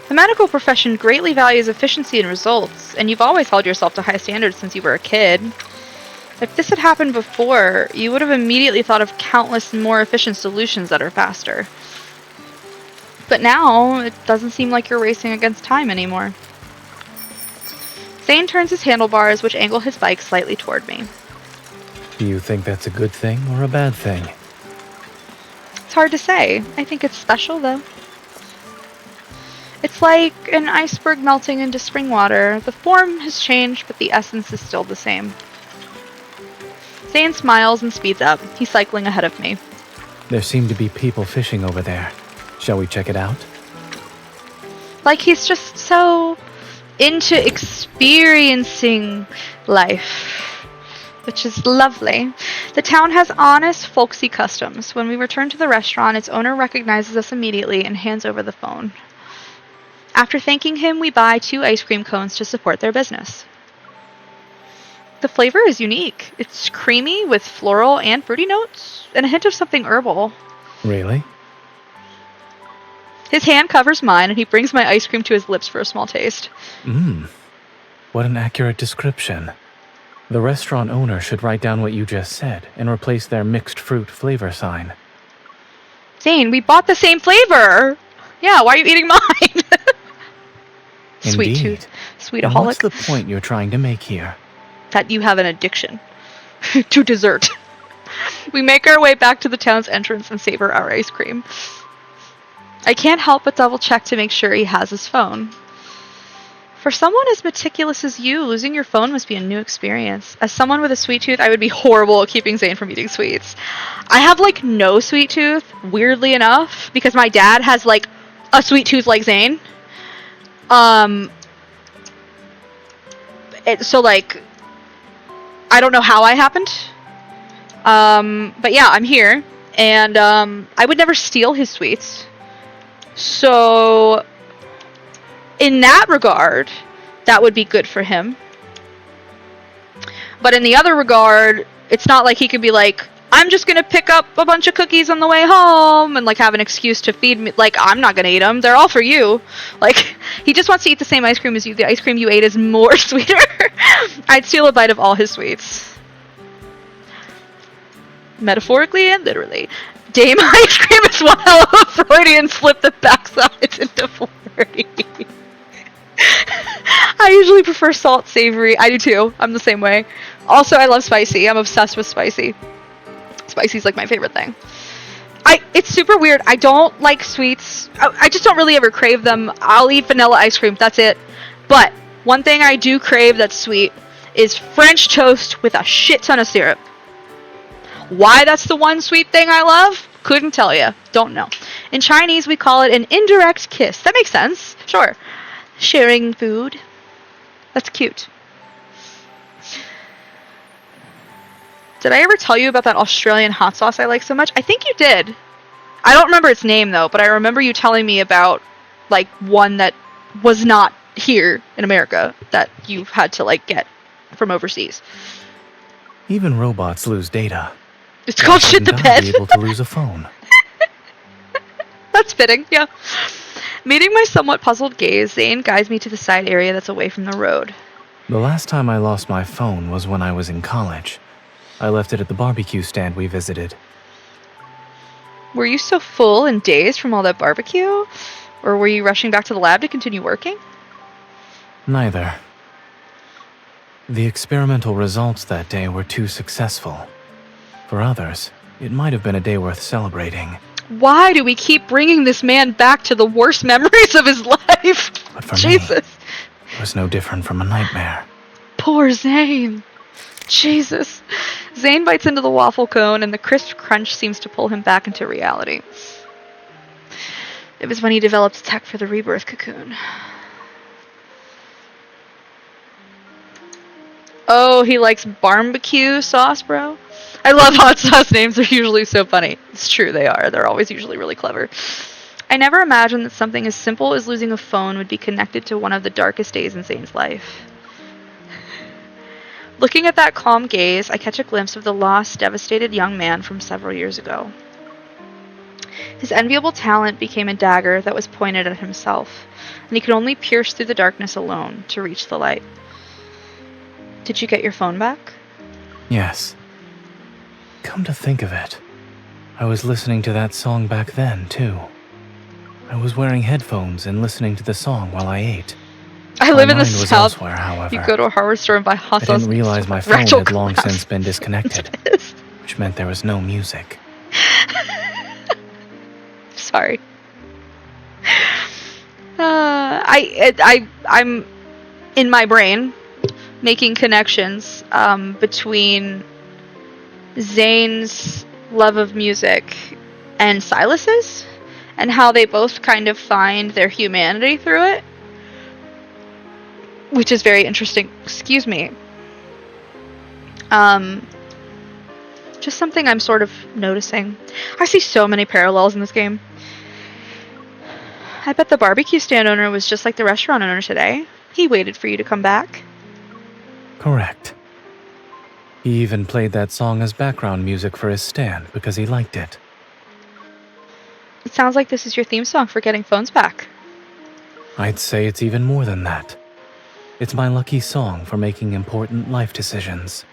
The medical profession greatly values efficiency and results, and you've always held yourself to high standards since you were a kid. If this had happened before, you would have immediately thought of countless more efficient solutions that are faster. But now, it doesn't seem like you're racing against time anymore. Zayne turns his handlebars, which angle his bike slightly toward me. Do you think that's a good thing or a bad thing? It's hard to say. I think it's special, though. It's like an iceberg melting into spring water. The form has changed, but the essence is still the same. Zayne smiles and speeds up. He's cycling ahead of me. There seem to be people fishing over there. Shall we check it out? Like he's just so into experiencing life, which is lovely. The town has honest, folksy customs. When we return to the restaurant, its owner recognizes us immediately and hands over the phone. After thanking him, we buy 2 ice cream cones to support their business. The flavor is unique. It's creamy with floral and fruity notes, and a hint of something herbal. Really? His hand covers mine, and he brings my ice cream to his lips for a small taste. What an accurate description. The restaurant owner should write down what you just said and replace their mixed fruit flavor sign. Zayne, we bought the same flavor! Yeah, why are you eating mine? Sweet Indeed. tooth. Sweetaholic. And what's the point you're trying to make here? That you have an addiction to dessert. We make our way back to the town's entrance and savor our ice cream. I can't help but double check to make sure he has his phone. For someone as meticulous as you, losing your phone must be a new experience. As someone with a sweet tooth, I would be horrible at keeping Zayne from eating sweets. I have like no sweet tooth, weirdly enough, because my dad has like a sweet tooth like Zayne. So like, I don't know how I happened. But yeah, I'm here, and I would never steal his sweets. So, in that regard, that would be good for him. But in the other regard, it's not like he could be like, I'm just gonna pick up a bunch of cookies on the way home and like have an excuse to feed me. Like, I'm not gonna eat them. They're all for you. Like, he just wants to eat the same ice cream as you. The ice cream you ate is more sweeter. I'd steal a bite of all his sweets. Metaphorically and literally. Dame ice cream is one hell of a Freudian slip that backsides into flirty. I usually prefer salt savory. I do too. I'm the same way. Also, I love spicy. I'm obsessed with spicy. Spicy's like my favorite thing. It's super weird. I don't like sweets. I just don't really ever crave them. I'll eat vanilla ice cream. That's it. But one thing I do crave that's sweet is French toast with a shit ton of syrup. Why that's the one sweet thing I love? Couldn't tell you. Don't know. In Chinese, we call it an indirect kiss. That makes sense. Sure. Sharing food. That's cute. Did I ever tell you about that Australian hot sauce I like so much? I think you did. I don't remember its name, though, but I remember you telling me about, like, one that was not here in America that you had to, like, get from overseas. Even robots lose data. It's called shit the bed. Be able to lose a phone. That's fitting, yeah. Meeting my somewhat puzzled gaze, Zayne guides me to the side area that's away from the road. The last time I lost my phone was when I was in college. I left it at the barbecue stand we visited. Were you so full and dazed from all that barbecue? Or were you rushing back to the lab to continue working? Neither. The experimental results that day were too successful. For others, it might have been a day worth celebrating. Why do we keep bringing this man back to the worst memories of his life? But for Jesus. me, it was no different from a nightmare. Poor Zayne. Jesus. Zayne bites into the waffle cone, and the crisp crunch seems to pull him back into reality. It was when he developed tech for the rebirth cocoon. Oh, he likes barbecue sauce, bro? I love hot sauce names. They're usually so funny. It's true, they are. They're always usually really clever. I never imagined that something as simple as losing a phone would be connected to one of the darkest days in Zayne's life. Looking at that calm gaze, I catch a glimpse of the lost, devastated young man from several years ago. His enviable talent became a dagger that was pointed at himself, and he could only pierce through the darkness alone to reach the light. Did you get your phone back? Yes. Come to think of it, I was listening to that song back then, too. I was wearing headphones and listening to the song while I ate. I live in the My mind was South. elsewhere, however. You go to a hardware store and buy hot I sauce. didn't realize my phone Retro had long crap. since been disconnected, which meant there was no music. Sorry. I'm in my brain making connections between Zayne's love of music and Silas's, and how they both kind of find their humanity through it, which is very interesting. Excuse me. Just something I'm sort of noticing. I see so many parallels in this game. I bet the barbecue stand owner was just like the restaurant owner today. He waited for you to come back. Correct. He even played that song as background music for his stand because he liked it. It sounds like this is your theme song for getting phones back. I'd say it's even more than that. It's my lucky song for making important life decisions.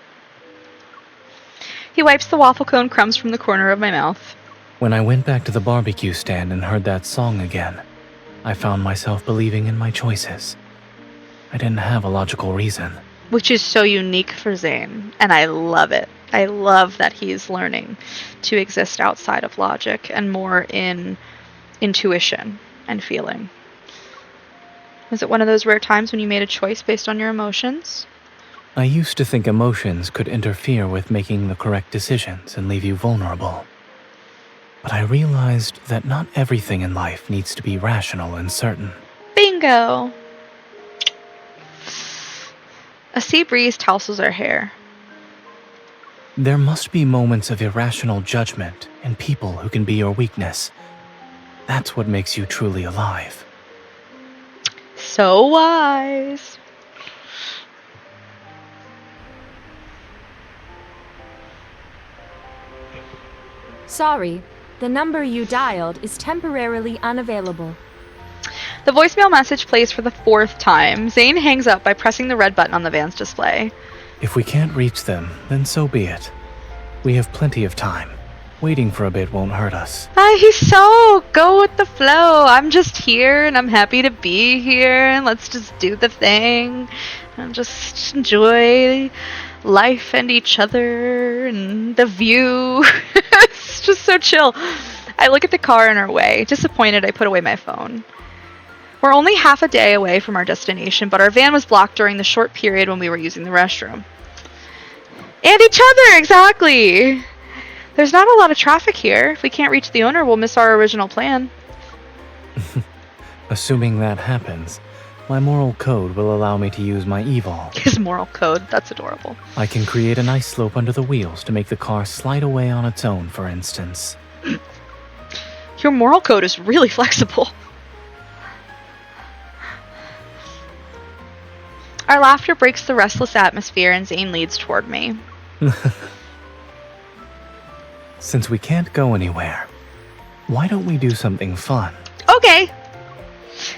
He wipes the waffle cone crumbs from the corner of my mouth. When I went back to the barbecue stand and heard that song again, I found myself believing in my choices. I didn't have a logical reason. Which is so unique for Zayne, and I love it. I love that he's learning to exist outside of logic and more in intuition and feeling. Was it one of those rare times when you made a choice based on your emotions? I used to think emotions could interfere with making the correct decisions and leave you vulnerable. But I realized that not everything in life needs to be rational and certain. Bingo! A sea breeze tousles our hair. There must be moments of irrational judgment in people who can be your weakness. That's what makes you truly alive. So wise. Sorry, the number you dialed is temporarily unavailable. The voicemail message plays for the 4th time. Zayne hangs up by pressing the red button on the van's display. If we can't reach them, then so be it. We have plenty of time. Waiting for a bit won't hurt us. He's so go with the flow. I'm just here and I'm happy to be here and let's just do the thing and just enjoy life and each other and the view. It's just so chill. I look at the car in our way. Disappointed, I put away my phone. We're only half a day away from our destination, but our van was blocked during the short period when we were using the restroom. And each other, exactly! There's not a lot of traffic here. If we can't reach the owner, we'll miss our original plan. Assuming that happens, my moral code will allow me to use my evil. His moral code, that's adorable. I can create an ice slope under the wheels to make the car slide away on its own, for instance. Your moral code is really flexible. Our laughter breaks the restless atmosphere and Zayne leads toward me. Since we can't go anywhere, why don't we do something fun? Okay!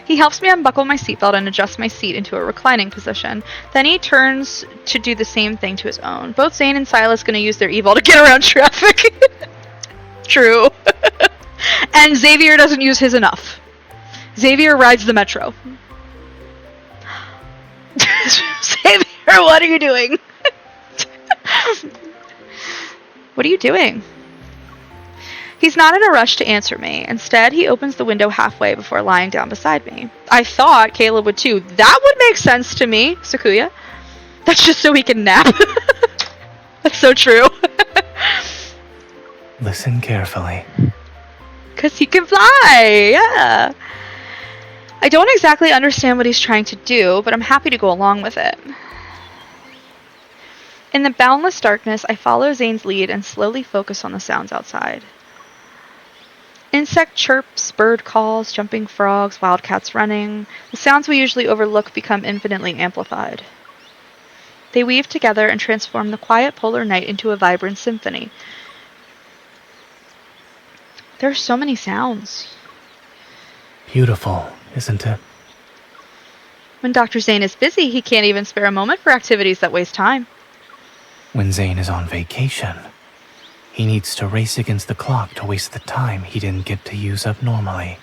He helps me unbuckle my seatbelt and adjust my seat into a reclining position. Then he turns to do the same thing to his own. Both Zayne and Silas gonna use their evil to get around traffic. True. And Xavier doesn't use his enough. Xavier rides the metro. Xavier, what are you doing? What are you doing? He's not in a rush to answer me. Instead, he opens the window halfway before lying down beside me. I thought Caleb would too. That would make sense to me, Sakuya. That's just so he can nap. That's so true. Listen carefully. 'Cause he can fly, yeah. I don't exactly understand what he's trying to do, but I'm happy to go along with it. In the boundless darkness, I follow Zayne's lead and slowly focus on the sounds outside. Insect chirps, bird calls, jumping frogs, wildcats running. The sounds we usually overlook become infinitely amplified. They weave together and transform the quiet polar night into a vibrant symphony. There are so many sounds. Beautiful, isn't it? When Dr. Zayne is busy, he can't even spare a moment for activities that waste time. When Zayne is on vacation, he needs to race against the clock to waste the time he didn't get to use up normally.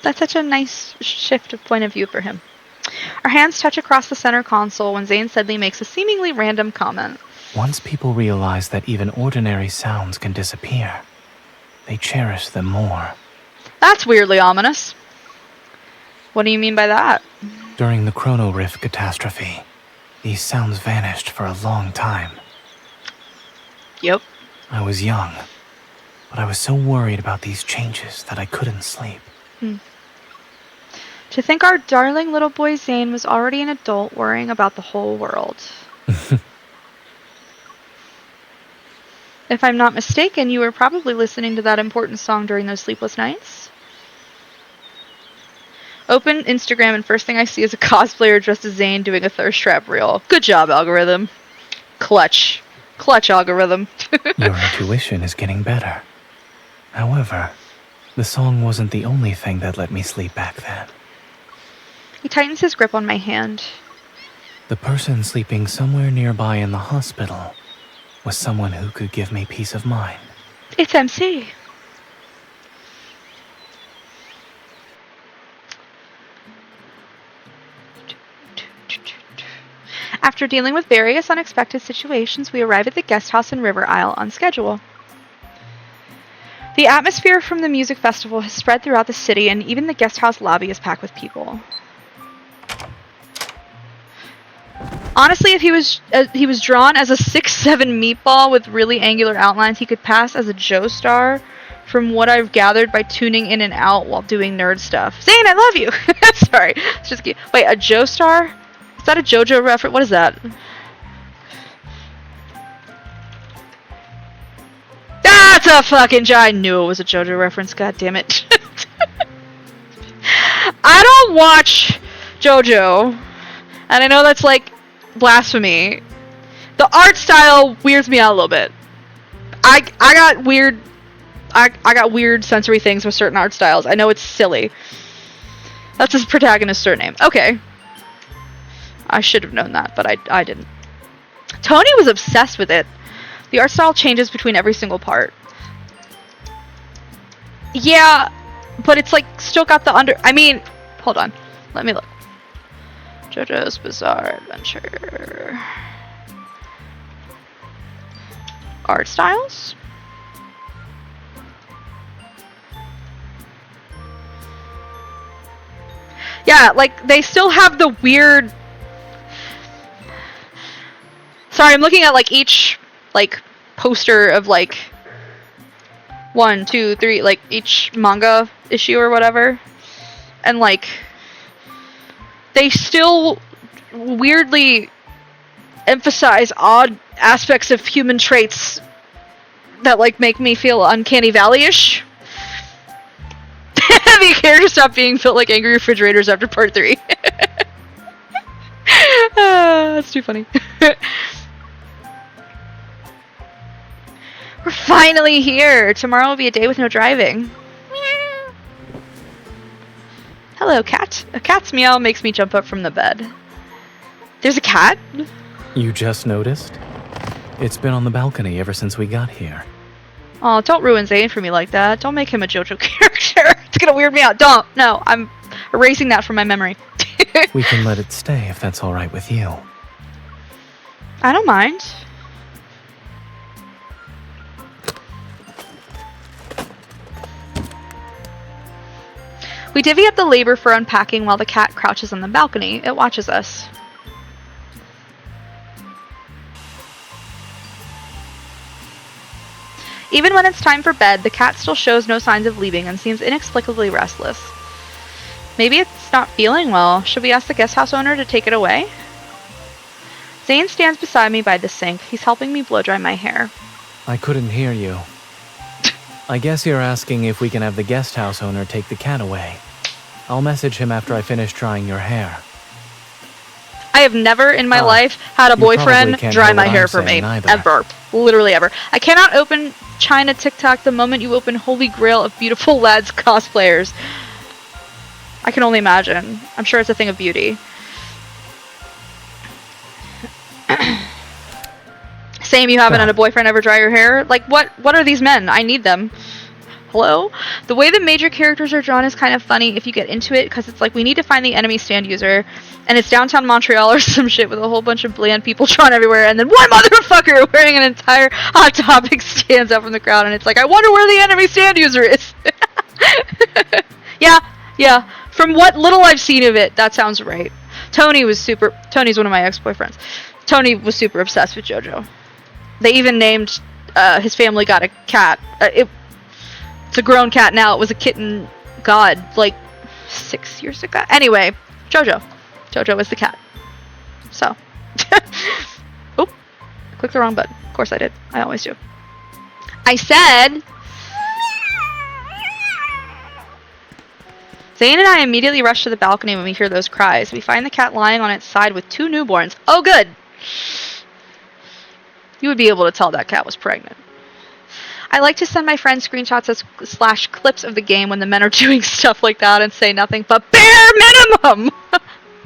That's such a nice shift of point of view for him. Our hands touch across the center console when Zayne suddenly makes a seemingly random comment. Once people realize that even ordinary sounds can disappear, they cherish them more. That's weirdly ominous. What do you mean by that? During the Chrono Rift catastrophe, these sounds vanished for a long time. Yep. I was young, but I was so worried about these changes that I couldn't sleep. To think our darling little boy Zayne was already an adult worrying about the whole world. If I'm not mistaken, you were probably listening to that important song during those sleepless nights. Open Instagram and first thing I see is a cosplayer dressed as Zayne doing a thirst trap reel. Good job, algorithm. Clutch. Clutch, algorithm. Your intuition is getting better. However, the song wasn't the only thing that let me sleep back then. He tightens his grip on my hand. The person sleeping somewhere nearby in the hospital was someone who could give me peace of mind. It's MC. After dealing with various unexpected situations, we arrive at the guest house in River Isle on schedule. The atmosphere from the music festival has spread throughout the city, and even the guest house lobby is packed with people. Honestly, if he was drawn as a 6'7" meatball with really angular outlines, he could pass as a Joe star from what I've gathered by tuning in and out while doing nerd stuff. Zayne, I love you! Sorry. It's just cute. Wait, a Joe star? Is that a JoJo reference? What is that? That's a fucking I knew it was a JoJo reference, god damn it. I don't watch JoJo. And I know that's like blasphemy. The art style weirds me out a little bit. I got weird sensory things with certain art styles. I know it's silly. That's his protagonist's surname. Okay. I should have known that, but I didn't. Tony was obsessed with it. The art style changes between every single part. Yeah, but it's like still got the I mean, hold on. Let me look. JoJo's Bizarre Adventure. Art styles? Yeah, like they still have the weird. Sorry, I'm looking at like each like poster of like 1, 2, 3, like each manga issue or whatever, and like they still weirdly emphasize odd aspects of human traits that like make me feel Uncanny Valley-ish. The characters stop being built like angry refrigerators after part 3. That's too funny. We're finally here! Tomorrow will be a day with no driving. Meow. Hello, cat. A cat's meow makes me jump up from the bed. There's a cat? You just noticed? It's been on the balcony ever since we got here. Oh, don't ruin Zayne for me like that. Don't make him a JoJo character. It's gonna weird me out. Don't! No, I'm erasing that from my memory. We can let it stay if that's alright with you. I don't mind. We divvy up the labor for unpacking while the cat crouches on the balcony. It watches us. Even when it's time for bed, the cat still shows no signs of leaving and seems inexplicably restless. Maybe it's not feeling well. Should we ask the guest house owner to take it away? Zayne stands beside me by the sink. He's helping me blow dry my hair. I couldn't hear you. I guess you're asking if we can have the guest house owner take the cat away. I'll message him after I finish drying your hair. I have never in my life had a boyfriend dry my hair for me. Either. Ever. Literally ever. I cannot open China TikTok the moment you open Holy Grail of beautiful lads cosplayers. I can only imagine. I'm sure it's a thing of beauty. Same, you haven't had a boyfriend ever dry your hair? Like, what are these men? I need them. Hello? The way the major characters are drawn is kind of funny if you get into it, because it's like we need to find the enemy stand user, and it's downtown Montreal or some shit with a whole bunch of bland people drawn everywhere, and then one motherfucker wearing an entire Hot Topic stands out from the crowd, and it's like, I wonder where the enemy stand user is. Yeah. From what little I've seen of it, that sounds right. Tony's one of my ex-boyfriends. Tony was super obsessed with JoJo. They even named, his family got a cat. It's a grown cat now. It was a kitten, God, like 6 years ago. Anyway, Jojo. Jojo was the cat. So. Oop. Clicked the wrong button. Of course I did. I always do. I said... Zayne and I immediately rush to the balcony when we hear those cries. We find the cat lying on its side with 2 newborns. Oh, good! You would be able to tell that cat was pregnant. I like to send my friends screenshots slash clips of the game when the men are doing stuff like that and say nothing but bare minimum!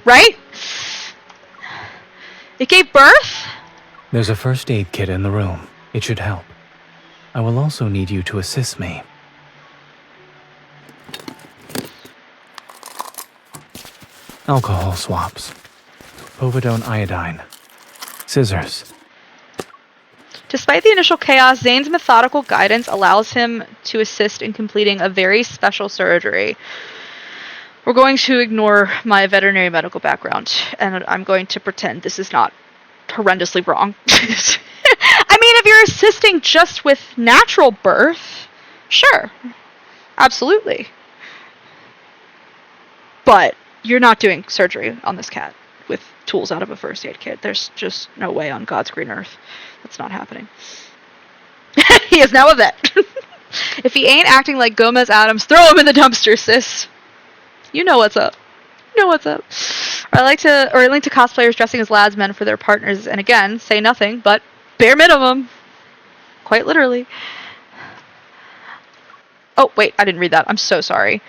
Right? It gave birth? There's a first aid kit in the room. It should help. I will also need you to assist me. Alcohol swabs. Povidone iodine. Scissors. Despite the initial chaos, Zayne's methodical guidance allows him to assist in completing a very special surgery. We're going to ignore my veterinary medical background, and I'm going to pretend this is not horrendously wrong. I mean, if you're assisting just with natural birth, sure. Absolutely. But you're not doing surgery on this cat with tools out of a first aid kit. There's just no way on God's green earth. That's not happening. He is now a vet. If he ain't acting like Gomez Adams, throw him in the dumpster, sis. You know what's up. You know what's up. I link to cosplayers dressing as lads men for their partners, and again, say nothing but bare minimum. Quite literally. Oh, wait, I didn't read that. I'm so sorry.